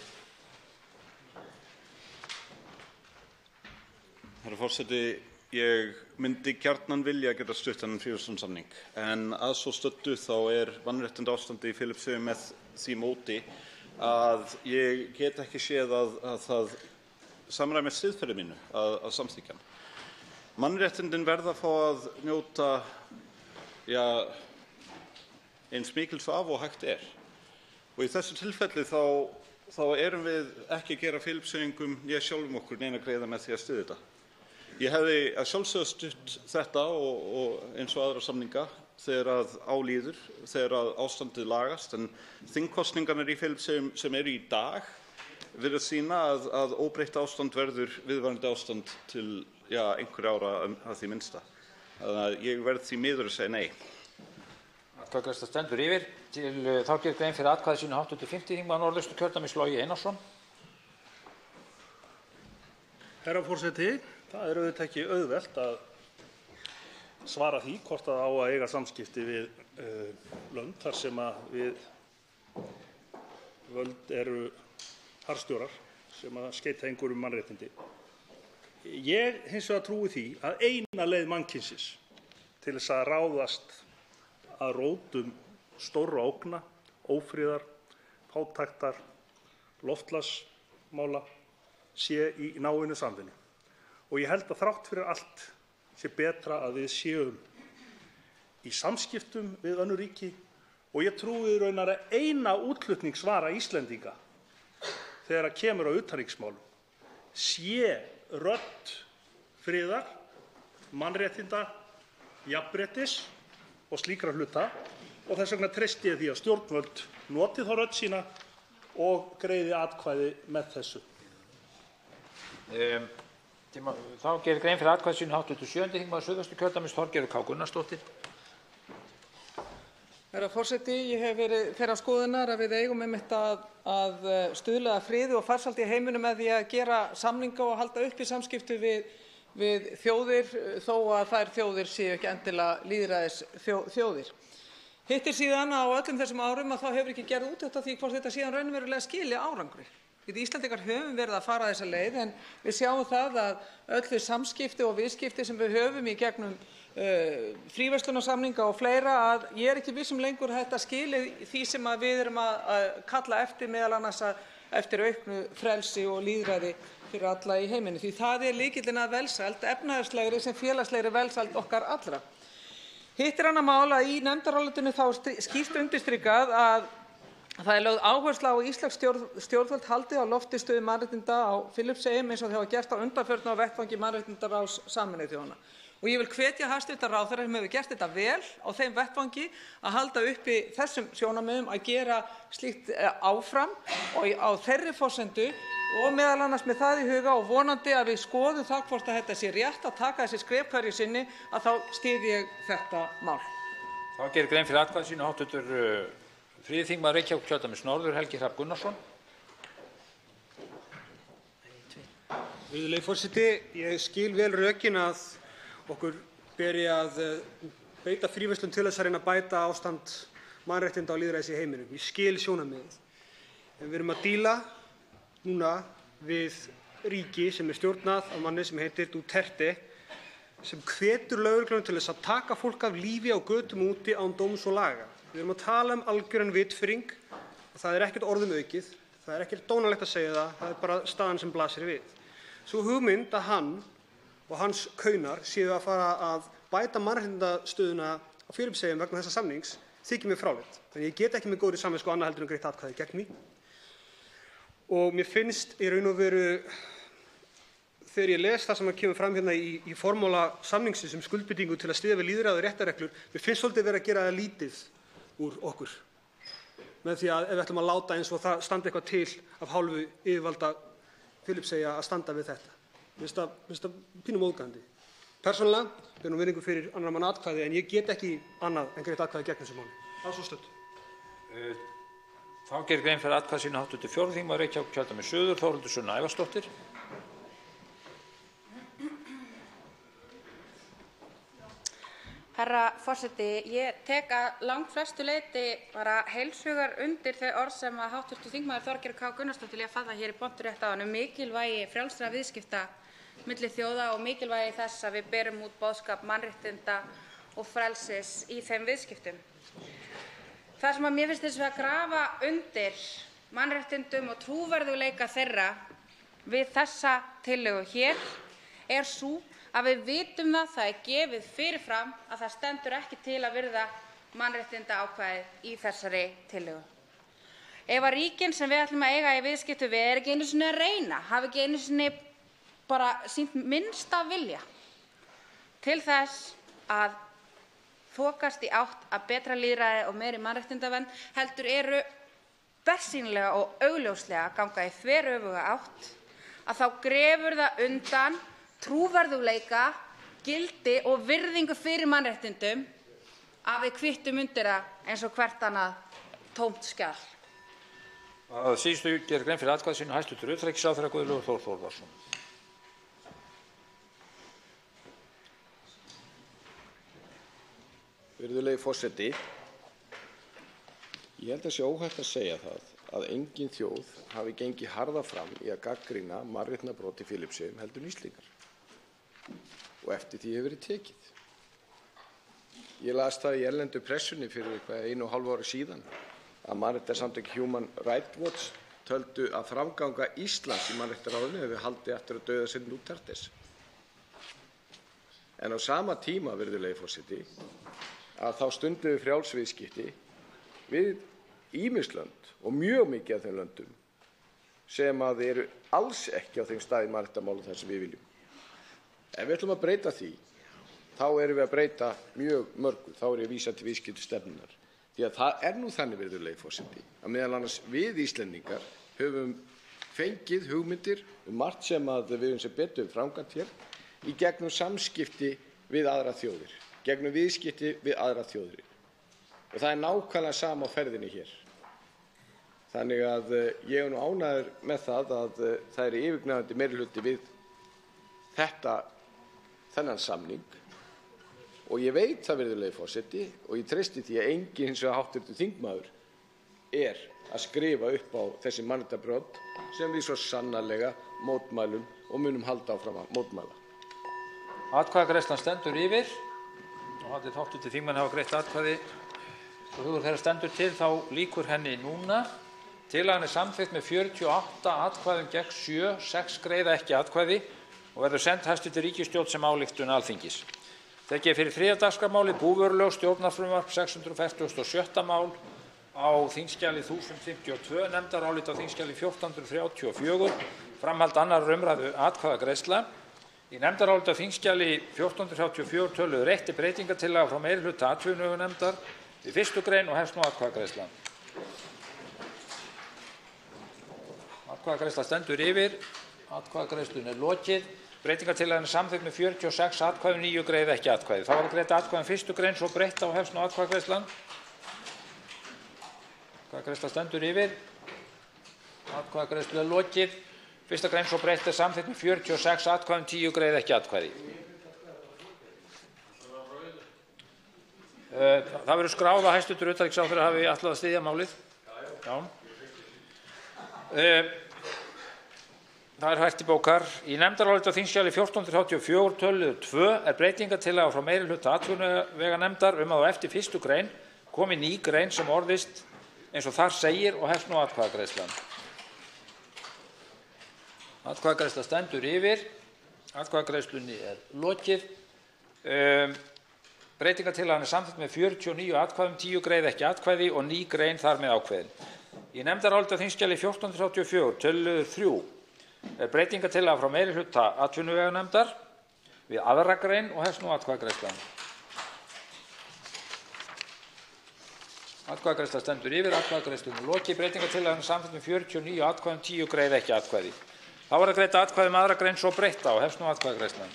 Speaker 22: Herra forseti, ég myndi gjarnan vilja geta stutt þennan fríverslunarsamning en að svo stöddu þá mannréttindaástandið í Filippseyjum með því móti að ég get ekki séð að það samræmist siðferði mínu að samþykkja hann. Mannréttindin verða að fá að njóta eins mikils af og hægt er. Og í þessu tilfelli þá erum við ekki að gera Filippseyingum né sjálfum okkur neina greiða með því að styðja þetta. Ég hefði að sjálfsögðu stutt þetta og eins og aðra samninga þegar að á líður, þegar að ástandið lagast, en þingkosningarnar í Filippseyjum sem eru í dag virðast sýna að óbreytt ástand verður viðvarandi ástand til einhverja ára að því minnsta. Þannig að ég verð því miður að segja nei.
Speaker 1: Atkvæðagreiðsla stendur yfir. Þá gerir grein fyrir atkvæði sínu hv. 5. þingmaður Norðausturkjördæmis Logi Einarsson.
Speaker 2: Herra forseti, það er auðvitað ekki auðvelt að svara því hvort það á að eiga samskipti við lönd þar sem að við völd eru harðstjórar sem að skeita einhverjum mannréttindi. Ég hins vegar trúi því að eina leið mannkynsins til þess að ráðast að rótum stórra ógna, ófriðar, fátæktar, loftslagsmála sé í náinni samvinnu. Og ég held að þrátt fyrir allt sé betra að við séum í samskiptum við önnur ríki og ég trúi raunar að eina útflutningsvara Íslendinga þegar kemur á utanríkismálum sé rödd friðar, mannréttinda, jafnréttis og slíkra hluta og þess vegna treysti ég því að stjórnvöld noti þá rödd sína og greiði atkvæði með þessu.
Speaker 1: Þá gerir grein fyrir atkvæði sínu hv. 7. þingmaður Suðvesturkjördæmis Þorgerður K. Gunnarsdóttir.
Speaker 8: Herra forseti, ég hef verið þeirrar skoðunar að við eigum einmitt að stuðla að friði og farsældi í heiminum með því að gera samninga og halda uppi samskipti við þjóðir þó að þær þjóðir séu ekki endilega lýðræðisþjóðir. Hitt síðan á öllum þessum árum að þá hefur ekki gerð úttekt á því hvort þetta síðan raunverulega skili árangri. Við Íslendingar höfum verið að fara þessa leið en við sjáum það að öll þau samskipti og viðskipti sem við höfum í gegnum fríverslunarsamninga og fleira að ég er ekki viss lengur að þetta skili því sem að við erum að kalla eftir meðal annars eftir auknu frelsi og lýðræði fyrir alla í heiminum. Því það er lykillinn að velsæld, efnahagslegri sem félagslegri velsæld okkar allra. Hitt annað mál að í nefndarálitinu þá skýrt undirstrikað að það er lögð áhersla á að íslensk stjórnvöld haldi á lofti stöðu mannréttinda á Filippseyjum eins og þau hafa gert á undanförnu á vettvangi mannréttindaráðs Sameinuðu þjóðanna. Og ég vil hvetja hæstv. Ráðherra sem hefur gert þetta vel á þeim vettvangi að halda uppi þessum sjónarmiðum að gera slíkt áfram og á þeirri forsendu og meðal annars með það í huga og vonandi að við skoðum það hvort að þetta sé rétt að taka þessi skref hverju sinni að þá styð ég þetta mál.
Speaker 1: Þá gerir grein fyrir atkvæði sínu hv. 3. þingmaður Reykjavíkurkjördæmis Norður Helgi Hrafn Gunnarsson.
Speaker 15: Virðulegi forseti, ég skil vel rökin að okkur beri að beita fríverslun til þess að reyna að bæta ástand mannréttinda og lýðræðis í heiminum. Ég skil sjónarmiðið. En við erum að díla núna við ríki sem stjórnað af manni sem heitir Duterte sem hvetur lögregluna til þess að taka fólk af lífi á götum úti án dóms og laga. Við erum að tala algjöran vitfirring og það er ekkert orðum aukið. Það er ekkert dónalegt að segja það. Það er bara staðan sem blasir við. Sú hugmynd að hann og hans kaunar séu að fara að bæta mannréttindastöðuna á Filippseyjum vegna þessa samnings þykir mér fráleit. Þannig ég get ekki með góðri samvisku annað heldur en greitt atkvæði gegn því. Og mér finnst í raun og veru þegar ég les það sem kemur fram hérna í formála samningsins um skuldbindingu til að styðja við lýðræði og réttarreglur, mér finnst svolítið verið að gera það lítið úr okkur. Með því að ef við ætlum að láta eins og það standi eitthvað til af hálfu yfirvalda Filippseyja að standa við þetta. Mér finnst það pínum móðgandi. Persónulega ber nú virðingu fyrir annar mann atkvæði en ég get ekki annað en greitt atkvæði gegn þessu máli. Það er svo stödd.
Speaker 1: Þá gerir grein fyrir atkvæði sínu hv. 4. þingmaður Reykjavíkurkjördæmis Suður Þórhildur Sunna Ævarsdóttir.
Speaker 17: Herra forseti, ég tek að langflestu leyti bara heilshugar undir þau orð sem að hv. þingmaður Þorgerður K. Gunnarsdóttir faða hér í pontu rétt áðan mikilvægi frjálsra viðskipta milli þjóða og mikilvægi þess að við berum út boðskap mannréttinda og frelsis í þeim viðskiptum. Það sem að mér finnst þess að grafa undir mannréttindum og trúverðugleika þeirra við þessa tillögu hér er sú að við vitum það er gefið fyrirfram að það stendur ekki til að virða mannréttindaákvæðið í þessari tillögu. ef að ríkin sem við ætlum að eiga í viðskiptum við ekki einu sinni að reyna, hafa ekki einu sinni bara sýnt minnsta vilja til þess að þokast í átt að betra lýðræði og meiri mannréttindavernd, heldur eru bersýnilega og augljóslega að ganga í þveröfuga átt, að þá grefur það undan trúverðugleika, gildi og virðingu fyrir mannréttindum að við kvittum undir það eins og hvert annað tómt skjal.
Speaker 1: Að síðustu gerir grein fyrir atkvæði sínu hæstv. Utanríkisráðherra Guðlaugur Þór Þórðarson.
Speaker 12: Virðulegi forseti, ég held að sé óhætt að segja það að engin þjóð hafi gengið harða fram í að gagnrýna mannréttindabrot í Filippseyjum heldur en Íslendingar. Og eftir því hefur verið tekið. Ég las það í erlendu pressunni fyrir eitthvað 1,5 ári síðan að mannréttindasamtök Human Rights Watch töldu að framganga Íslands í mannréttindaráðinu hefur haldið eftir að dauðasynda Dútertes. En á sama tíma, virðulegi forseti, að þá stundum við frjáls viðskipti við ýmis lönd og mjög mikið af þeim löndum sem að eru alls ekki á þeim stað í mannréttindamálum þar sem við viljum. Ef við ætlum að breyta því, þá erum við að breyta mjög mörgu. Þá er ég að vísa til viðskiptastefnunnar. Því að það er nú þannig, virðulegi forseti, að meðal annars við Íslendingar höfum fengið hugmyndir margt sem að við höfum sem betur framkvæmt hér í gegnum samskipti við aðrar þjóðir, gegnum viðskipti við aðrar þjóðir. Og það er nákvæmlega sama á ferðinni hér. Þannig að ég er nú ánægður með það að það er yfirgnæfandi meirihluti við þennan samning. Og ég veit það, virðulegi forseti, og ég treysti því að enginn hins vegar hv. þingmaður er að skrifa upp á þessi mannréttindabrot sem við svo sannarlega mótmælum og munum halda áfram að mótmæla.
Speaker 1: Atkvæðagreiðslan stendur yfir og hv. þingmenn hafa greitt atkvæði og hugur þeirra stendur til, þá lýkur henni núna. Tillagan er samþykkt með 48 atkvæðum gegn 7, 6 greiða ekki atkvæði og verður send hæstv. Ríkisstjórn sem ályktun Alþingis. Tekið fyrir þriðja dagskrármálið búvörulög stjórnarfrumvarp 646. mál á þingskjali 1052, nefndarálit á þingskjali 1434, framhald annarrar umræðu atkvæðagreiðsla. Í nefndaráliti á þingskjali 1434 töluðu 1 breytingartillaga frá meirihluta atvinnuveganefndar við 1. grein og hefst nú atkvæðagreiðsla. Atkvæðagreiðsla stendur yfir. Atkvæðagreiðslunni er lokið. Breytingartillagan er samþykkt með 46 atkvæðum, 9 greiða ekki atkvæði. Þá var að greiða atkvæðum 1. grein svo breytt og hefst nú atkvæðagreiðslan. Atkvæðagreiðsla stendur yfir. Atkvæðagreiðslu er lokið. 1. grein svo breytt er samþykkt með 46 atkvæðum, 10 greiða ekki atkvæði. Það verður skráð að hæstv. Utanríkisráðherra hafi ætlað að styðja málið. Já. Það er hægt í bókar. Í nefndaráliti á þingskjali 1434 töluðu 2 er breytingartillaga frá meirihluta atvinnuveganefndar að á eftir 1. grein komi ný grein sem orðist eins og þar segir og hefst nú atkvæðagreiðslan. Atkvæðagreiðsla stendur yfir. Atkvæðagreiðslunni er lokið. Breytingartillagan er samþykkt með 49 atkvæðum, 10 greiða ekki atkvæði og ný grein þar með ákveðin. Í nefndaráliti á þingskjali 1434 töluðu 3 er breytingartillaga frá meirihluta atvinnuveganefndar við 2. grein og hefst nú atkvæðagreiðslan. Atkvæðagreiðsla stendur yfir. Atkvæðagreiðslunni lokið. Breytingartillagan er samþykkt með 49 atkvæðum, 10 greiða ekki atkvæði. Þá er að greiða atkvæði 2. grein svo breytta og hefst nú atkvæðagreiðslan.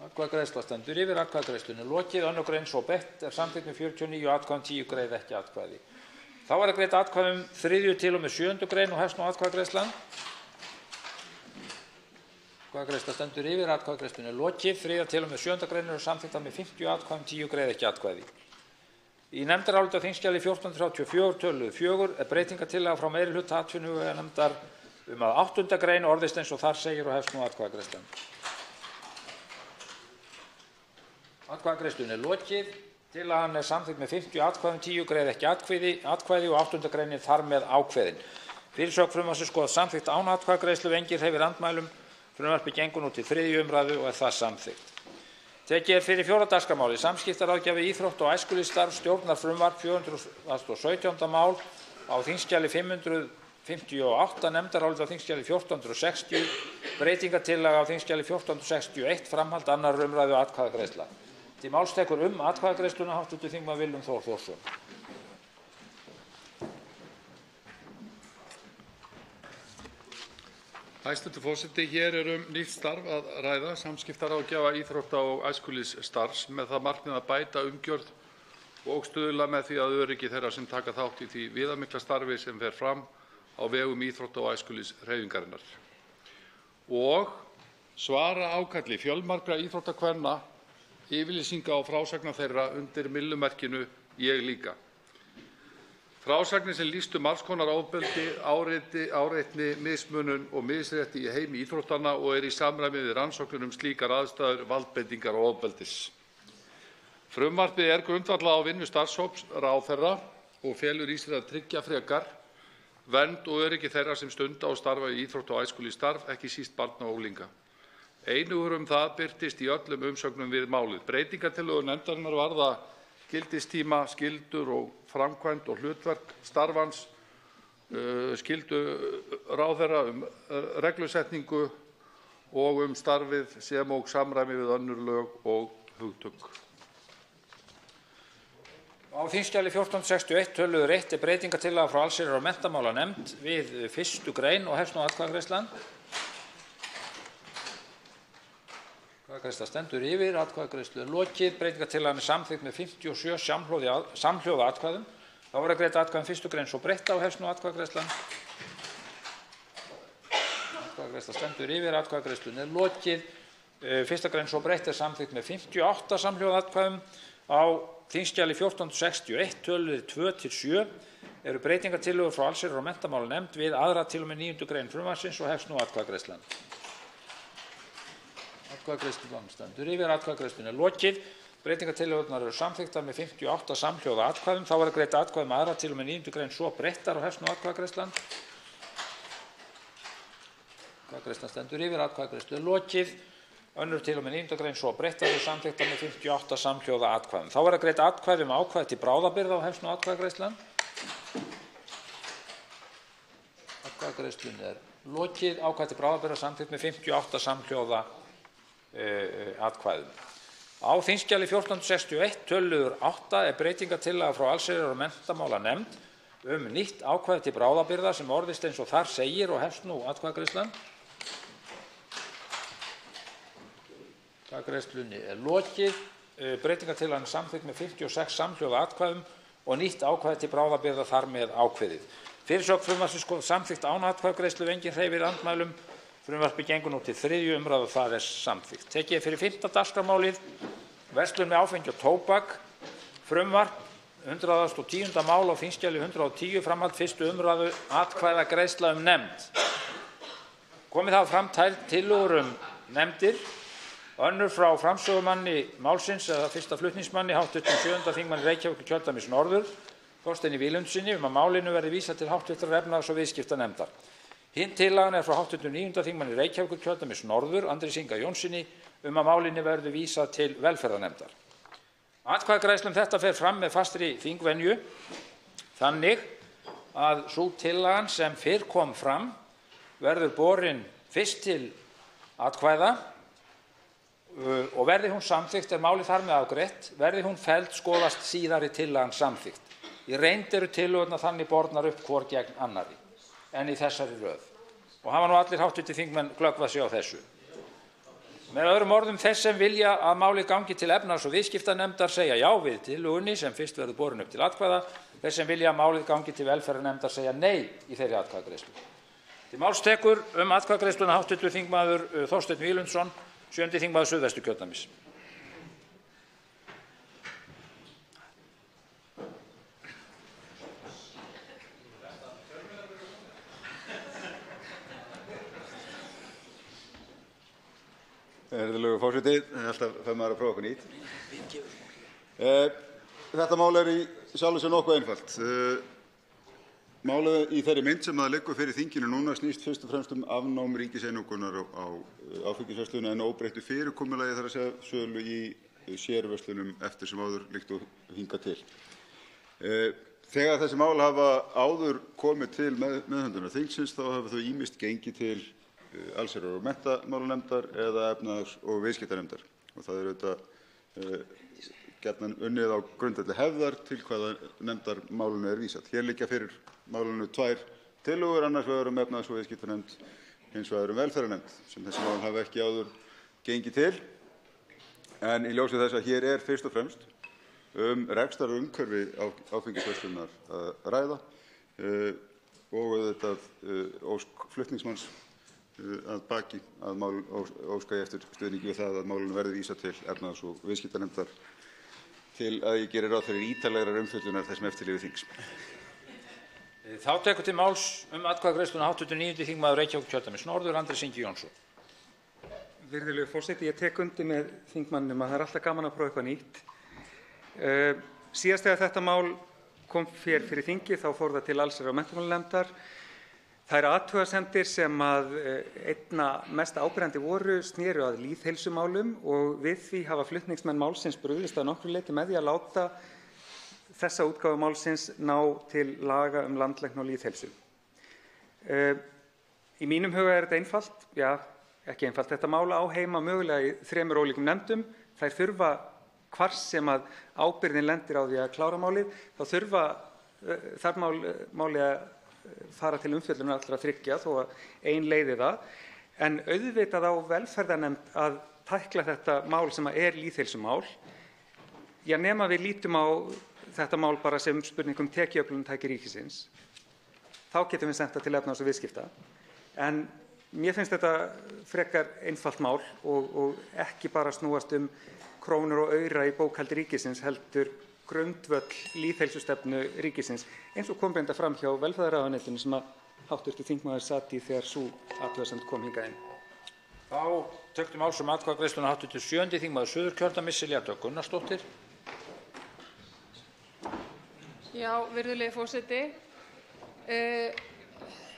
Speaker 1: Atkvæðagreiðsla stendur yfir. Atkvæðagreiðslunni lokið. 2. grein svo breytt er samþykkt með 49 atkvæðum, 10 greiða ekki atkvæði. Þá er að greiða atkvæðum 3. til og með 7. grein og hefst nú atkvæðagreiðslan. Atkvæðagreiðsla stendur yfir. Atkvæðagreiðslunni lokið. 3. til og með 7. grein eru samþykktar með 50 atkvæðum, 10 greiða ekki atkvæði. Í nefndaráliti á þingskjali 1434 töluðu 4 er breytingartillaga frá meirihluta atvinnuveganefndar að 8. grein orðist eins og þar segir og hefst nú atkvæðagreiðslan. Atkvæðagreiðslunni er lokið. Tillagan er samþykkt með 50 atkvæðum, 10 greiða ekki atkvæði og 8. greinin þar með ákveðin. Fyrirsögn frumvarpsins skoðast samþykkt án atkvæðagreiðslu ef enginn hreyfir andmælum. Frumvarpið gengur nú til 3. umræðu og er það samþykkt. Tekið fyrir 4. dagskrármálið samskiptaráðgjafi íþrótta- og æskulýðsstarf stjórnarfrumvarp 417. mál á þingskjali 558, nefndarálit á þingskjali 1460, breytingartillaga á þingskjali 1461, framhald 2. umræðu og atkvæðagreiðsla. Til máls tekur atkvæðagreiðsluna hv. þingmaður Willum Þór Þórsson.
Speaker 13: Hæstv. forseti, hér nýtt starf að ræða, samskiptaráðgjafa íþrótta- og æskulýðsstarfs með það markmið að bæta umgjörð og stuðla með því að öryggi þeirra sem taka þátt í því viðamikla starfi sem fer fram á vegum íþrótta- og æskulýðshreyfingarinnar og svara ákalli fjölmargra íþróttakvenna, yfirlýsinga og frásagna þeirra undir myllumerkinu Ég líka. Frásagnir sem lýstu margs konar ofbeldi, áreitni, mismunun og misrétti í heimi íþróttanna og í samræmi við rannsóknir slíkar aðstæður, valdbeitingar og ofbeldis. Frumvarpið grundvallað á vinnu starfshóps ráðherra og felur í sér að tryggja frekar vernd og öryggi þeirra sem stunda og starfa í íþrótta- og æskulýðsstarf, ekki síst barna og unglinga. Einhugur það birtist í öllum umsögnum við málið. Breytingartillögur nefndarinnar varða gildistíma, skyldur og framkvæmd og hlutverk starfans, skyldu ráðherra reglusetningu og starfið sem og samræmi við önnur lög og hugtök.
Speaker 1: Á þingskjali 1461 töluður 1 breytingartillaga frá allsherjar- og menntamálanefnd við 1. grein og hefst nú atkvæðagreiðslan. Atkvæðagreiðsla stendur yfir, atkvæðagreiðslu lokið, breytingartillagan samþykkt með 57 samhljóða atkvæðum. Þá verður greidd atkvæði 1. grein svo breytt og hefst nú atkvæðagreiðslan. Atkvæðagreiðsla stendur yfir, atkvæðagreiðslunni lokið. 1. grein svo breytt samþykkt með 58 samhljóða atkvæðum. Á þingskjali 1461 töluðir 2-7 breytingartillögur frá allsherjar- og menntamálanefnd við 2. til og með 9. grein frumvarpsins og hefst nú atkvæðagreiðslan. Atkvæðagreiðslan stendur yfir, atkvæðagreiðslunni lokið. Breytingartillögurnar samþykktar með 58 samhljóða atkvæðum. Þá verður greidd atkvæði með 2. til og með 9. grein svo breyttar og hefst nú atkvæðagreiðslan. Atkvæðagreiðslan stendur yfir, atkvæðagreiðslu lokið. 2. til og með 9. grein svo breyttar og samþykktar með 58 samhljóða atkvæðum. Þá verður greidd atkvæði ákvæði til bráðabirgða og hefst nú atkvæðagreiðslan. Atkvæðagreiðslunni lokið. Ákvæði til bráðabirgða samþykkt með 58 samhljóða atkvæðum. Á þingskjali 1461 töluður 8 breytingartillaga frá allsherjar- og menntamálanefnd nýtt ákvæði til bráðabirgða sem orðist eins og þar segir og hefst nú atkvæðagreiðslan. Atkvæðagreiðslunni lokið. Breytingartillagan samþykkt með 56 samhljóða atkvæðum og nýtt ákvæði til bráðabirgða þar með ákveðið. Fyrirsögn frumvarpsins samþykkt án atkvæðagreiðslu, enginn hreyfir andmælum. Frumvarpið gengur nú til 3. umræðu og það samþykkt. Tekið fyrir 5. dagskrármálið verslun með áfengi og tóbak. Frumvarp 110. mál á þingskjali 110, framhald 1. umræðu, atkvæðagreiðsla nefnd. Komið hafa fram tillögur nefndir. Önnur frá framsögumanni málsins eða fyrsta flutningsmanni, hv. 7. þingmanni Reykjavíkurkjördæmis norður, Þorsteini Víglundssyni, að málinu verði vísað til hv. efnahags- og viðskiptanefndar. Hin tillagan frá hv. 9. þingmanni Reykjavíkurkjördæmis norður, Andrési Inga Jónssyni, að málinu verði vísað til velferðarnefndar. Atkvæðagreiðsla þetta fer fram með fastri þingvenju þannig að sú tillagan sem fyrr kom fram verður borin fyrst til atkvæða og verði hún samþykkt málið þar með afgreitt, verði hún felld skoðast síðari tillagan samþykkt. Í reynd tillögurnar þannig bornar upp hvor gegn annarri en í þessari röð. Og hafa nú allir hv. þingmenn glöggvað sig á þessu. Með öðrum orðum, þess sem vilja að málið gangi til efnahags- og viðskiptanefndar segja já við tillögunni sem fyrst verður borin upp til atkvæða. Þess sem vilja að málið gangi til velferðarnefndar segja nei í þeirri atkvæðagreiðslu. Til máls tekur atkvæðagreiðsluna hv. þingmaður Þorsteinn Víglundsson, 7. þingmaður Suðvesturkjördæmis.
Speaker 16: Virðulegur forseti, alltaf fær maður að prófa okkur nýtt. Þetta mál í sjálfu sér nokkuð einfalt. Málið í þeirri mynd sem það liggur fyrir þinginu núna snýst fyrst og fremst afnám ríkiseinokunar á áfengisverslun en óbreyttu fyrirkomulagi þar að segja sölu í sérverslunum eftir sem áður líkt og hingað til. Þegar þessi mál hafa áður komið til meðhöndlunar þingsins þá hafa þau ýmist gengið til allsherjar- og menntamálanefndar eða efnahags- og viðskiptanefndar og það auðvitað gjarnan unnið á grundvelli hefðar til hvaða nefndar málinu vísað. Hér liggja fyrir málinu 2 tillögur, annars vegar efnahags- og viðskiptanefnd, hins vegar velferðarnefnd sem þessi mál hafa ekki áður gengið til. En í ljósi þess að hér fyrst og fremst rekstrarumhverfi áfengisverslunar að ræða og auðvitað ósk flutningsmanns að baki að óska ég eftir stuðningi við það að málinu verði vísað til efnahags- og viðskiptanefndar til að ég geri ráð fyrir ítarlegrar umfjöllunar þess sem eftir lifir þings.
Speaker 1: Þá tekur til máls atkvæðagreiðsluna hv. 9. þingmaður Reykjavíkurkjördæmis norður, Andrés Ingi Jónsson.
Speaker 6: Virðulegur forseti, ég tek undir með þingmanninum að það alltaf gaman að prófa eitthvað nýtt. Síðast þegar þetta mál kom fyrir þingið þá fór það til allsherjar- og menntamálanefndar. Þær athugasemdir sem einna mest áberandi voru sneru að lýðheilsumálum og við því hafa flutningsmenn málsins brugðist að nokkru leyti með því að láta þessa útgáfu málsins ná til laga landlækni og lýðheilsu. Í mínum huga þetta einfalt, ekki einfalt, þetta mál á heima mögulega í 3 ólíkum nefndum. Þær þurfa hvar sem að ábyrgðin lendir á því að klára málið, þá þarf málið að fara til umfjöllunar allra 3 þó að ein leiði það. En auðvitað á velferðarnefnd að tækla þetta mál sem lýðheilsumál. Nema við lítum á þetta mál bara sem spurning tekjuöflunartæki ríkisins. Þá getum við sent það til efnahags- og viðskipta. En mér finnst þetta frekar einfalt mál og ekki bara snúast krónur og aura í bókhaldi ríkisins heldur grundvöll lýðheilsustefnu ríkisins eins og kom reyndar fram hjá velferðarráðuneytinu sem hv. þingmaður sat í þegar sú athugasemd kom hingað inn.
Speaker 1: Þá tekur til máls atkvæðagreiðsluna hv. 7. þingmaður Suðurkjördæmis Silja Dögg Gunnarsdóttir.
Speaker 4: Já, virðulegi forseti.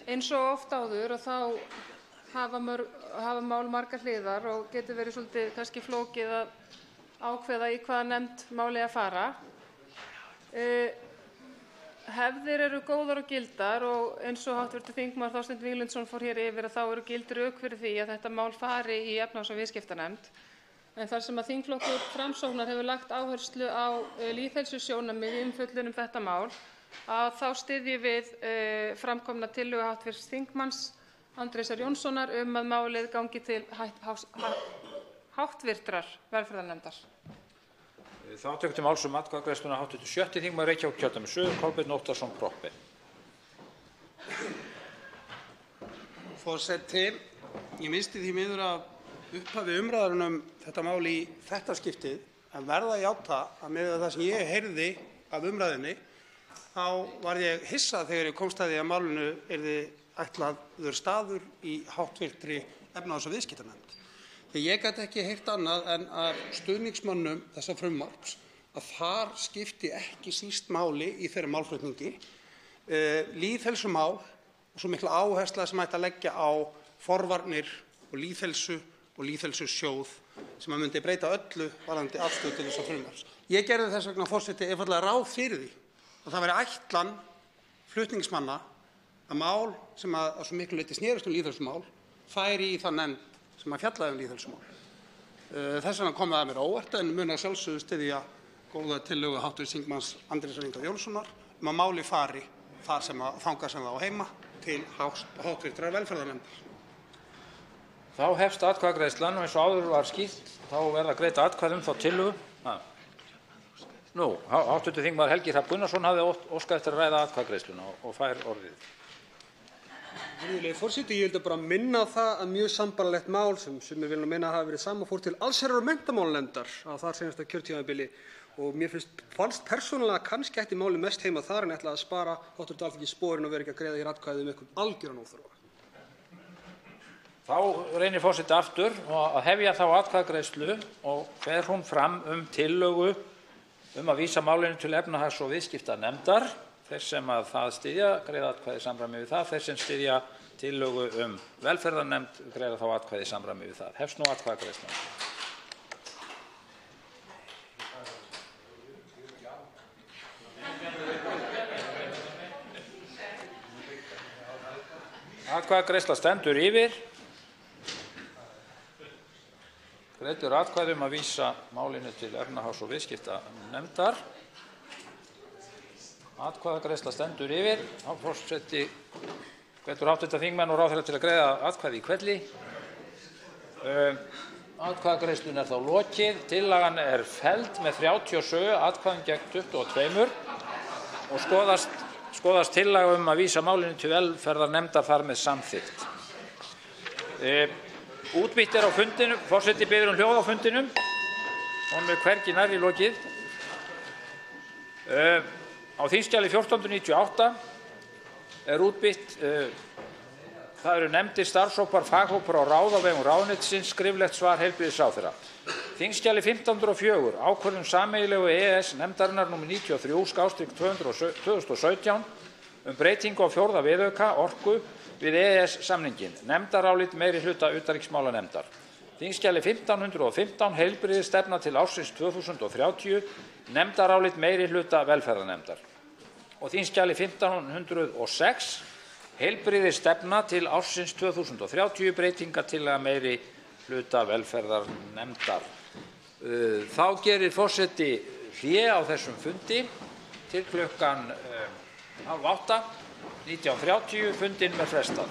Speaker 4: Eins og oft áður og þá hafa mál margar hliðar og getur verið svolítið kannski flókið að ákveða í hvaða nefnd málið að fara. Hefðir eru góðar og gildar og eins og hv. þingmaður Þorsteinn Víglundsson fór hér yfir að þá eru gild rök fyrir því að þetta mál fari í efnahags- og viðskiptanefnd. En þar sem að þingflokkur Framsóknar hefur lagt áherslu á lýðheilsusjónarmið í umfjöllun þetta mál, að þá styðjum við framkomna tillögu hv. þingmanns Andrésar Jónssonar að málið gangi til háttvirtrar velferðarnefndar.
Speaker 1: Þá tekur til máls atkvæðagreiðsluna hv. 7. þingmaður Reykjavíkurkjördæmis suður, Kolbeinn Óttarsson Proppé.
Speaker 19: Forseti, ég missti því miður af upphafi umræðunum þetta mál í þetta skiptið en verða að játa að með það sem ég heyrði af umræðunni þá var ég hissa þegar ég komst að því að málinu yrði ætlaður staður í háttvirtri efnahags- og viðskiptanefnd. Þegar ég gat ekki heyrt annað en að stuðningsmönnum þessa frumvarps að þar skipti ekki síst máli í þeirra málflutningi lýðheilsumál og svo mikla áhersla sem ætti að leggja á forvarnir og lýðheilsu og lýðheilsusjóð sem að myndi breyta öllu varðandi afstöðu til þessa frumvarps. Ég gerði þess vegna, forseti, einfaldlega ráð fyrir því að það væri ætlan flutningsmanna að mál sem að svo miklu leyti snerist lýðheilsumál færi í það nefnd sem að fjallaði lýðheilsumál. Þess vegna kom það að mér óvart en mun að sjálfsögðu styðja góða tillögu hv. þingmanns Andrésar Inga Jónssonar að máli fari þar sem þangað sem það á heima til háttvirtrar velferðarnefndar.
Speaker 1: Þá hefst atkvæðagreiðslan og eins og áður var skýrt þá verða greidd atkvæði þá tillögu. Nú, hv. þingmaður Helgi Hrafn Gunnarsson hafði óskað eftir að ræða atkvæðagreiðsluna og fær orðið.
Speaker 15: Virðulegi forseti, ég vildi bara minna á það að mjög sambærilegt mál sem sumir vilja meina að hafi verið saman fór til allsherjar- og menntamálanefndar á þar seinasta kjörtímabili og mér fannst persónulega kannski ætti málið mest heima þar en ætla að spara hv. Alþingi sporin og vera ekki að greiða hér atkvæði einhvern algjöran óþarfa.
Speaker 1: Þá reynir forseti aftur að hefja þá atkvæðagreiðslu og fer hún fram tillögu að vísa málinu til efnahags- og viðskiptanefndar Þeir sem að það styðja greiða atkvæði í samræmi við það. Þeir sem styðja tillögu velferðarnefnd greiða þá atkvæði í samræmi við það. Hefst nú atkvæðagreiðslan. Atkvæðagreiðsla stendur yfir. Greiddur atkvæði að vísa málinu til efnahags- og viðskiptanefndar. Atkvæðagreiðsla stendur yfir. Forseti hvetur hv. þingmenn og ráðherra til að greiða atkvæði í hvelli. Atkvæðagreiðslunni þá lokið. Tillagan felld með 37 atkvæðum gegn 22 og skoðast tillaga að vísa málinu til velferðarnefndar þar með samþykkt. Útbýtt á fundinum. Forseti biður hljóð á fundinum. Honum hvergi nærri lokið. Á þingskjali 1498 útbýtt. Það eru nefndir, starfshópar, faghópar og ráð á vegum ráðuneytisins. Skriflegt svar heilbrigðisráðherra. Þingskjali 1504 ákvörðun sameiginlegu EES-nefndarinnar nr. 93/2017 breytingu á 4. viðauka orku við EES-samninginn. Nefndarálit meirihluta utanríkismálanefndar. Þingskjali 1515 heilbrigðisstefna til ársins 2030. Nefndarálit meirihluta velferðarnefndar. Og þingskjali 1506 heilbrigðisstefna til ársins 2030. Breytingatillaga meirihluta velferðarnefndar. Þá gerir forseti hlé á þessum fundi til klukkan 19:30. Fundinn með frestað.